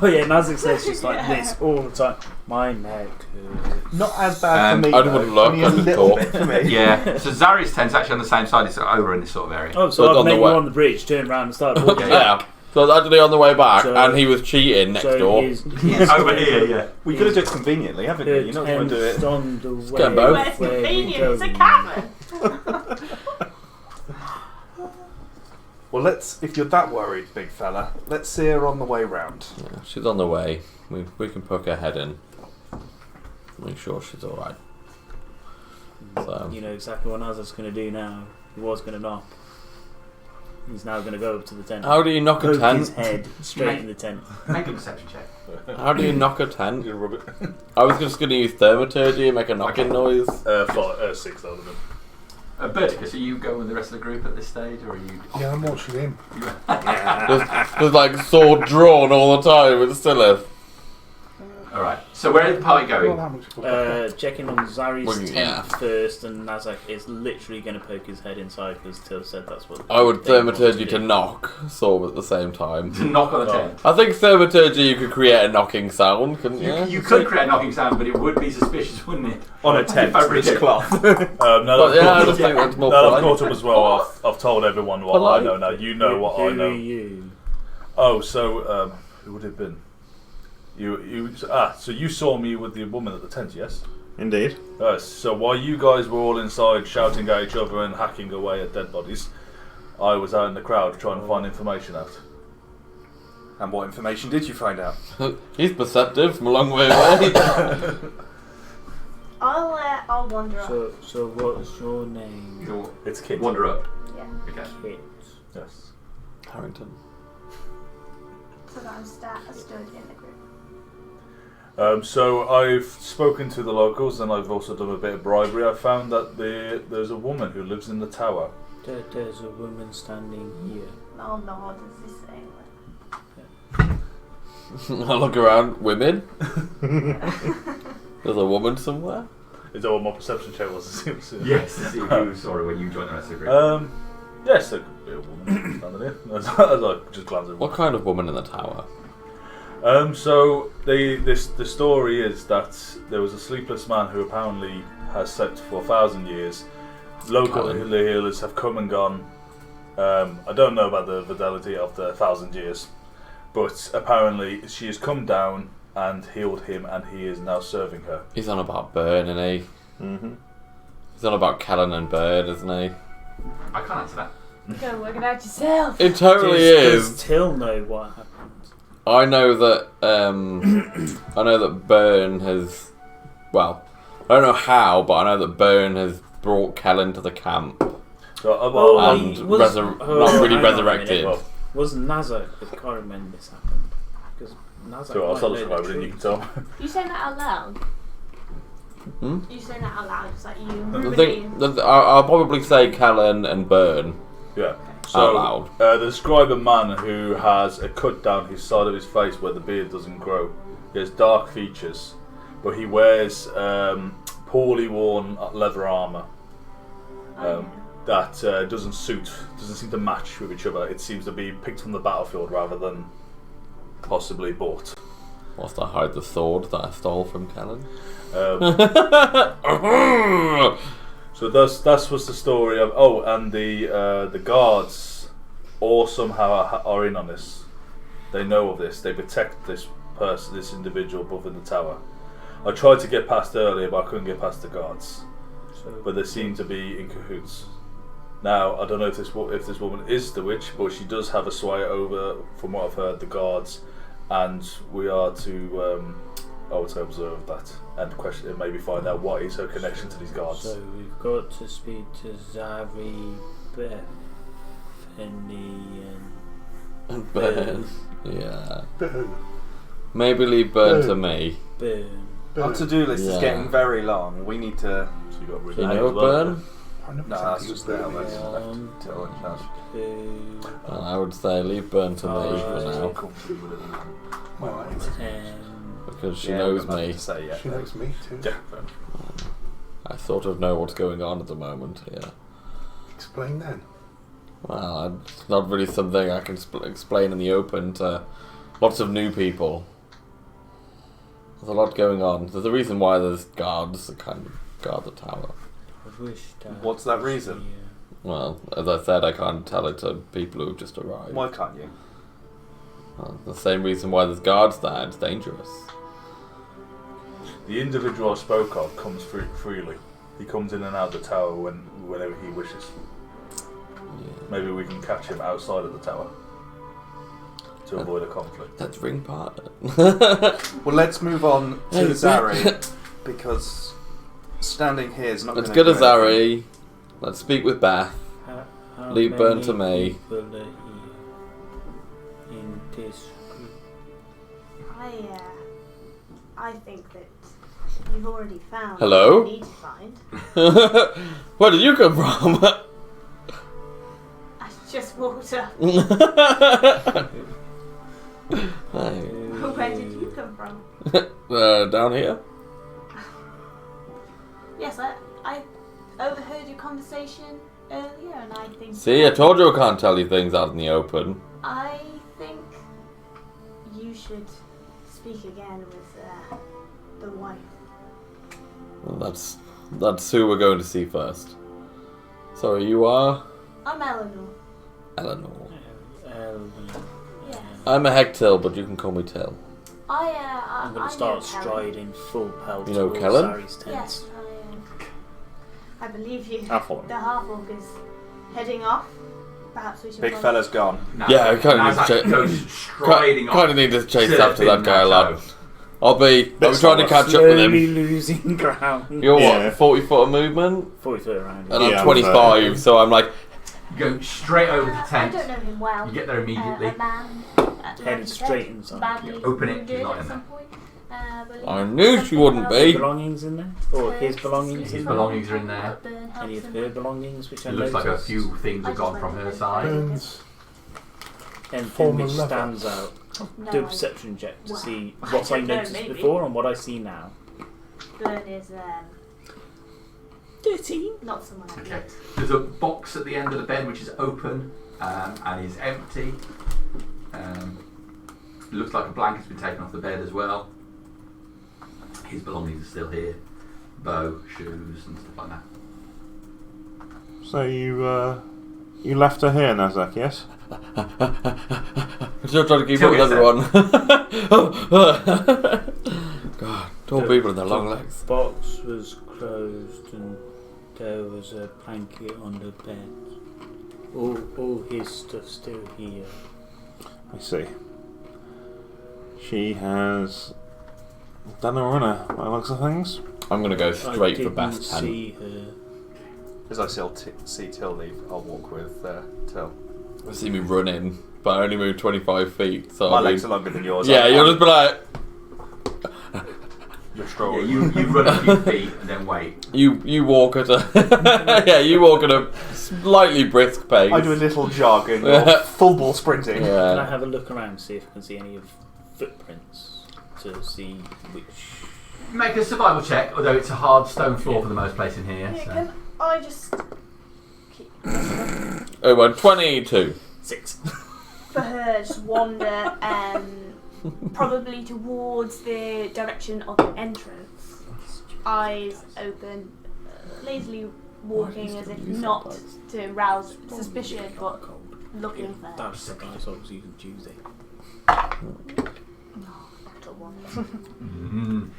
Speaker 3: oh yeah, Nazik says she's like
Speaker 6: Yeah.
Speaker 3: this all the time. My neck hurts.
Speaker 8: Not as bad for me.
Speaker 5: I just would
Speaker 8: though.
Speaker 5: love
Speaker 8: Only a
Speaker 5: to
Speaker 8: little
Speaker 5: talk.
Speaker 8: bit for me.
Speaker 7: Yeah. So Zari's tent's actually on the same side. It's over in this sort of area.
Speaker 3: Oh,
Speaker 5: So
Speaker 3: so I've
Speaker 5: on the
Speaker 3: met you
Speaker 5: way-
Speaker 3: on the bridge, turn around and start walking.
Speaker 5: Yeah. So it's actually on the way back,
Speaker 3: So-
Speaker 5: and he was cheating next door.
Speaker 3: His
Speaker 7: Over here, yeah.
Speaker 8: We could have done it conveniently, haven't we? You're not going to do it.
Speaker 3: on the way
Speaker 5: get both.
Speaker 6: well, it's
Speaker 3: where we
Speaker 6: convenient. It's a
Speaker 3: go.
Speaker 6: cavern.
Speaker 8: Well, if you're that worried, big fella, let's see her on the way round.
Speaker 5: Yeah, she's on the way. We can poke her head in. Make sure she's alright. So,
Speaker 3: You know exactly what Nazik's going to do now. He was going to knock. He's now going to go up to the tent.
Speaker 5: How do you knock a
Speaker 3: Poke
Speaker 5: tent?
Speaker 3: his head straight in the tent.
Speaker 7: Make a perception check.
Speaker 5: How do you knock a tent?
Speaker 2: You rub it.
Speaker 5: I was just going to use thaumaturgy and make a knocking noise.
Speaker 2: 6 out of them.
Speaker 7: Berticus, are you going with the rest of the group at this stage, or are you?
Speaker 4: Yeah, I'm watching him.
Speaker 5: There's like sword drawn all the time with Stillith.
Speaker 7: All right. So where is the party going?
Speaker 4: Well, how much
Speaker 3: Checking on Zari's
Speaker 5: Well,
Speaker 3: tent
Speaker 5: yeah.
Speaker 3: first, and Nazak is literally going to poke his head inside because Till said that's what.
Speaker 5: I would
Speaker 3: they wanted
Speaker 5: thaumaturgy
Speaker 3: do.
Speaker 5: to knock sword at the same time.
Speaker 7: To knock on the tent.
Speaker 5: I think thaumaturgy you could create a knocking sound, couldn't you?
Speaker 7: You could create a knocking sound, but it would be suspicious, wouldn't it?
Speaker 8: On a tent,
Speaker 7: Fabric
Speaker 8: it's
Speaker 7: it.
Speaker 8: cloth.
Speaker 2: Now that
Speaker 5: But yeah, I
Speaker 2: I've
Speaker 5: just think that's more
Speaker 2: now that I've
Speaker 5: polite.
Speaker 2: caught up as well, I've told everyone what
Speaker 5: Polite.
Speaker 2: I know now. You know what
Speaker 3: Who
Speaker 2: I know.
Speaker 3: are you?
Speaker 2: Oh, so who would it have been? So you saw me with the woman at the tent, yes?
Speaker 1: Indeed.
Speaker 2: So while you guys were all inside shouting at each other and hacking away at dead bodies, I was out in the crowd trying to find information out.
Speaker 8: And what information did you find out?
Speaker 5: He's perceptive from a long way away.
Speaker 6: I'll wander up.
Speaker 3: So what's your name?
Speaker 2: It's Kit.
Speaker 7: Wander up.
Speaker 6: Yeah.
Speaker 7: Okay.
Speaker 3: Kit.
Speaker 2: Yes.
Speaker 5: Harrington.
Speaker 6: So that I'm stood in the group.
Speaker 2: So I've spoken to the locals and I've also done a bit of bribery. I found that there's a woman who lives in the tower.
Speaker 3: There's a woman standing here.
Speaker 6: Oh no, does this say
Speaker 5: I look around. Women? There's a woman somewhere?
Speaker 2: Is that what my perception check was?
Speaker 7: Yes, to see if you saw her when you joined the rest of the group.
Speaker 2: Yes, there could be a woman standing here. As I just glance at
Speaker 5: What kind of woman in the tower?
Speaker 2: So the story is that there was a sleepless man who apparently has slept for 1,000 years. Local
Speaker 5: Colin.
Speaker 2: healers have come and gone. I don't know about the fidelity of the 1,000 years, but apparently she has come down and healed him, and he is now serving her.
Speaker 5: He's on about Burn, isn't he?
Speaker 1: Mm-hmm.
Speaker 5: He's on about Callan and Burn, isn't he?
Speaker 7: I can't answer that.
Speaker 6: Go work it out yourself.
Speaker 5: It totally
Speaker 3: Does
Speaker 5: is.
Speaker 3: Till know what happened?
Speaker 5: I know that Burn has. Well, I don't know how, but I know that Burn has brought Callan to the camp
Speaker 2: So,
Speaker 5: and
Speaker 3: was-
Speaker 5: not
Speaker 3: oh,
Speaker 5: really
Speaker 3: hang on a
Speaker 5: resurrected.
Speaker 3: minute. Was Nazak the Corin when this happened? Because Nazak
Speaker 2: so I'll
Speaker 3: might
Speaker 2: tell
Speaker 3: know
Speaker 2: us
Speaker 3: the
Speaker 2: about it, and you can
Speaker 3: truth.
Speaker 2: tell.
Speaker 6: You saying that out loud?
Speaker 5: Hmm?
Speaker 6: You saying that out loud? It's like you
Speaker 5: The
Speaker 6: ruminating.
Speaker 5: thing, I'll probably say Callan and Burn
Speaker 2: Yeah.
Speaker 5: out
Speaker 2: So
Speaker 5: loud.
Speaker 2: they describe a man who has a cut down his side of his face where the beard doesn't grow. He has dark features, but he wears poorly worn leather armour. That doesn't seem to match with each other. It seems to be picked from the battlefield rather than possibly bought.
Speaker 5: Whilst I hide the sword that I stole from Callan.
Speaker 2: So that was the story of. Oh, and the guards all somehow are in on this. They know of this. They protect this person, this individual above in the tower. I tried to get past earlier, but I couldn't get past the guards. But they seem to be in cahoots. Now I don't know if this woman is the witch, but she does have a sway over, from what I've heard, the guards, and we are to I would say observe that and question and maybe find out what is her connection to these guards.
Speaker 3: So we've got to speak to Zari, Bethany,
Speaker 5: And Burn. Yeah.
Speaker 4: Burn.
Speaker 5: Maybe leave Burn to
Speaker 4: Burn.
Speaker 5: me.
Speaker 3: Burn.
Speaker 8: Our to-do list is
Speaker 5: Yeah.
Speaker 8: getting very long. We need to...
Speaker 2: So you got
Speaker 5: Do
Speaker 2: really
Speaker 5: you know of Burn?
Speaker 4: I never
Speaker 8: No,
Speaker 4: said
Speaker 8: that's
Speaker 4: he was
Speaker 8: just
Speaker 4: there.
Speaker 8: there. That's
Speaker 4: mate.
Speaker 8: left till it does.
Speaker 5: Well, I would say leave Burn to me for now.
Speaker 4: Well,
Speaker 5: Because she
Speaker 8: Yeah,
Speaker 5: knows
Speaker 8: I've got nothing
Speaker 5: me.
Speaker 8: to say yet.
Speaker 4: she knows me too.
Speaker 2: Yeah.
Speaker 5: I sort of know what's going on at the moment here.
Speaker 4: Explain then.
Speaker 5: Well, it's not really something I can explain in the open to lots of new people. There's a lot going on. There's a reason why there's guards that kind of guard the tower.
Speaker 3: I wish that
Speaker 8: What's that reason?
Speaker 5: Well, as I said, I can't tell it to people who've just arrived.
Speaker 8: Why can't you?
Speaker 5: Well, the same reason why there's guards there. It's dangerous.
Speaker 2: The individual I spoke of comes freely. He comes in and out of the tower whenever he wishes.
Speaker 5: Yeah.
Speaker 2: Maybe we can catch him outside of the tower to avoid a conflict.
Speaker 5: Let's ring partner.
Speaker 8: Well, let's move on to
Speaker 5: Hey,
Speaker 8: Zari, because standing here is not going
Speaker 5: Let's
Speaker 8: to
Speaker 5: go to
Speaker 8: do anything.
Speaker 5: Zari. Let's speak with Beth.
Speaker 3: How How
Speaker 5: Leave burn
Speaker 3: many
Speaker 5: to me.
Speaker 3: people are here in this group?
Speaker 6: I think that you've already found
Speaker 5: Hello?
Speaker 6: what you need to find.
Speaker 5: Where did you come from?
Speaker 6: I just walked up.
Speaker 5: Hi.
Speaker 6: Where did you come from?
Speaker 5: Down here?
Speaker 6: Yes, I overheard your conversation earlier, and I think.
Speaker 5: See, I told you I can't tell you things out in the open.
Speaker 6: I think you should speak again with the wife.
Speaker 5: Well, that's who we're going to see first. Sorry, you are?
Speaker 6: I'm Eleanor.
Speaker 5: Eleanor.
Speaker 6: Yes.
Speaker 5: I'm a Hectil, but you can call me Till.
Speaker 3: I'm going to start
Speaker 6: know Helen.
Speaker 3: striding full pelt
Speaker 5: You know
Speaker 3: towards
Speaker 5: Kellen?
Speaker 3: Sari's tent.
Speaker 6: Yes, I believe you.
Speaker 1: I'll follow.
Speaker 6: The half-orc is heading off. Perhaps we should.
Speaker 8: Big
Speaker 6: follow.
Speaker 8: fella's gone.
Speaker 5: Yeah, I kind of
Speaker 7: Nazak
Speaker 5: need to
Speaker 7: goes striding off.
Speaker 5: kind of need to chase
Speaker 7: surfing
Speaker 5: after that guy,
Speaker 7: that
Speaker 5: lad.
Speaker 7: toad.
Speaker 5: I'll be trying to catch up with
Speaker 3: Slowly
Speaker 5: him.
Speaker 3: losing ground.
Speaker 5: You're
Speaker 1: Yeah.
Speaker 5: what, 40 foot of movement?
Speaker 3: 40 foot around.
Speaker 5: And
Speaker 1: Yeah,
Speaker 5: I'm 25, so I'm like,
Speaker 7: You go straight over the
Speaker 6: I
Speaker 7: tent.
Speaker 6: don't know him well.
Speaker 7: You get there immediately.
Speaker 6: A man.
Speaker 3: Headed straight inside.
Speaker 6: Badly
Speaker 7: You open it,
Speaker 6: wounded
Speaker 7: he's not
Speaker 6: at
Speaker 7: in
Speaker 6: some point. Believe
Speaker 5: I knew she
Speaker 6: something
Speaker 5: wouldn't
Speaker 6: about
Speaker 5: be.
Speaker 3: Belongings in there? Or his belongings
Speaker 7: His
Speaker 3: in there?
Speaker 7: belongings are in there.
Speaker 3: Any of her belongings, which I
Speaker 7: It looks like a
Speaker 3: noticed?
Speaker 7: few things have gone from her side.
Speaker 4: Burns.
Speaker 3: Anything
Speaker 4: former
Speaker 3: which
Speaker 4: lover.
Speaker 3: stands out.
Speaker 6: No,
Speaker 3: Do a perception check to
Speaker 6: Well,
Speaker 3: see
Speaker 6: I
Speaker 3: what I
Speaker 6: don't know,
Speaker 3: noticed
Speaker 6: maybe.
Speaker 3: before and what I see now.
Speaker 6: Burn is
Speaker 3: 13.
Speaker 6: not someone I've
Speaker 7: Okay.
Speaker 6: met.
Speaker 7: There's a box at the end of the bed which is open and is empty. It looks like a blanket's been taken off the bed as well. His belongings are still here. Bow, shoes and stuff like that.
Speaker 1: So you left her here, Nazak, yes?
Speaker 5: I'm still trying to keep
Speaker 7: Till
Speaker 5: up with
Speaker 7: gets there.
Speaker 5: everyone. God, tall people and their long legs.
Speaker 3: The box was closed and there was a blanket on the bed. All his stuff still here.
Speaker 1: I see. She has done a runner by the looks of things.
Speaker 5: I'm gonna go
Speaker 3: I
Speaker 5: straight for
Speaker 3: didn't
Speaker 5: best 10.
Speaker 3: see her.
Speaker 8: As I see Till leave, I'll walk with Till.
Speaker 5: You see me running, but I only moved 25 feet, so
Speaker 8: My
Speaker 5: I mean,
Speaker 8: legs are longer than yours.
Speaker 5: yeah, you'll just be like,
Speaker 8: You're
Speaker 7: Yeah,
Speaker 8: strolling.
Speaker 7: you run a few feet and then wait.
Speaker 5: you walk at a, yeah, you walk at a slightly brisk pace.
Speaker 8: I do a little jog and you're full ball sprinting.
Speaker 3: Can I
Speaker 5: Yeah.
Speaker 3: have a look around, see if I can see any of footprints to see which.
Speaker 7: Make a survival check, although it's a hard stone floor for the most place in here.
Speaker 6: Yeah,
Speaker 7: So.
Speaker 6: can I just keep
Speaker 5: Oh, well, 22.
Speaker 3: 6.
Speaker 6: for her just wander probably towards the direction of the entrance, eyes open, lazily walking as if not to rouse suspicion, but looking for her.
Speaker 3: That was the dice I was using Tuesday.
Speaker 6: Natural one.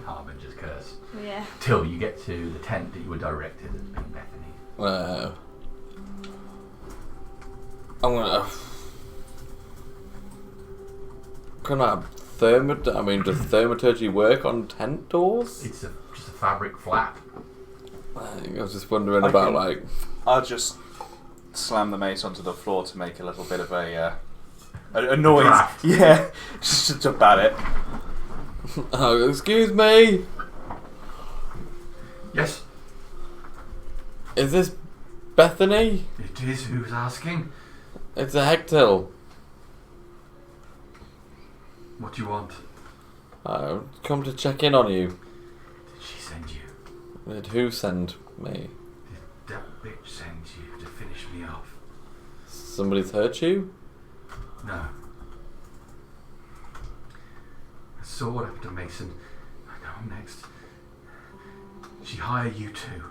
Speaker 7: Harbinger's curse.
Speaker 6: Yeah.
Speaker 7: Till you get to the tent that you were directed as being Bethany.
Speaker 5: I'm gonna. Can I does thermaturgy work on tent doors?
Speaker 7: It's just a fabric flap.
Speaker 5: I was just wondering
Speaker 8: I
Speaker 5: about,
Speaker 8: can-
Speaker 5: like.
Speaker 8: I'll just slam the mace onto the floor to make a little bit of a noise.
Speaker 7: Draft.
Speaker 8: Yeah, just about it.
Speaker 5: Oh, excuse me?
Speaker 7: Yes,
Speaker 5: Is this Bethany?
Speaker 7: it is. Who's asking?
Speaker 5: It's a Hectil.
Speaker 7: What do you want?
Speaker 5: I've come to check in on you.
Speaker 7: Did she send you?
Speaker 5: Did who send me?
Speaker 7: Did that bitch send you to finish me off?
Speaker 5: Somebody's hurt you?
Speaker 7: No. I saw what happened to Mason. I know I'm next. She hired you too.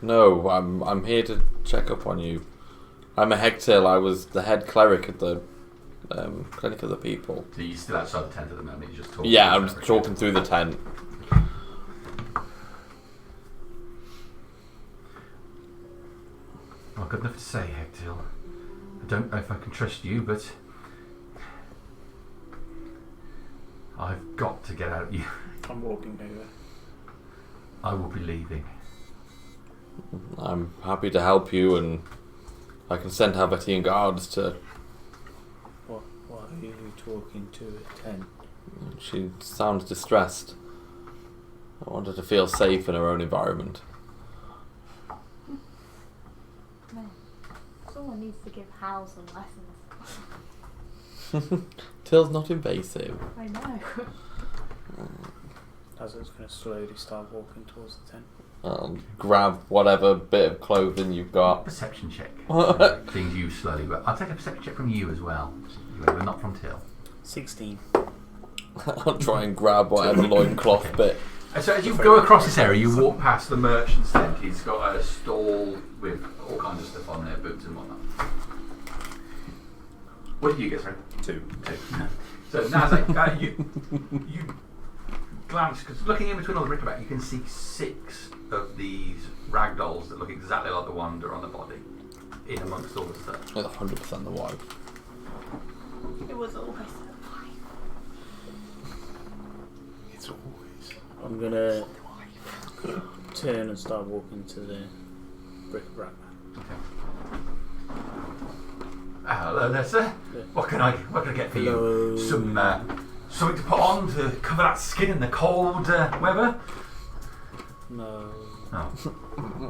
Speaker 5: No, I'm here to check up on you. I'm a Hectil. I was the head cleric at the Clinic of the People.
Speaker 7: So you're still outside the tent at the moment. You're just talking.
Speaker 5: Yeah, I'm just talking through the tent.
Speaker 7: I've got enough to say, Hectil. I don't know if I can trust you, but I've got to get out of you.
Speaker 3: I'm walking over.
Speaker 7: I will be leaving.
Speaker 5: I'm happy to help you and I can send Albertine guards to...
Speaker 3: What are you talking to at 10?
Speaker 5: She sounds distressed. I want her to feel safe in her own environment.
Speaker 6: No. Someone needs to give Hal some lessons.
Speaker 5: Till's not invasive.
Speaker 6: I know.
Speaker 3: Azur's going to slowly start walking towards the tent.
Speaker 5: I'll grab whatever bit of clothing you've got.
Speaker 7: Perception check. Things you slowly. But I'll take a perception check from you as well. But not from Till.
Speaker 3: 16.
Speaker 5: I'll try and grab whatever loincloth bit.
Speaker 7: So as you go across this area, you walk past the merchant's tent. He's got a stall with all kinds of stuff on there, boots and whatnot. What did you get, sorry?
Speaker 8: 2.
Speaker 7: So Nazak, you glance, because looking in between all the bric-a-brac, you can see 6 of these rag dolls that look exactly like the one that are on the body, in amongst all the stuff.
Speaker 5: It's 100% the wife.
Speaker 6: It was always so fine.
Speaker 4: It's always.
Speaker 3: I'm going to turn and start walking to the bric-a-brac man.
Speaker 7: Okay. Hello there, sir.
Speaker 3: Yeah.
Speaker 7: What can I get for
Speaker 3: Hello.
Speaker 7: you? Something to put on to cover that skin in the cold weather?
Speaker 3: No.
Speaker 7: No.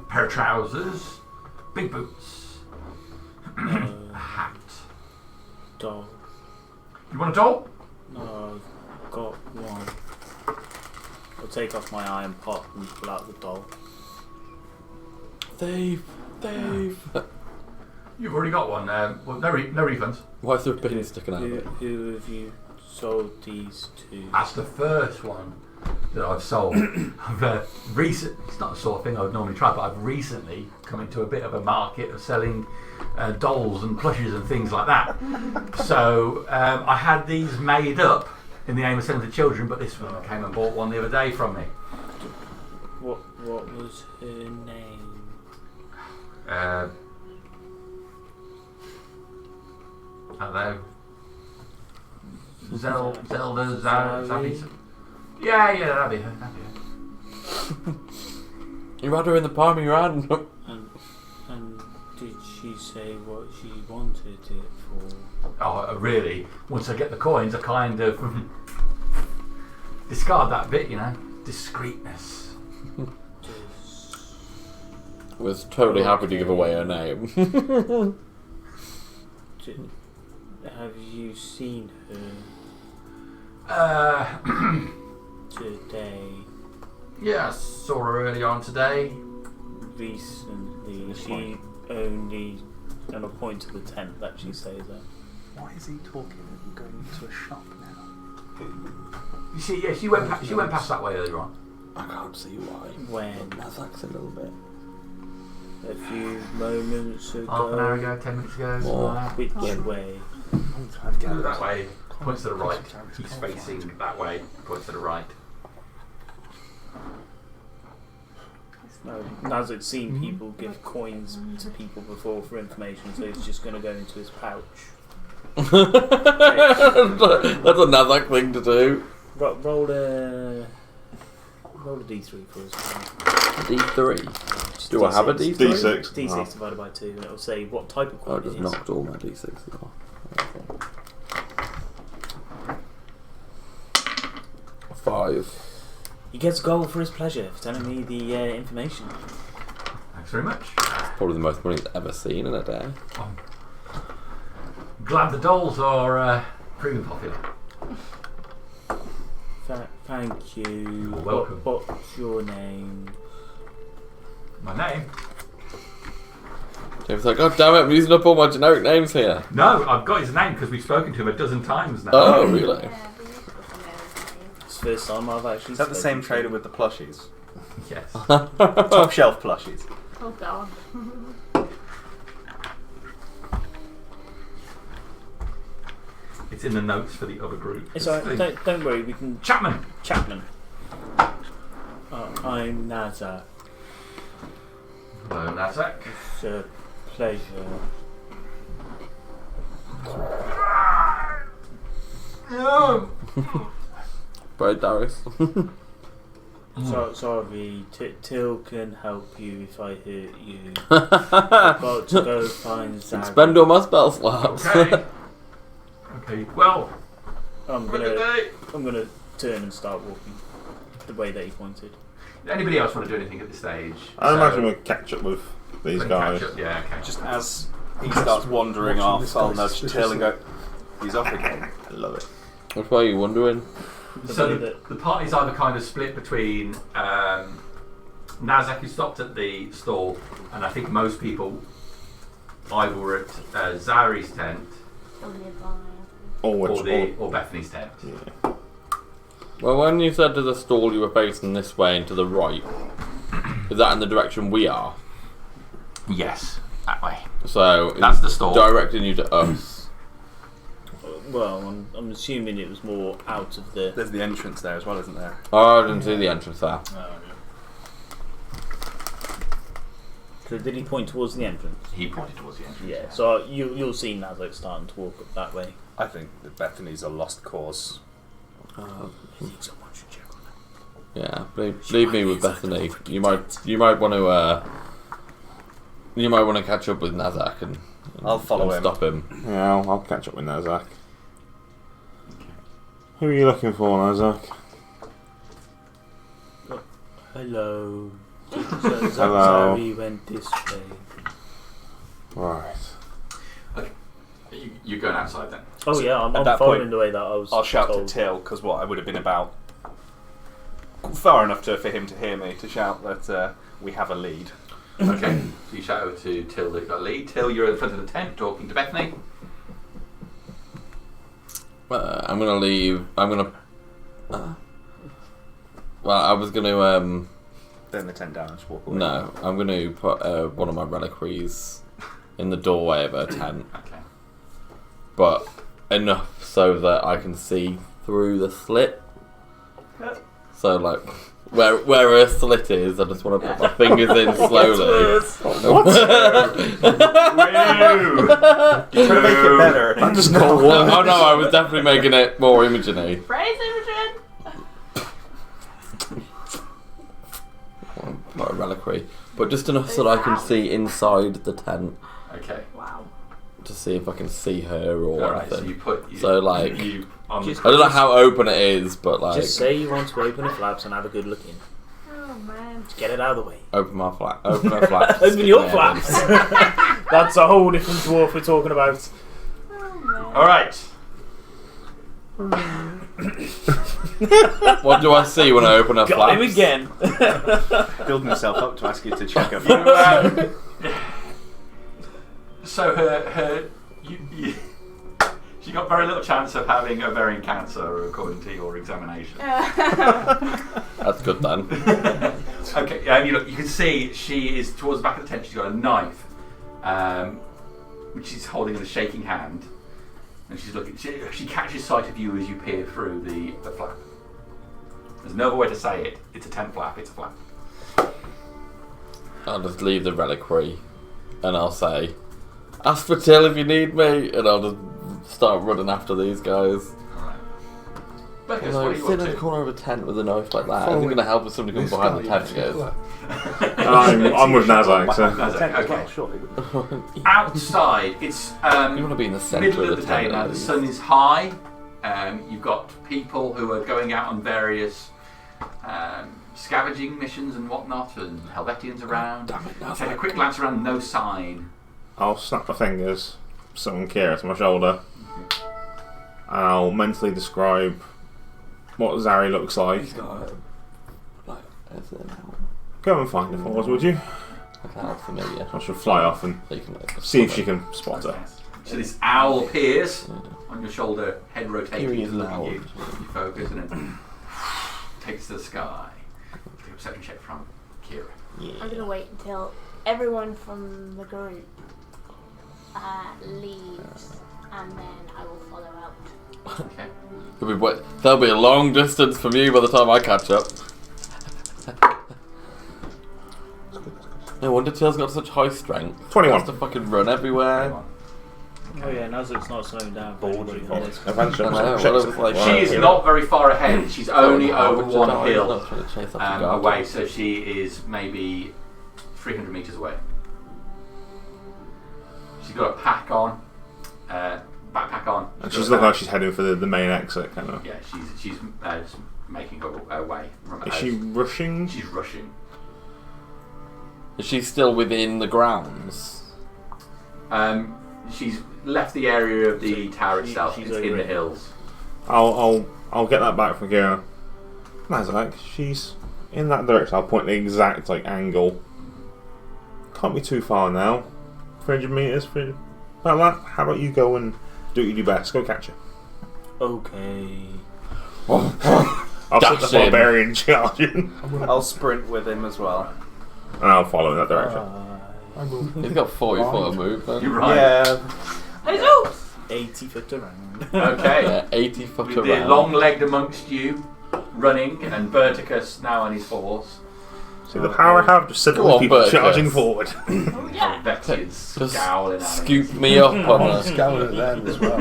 Speaker 7: Pair of trousers, big boots, a hat.
Speaker 3: Doll.
Speaker 7: You want a doll?
Speaker 3: No, I've got one. I'll take off my iron pot and pull out the doll.
Speaker 5: Thief!
Speaker 7: You've already got one. Well, no refunds.
Speaker 5: Why is there a penny sticking out of it?
Speaker 3: Who have you sold these to?
Speaker 7: That's the first one that I've sold. I've it's not the sort of thing I would normally try, but I've recently come into a bit of a market of selling dolls and plushes and things like that. So I had these made up in the aim of selling to children, but this woman came and bought one the other day from me.
Speaker 3: What was her name?
Speaker 7: Hello. Zelda,
Speaker 3: Zoe?
Speaker 7: Yeah, that'd be her.
Speaker 5: You had her in the palm of your hand.
Speaker 3: And did she say what she wanted it for?
Speaker 7: Oh, really? Once I get the coins, I kind of discard that bit, you know. Discreetness.
Speaker 5: Was totally happy to give away her name.
Speaker 3: Have you seen
Speaker 7: Uh,
Speaker 3: her today?
Speaker 7: yeah, I saw her early on today.
Speaker 3: Recently, she only on a point to the tent that she says that.
Speaker 8: Why is he talking and going to a shop now?
Speaker 7: You see, yeah, she went past that way earlier on.
Speaker 5: I can't see why.
Speaker 3: When?
Speaker 5: Mazak's a little bit.
Speaker 3: A few moments ago.
Speaker 7: Half an hour ago, 10 minutes ago, something like
Speaker 3: Which
Speaker 7: that.
Speaker 3: way?
Speaker 7: That way, points to the right. He's facing that way, points to the right.
Speaker 3: No, Nazar's seen people give coins to people before for information, so he's just going to go into his pouch.
Speaker 5: That's a Nazak thing to do.
Speaker 3: Roll a d3 for us.
Speaker 5: D3. Do I have a D3?
Speaker 1: D6.
Speaker 3: D6 divided by 2, and it'll say what type of
Speaker 5: Oh, I
Speaker 3: coin
Speaker 5: just
Speaker 3: it is.
Speaker 5: knocked all my D6s off. Okay. 5.
Speaker 3: He gets gold for his pleasure for telling me the information.
Speaker 7: Thanks very much.
Speaker 5: Probably the most money he's ever seen in a day.
Speaker 7: I'm glad the dolls are proving popular.
Speaker 3: Thank you.
Speaker 7: You're welcome.
Speaker 3: What's your name?
Speaker 7: My name?
Speaker 5: James like, God damn it, I'm using up all my generic names here.
Speaker 7: No, I've got his name because we've spoken to him a dozen times now.
Speaker 5: Oh, really?
Speaker 6: Yeah, we need to put some names.
Speaker 3: It's the first time I've actually.
Speaker 8: Is that the same
Speaker 3: spoken to
Speaker 8: trader
Speaker 3: him.
Speaker 8: with the plushies?
Speaker 7: Yes.
Speaker 8: Top shelf plushies.
Speaker 6: Oh god.
Speaker 7: It's in the notes for the other group.
Speaker 3: It's alright. Don't worry. We can.
Speaker 7: Chapman.
Speaker 3: Chapman. I'm Nazar.
Speaker 7: Hello, Nazak.
Speaker 3: It's a pleasure.
Speaker 5: Right, Darius.
Speaker 3: Sorry, Till can help you if I hurt you. I've got to go find Zari.
Speaker 5: Spend all my spell slots.
Speaker 7: Okay. Okay. Well,
Speaker 3: I'm gonna turn and start walking the way that he pointed.
Speaker 7: anybody else want to do anything at this stage?
Speaker 1: I imagine we'll catch up with these guys.
Speaker 7: Catch up. Yeah. Okay.
Speaker 8: Just as he starts wandering
Speaker 4: watching
Speaker 8: off,
Speaker 4: this
Speaker 8: I'll
Speaker 4: guy's
Speaker 8: nudge Till and go,
Speaker 4: suspiciously.
Speaker 8: he's off again.
Speaker 1: I love it.
Speaker 5: That's why you're wondering.
Speaker 7: So the party's either kind of split between Nazak, who stopped at the stall, and I think most people either were at Zari's tent or Bethany's tent.
Speaker 1: Yeah.
Speaker 5: Well, when you said to the stall you were facing this way and to the right, is that in the direction we are?
Speaker 7: Yes, that way.
Speaker 5: So
Speaker 7: That's the stall.
Speaker 5: Directing you to us.
Speaker 3: Well, I'm assuming it was more out of the.
Speaker 8: There's the entrance there as well, isn't there?
Speaker 5: Oh, I didn't see the entrance there.
Speaker 3: So did he point towards the entrance?
Speaker 7: He pointed towards the entrance.
Speaker 3: Yeah. So you'll see Nazak starting to walk up that way.
Speaker 8: I think that Bethany's a lost cause.
Speaker 3: I think someone should check on that.
Speaker 5: Yeah, leave me with Bethany. You might want to catch up with Nazak and
Speaker 8: I'll follow him.
Speaker 5: Stop him.
Speaker 1: Yeah, I'll catch up with Nazak. Who are you looking for, Nazak?
Speaker 3: Hello.
Speaker 1: Hello.
Speaker 3: Zari went this way.
Speaker 1: Right.
Speaker 7: You're going outside then?
Speaker 3: Oh yeah, I'm
Speaker 8: at that
Speaker 3: following
Speaker 8: point,
Speaker 3: the way that I was.
Speaker 8: I'll shout
Speaker 3: told.
Speaker 8: to Till, because I would have been about far enough for him to hear me, to shout that we have a lead.
Speaker 7: Okay, so you shout over to Till that you've got a lead. Till, you're in front of the tent talking to Bethany.
Speaker 5: I'm gonna leave. I'm gonna. Well, I was gonna.
Speaker 8: Turn the tent down and just walk away.
Speaker 5: No, I'm gonna put one of my reliquaries in the doorway of her tent,
Speaker 7: Okay.
Speaker 5: but enough so that I can see through the slit. So like. Where her slit is, I just want to put my fingers in slowly.
Speaker 1: What?
Speaker 8: You're trying to make it better.
Speaker 1: That just got worse.
Speaker 5: Oh no, I was definitely making it more imaging-y.
Speaker 6: Praise Imogen!
Speaker 5: Not a reliquary, but just enough so that I can see inside the tent
Speaker 7: Okay.
Speaker 6: Wow.
Speaker 5: to see if I can see her or
Speaker 7: Alright, so
Speaker 5: anything.
Speaker 7: you put.
Speaker 5: So, like,
Speaker 7: You on
Speaker 3: just-
Speaker 5: I don't know how open it is, but like,
Speaker 3: Just say you want to open the flaps and have a good look in.
Speaker 6: Oh man.
Speaker 3: Just get it out of the way.
Speaker 5: open her flaps.
Speaker 3: Open your
Speaker 5: Stick my head
Speaker 3: flaps. That's a whole different dwarf we're talking about.
Speaker 6: Oh man.
Speaker 7: Alright.
Speaker 5: in. What do I see when I open her
Speaker 3: Got
Speaker 5: flaps?
Speaker 3: him again.
Speaker 8: Building himself up to ask you to check up.
Speaker 7: So she got very little chance of having ovarian cancer, according to your examination.
Speaker 5: That's good then.
Speaker 7: Okay, you can see she is towards the back of the tent. She's got a knife, which she's holding in a shaking hand, and she's looking. She catches sight of you as you peer through the flap. There's no other way to say it. It's a tent flap. It's a flap.
Speaker 5: I'll just leave the reliquary, and I'll say, "Ask for Till if you need me," and I'll just start running after these guys.
Speaker 7: Alright. Becca,
Speaker 5: Although,
Speaker 7: what do you
Speaker 5: sitting
Speaker 7: want
Speaker 5: in the
Speaker 7: to?
Speaker 5: corner of a tent with a knife like that isn't going to help if somebody comes behind the tent and goes,
Speaker 1: I'm with Nazak, so.
Speaker 7: Okay. Outside, it's
Speaker 5: you want to be in the centre
Speaker 7: middle
Speaker 5: of
Speaker 7: of
Speaker 5: the
Speaker 7: the day
Speaker 5: tent.
Speaker 7: now. The sun is high. You've got people who are going out on various scavenging missions and whatnot, and Helvetians around.
Speaker 5: Damn it,
Speaker 7: Take a quick glance around, no sign.
Speaker 1: I'll snap my fingers, summon Kira to my shoulder, and I'll mentally describe what Zari looks like.
Speaker 5: He's got
Speaker 1: Go and find her for us, would you?
Speaker 5: that's familiar.
Speaker 1: I should fly off and
Speaker 5: So you can, like,
Speaker 1: see if she can spot her.
Speaker 7: So this owl appears on your shoulder, head rotating,
Speaker 5: Here he is
Speaker 7: looking
Speaker 5: now.
Speaker 7: at you. You focus and then takes to the sky. Take a perception check from Kira.
Speaker 6: I'm gonna wait until everyone from the group leaves, and then I will follow out.
Speaker 7: Okay.
Speaker 5: There'll be a long distance from you by the time I catch up. No wonder Till's got such high strength.
Speaker 1: 21.
Speaker 5: He has to fucking run everywhere.
Speaker 3: Oh yeah, Nazar's not slowing down. For
Speaker 8: Bored
Speaker 3: anybody
Speaker 8: of
Speaker 3: on this.
Speaker 7: She is not very far ahead. She's only over one hill
Speaker 5: Not trying to chase after guards.
Speaker 7: away, so she is maybe 300 metres away. She's got a pack on, backpack on.
Speaker 1: And she's looking like she's heading for the main exit, kind of.
Speaker 7: Yeah, she's just making her way from her
Speaker 1: Is
Speaker 7: house.
Speaker 1: she rushing?
Speaker 7: She's rushing.
Speaker 5: Is she still within the grounds?
Speaker 7: She's left the area of the tower itself.
Speaker 3: she's
Speaker 7: It's in
Speaker 3: over
Speaker 7: the
Speaker 3: it.
Speaker 7: hills.
Speaker 1: I'll get that back from Kira. Nazak, she's in that direction. I'll point the exact angle. Can't be too far now. 300 meters. About that. How about you go and do what you do best? Go catch her.
Speaker 3: Okay.
Speaker 1: I'll put the
Speaker 5: Dash in.
Speaker 1: barbarian charging,
Speaker 8: I'll sprint with him as well.
Speaker 1: and I'll follow in that direction.
Speaker 4: I will.
Speaker 5: He's got 40 foot of movement.
Speaker 7: You're right.
Speaker 8: Yeah.
Speaker 3: 80 foot around.
Speaker 7: Okay.
Speaker 5: Yeah, 80 foot
Speaker 7: With
Speaker 5: around.
Speaker 7: the long-legged amongst you, running, and Verticus now on his horse.
Speaker 1: See the power I have? Just send
Speaker 5: Go
Speaker 1: all
Speaker 5: on,
Speaker 1: people
Speaker 5: Burgess.
Speaker 1: charging forward.
Speaker 6: Oh yeah.
Speaker 7: Vex is
Speaker 5: Just
Speaker 7: scowling at
Speaker 5: Scoop me up on a...
Speaker 4: Scowling at them as well.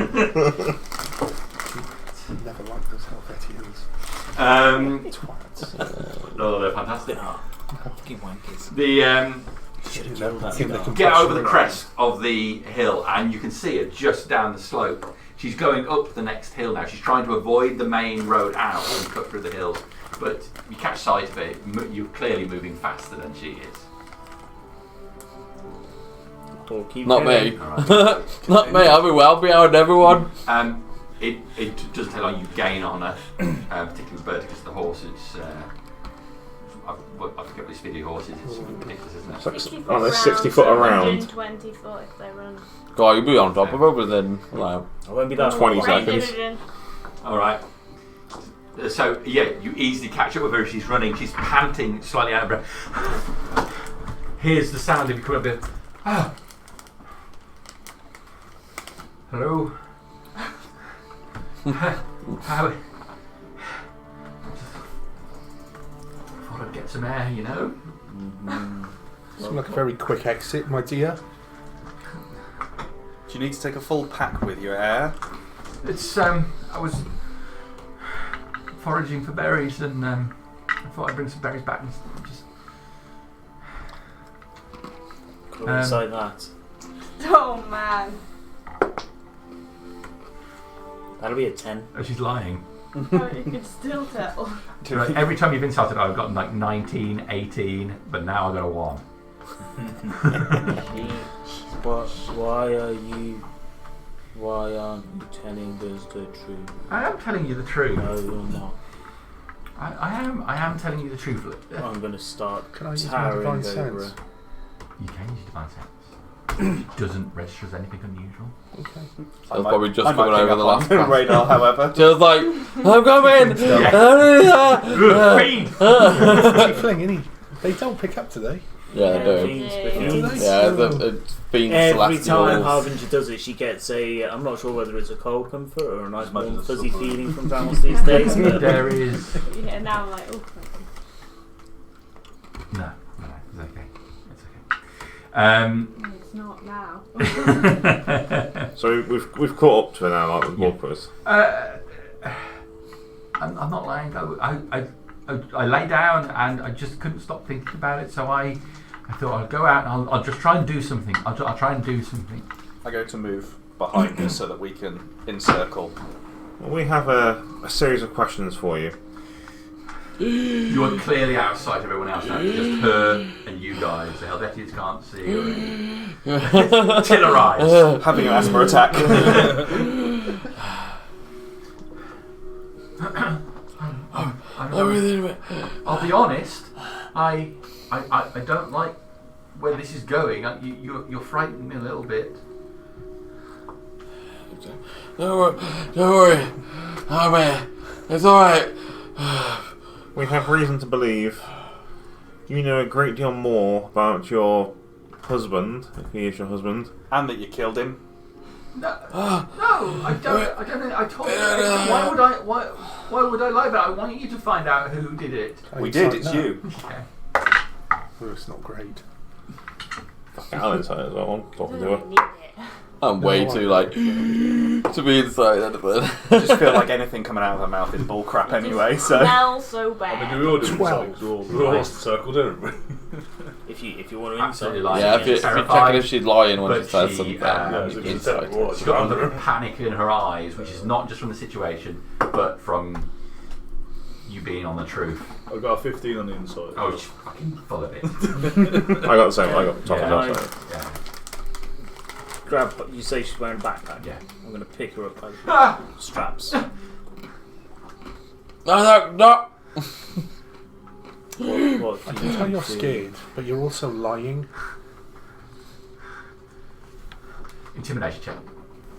Speaker 4: Never liked those Helvetians. Twats.
Speaker 7: No, they're fantastic.
Speaker 3: Fucking wankers.
Speaker 7: The
Speaker 3: Should have
Speaker 4: You know,
Speaker 3: killed that
Speaker 4: think they
Speaker 3: guy.
Speaker 4: can
Speaker 7: get
Speaker 4: push
Speaker 7: over the
Speaker 4: through.
Speaker 7: crest of the hill, and you can see her just down the slope. She's going up the next hill now. She's trying to avoid the main road out and cut through the hills. But you catch sight of it. You're clearly moving faster than she is.
Speaker 3: Or keep
Speaker 5: Not
Speaker 3: going.
Speaker 5: me.
Speaker 7: Alright.
Speaker 5: Not me, I'll be well behind everyone.
Speaker 7: It doesn't take long. You gain on her, particularly Verticus the horse. It's I forget which speed horse is. It's ridiculous, isn't it?
Speaker 6: 60 foot
Speaker 1: Oh, they're
Speaker 6: round,
Speaker 1: 60 foot
Speaker 6: so
Speaker 1: around.
Speaker 6: 120 foot if they run.
Speaker 5: God, you'll be on top of her within, like,
Speaker 3: I won't be that
Speaker 1: 20
Speaker 3: far.
Speaker 1: seconds.
Speaker 7: All right. So yeah, you easily catch up with her as she's running. She's panting, slightly out of breath. Here's the sound of you coming up with. Ah. Hello. How? Thought I'd get some air, you know.
Speaker 4: Seems like a very quick exit, my dear.
Speaker 8: Do you need to take a full pack with you, Air?
Speaker 7: It's I was foraging for berries and I thought I'd bring some berries back and just.
Speaker 3: Could inside that.
Speaker 6: Oh man.
Speaker 3: That'll be a 10.
Speaker 7: Oh, she's lying.
Speaker 6: Oh, you can still tell.
Speaker 7: Right, every time you've insulted her, I've gotten like 19, 18, but now I've got a 1.
Speaker 3: Why aren't you telling us the truth?
Speaker 7: I am telling you the truth.
Speaker 3: No, you're not.
Speaker 7: I am telling you the truth.
Speaker 3: I'm going to start
Speaker 4: Can I use my
Speaker 3: towering
Speaker 4: divine
Speaker 3: over
Speaker 4: sense?
Speaker 3: her.
Speaker 7: You can use divine sense. It doesn't register as anything unusual.
Speaker 4: Okay.
Speaker 5: I was probably just coming over the last pass.
Speaker 8: radar, however.
Speaker 5: Just like, I'm coming!
Speaker 7: Fiend!
Speaker 4: Tiefling, innit? They don't pick up today.
Speaker 5: Yeah, they do.
Speaker 3: Fiends,
Speaker 6: Yeah.
Speaker 3: fiends.
Speaker 5: Yeah, it's been
Speaker 3: Every time
Speaker 5: celestials.
Speaker 3: Harbinger does it, she gets a. I'm not sure whether it's a cold comfort or a nice
Speaker 2: Imagine
Speaker 3: warm
Speaker 2: the
Speaker 3: fuzzy
Speaker 2: supplement.
Speaker 3: feeling from Thanos these days. But
Speaker 7: There is.
Speaker 6: Yeah, now I'm like, oh.
Speaker 7: No, it's okay. It's okay.
Speaker 6: It's not now.
Speaker 1: So we've caught up to her now, like with Wolfers.
Speaker 7: I'm not lying. I lay down and I just couldn't stop thinking about it. So I thought I'd go out and I'll just try and do something. I'll try and do something.
Speaker 8: I go to move behind us so that we can encircle.
Speaker 1: Well, we have a series of questions for you.
Speaker 7: You are clearly out of sight of everyone else now. It's just her and you guys. The Helvetians can't see her. Till her eyes.
Speaker 8: Having an asthma attack.
Speaker 7: I'll be honest. I don't like where this is going. You're frightening me a little bit.
Speaker 5: Don't worry. Oh man, it's alright.
Speaker 1: We have reason to believe you know a great deal more about your husband, if he is your husband.
Speaker 8: And that you killed him.
Speaker 7: No, I don't. I told you. Why would I lie about it? I want you to find out who did it.
Speaker 8: We did, it's you.
Speaker 7: Okay.
Speaker 4: Oh, it's not great.
Speaker 1: Fuck Alan's on as well. I'm talking to her.
Speaker 6: Doesn't need it.
Speaker 5: I'm way too like to be inside anything.
Speaker 8: I just feel like anything coming out of her mouth is bull crap anyway. So
Speaker 6: Smells so
Speaker 2: I
Speaker 6: bad.
Speaker 2: mean, do we all do
Speaker 4: 12.
Speaker 2: this? We're all circled in.
Speaker 3: If you want to
Speaker 7: Absolutely
Speaker 3: insight,
Speaker 7: lying.
Speaker 5: Yeah, if you're checking if she's lying when
Speaker 7: But
Speaker 5: she says
Speaker 7: she,
Speaker 5: something,
Speaker 2: yeah,
Speaker 5: you
Speaker 2: so
Speaker 5: can
Speaker 2: she's definitely
Speaker 5: insight.
Speaker 2: right.
Speaker 7: She's got a look of panic in her eyes, which is not just from the situation, but from you being on the truth.
Speaker 2: I got a 15 on the inside.
Speaker 7: Oh, she's fucking full of it.
Speaker 1: I got the same. I got top
Speaker 7: Yeah.
Speaker 1: of that.
Speaker 7: Yeah.
Speaker 3: grab. You say she's wearing a backpack.
Speaker 7: Yeah.
Speaker 3: I'm going to pick her up by the
Speaker 7: Ah!
Speaker 3: straps.
Speaker 5: No.
Speaker 3: What
Speaker 4: I
Speaker 3: do
Speaker 4: can tell
Speaker 3: you
Speaker 4: you're
Speaker 3: do?
Speaker 4: scared, but you're also lying.
Speaker 7: Intimidation check.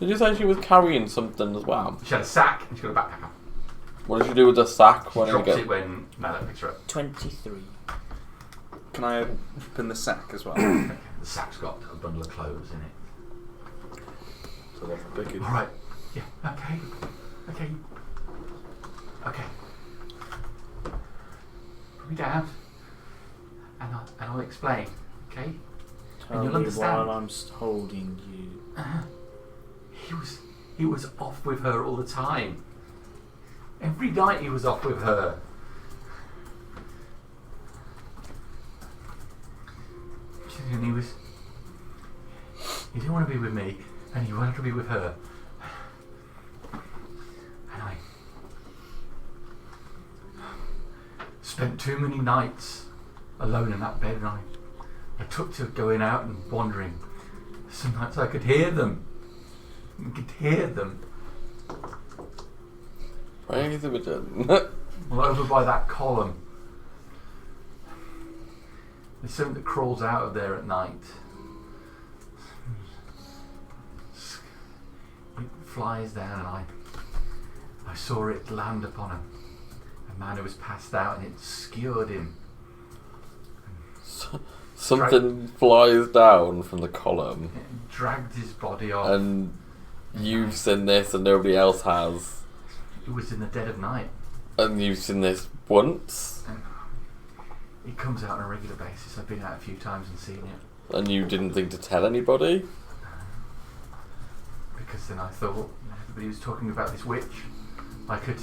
Speaker 5: Did you say she was carrying something as well?
Speaker 7: She had a sack and she got a backpack on.
Speaker 5: What did you do with the sack when you
Speaker 7: Drops
Speaker 5: get?
Speaker 7: it when Malak picks her up.
Speaker 3: 23.
Speaker 8: can I open the sack as well?
Speaker 7: The sack's got a bundle of clothes in it.
Speaker 2: So that's the picking.
Speaker 7: Alright. Yeah, okay. Okay. Okay. Put me down. And I'll explain. Okay?
Speaker 3: Tell
Speaker 7: you'll
Speaker 3: me
Speaker 7: understand.
Speaker 3: while I'm holding you.
Speaker 7: He was off with her all the time. Every night he was off with her. And he didn't want to be with me, and he wanted to be with her. And I spent too many nights alone in that bed, and I took to going out and wandering. Some nights I could hear them. I could hear them.
Speaker 5: Praise Imogen.
Speaker 7: Well, over by that column. There's something that crawls out of there at night. It flies down, and I saw it land upon a man who was passed out, and it skewered him.
Speaker 5: Something flies down from the column,
Speaker 7: It dragged his body off.
Speaker 5: and you've seen this, and nobody else has,
Speaker 7: It was in the dead of night.
Speaker 5: and you've seen this once,
Speaker 7: And it comes out on a regular basis. I've been out a few times and seen it.
Speaker 5: and you didn't think to tell anybody.
Speaker 7: Because then I thought, everybody was talking about this witch. I could...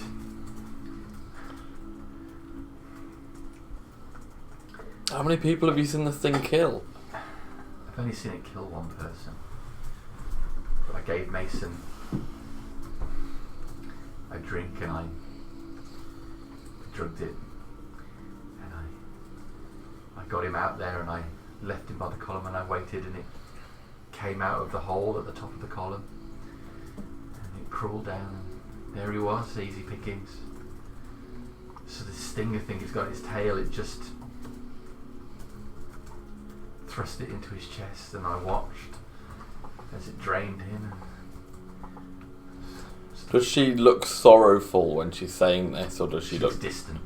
Speaker 5: How many people have you seen this thing kill?
Speaker 7: I've only seen it kill one person. But I gave Mason a drink and I drugged it. And I got him out there and I left him by the column and I waited, and it came out of the hole at the top of the column. And it crawled down and there he was, easy pickings. So the stinger thing has got its tail, it just thrust it into his chest, and I watched as it drained him.
Speaker 5: Does she look sorrowful when she's saying this, or does she
Speaker 7: looks
Speaker 5: look
Speaker 7: distant.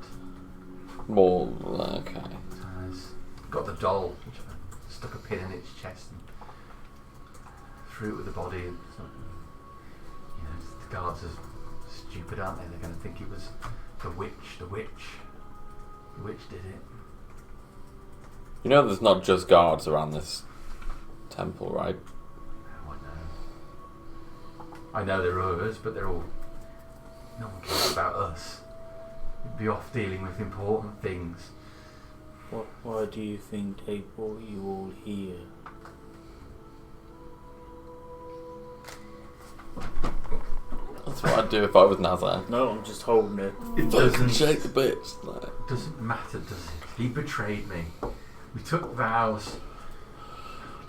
Speaker 5: more okay?
Speaker 7: Has got the doll, which I stuck a pin in its chest and threw it with the body. And so, you know, the guards are stupid, aren't they? They're going to think it was the witch. The witch did it.
Speaker 5: You know, there's not just guards around this temple, right?
Speaker 7: Oh, I know there are others, but they're all... No one cares about us. We'd be off dealing with important things.
Speaker 3: Why do you think they brought you all here?
Speaker 5: That's what I'd do if I was Nazar.
Speaker 3: No, I'm just holding it.
Speaker 7: It
Speaker 5: Fucking shake the bitch. Like.
Speaker 7: doesn't matter, does it? He betrayed me. We took vows.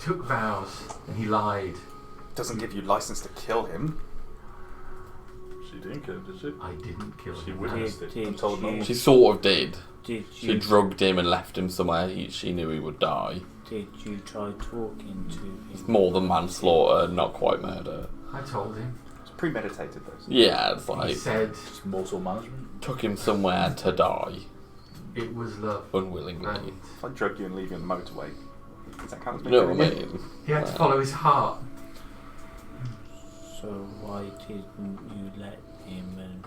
Speaker 7: And he lied.
Speaker 8: Doesn't give you license to kill him.
Speaker 2: She didn't kill him, did she?
Speaker 7: I didn't kill
Speaker 2: She
Speaker 7: him.
Speaker 2: witnessed it
Speaker 3: Did
Speaker 2: and told no
Speaker 3: you-
Speaker 2: one.
Speaker 5: She sort of did.
Speaker 3: Did
Speaker 5: She
Speaker 3: you
Speaker 5: drugged him and left him somewhere she knew he would die.
Speaker 3: Did you try talking to
Speaker 5: It's
Speaker 3: him?
Speaker 5: more than manslaughter, not quite murder.
Speaker 7: I told him.
Speaker 8: It's premeditated though. So
Speaker 5: Yeah, it's
Speaker 7: He
Speaker 5: like
Speaker 7: said
Speaker 2: Just mortal management.
Speaker 5: took him somewhere to die
Speaker 7: it was love.
Speaker 5: unwillingly.
Speaker 7: And
Speaker 8: if I drug you and leave you on the motorway, does that count as
Speaker 5: You
Speaker 8: me
Speaker 5: know what I
Speaker 8: killing you?
Speaker 5: mean?
Speaker 7: he had to follow his heart.
Speaker 3: So why didn't you let him and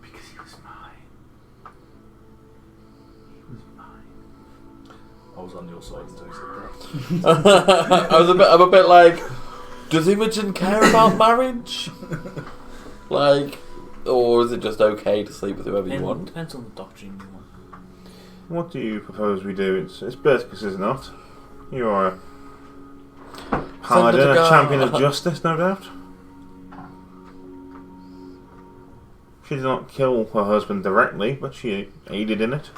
Speaker 7: Because he was mine. He was mine.
Speaker 2: I was on your side until you said that.
Speaker 5: I'm a bit like, Does Imogen care about marriage? Like, or is it just okay to sleep with whoever you want?
Speaker 3: Depends on the doctrine you want.
Speaker 1: What do you propose we do? It's Berticus, is it not? You are a paladin,
Speaker 5: to
Speaker 1: a
Speaker 5: go.
Speaker 1: champion of justice, no doubt. She did not kill her husband directly, but she aided in it.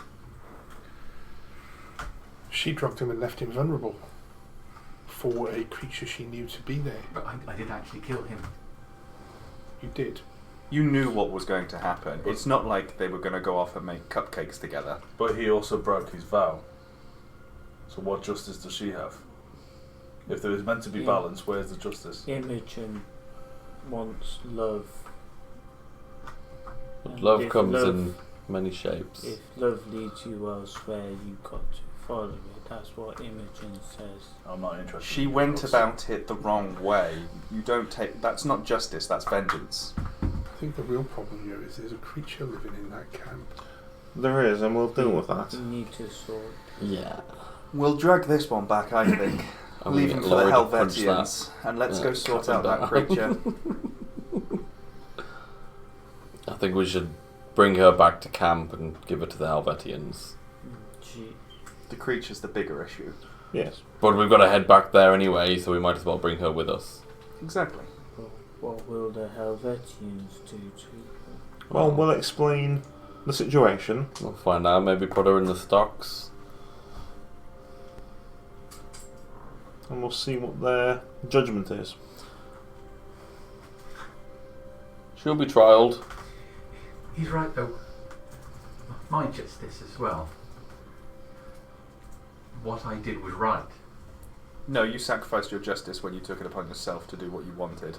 Speaker 4: She drugged him and left him vulnerable for a creature she knew to be there.
Speaker 7: But I did actually kill him.
Speaker 4: You did.
Speaker 8: You knew what was going to happen. It's not like they were going to go off and make cupcakes together.
Speaker 2: But he also broke his vow. So what justice does she have? If there is meant to be balance, where's the justice?
Speaker 3: Imogen wants love. And
Speaker 5: Love
Speaker 3: if
Speaker 5: comes
Speaker 3: love-
Speaker 5: in many shapes.
Speaker 3: If love leads you elsewhere, you've got to follow it. That's what Imogen says.
Speaker 2: I'm not interested.
Speaker 8: She
Speaker 2: in
Speaker 8: went
Speaker 2: yours.
Speaker 8: about it the wrong way. You don't take... That's not justice, that's vengeance.
Speaker 4: I think the real problem here is there's a creature living in that camp.
Speaker 1: There is, and we'll deal with that.
Speaker 3: You need to sort.
Speaker 5: Yeah.
Speaker 8: We'll drag this one back, I think.
Speaker 5: I'm
Speaker 8: Leave
Speaker 5: gonna
Speaker 8: him
Speaker 5: get
Speaker 8: for the
Speaker 5: Laurie to punch
Speaker 8: Helvetians. And let's
Speaker 5: Yeah,
Speaker 8: go sort
Speaker 5: cut
Speaker 8: out
Speaker 5: him
Speaker 8: that
Speaker 5: down.
Speaker 8: creature.
Speaker 5: I think we should bring her back to camp and give her to the Helvetians.
Speaker 3: She,
Speaker 8: The creature's the bigger issue.
Speaker 1: Yes.
Speaker 5: But we've got to head back there anyway, so we might as well bring her with us.
Speaker 8: Exactly.
Speaker 3: what will the Helvetians do to her?
Speaker 1: Well, we'll explain the situation.
Speaker 5: We'll find out. Maybe put her in the stocks.
Speaker 1: And we'll see what their judgment is.
Speaker 5: She'll be trialed.
Speaker 7: He's right though. My justice as well. What I did was right.
Speaker 8: No, you sacrificed your justice when you took it upon yourself to do what you wanted.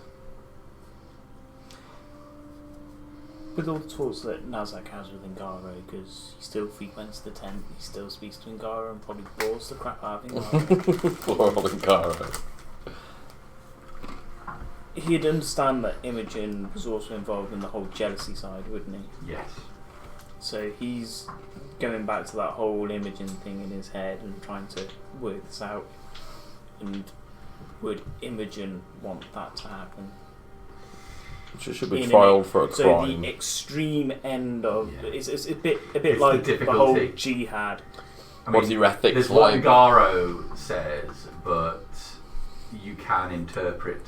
Speaker 3: With all the tools that Nazak has with Ngaro, because he still frequents the tent, he still speaks to Ngaro and probably bores the crap out of Ngaro.
Speaker 5: Poor old Nkaro.
Speaker 3: He'd understand that Imogen was also involved in the whole jealousy side, wouldn't he?
Speaker 7: Yes.
Speaker 3: So he's going back to that whole Imogen thing in his head and trying to work this out. And would Imogen want that to happen?
Speaker 5: She should be
Speaker 3: In
Speaker 5: trialed for a
Speaker 3: So
Speaker 5: crime.
Speaker 3: the extreme end of
Speaker 7: Yeah.
Speaker 3: it's a bit
Speaker 7: It's
Speaker 3: like
Speaker 7: the
Speaker 3: the whole
Speaker 7: difficulty.
Speaker 3: jihad.
Speaker 7: I
Speaker 5: What's your ethics
Speaker 7: There's what
Speaker 5: like?
Speaker 7: Ngaro says, but you can interpret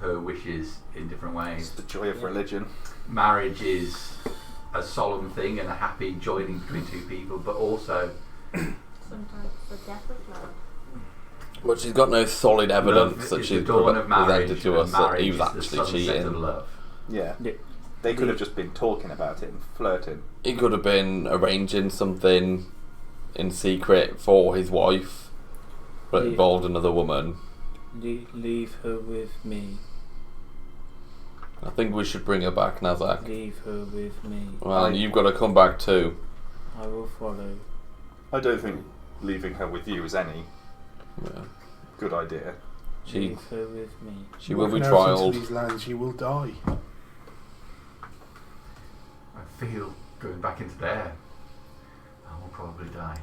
Speaker 7: her wishes in different
Speaker 8: It's
Speaker 7: ways.
Speaker 8: the joy of
Speaker 3: Yeah.
Speaker 8: religion.
Speaker 7: Marriage is a solemn thing and a happy joining between two people, but also
Speaker 6: Sometimes it's the death of love.
Speaker 5: But she's got no solid evidence
Speaker 7: love
Speaker 5: that
Speaker 7: is
Speaker 5: she's
Speaker 7: the dawn of marriage,
Speaker 5: presented to
Speaker 7: and
Speaker 5: us that
Speaker 7: marriage
Speaker 5: he was
Speaker 7: is the
Speaker 5: actually
Speaker 7: sunset
Speaker 5: cheating.
Speaker 7: of love.
Speaker 8: Yeah.
Speaker 3: Yeah.
Speaker 8: They could have just been talking about it and flirting.
Speaker 5: He could have been arranging something in secret for his wife, but
Speaker 3: Yeah.
Speaker 5: involved another woman.
Speaker 3: Leave her with me.
Speaker 5: I think we should bring her back, Nazak.
Speaker 3: Leave her with me.
Speaker 5: Well, and you've got to come back too.
Speaker 3: I will follow.
Speaker 8: I don't think leaving her with you is any
Speaker 5: Yeah.
Speaker 8: good idea.
Speaker 5: She
Speaker 3: Leave her with me.
Speaker 5: she will be
Speaker 4: Walking out into
Speaker 5: trialed.
Speaker 4: these lands, you will die.
Speaker 7: I feel going back into there, I will probably die.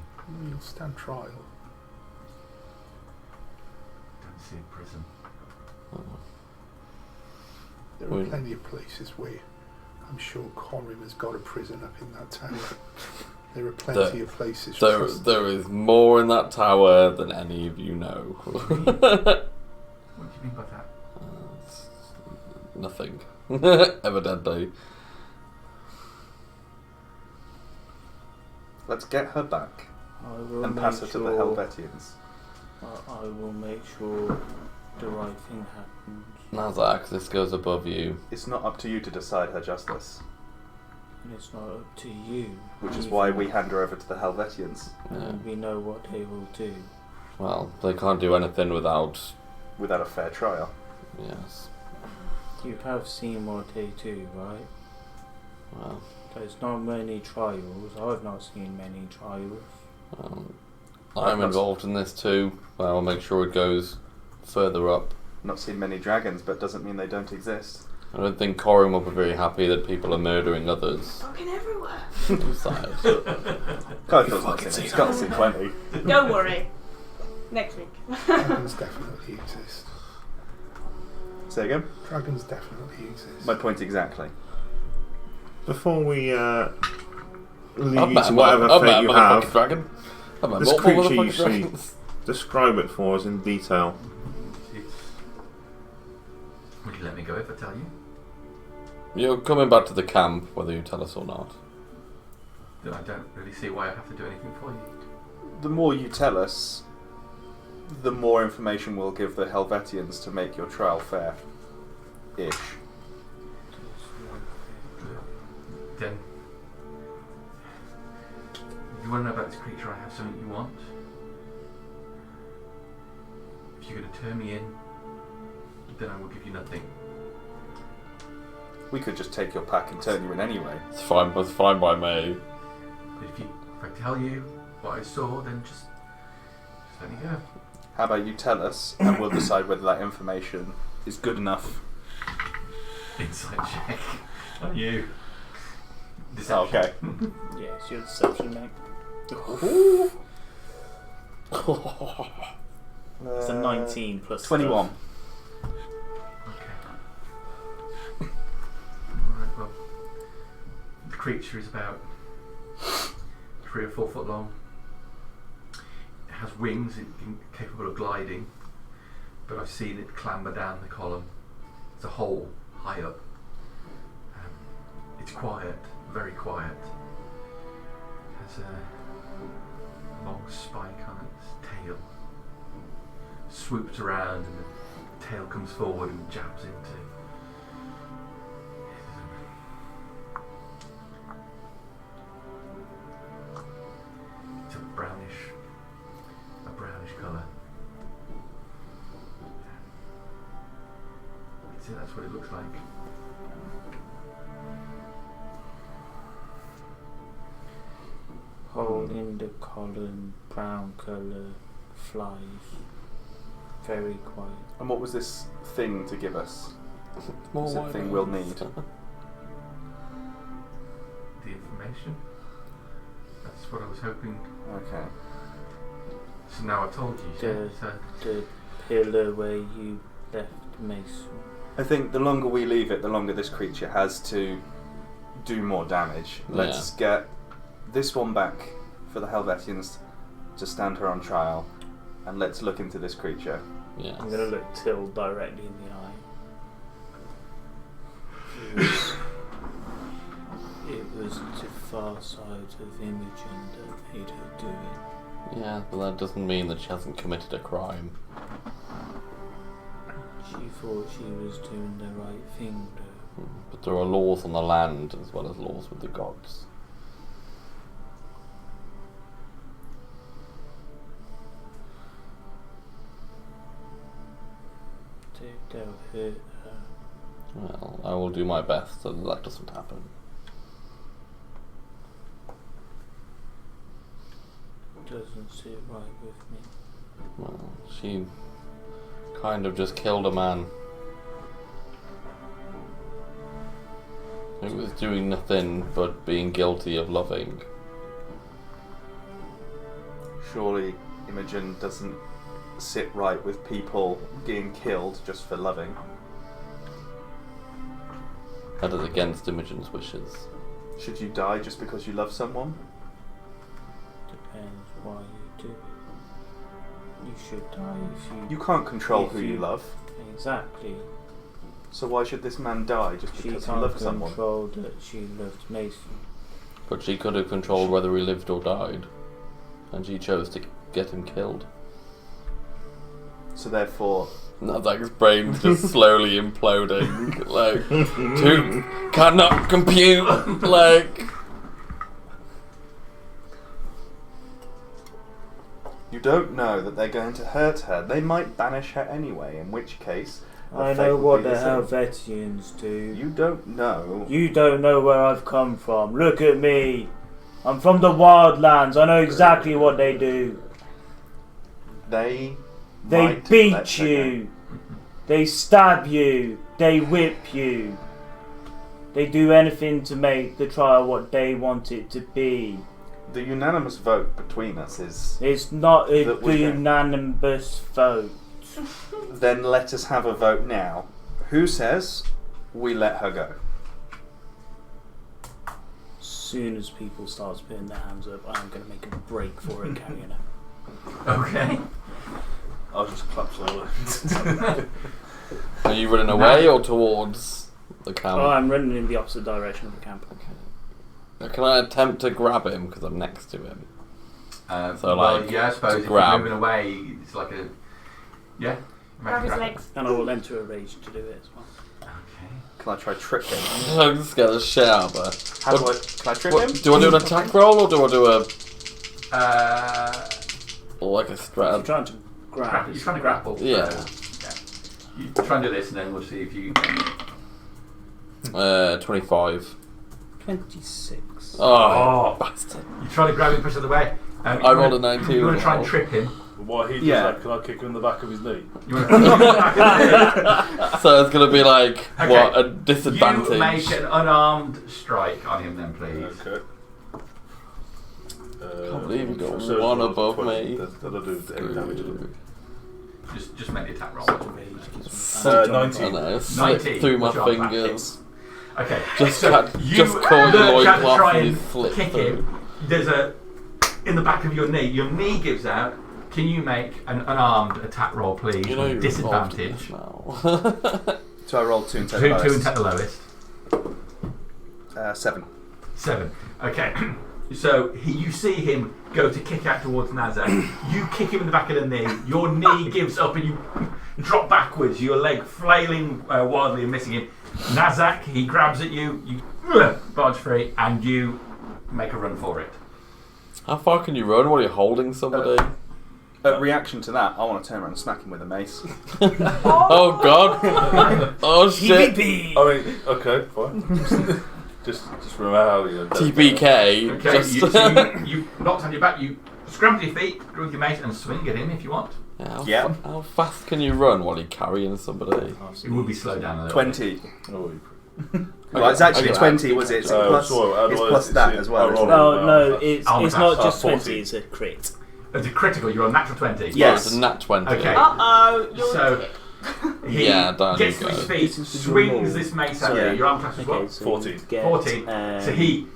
Speaker 4: You'll stand trial.
Speaker 7: Don't see a prison.
Speaker 4: There are plenty of places where I'm sure Corin has got a prison up in that tower. There are plenty of places.
Speaker 5: There is more in that tower than any of you know.
Speaker 7: What do you mean by that?
Speaker 5: Nothing. Evidently.
Speaker 8: Let's get her back
Speaker 3: I will
Speaker 8: and
Speaker 3: make
Speaker 8: pass her to the
Speaker 3: sure-
Speaker 8: Helvetians.
Speaker 3: I will make sure the right thing happens.
Speaker 5: Nazak, this goes above you.
Speaker 8: It's not up to you to decide her justice,
Speaker 3: And it's not up to you.
Speaker 8: which is
Speaker 3: either.
Speaker 8: why we hand her over to the Helvetians
Speaker 5: Yeah.
Speaker 3: And we know what they will do.
Speaker 5: Well, they can't do anything without.
Speaker 8: without a fair trial.
Speaker 5: Yes.
Speaker 3: You have seen what they do, right?
Speaker 5: Well,
Speaker 3: There's not many trials. I've not seen many trials.
Speaker 5: I'm involved in this too. I'll make sure it goes further up.
Speaker 8: Not seen many dragons, but doesn't mean they don't exist.
Speaker 5: I don't think Corin will be very happy that people are murdering others.
Speaker 6: Fucking everywhere.
Speaker 5: Besides.
Speaker 8: Cargill's not seen it. He's got to see plenty.
Speaker 6: Don't worry. Next week.
Speaker 4: Dragons definitely exist.
Speaker 8: Say again?
Speaker 4: Dragons definitely exist.
Speaker 8: My point exactly.
Speaker 1: Before we leave
Speaker 5: I've
Speaker 1: you
Speaker 5: met
Speaker 1: to
Speaker 5: a
Speaker 1: whatever
Speaker 5: motherfucking
Speaker 1: fate you have,
Speaker 5: dragon. I've met
Speaker 1: this
Speaker 5: multiple
Speaker 1: creature you
Speaker 5: motherfucking
Speaker 1: see,
Speaker 5: dragons.
Speaker 1: describe it for us in detail.
Speaker 7: Would you let me go if I tell you?
Speaker 5: You're coming back to the camp, whether you tell us or not.
Speaker 7: Then I don't really see why I have to do anything for you.
Speaker 8: The more you tell us, the more information we'll give the Helvetians to make your trial fair. Ish.
Speaker 7: Then, you want to know about this creature? I have something you want. If you're going to turn me in, then I will give you nothing.
Speaker 8: We could just take your pack and turn you in anyway.
Speaker 5: It's fine by me.
Speaker 7: But if I tell you what I saw, then just let me go.
Speaker 8: How about you tell us, and we'll decide whether that information is good enough.
Speaker 7: Insight check on you. Deception.
Speaker 8: Okay.
Speaker 3: Yeah, it's your deception, mate. It's a 19 plus
Speaker 8: 21.
Speaker 7: Okay. Alright, well, the creature is about 3 or 4 foot long. It has wings, it's capable of gliding, but I've seen it clamber down the column. It's a hole high up. It's quiet, very quiet. It has a long spike on its tail. Swoops around and the tail comes forward and jabs into. It's a brownish colour. That's what it looks like.
Speaker 3: Hole in the column, brown colour, flies. Very quiet.
Speaker 8: And what was this thing to give us?
Speaker 5: More
Speaker 8: Is it a thing we'll need?
Speaker 7: The information. That's what I was hoping.
Speaker 8: Okay.
Speaker 7: So now I've told you.
Speaker 3: The pillar where you left Mason.
Speaker 8: I think the longer we leave it, the longer this creature has to do more damage. Let's get this one back for the Helvetians to stand her on trial, and let's look into this creature.
Speaker 5: Yeah.
Speaker 3: I'm going to look Till directly in the eye. It was the far side of Imogen that made her do it.
Speaker 5: Yeah, but that doesn't mean that she hasn't committed a crime.
Speaker 3: She thought she was doing the right thing, though.
Speaker 5: But there are laws on the land as well as laws with the gods.
Speaker 3: They'll hurt her.
Speaker 5: Well, I will do my best so that doesn't happen.
Speaker 3: Doesn't sit right with me.
Speaker 5: Well, she kind of just killed a man who was doing nothing but being guilty of loving.
Speaker 8: Surely Imogen doesn't sit right with people being killed just for loving.
Speaker 5: That is against Imogen's wishes.
Speaker 8: Should you die just because you love someone?
Speaker 3: Depends why you do it. You should die if you...
Speaker 8: You can't control who you love.
Speaker 3: Exactly.
Speaker 8: So why should this man die just
Speaker 3: She
Speaker 8: because he
Speaker 3: can't
Speaker 8: loved someone?
Speaker 3: control that she loved Mason.
Speaker 5: But she could have controlled whether he lived or died. And she chose to get him killed.
Speaker 8: So therefore...
Speaker 5: Nazak's brain's just slowly imploding. Like, two cannot compute. Like...
Speaker 8: You don't know that they're going to hurt her. They might banish her anyway, in which case...
Speaker 3: I know what the Helvetians do.
Speaker 8: You don't know.
Speaker 3: You don't know where I've come from. Look at me. I'm from the Wildlands. I know exactly what they do.
Speaker 8: They
Speaker 3: They beat you. They stab you. They whip you. They do anything to make the trial what they want it to be.
Speaker 8: The unanimous vote between us is...
Speaker 3: It's not a
Speaker 8: that we don't.
Speaker 3: unanimous vote.
Speaker 8: Then let us have a vote now. Who says we let her go?
Speaker 3: As soon as people start putting their hands up, I'm going to make a break for it, carrying her.
Speaker 7: Okay.
Speaker 2: I'll just clap slowly.
Speaker 5: Are you running away or towards the camp?
Speaker 3: Oh, I'm running in the opposite direction of the camp.
Speaker 5: Can I attempt to grab him because I'm next to him? So,
Speaker 7: well,
Speaker 5: like,
Speaker 7: yeah, I suppose
Speaker 5: to
Speaker 7: if
Speaker 5: grab.
Speaker 7: you're moving away, it's like a
Speaker 6: Grab his legs.
Speaker 3: And I will enter a rage to do it as well.
Speaker 7: Okay.
Speaker 8: Can I try trip him?
Speaker 5: I'm just scared the shit out of her.
Speaker 8: How do I? Can I trip him?
Speaker 5: Do I do an attack roll or do I do a like a
Speaker 3: You're
Speaker 5: strat?
Speaker 3: trying to grab.
Speaker 7: You're trying to grapple.
Speaker 5: Yeah.
Speaker 7: You try and do this, and then we'll see if you.
Speaker 5: 25.
Speaker 3: 26.
Speaker 5: Oh, bastard!
Speaker 7: You try to grab him, push it away.
Speaker 5: I rolled a 19.
Speaker 7: You want to try and trip him.
Speaker 2: What he does,
Speaker 8: Yeah.
Speaker 2: can I kick him in the back of his knee?
Speaker 7: You want
Speaker 5: So it's gonna be like
Speaker 7: Okay.
Speaker 5: what a
Speaker 7: You
Speaker 5: disadvantage.
Speaker 7: make an unarmed strike on him, then, please.
Speaker 2: Okay.
Speaker 5: Can't believe you got
Speaker 2: so
Speaker 5: one
Speaker 2: it's
Speaker 5: above
Speaker 2: 20.
Speaker 5: me.
Speaker 2: That'll do any damage.
Speaker 7: Just make the attack roll.
Speaker 2: 19.
Speaker 5: I know, slip
Speaker 7: 19.
Speaker 5: through my
Speaker 7: What's your attack
Speaker 5: fingers.
Speaker 7: Okay.
Speaker 5: Just
Speaker 7: so
Speaker 5: cut-
Speaker 7: you
Speaker 5: just caught your
Speaker 7: lurch out to
Speaker 5: loincloth
Speaker 7: try
Speaker 5: and
Speaker 7: and
Speaker 5: you slip
Speaker 7: kick
Speaker 5: through.
Speaker 7: him. There's in the back of your knee. Your knee gives out. Can you make an unarmed attack roll, please?
Speaker 5: You know you're involved in
Speaker 7: disadvantage.
Speaker 5: this now.
Speaker 8: So I rolled 2 and
Speaker 7: Two
Speaker 8: 10
Speaker 7: and take the lowest.
Speaker 8: 7.
Speaker 7: 7. Okay. So you see him go to kick out towards Nazak. You kick him in the back of the knee. Your knee gives up and you drop backwards. Your leg flailing wildly and missing him. Nazak, he grabs at you. You barge free and you make a run for it.
Speaker 5: How far can you run while you're holding somebody?
Speaker 8: Reaction to that, I want to turn around and smack him with a mace.
Speaker 5: Oh god! Oh shit!
Speaker 3: TPP!
Speaker 2: I mean, okay, fine. just remember how you.
Speaker 5: TPK.
Speaker 7: Okay,
Speaker 5: Just
Speaker 7: you knocked on your back. You scramble to your feet, with your mate, and swing at him if you want.
Speaker 5: How fast can you run while you're carrying somebody?
Speaker 7: It will be slowed down a little.
Speaker 8: 20.
Speaker 2: Oh,
Speaker 8: Well, it's actually
Speaker 5: Okay.
Speaker 8: 20, was it? It's plus, it's plus that as well. isn't it?
Speaker 3: No, it's
Speaker 7: Oh,
Speaker 3: not
Speaker 7: that's
Speaker 3: just
Speaker 2: 40.
Speaker 3: 20, it's a crit.
Speaker 7: It's a critical. You're on natural 20.
Speaker 8: Yes.
Speaker 5: Oh, it's a nat 20.
Speaker 7: Okay.
Speaker 6: Uh-oh, you're
Speaker 7: So he
Speaker 5: Yeah, down
Speaker 7: gets
Speaker 5: you
Speaker 7: to his
Speaker 5: go.
Speaker 7: feet,
Speaker 3: This is the
Speaker 7: swings
Speaker 3: roll.
Speaker 7: this mace at
Speaker 8: Yeah.
Speaker 7: you. Your arm class is
Speaker 3: Okay,
Speaker 7: what?
Speaker 3: so
Speaker 2: 14.
Speaker 3: you get,
Speaker 7: 14. So he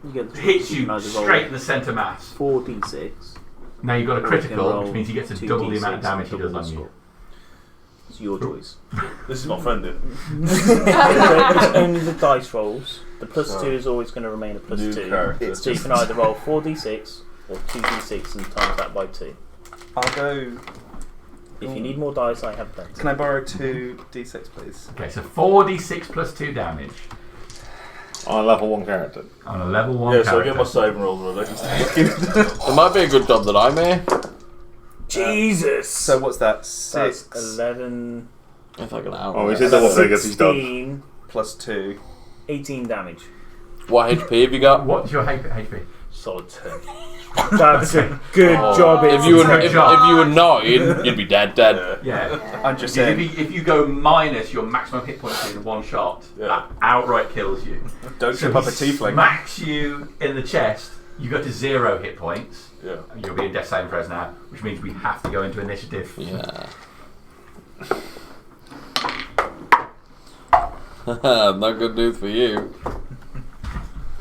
Speaker 3: you get the
Speaker 7: hits
Speaker 3: you
Speaker 7: you
Speaker 3: can either roll
Speaker 7: straight in the centre mass.
Speaker 3: 4d6.
Speaker 7: Now you've got a
Speaker 3: or you can
Speaker 7: critical,
Speaker 3: roll
Speaker 7: which means he gets to
Speaker 3: 2d6
Speaker 7: double the amount of damage he
Speaker 3: and
Speaker 7: does
Speaker 3: double
Speaker 7: on
Speaker 3: the
Speaker 7: you.
Speaker 3: score. It's your choice.
Speaker 2: This is my friend, dude.
Speaker 3: It's only the dice rolls. The plus
Speaker 2: So,
Speaker 3: 2 is always going to remain a plus
Speaker 2: new
Speaker 3: 2.
Speaker 2: character.
Speaker 3: So you can either roll 4d6 or 2d6 and times that by 2.
Speaker 8: I'll go.
Speaker 3: If you need more dice, I have plenty.
Speaker 8: Can I borrow 2d6, please?
Speaker 7: Okay, so 4d6 plus 2 damage
Speaker 1: On a level 1 character.
Speaker 7: on a level 1
Speaker 2: Yeah, so I
Speaker 7: character.
Speaker 2: get my saving rolls ready.
Speaker 5: It might be a good job that I'm here.
Speaker 3: Jesus!
Speaker 8: So what's that?
Speaker 3: That's
Speaker 8: 6
Speaker 3: 11,
Speaker 5: It's like an hour.
Speaker 1: Oh, he did double figures, he's done.
Speaker 3: 16,
Speaker 8: plus 2.
Speaker 3: 18 damage.
Speaker 5: What HP have you got?
Speaker 7: What's your HP?
Speaker 2: Solid 10.
Speaker 3: That's a good job.
Speaker 5: If you were
Speaker 7: Good
Speaker 5: if
Speaker 7: job.
Speaker 5: you were 9, you'd be dead.
Speaker 7: Yeah.
Speaker 8: I'm just
Speaker 7: If
Speaker 8: saying.
Speaker 7: you go minus your maximum hit points in one shot,
Speaker 2: Yeah.
Speaker 7: that outright kills you.
Speaker 8: Don't
Speaker 7: So
Speaker 8: trip up a
Speaker 7: he
Speaker 8: tiefling.
Speaker 7: smacks you in the chest, you go to 0 hit points.
Speaker 2: Yeah.
Speaker 7: You'll be in death saving throws now, which means we have to go into initiative.
Speaker 5: Yeah. Not good news for you.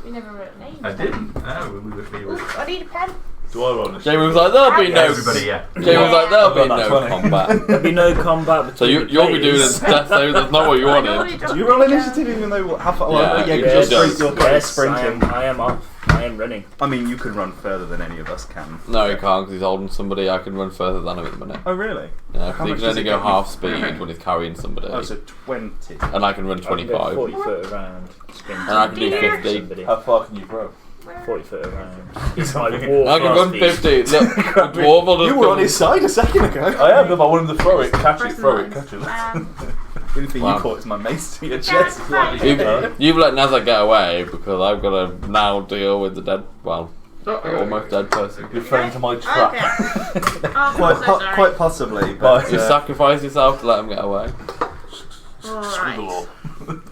Speaker 6: We never wrote names.
Speaker 7: I didn't. No, we would be.
Speaker 6: Ooh, I need a pen.
Speaker 2: Do I roll this?
Speaker 5: Jamie was like, there'll be no.
Speaker 7: Everybody, yeah.
Speaker 5: Jamie was like, there'll be
Speaker 2: I've got that
Speaker 5: no
Speaker 2: 20.
Speaker 5: combat.
Speaker 3: There'll be no combat between
Speaker 5: So you'll be doing
Speaker 3: players.
Speaker 5: a death save. That's not what you wanted.
Speaker 8: Do you roll initiative even though how far? Well,
Speaker 5: Yeah,
Speaker 8: yeah,
Speaker 5: yes,
Speaker 8: because you're
Speaker 3: Yes,
Speaker 8: sprinting.
Speaker 3: I am off. I am running.
Speaker 8: I mean, you could run further than any of us can.
Speaker 5: No, he can't because he's holding somebody. I can run further than him at the minute.
Speaker 8: Oh, really?
Speaker 5: Yeah,
Speaker 8: How
Speaker 5: he
Speaker 8: much
Speaker 5: can
Speaker 8: does
Speaker 5: only
Speaker 8: it
Speaker 5: go
Speaker 8: get you?
Speaker 5: half speed when he's carrying somebody.
Speaker 8: Oh, so 20.
Speaker 5: And I can run
Speaker 3: I can go
Speaker 5: 25.
Speaker 3: 40 foot around. Sprint.
Speaker 5: And I can do
Speaker 6: Dear.
Speaker 5: 50.
Speaker 3: Somebody.
Speaker 2: How far can you throw?
Speaker 3: 40 foot around. It's my war
Speaker 5: I can run 50. Look, the dwarf will just
Speaker 8: You were
Speaker 5: come-
Speaker 8: on his side a second ago.
Speaker 2: I am, no, but I want him to throw it, catch it, throw it,
Speaker 6: Personalised.
Speaker 2: catch it.
Speaker 8: The only thing
Speaker 5: Wow.
Speaker 8: you caught is my mace to your
Speaker 6: Yeah,
Speaker 8: chest.
Speaker 6: it's fine.
Speaker 5: You've let Nazar get away because I've got to now deal with the dead, well, almost dead person.
Speaker 2: You're fell into my trap.
Speaker 6: Okay. Oh, I'm so sorry.
Speaker 8: Quite possibly, but
Speaker 5: You sacrifice yourself to let him get away.
Speaker 2: Screw the law.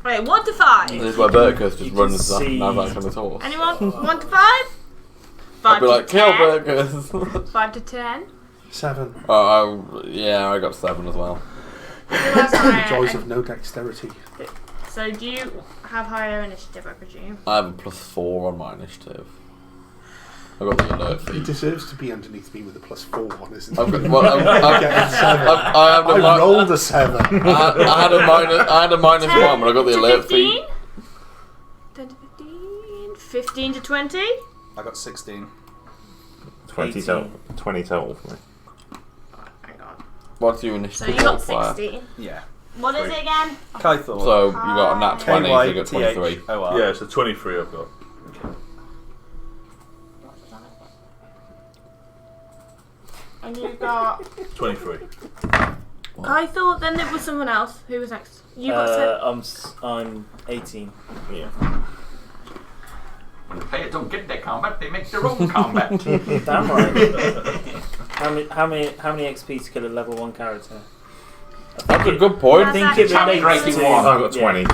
Speaker 6: Right, 1 to 5.
Speaker 5: This is where Berkus just
Speaker 3: You
Speaker 5: runs
Speaker 3: can see-
Speaker 5: Nazar on his horse.
Speaker 6: Anyone? 1 to 5? 5
Speaker 5: I'd be
Speaker 6: to
Speaker 5: like, kill
Speaker 6: 10.
Speaker 5: Berkus.
Speaker 6: 5 to 10.
Speaker 4: 7.
Speaker 5: Oh, yeah, I got 7 as well.
Speaker 6: Who has higher?
Speaker 4: Joys of no dexterity.
Speaker 6: So do you have higher initiative, I presume?
Speaker 5: I have a +4 on my initiative. I got the alert
Speaker 4: He
Speaker 5: feat.
Speaker 4: deserves to be underneath me with a +4 on, isn't
Speaker 5: I've
Speaker 4: he?
Speaker 5: got, well,
Speaker 4: I'm getting 7.
Speaker 5: I
Speaker 4: rolled a 7.
Speaker 5: I had a minus 1, but I got the
Speaker 6: 10 to
Speaker 5: alert
Speaker 6: 15?
Speaker 5: feat.
Speaker 6: 10 to 15? 15 to 20?
Speaker 8: I got 16.
Speaker 1: 20 total. 20 total for me.
Speaker 6: Hang on.
Speaker 5: What's your
Speaker 6: So
Speaker 5: initiative
Speaker 6: you got
Speaker 5: modifier?
Speaker 6: 16.
Speaker 8: Yeah.
Speaker 6: What is it again?
Speaker 8: Kythor.
Speaker 5: So you got a nat 20, so you got 23.
Speaker 8: K-Y-T-H-O-R.
Speaker 2: Yeah, so 23 I've got.
Speaker 6: And you got...
Speaker 2: 23.
Speaker 6: I thought then there was someone else. Who was next? You got
Speaker 3: I'm 18.
Speaker 1: Yeah.
Speaker 7: When the player don't get their combat, they make their own combat.
Speaker 3: Damn right. How many XP to kill a level 1 character?
Speaker 5: That's a good point.
Speaker 3: I think it
Speaker 6: That's
Speaker 3: relates
Speaker 7: actually
Speaker 3: to...
Speaker 7: one.
Speaker 1: I got 20.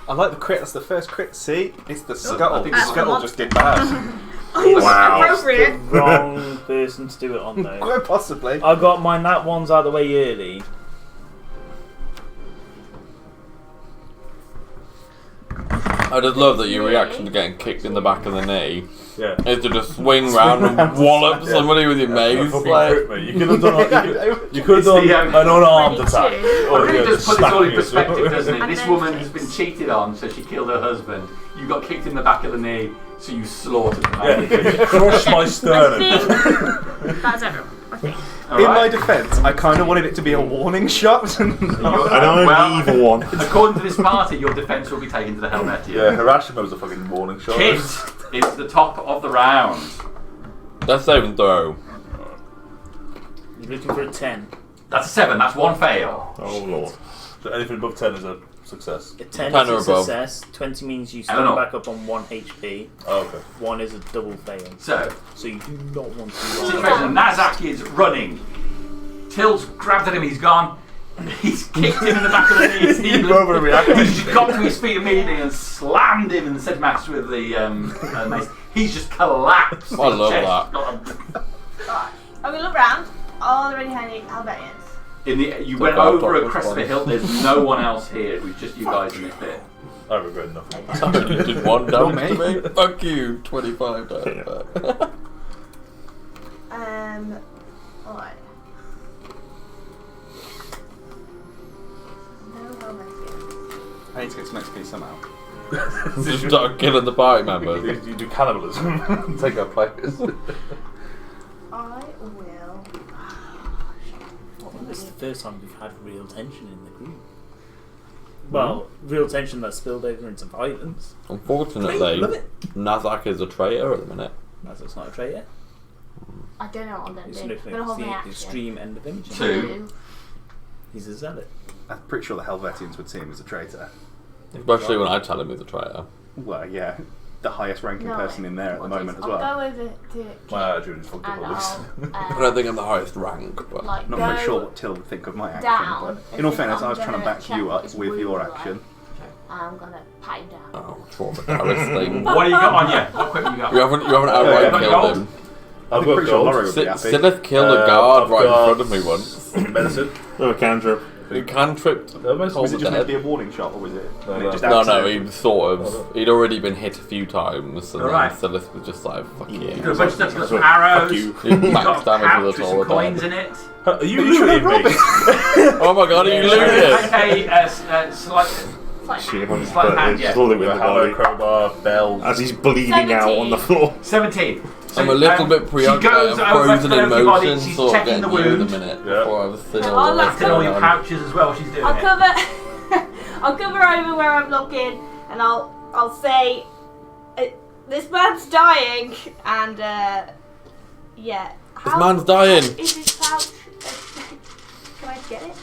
Speaker 8: I like the crit. That's the first crit. See? It's the
Speaker 7: I
Speaker 8: scuttle.
Speaker 7: think
Speaker 8: The
Speaker 7: it's
Speaker 8: scuttle
Speaker 6: one.
Speaker 8: just did bad.
Speaker 1: Wow.
Speaker 6: appropriate.
Speaker 3: The wrong person to do it on though.
Speaker 8: Quite possibly.
Speaker 3: I got my nat ones out of the way early.
Speaker 5: I just love that your reaction to getting kicked in the back of the knee
Speaker 2: Yeah.
Speaker 5: is to just swing round and wallop somebody with your mace.
Speaker 2: Fucking
Speaker 5: Like,
Speaker 2: crit me. You could have done, you could have done
Speaker 7: the,
Speaker 2: an unarmed
Speaker 6: 22.
Speaker 2: attack.
Speaker 7: Well, it
Speaker 2: yeah,
Speaker 7: really does put this
Speaker 2: smack
Speaker 7: all in
Speaker 2: me as well.
Speaker 7: perspective, doesn't it?
Speaker 6: And
Speaker 7: This
Speaker 6: then
Speaker 7: woman has
Speaker 6: six.
Speaker 7: been cheated on, so she killed her husband. You got kicked in the back of the knee, so you slaughtered the man.
Speaker 2: Yeah, crush my
Speaker 6: I
Speaker 2: sternum.
Speaker 6: think that's everyone. I think.
Speaker 7: All
Speaker 8: In my
Speaker 7: right.
Speaker 8: defence, I kind of wanted it to be a warning shot.
Speaker 7: You're-
Speaker 1: And I'm
Speaker 7: well,
Speaker 1: the evil one.
Speaker 7: According to this party, your defence will be taken to the Helmetia.
Speaker 2: Yeah, Hiroshima was a fucking warning shot.
Speaker 7: Kit, it's the top of the round.
Speaker 5: that's save and throw.
Speaker 3: You're looking for a 10.
Speaker 7: That's a 7, that's one fail.
Speaker 1: Oh lord.
Speaker 2: So anything above 10 is a success.
Speaker 3: A 10
Speaker 5: 10 or
Speaker 3: is a
Speaker 5: above.
Speaker 3: success. 20 means you
Speaker 7: Eleanor.
Speaker 3: stand back up on 1 HP.
Speaker 2: Oh, okay.
Speaker 3: 1 is a double fail.
Speaker 7: So,
Speaker 3: So you do not want to roll.
Speaker 7: situation, Nazak is running. Till's grabbed at him, he's gone. He's kicked him in the back of the knee. He's
Speaker 2: overreacted.
Speaker 7: He's got to his feet immediately and slammed him in the said match with the mace. He's just collapsed.
Speaker 5: I love that.
Speaker 6: Right. I will look round. Are there any Helvetians?
Speaker 7: You went
Speaker 5: Top
Speaker 7: over a
Speaker 5: was
Speaker 7: crest of a
Speaker 5: funny.
Speaker 7: hill. There's no one else here. It was just you guys in this bit.
Speaker 2: I regret nothing.
Speaker 5: You did 1 damage
Speaker 8: Not
Speaker 5: to me. Fuck you. 25 damage back.
Speaker 6: Alright. No Helvetians.
Speaker 8: I need to get some XP somehow.
Speaker 5: Just start killing the party members.
Speaker 2: You do cannibalism. Take out players.
Speaker 6: I will.
Speaker 3: This is the first time we've had real tension in the group. Well, real tension that spilled over into violence.
Speaker 5: Unfortunately,
Speaker 3: Love it.
Speaker 5: Nazak is a traitor at the minute.
Speaker 3: That's not a traitor.
Speaker 6: I don't know what I'm going
Speaker 3: It's
Speaker 6: to do. I'm
Speaker 3: nothing.
Speaker 6: going to
Speaker 3: It's
Speaker 6: hold my
Speaker 3: the
Speaker 6: action.
Speaker 3: extreme end of image.
Speaker 7: 2.
Speaker 3: He's a zealot.
Speaker 8: I'm pretty sure the Helvetians would see him as a traitor.
Speaker 5: Especially when I tell him he's a traitor.
Speaker 8: Well, yeah. The highest ranking
Speaker 6: No,
Speaker 8: person in there at the
Speaker 6: what
Speaker 8: moment
Speaker 6: is-
Speaker 8: as well.
Speaker 6: I'll go over to
Speaker 2: My attitude is fucked up
Speaker 6: and
Speaker 2: at least.
Speaker 5: I don't think I'm the highest rank, but
Speaker 6: like
Speaker 8: Not
Speaker 6: go
Speaker 8: quite sure what Till would think of my action,
Speaker 6: down.
Speaker 8: but in all
Speaker 6: as if
Speaker 8: fairness, I
Speaker 6: I'm
Speaker 8: was trying to
Speaker 6: gonna
Speaker 8: back
Speaker 6: check
Speaker 8: you up
Speaker 6: his
Speaker 8: with your
Speaker 6: wound,
Speaker 8: action.
Speaker 6: right? I'm gonna pat him down.
Speaker 5: oh, traumatizing.
Speaker 7: What do you got on you? What equipment you got?
Speaker 5: You haven't outright
Speaker 8: Yeah,
Speaker 5: killed
Speaker 7: gold.
Speaker 5: him.
Speaker 2: I've
Speaker 8: I'm
Speaker 2: got
Speaker 8: pretty sure Laurie
Speaker 2: gold.
Speaker 8: would be happy.
Speaker 5: Sitheth killed a guard
Speaker 2: I've
Speaker 5: right in
Speaker 2: got-
Speaker 5: front of me once.
Speaker 2: Medicine.
Speaker 1: Oh, cantrip.
Speaker 5: He cantripped.
Speaker 2: Was
Speaker 8: Was it just meant
Speaker 5: dead.
Speaker 8: to be a warning shot, or was it?
Speaker 2: No,
Speaker 8: it
Speaker 2: no.
Speaker 8: just
Speaker 5: No,
Speaker 8: accident?
Speaker 5: he was sort of. He'd already been hit a few times, and
Speaker 7: Alright.
Speaker 5: then Sitheth was just like, fuck you.
Speaker 7: You got a bunch of stuff, you got some
Speaker 1: Fuck
Speaker 7: arrows,
Speaker 1: you.
Speaker 5: He
Speaker 7: you've
Speaker 5: max
Speaker 7: got a
Speaker 5: damage
Speaker 7: pouch
Speaker 5: with
Speaker 7: with
Speaker 5: a
Speaker 7: some
Speaker 5: sword.
Speaker 7: coins in it.
Speaker 2: Are you
Speaker 8: Are you trying to
Speaker 2: looting me?
Speaker 5: Oh my god, are you looting?
Speaker 7: Okay, slight.
Speaker 1: She hunts,
Speaker 7: Sleight of
Speaker 1: but
Speaker 7: hand,
Speaker 1: it's
Speaker 7: yeah.
Speaker 1: just looting the
Speaker 2: Hammer,
Speaker 1: body.
Speaker 2: crowbar, bell.
Speaker 1: As he's bleeding out on the
Speaker 6: 17.
Speaker 1: floor.
Speaker 7: 17. So,
Speaker 5: I'm a little bit
Speaker 7: she
Speaker 5: preoccupied.
Speaker 7: goes
Speaker 5: I'm
Speaker 7: over
Speaker 5: frozen
Speaker 7: to
Speaker 5: in
Speaker 7: everybody,
Speaker 5: motion,
Speaker 7: she's
Speaker 5: sort of
Speaker 7: checking
Speaker 5: getting
Speaker 7: the
Speaker 5: you in a
Speaker 7: wound.
Speaker 5: minute
Speaker 2: Yeah.
Speaker 5: before I was seeing
Speaker 6: No,
Speaker 5: all
Speaker 6: I'll
Speaker 5: the
Speaker 6: let
Speaker 5: rest
Speaker 7: Lifting all your
Speaker 5: going on.
Speaker 7: pouches as well, she's doing
Speaker 6: I'll
Speaker 7: it.
Speaker 6: cover. I'll cover over where I'm looking, and I'll say, "This man's dying," and yeah.
Speaker 5: This man's dying.
Speaker 6: Is his pouch? Can I get it?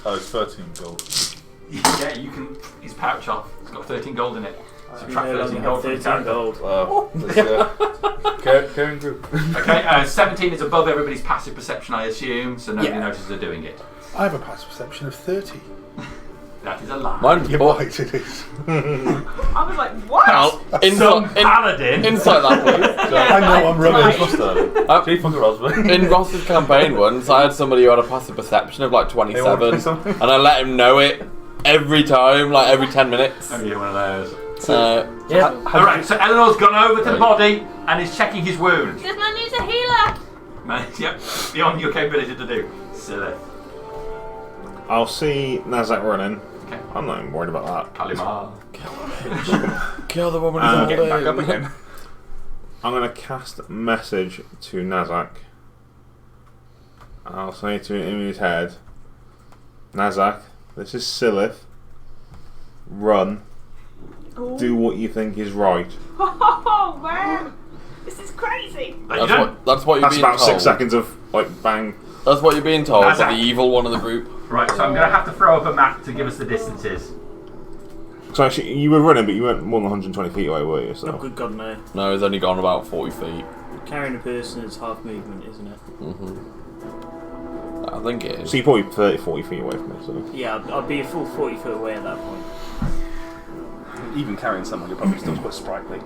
Speaker 2: Oh, it's 13 gold.
Speaker 7: Yeah, you can. His pouch off. It's got 13 gold in it.
Speaker 3: You
Speaker 7: Subtract
Speaker 3: no
Speaker 7: 13
Speaker 3: longer
Speaker 7: gold
Speaker 3: have
Speaker 7: from the
Speaker 3: 13
Speaker 7: character.
Speaker 3: gold.
Speaker 2: Wow. Caring group.
Speaker 7: Okay, 17 is above everybody's passive perception, I assume, so nobody
Speaker 3: Yeah.
Speaker 7: notices her doing it.
Speaker 4: I have a passive perception of 30.
Speaker 7: That is a lie.
Speaker 5: Mine's
Speaker 4: You're
Speaker 5: four.
Speaker 4: right, it is.
Speaker 6: I was like, what?
Speaker 5: Well,
Speaker 7: Some paladin.
Speaker 5: inside that, please.
Speaker 4: I know I'm rubbish.
Speaker 2: Gee, fucking Roswell.
Speaker 5: In Ross's campaign once, I had somebody who had a passive perception of like 27, and I let him know it every time, like every 10 minutes.
Speaker 7: Oh, you're one of those.
Speaker 3: Yeah.
Speaker 7: Alright, so Eleanor's gone over to the body and is checking his wound.
Speaker 6: Does man need a healer?
Speaker 7: Man, yep, beyond your capability to do. Silly.
Speaker 1: I'll see Nazak running.
Speaker 7: Okay.
Speaker 1: I'm not even worried about that.
Speaker 7: Halimar.
Speaker 5: Kill the woman
Speaker 1: And
Speaker 5: who's
Speaker 8: Getting back up again.
Speaker 1: I'm going to cast a message to Nazak. I'll say to him in his head, Nazak, this is Silith. Run.
Speaker 6: Ooh.
Speaker 1: Do what you think is right.
Speaker 6: Oh, man. This is crazy.
Speaker 7: There you go.
Speaker 5: That's what you're
Speaker 1: That's
Speaker 5: being
Speaker 1: about
Speaker 5: told.
Speaker 1: 6 seconds of, like, bang.
Speaker 5: That's what you're being told by
Speaker 7: Nazak.
Speaker 5: the evil one of the group.
Speaker 7: Right, so I'm going to have to throw up a map to give us the distances.
Speaker 1: So actually, you were running, but you weren't more than 120 feet away, were you?
Speaker 3: Oh,
Speaker 1: So.
Speaker 3: good God, no.
Speaker 5: No, he's only gone about 40 feet.
Speaker 3: Carrying a person is half movement, isn't it?
Speaker 5: I think it is.
Speaker 1: So you're probably 30, 40 feet away from it, so.
Speaker 3: Yeah, I'd be a full 40 foot away at that point.
Speaker 8: Even carrying someone, you're probably still quite sprightly.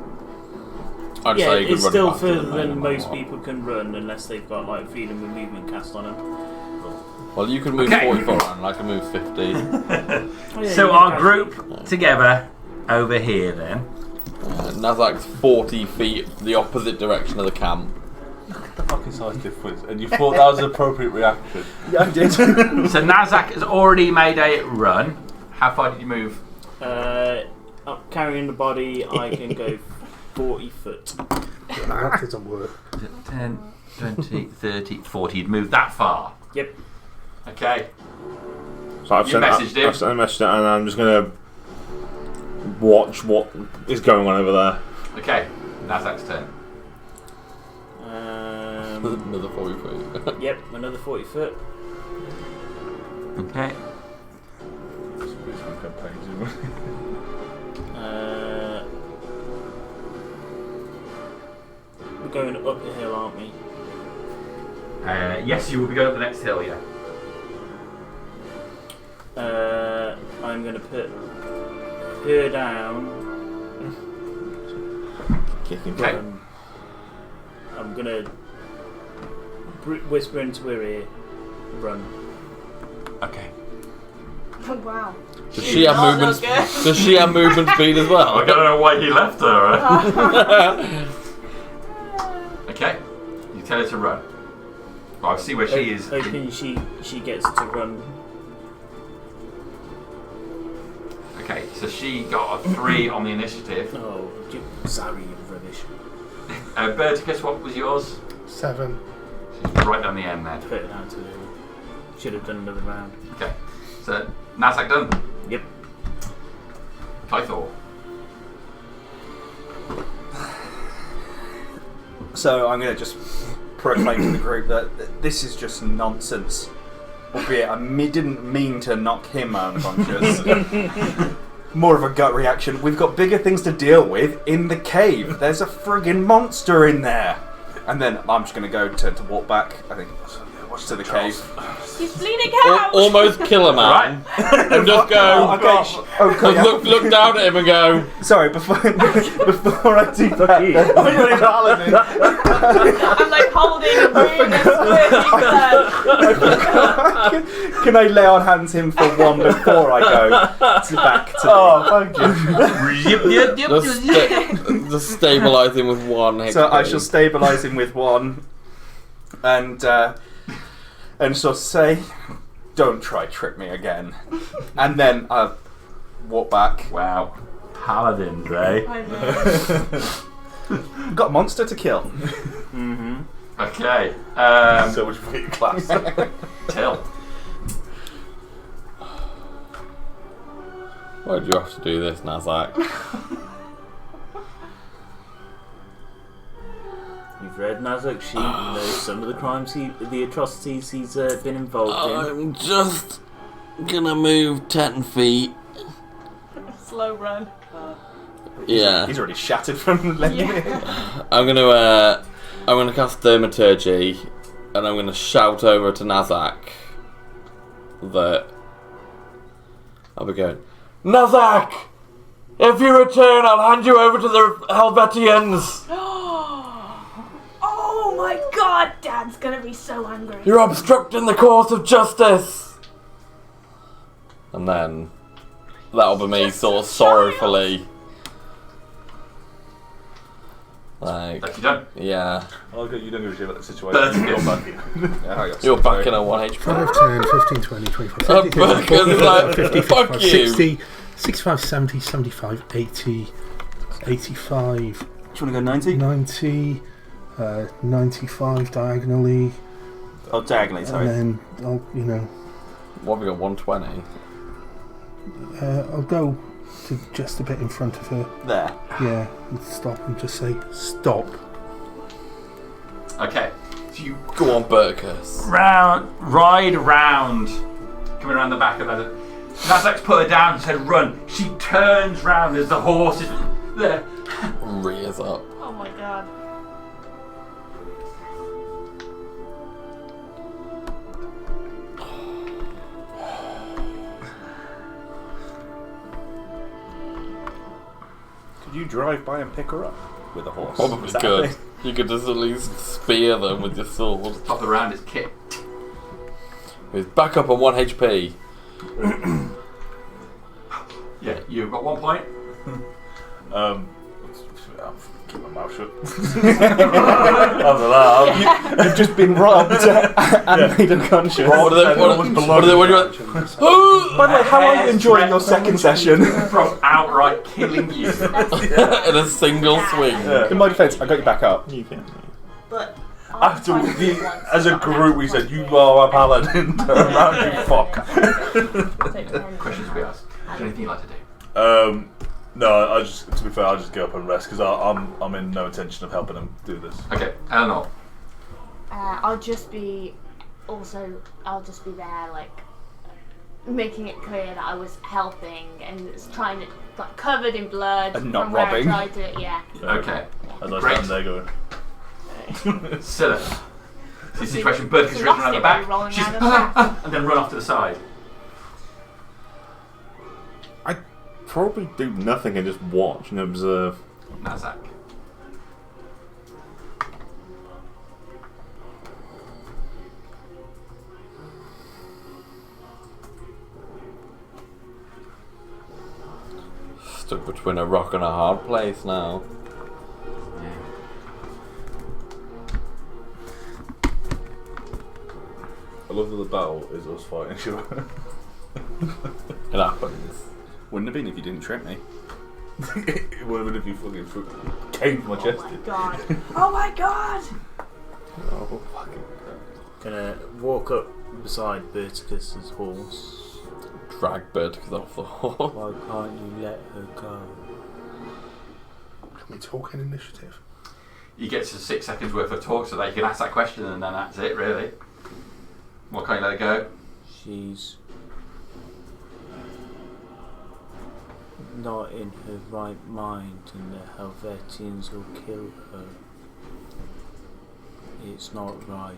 Speaker 5: I'd
Speaker 3: Yeah,
Speaker 5: say you could
Speaker 3: it's
Speaker 5: run
Speaker 3: still
Speaker 5: faster
Speaker 3: further
Speaker 5: me,
Speaker 3: than
Speaker 5: no matter
Speaker 3: most
Speaker 5: what.
Speaker 3: people can run unless they've got like freedom of movement cast on them.
Speaker 5: Well, you can move
Speaker 7: Okay.
Speaker 5: 40 foot and I can move 50.
Speaker 3: Oh, yeah,
Speaker 7: So
Speaker 3: you
Speaker 7: our
Speaker 3: can
Speaker 7: group together over here then.
Speaker 5: Nazak's 40 feet the opposite direction of the camp.
Speaker 2: The fucking size difference. And you thought that was an appropriate reaction.
Speaker 8: Yeah, I did.
Speaker 7: So Nazak has already made a run. How far did you move?
Speaker 3: Up carrying the body, I can go 40 foot.
Speaker 4: That doesn't work.
Speaker 7: 10, 20, 30, 40. You'd moved that far.
Speaker 3: Yep.
Speaker 7: Okay.
Speaker 1: So I've
Speaker 7: You
Speaker 1: sent,
Speaker 7: messaged him.
Speaker 1: I've sent a message and I'm just going to watch what is going on over there.
Speaker 7: Okay. Nazak's turn.
Speaker 5: Another 40 feet.
Speaker 3: Yep, another 40 foot.
Speaker 7: Okay.
Speaker 3: We're going up the hill, aren't we?
Speaker 7: Yes, you will be going up the next hill, yeah.
Speaker 3: I'm going to put her down.
Speaker 1: Kicking.
Speaker 7: Okay.
Speaker 3: I'm going to whisper into her ear, run.
Speaker 7: Okay.
Speaker 6: Oh, wow.
Speaker 5: Does she have movement? Does she have movement speed as well?
Speaker 7: I don't know why he left her. Okay. You tell her to run. Well, I see where she is.
Speaker 3: Hoping she gets to run.
Speaker 7: Okay, so she got a 3 on the initiative.
Speaker 3: Oh, sorry, you rubbish.
Speaker 7: Berticus, what was yours?
Speaker 4: 7.
Speaker 7: She's right down the end there.
Speaker 3: Put it down to her. Should have done another round.
Speaker 7: Okay. So, Nazak done.
Speaker 3: Yep.
Speaker 7: Tythor.
Speaker 8: So I'm going to just proclaim to the group that this is just nonsense. Albeit I didn't mean to knock him unconscious. More of a gut reaction. We've got bigger things to deal with in the cave. There's a friggin' monster in there. And then I'm just going to go to walk back, I think, to the cave.
Speaker 6: He's bleeding out.
Speaker 5: Almost kill a man. And just go.
Speaker 8: Okay. Okay.
Speaker 5: Just look down at him and go.
Speaker 8: Sorry, before I do that,
Speaker 6: I'm like holding a wound and squirting blood.
Speaker 8: can I lay on hands him for one before I go back to
Speaker 5: Just stabilise him with one.
Speaker 8: So I shall stabilise him with one, and sort of say, "Don't try trick me again," and then I'll walk back.
Speaker 7: Wow. Paladins, eh?
Speaker 6: I know.
Speaker 8: Got a monster to kill.
Speaker 3: Mm-hmm.
Speaker 7: Okay.
Speaker 2: So much for your class.
Speaker 7: Till.
Speaker 5: Why do you have to do this, Nazak?
Speaker 3: You've read Nazak's sheet, you know some of the crimes the atrocities he's been involved in.
Speaker 5: I'm just gonna move 10 feet.
Speaker 6: Slow run.
Speaker 5: Yeah.
Speaker 8: He's already shattered from letting it in.
Speaker 5: I'm gonna cast Thaumaturgy, and I'm gonna shout over to Nazak that I'll be going, Nazak! If you return, I'll hand you over to the Helvetians!
Speaker 6: Oh my god, Dad's gonna be so angry.
Speaker 5: You're obstructing the course of justice! And then that'll be me sort of sorrowfully. Like,
Speaker 7: That's you done.
Speaker 5: yeah.
Speaker 2: I'll get you don't give a shit about the situation. You're back here.
Speaker 5: You're back in a 1 HP.
Speaker 4: 5, 10, 15, 20, 25,
Speaker 5: Oh,
Speaker 4: 30,
Speaker 5: Burke
Speaker 4: 40,
Speaker 5: is like,
Speaker 4: 50,
Speaker 5: fuck
Speaker 4: 55,
Speaker 5: you.
Speaker 4: 60, 65, 70, 75, 80, 85,
Speaker 8: Do you want to go 90?
Speaker 4: 90, 95 diagonally,
Speaker 8: Oh, diagonally, sorry.
Speaker 4: and then I'll, you know,
Speaker 5: What have we got, 120?
Speaker 4: I'll go to just a bit in front of her.
Speaker 8: There.
Speaker 4: Yeah, and stop and just say, stop.
Speaker 7: Okay. So you
Speaker 5: Go on, Burkus.
Speaker 7: ride around, coming around the back of her. Nazak's put her down and said, run. She turns round as the horse is there.
Speaker 5: Rears up.
Speaker 6: Oh my god.
Speaker 8: Could you drive by and pick her up with a horse?
Speaker 5: Probably
Speaker 8: Is that a
Speaker 5: could.
Speaker 8: thing?
Speaker 5: You could just at least spear them with your sword.
Speaker 7: Top of the round is Kit.
Speaker 5: He's back up on 1 HP.
Speaker 7: Yeah, you've got 1 point.
Speaker 2: I'll keep my mouth shut. After that,
Speaker 8: You've just been robbed and made unconscious.
Speaker 5: What are they when you went,
Speaker 8: By the way, how are you enjoying your second session?
Speaker 7: From outright killing you.
Speaker 5: in a single swing?
Speaker 8: In my defence, I got you back up.
Speaker 1: You can.
Speaker 6: But
Speaker 2: after as a group, we said, "You are a paladin." Turn around, you fuck.
Speaker 7: Questions we ask. Is there anything you'd like to do?
Speaker 2: No, to be fair, I'll just go up and rest because I'm in no intention of helping them do this.
Speaker 7: Okay, Eleanor.
Speaker 6: I'll just be there, like, making it clear that I was helping and it's trying to, like, covered in blood.
Speaker 8: And not
Speaker 6: from where
Speaker 8: robbing.
Speaker 6: I tried to, yeah.
Speaker 7: Okay.
Speaker 2: As I
Speaker 7: Great.
Speaker 2: stand there going,
Speaker 7: Scylla. See the situation, Burke is running around the back.
Speaker 6: Rolling
Speaker 7: She's
Speaker 6: out of the
Speaker 7: and then run off to the side.
Speaker 1: I probably do nothing and just watch and observe.
Speaker 7: Nazak.
Speaker 5: Stuck between a rock and a hard place now.
Speaker 2: I love that the battle is us fighting each other.
Speaker 5: It happens.
Speaker 8: Wouldn't have been if you didn't trip me.
Speaker 2: It would have been if you fucking caved my chest
Speaker 6: Oh my
Speaker 2: in.
Speaker 6: god. Oh my god!
Speaker 1: Oh, fucking
Speaker 3: Gonna walk up beside Berticus's horse.
Speaker 5: Drag Burkus off the horse.
Speaker 3: Why can't you let her go?
Speaker 4: Can we talk in initiative?
Speaker 7: You get to 6 seconds worth of talk so that you can ask that question and then that's it, really. What can't you let it go?
Speaker 3: She's not in her right mind and the Helvetians will kill her. It's not right.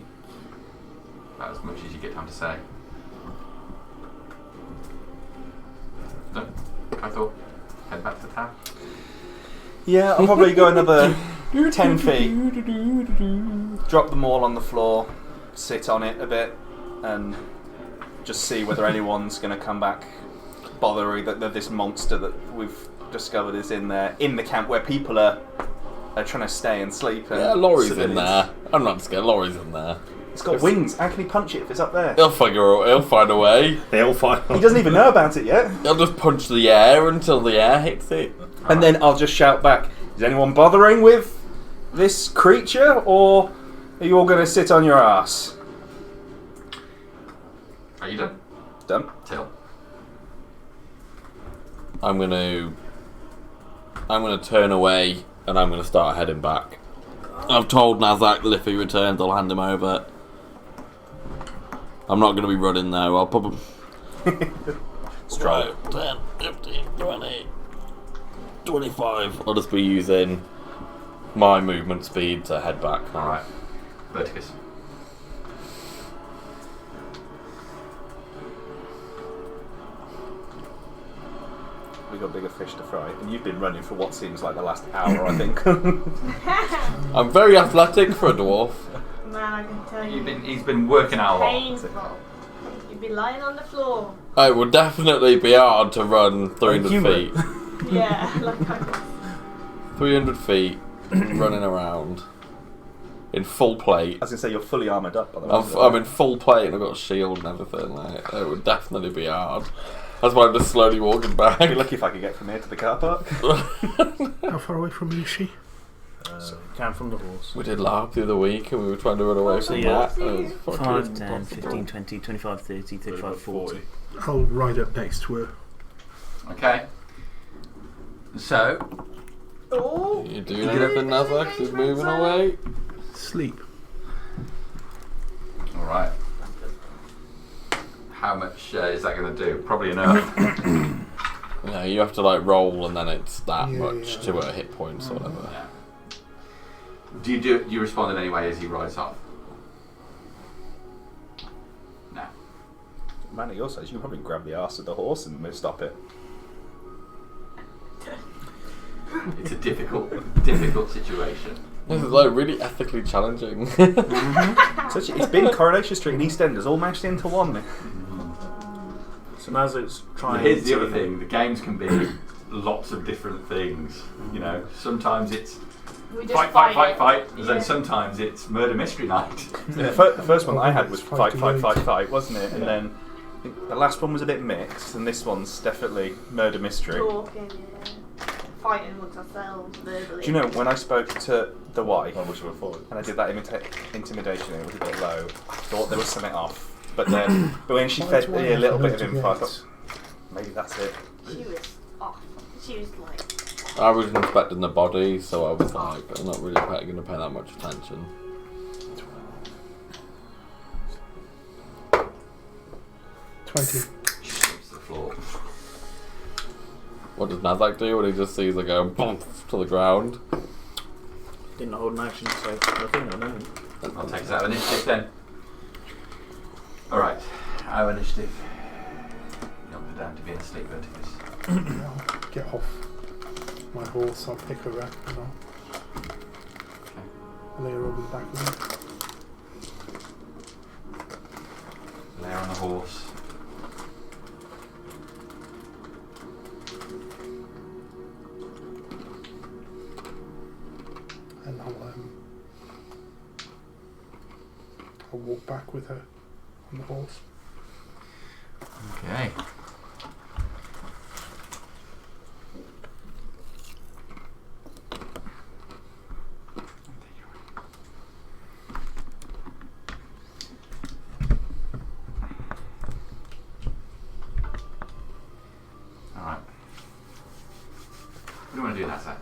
Speaker 7: About as much as you get time to say. No? I thought. Head back to the town.
Speaker 8: Yeah, I'll probably go another 10 feet. Drop them all on the floor, sit on it a bit, and just see whether anyone's going to come back bothering that this monster that we've discovered is in there, in the camp where people are trying to stay and sleep. And
Speaker 5: Yeah, Laurie's in
Speaker 8: civilians.
Speaker 5: there. I'm not scared. Laurie's in there.
Speaker 8: It's got wings. How can he punch it if it's up there?
Speaker 5: He'll find a way.
Speaker 1: They'll fight.
Speaker 8: He doesn't even know about it yet.
Speaker 5: He'll just punch the air until the air hits it.
Speaker 8: And then I'll just shout back, is anyone bothering with this creature, or are you all going to sit on your ass?
Speaker 7: Are you done?
Speaker 8: Done.
Speaker 7: Till.
Speaker 5: I'm gonna turn away and I'm gonna start heading back. I've told Nazak that if he returns, I'll hand him over. I'm not gonna be running though. I'll probably
Speaker 8: Strong.
Speaker 5: 10, 15, 20, 25. I'll just be using my movement speed to head back.
Speaker 7: Alright. Verticus.
Speaker 8: We got bigger fish to fry. And you've been running for what seems like the last hour, I think.
Speaker 5: I'm very athletic for a dwarf.
Speaker 6: Man, I can tell you.
Speaker 7: He's been working out a lot.
Speaker 6: Painful. You'd be lying on the floor.
Speaker 5: It would definitely be hard to run 300 feet.
Speaker 6: Yeah, like I was.
Speaker 5: 300 feet, running around. In full plate.
Speaker 8: I was going to say, you're fully armoured up, by the way.
Speaker 5: I'm in full plate and I've got a shield and everything. Like, it would definitely be hard. That's why I'm just slowly walking back.
Speaker 8: I'd be lucky if I could get from here to the car park.
Speaker 4: How far away from you is she?
Speaker 3: Count from the horse.
Speaker 5: We did LARP the other week and we were trying to run away from that. It was
Speaker 3: 5, 10, 15, 20, 25, 30, 35, 40.
Speaker 4: I'll ride up next to her.
Speaker 7: Okay. So,
Speaker 6: Oh.
Speaker 5: You doing anything, Nazak? She's moving away.
Speaker 4: Sleep.
Speaker 7: alright. How much is that going to do? Probably enough.
Speaker 5: Yeah, you have to like roll and then it's that
Speaker 4: Yeah,
Speaker 5: much
Speaker 4: yeah.
Speaker 5: to her hit points or whatever.
Speaker 7: Yeah. Do you respond in any way as he rides off? No.
Speaker 8: Man, at your size, you can probably grab the arse of the horse and stop it.
Speaker 7: It's a difficult situation.
Speaker 5: This is like really ethically challenging.
Speaker 8: So it's been Coronation Street and EastEnders all mashed into one.
Speaker 3: So as it's trying
Speaker 7: Here's the
Speaker 3: to...
Speaker 7: other thing: the games can be lots of different things. You know, sometimes it's
Speaker 6: We just
Speaker 7: fight,
Speaker 6: it.
Speaker 7: and
Speaker 6: Yeah.
Speaker 7: then sometimes it's murder mystery night.
Speaker 8: The first one I had was fight, wasn't it? And then I think the last one was a bit mixed, and this one's definitely murder mystery.
Speaker 6: Talking, yeah. Fighting amongst ourselves verbally.
Speaker 8: Do you know, when I spoke to the wife,
Speaker 2: I wish you were forward.
Speaker 8: and I did that intimidation, it was a bit low, I thought there was something off. But then, when she fed me a little bit of info, I thought, maybe that's it.
Speaker 6: She was off. She was like.
Speaker 5: I was inspecting the body, so I was like, I'm not really going to pay that much attention.
Speaker 4: 20.
Speaker 7: Shapes the floor.
Speaker 5: What does Nazak do when he just sees her go bump to the ground?
Speaker 3: Didn't hold an action, so nothing, I know.
Speaker 7: I'll take us out of initiative then. Alright, our initiative. You'll go down to being asleep, Verticus.
Speaker 4: I'll get off my horse, I'll pick her up and I'll lay her over the back of me.
Speaker 7: Lay her on a horse.
Speaker 4: And I'll walk back with her on the horse.
Speaker 7: Okay. Alright. What do you want to do, Nasa?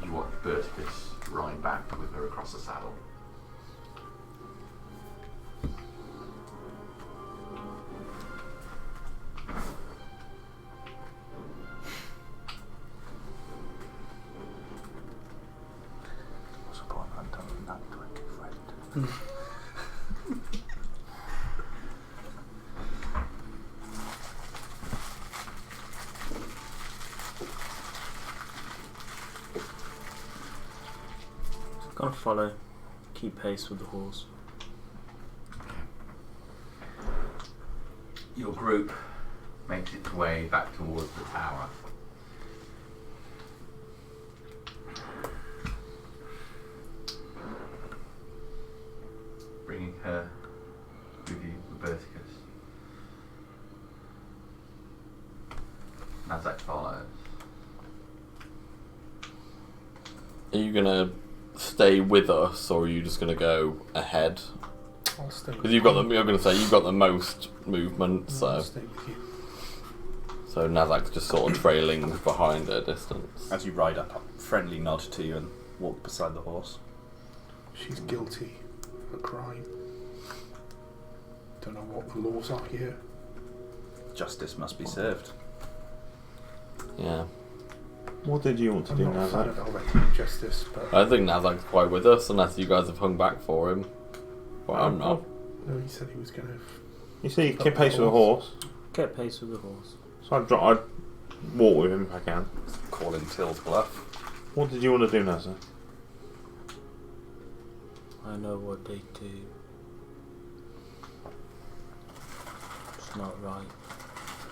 Speaker 7: You watch Verticus ride back with her across the saddle.
Speaker 3: Gotta follow, keep pace with the horse.
Speaker 7: Your group makes its way back towards the tower. Bringing her with you, Roberticus. Nazak follows.
Speaker 5: Are you going to stay with us or are you just going to go ahead?
Speaker 4: I'll stay with
Speaker 5: Because you're going to say you've got the most movement,
Speaker 4: I'll
Speaker 5: so
Speaker 4: stay with you.
Speaker 5: Nazak's just sort of trailing behind at a distance.
Speaker 8: As you ride up, a friendly nod to you and walk beside the horse.
Speaker 4: She's guilty of a crime. Don't know what the laws are here.
Speaker 8: Justice must be served.
Speaker 5: Yeah.
Speaker 1: What did you want to
Speaker 4: I'm
Speaker 1: do,
Speaker 4: not a fan
Speaker 1: Nazak?
Speaker 4: of Helvetic justice, but
Speaker 5: I think Nazak's quite with us unless you guys have hung back for him. But I'm not.
Speaker 4: no, he said he was going to.
Speaker 1: You see, keep pace with the horse.
Speaker 3: Get pace with the horse.
Speaker 1: So I'd walk with him if I can.
Speaker 8: Calling Till's bluff.
Speaker 1: What did you want to do, Nazza?
Speaker 3: I know what they do. It's not right.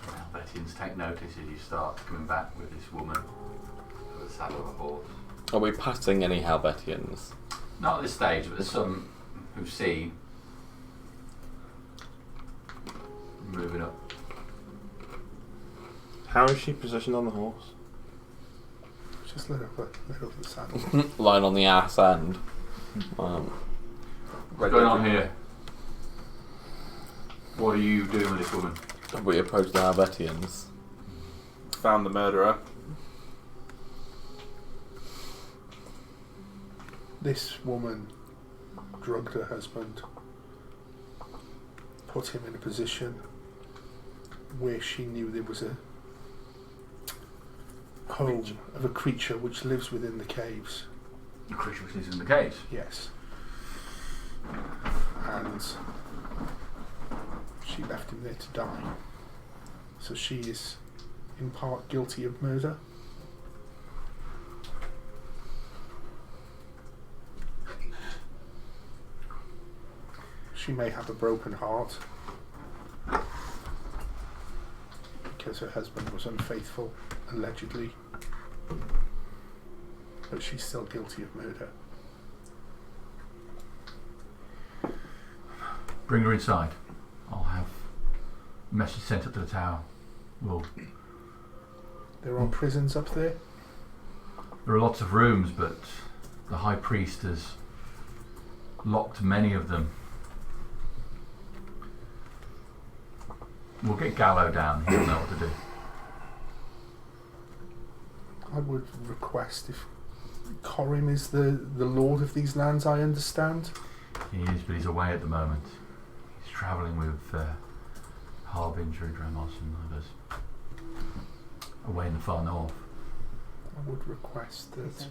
Speaker 7: The Helvetians take notice as you start coming back with this woman at the saddle of a horse.
Speaker 5: Are we passing any Helvetians?
Speaker 7: Not at this stage, but there's some who've seen moving up.
Speaker 1: How is she positioned on the horse?
Speaker 4: Just lit up the saddle.
Speaker 5: Lying on the ass end.
Speaker 7: What's going on here? What are you doing with this woman?
Speaker 5: We approach the Helvetians.
Speaker 8: Found the murderer.
Speaker 4: This woman drugged her husband, put him in a position where she knew there was a home of a creature which lives within the caves.
Speaker 7: The creature which lives in the caves?
Speaker 4: Yes. And she left him there to die. So she is in part guilty of murder. She may have a broken heart because her husband was unfaithful, allegedly. But she's still guilty of murder.
Speaker 7: Bring her inside. I'll have a message sent up to the tower.
Speaker 4: There are prisons up there.
Speaker 7: There are lots of rooms, but the High Priest has locked many of them. We'll get Gallo down. He'll know what to do.
Speaker 4: I would request if Corim is the lord of these lands, I understand.
Speaker 7: He is, but he's away at the moment. He's travelling with Harbinger, Dremos and others. Away in the far north.
Speaker 4: I would request that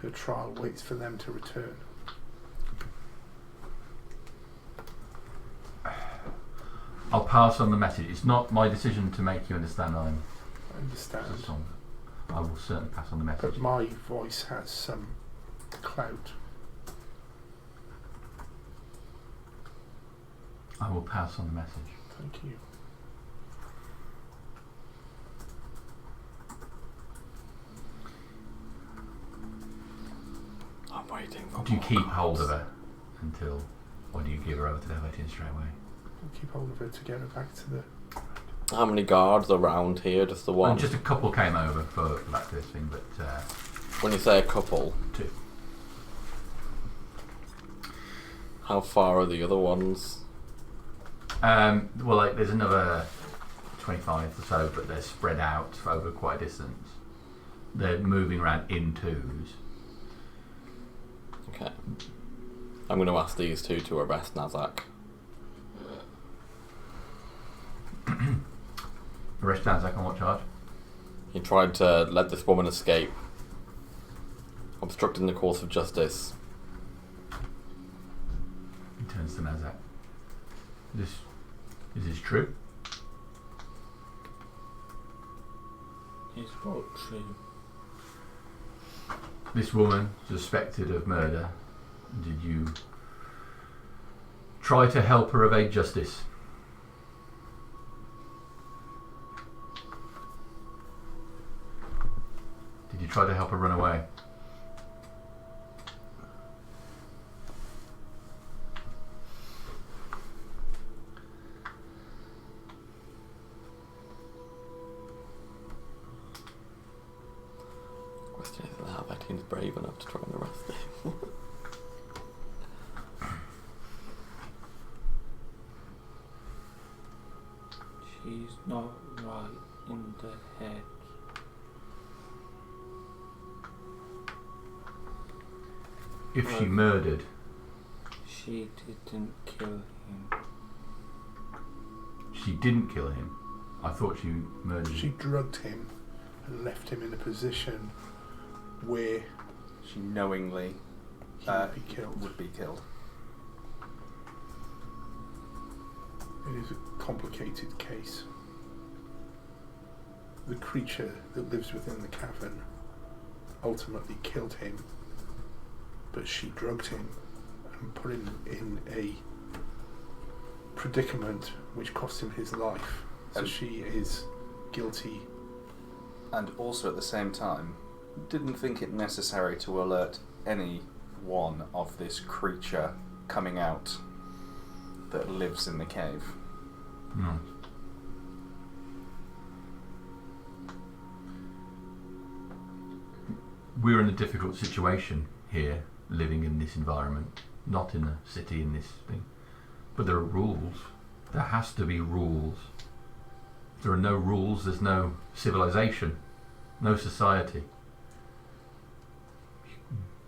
Speaker 4: her trial waits for them to return.
Speaker 7: I'll pass on the message. It's not my decision to make you understand.
Speaker 4: I understand.
Speaker 7: I will certainly pass on the message.
Speaker 4: But my voice has some clout.
Speaker 7: I will pass on the message.
Speaker 4: Thank you.
Speaker 5: I'm waiting for
Speaker 7: Do you keep hold of her until, or do you give her over to the Helvetians straight away?
Speaker 4: I'll keep hold of her to get her back to the...
Speaker 5: How many guards around here? Just the one?
Speaker 7: Well, just a couple came over for that first thing, but...
Speaker 5: When you say a couple?
Speaker 7: 2.
Speaker 5: How far are the other ones?
Speaker 7: Well, there's another 25 or so, but they're spread out over quite a distance. They're moving around in twos.
Speaker 5: Okay. I'm going to ask these two to arrest Nazak.
Speaker 7: Arrest Danzak on what charge?
Speaker 5: He tried to let this woman escape, obstructing the course of justice.
Speaker 7: He turns to Nazak. Is this true?
Speaker 3: Is what true?
Speaker 7: This woman suspected of murder. Did you try to help her evade justice? Did you try to help her run away?
Speaker 5: Question is how Betty's brave enough to try and arrest him.
Speaker 3: She's not right in the head.
Speaker 7: If she murdered,
Speaker 3: She didn't kill him.
Speaker 7: she didn't kill him. I thought she murdered
Speaker 4: She
Speaker 7: him.
Speaker 4: drugged him and left him in a position where
Speaker 8: She knowingly
Speaker 4: he would be killed.
Speaker 8: would be killed.
Speaker 4: It is a complicated case. The creature that lives within the cavern ultimately killed him, but she drugged him and put him in a predicament which cost him his life. So she is guilty.
Speaker 8: And also at the same time, didn't think it necessary to alert any one of this creature coming out that lives in the cave.
Speaker 7: No. We're in a difficult situation here, living in this environment, not in a city in this thing. But there are rules. There has to be rules. If there are no rules, there's no civilization, no society.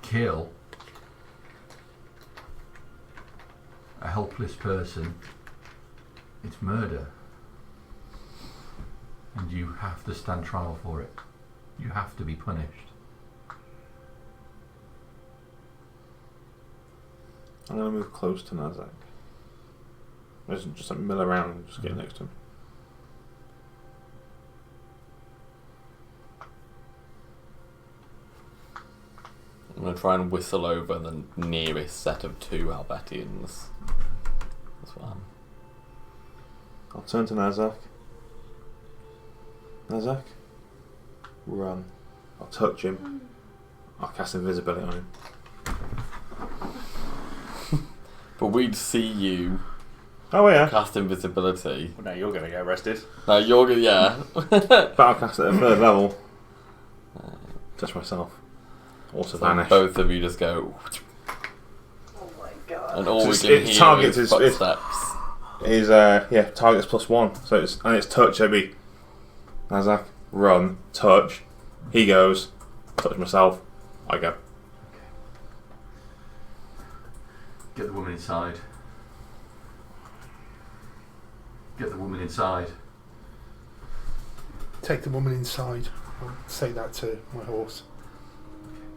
Speaker 7: Kill a helpless person, it's murder. And you have to stand trial for it. You have to be punished.
Speaker 1: I'm going to move close to Nazak. Just like mill around and just get next to him.
Speaker 5: I'm going to try and whistle over the nearest set of 2 Albetians. That's one.
Speaker 1: I'll turn to Nazak. Nazak, run. I'll touch him. I'll cast invisibility on him.
Speaker 5: But we'd see you
Speaker 1: Oh yeah.
Speaker 5: cast invisibility.
Speaker 8: Well, now you're going to get arrested.
Speaker 5: No, you're gonna, yeah.
Speaker 1: But I'll cast it at 3rd level. Touch myself. Also
Speaker 5: So
Speaker 1: vanish.
Speaker 5: both of you just go,
Speaker 6: Oh my god.
Speaker 5: and all we
Speaker 1: Just-
Speaker 5: can
Speaker 1: it
Speaker 5: hear
Speaker 1: targets
Speaker 5: is
Speaker 1: his-
Speaker 5: footsteps.
Speaker 1: Is targets +1. So it's touch. It'll be Nazak, run, touch. He goes, touch myself. I go.
Speaker 7: Get the woman inside. Get the woman inside.
Speaker 4: Take the woman inside. I'll say that to my horse.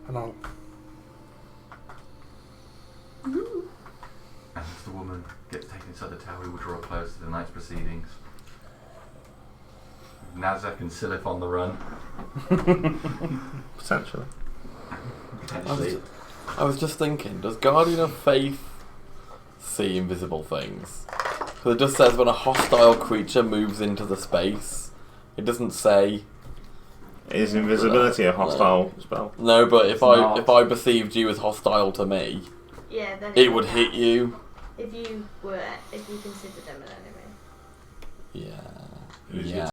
Speaker 4: And I'll...
Speaker 7: And as the woman gets taken inside the tower, we will draw close to the night's proceedings. Nazak and Silif on the run.
Speaker 1: Potentially.
Speaker 7: Potentially.
Speaker 5: I was just thinking, does Guardian of Faith see invisible things? Because it just says when a hostile creature moves into the space. It doesn't say.
Speaker 1: Is invisibility a hostile spell?
Speaker 5: No, but if
Speaker 7: It's
Speaker 5: I
Speaker 7: not.
Speaker 5: if I perceived you as hostile to me,
Speaker 6: Yeah, then
Speaker 5: it would hit you.
Speaker 6: If you considered them an enemy.
Speaker 5: Yeah.
Speaker 2: Who's
Speaker 5: Yeah.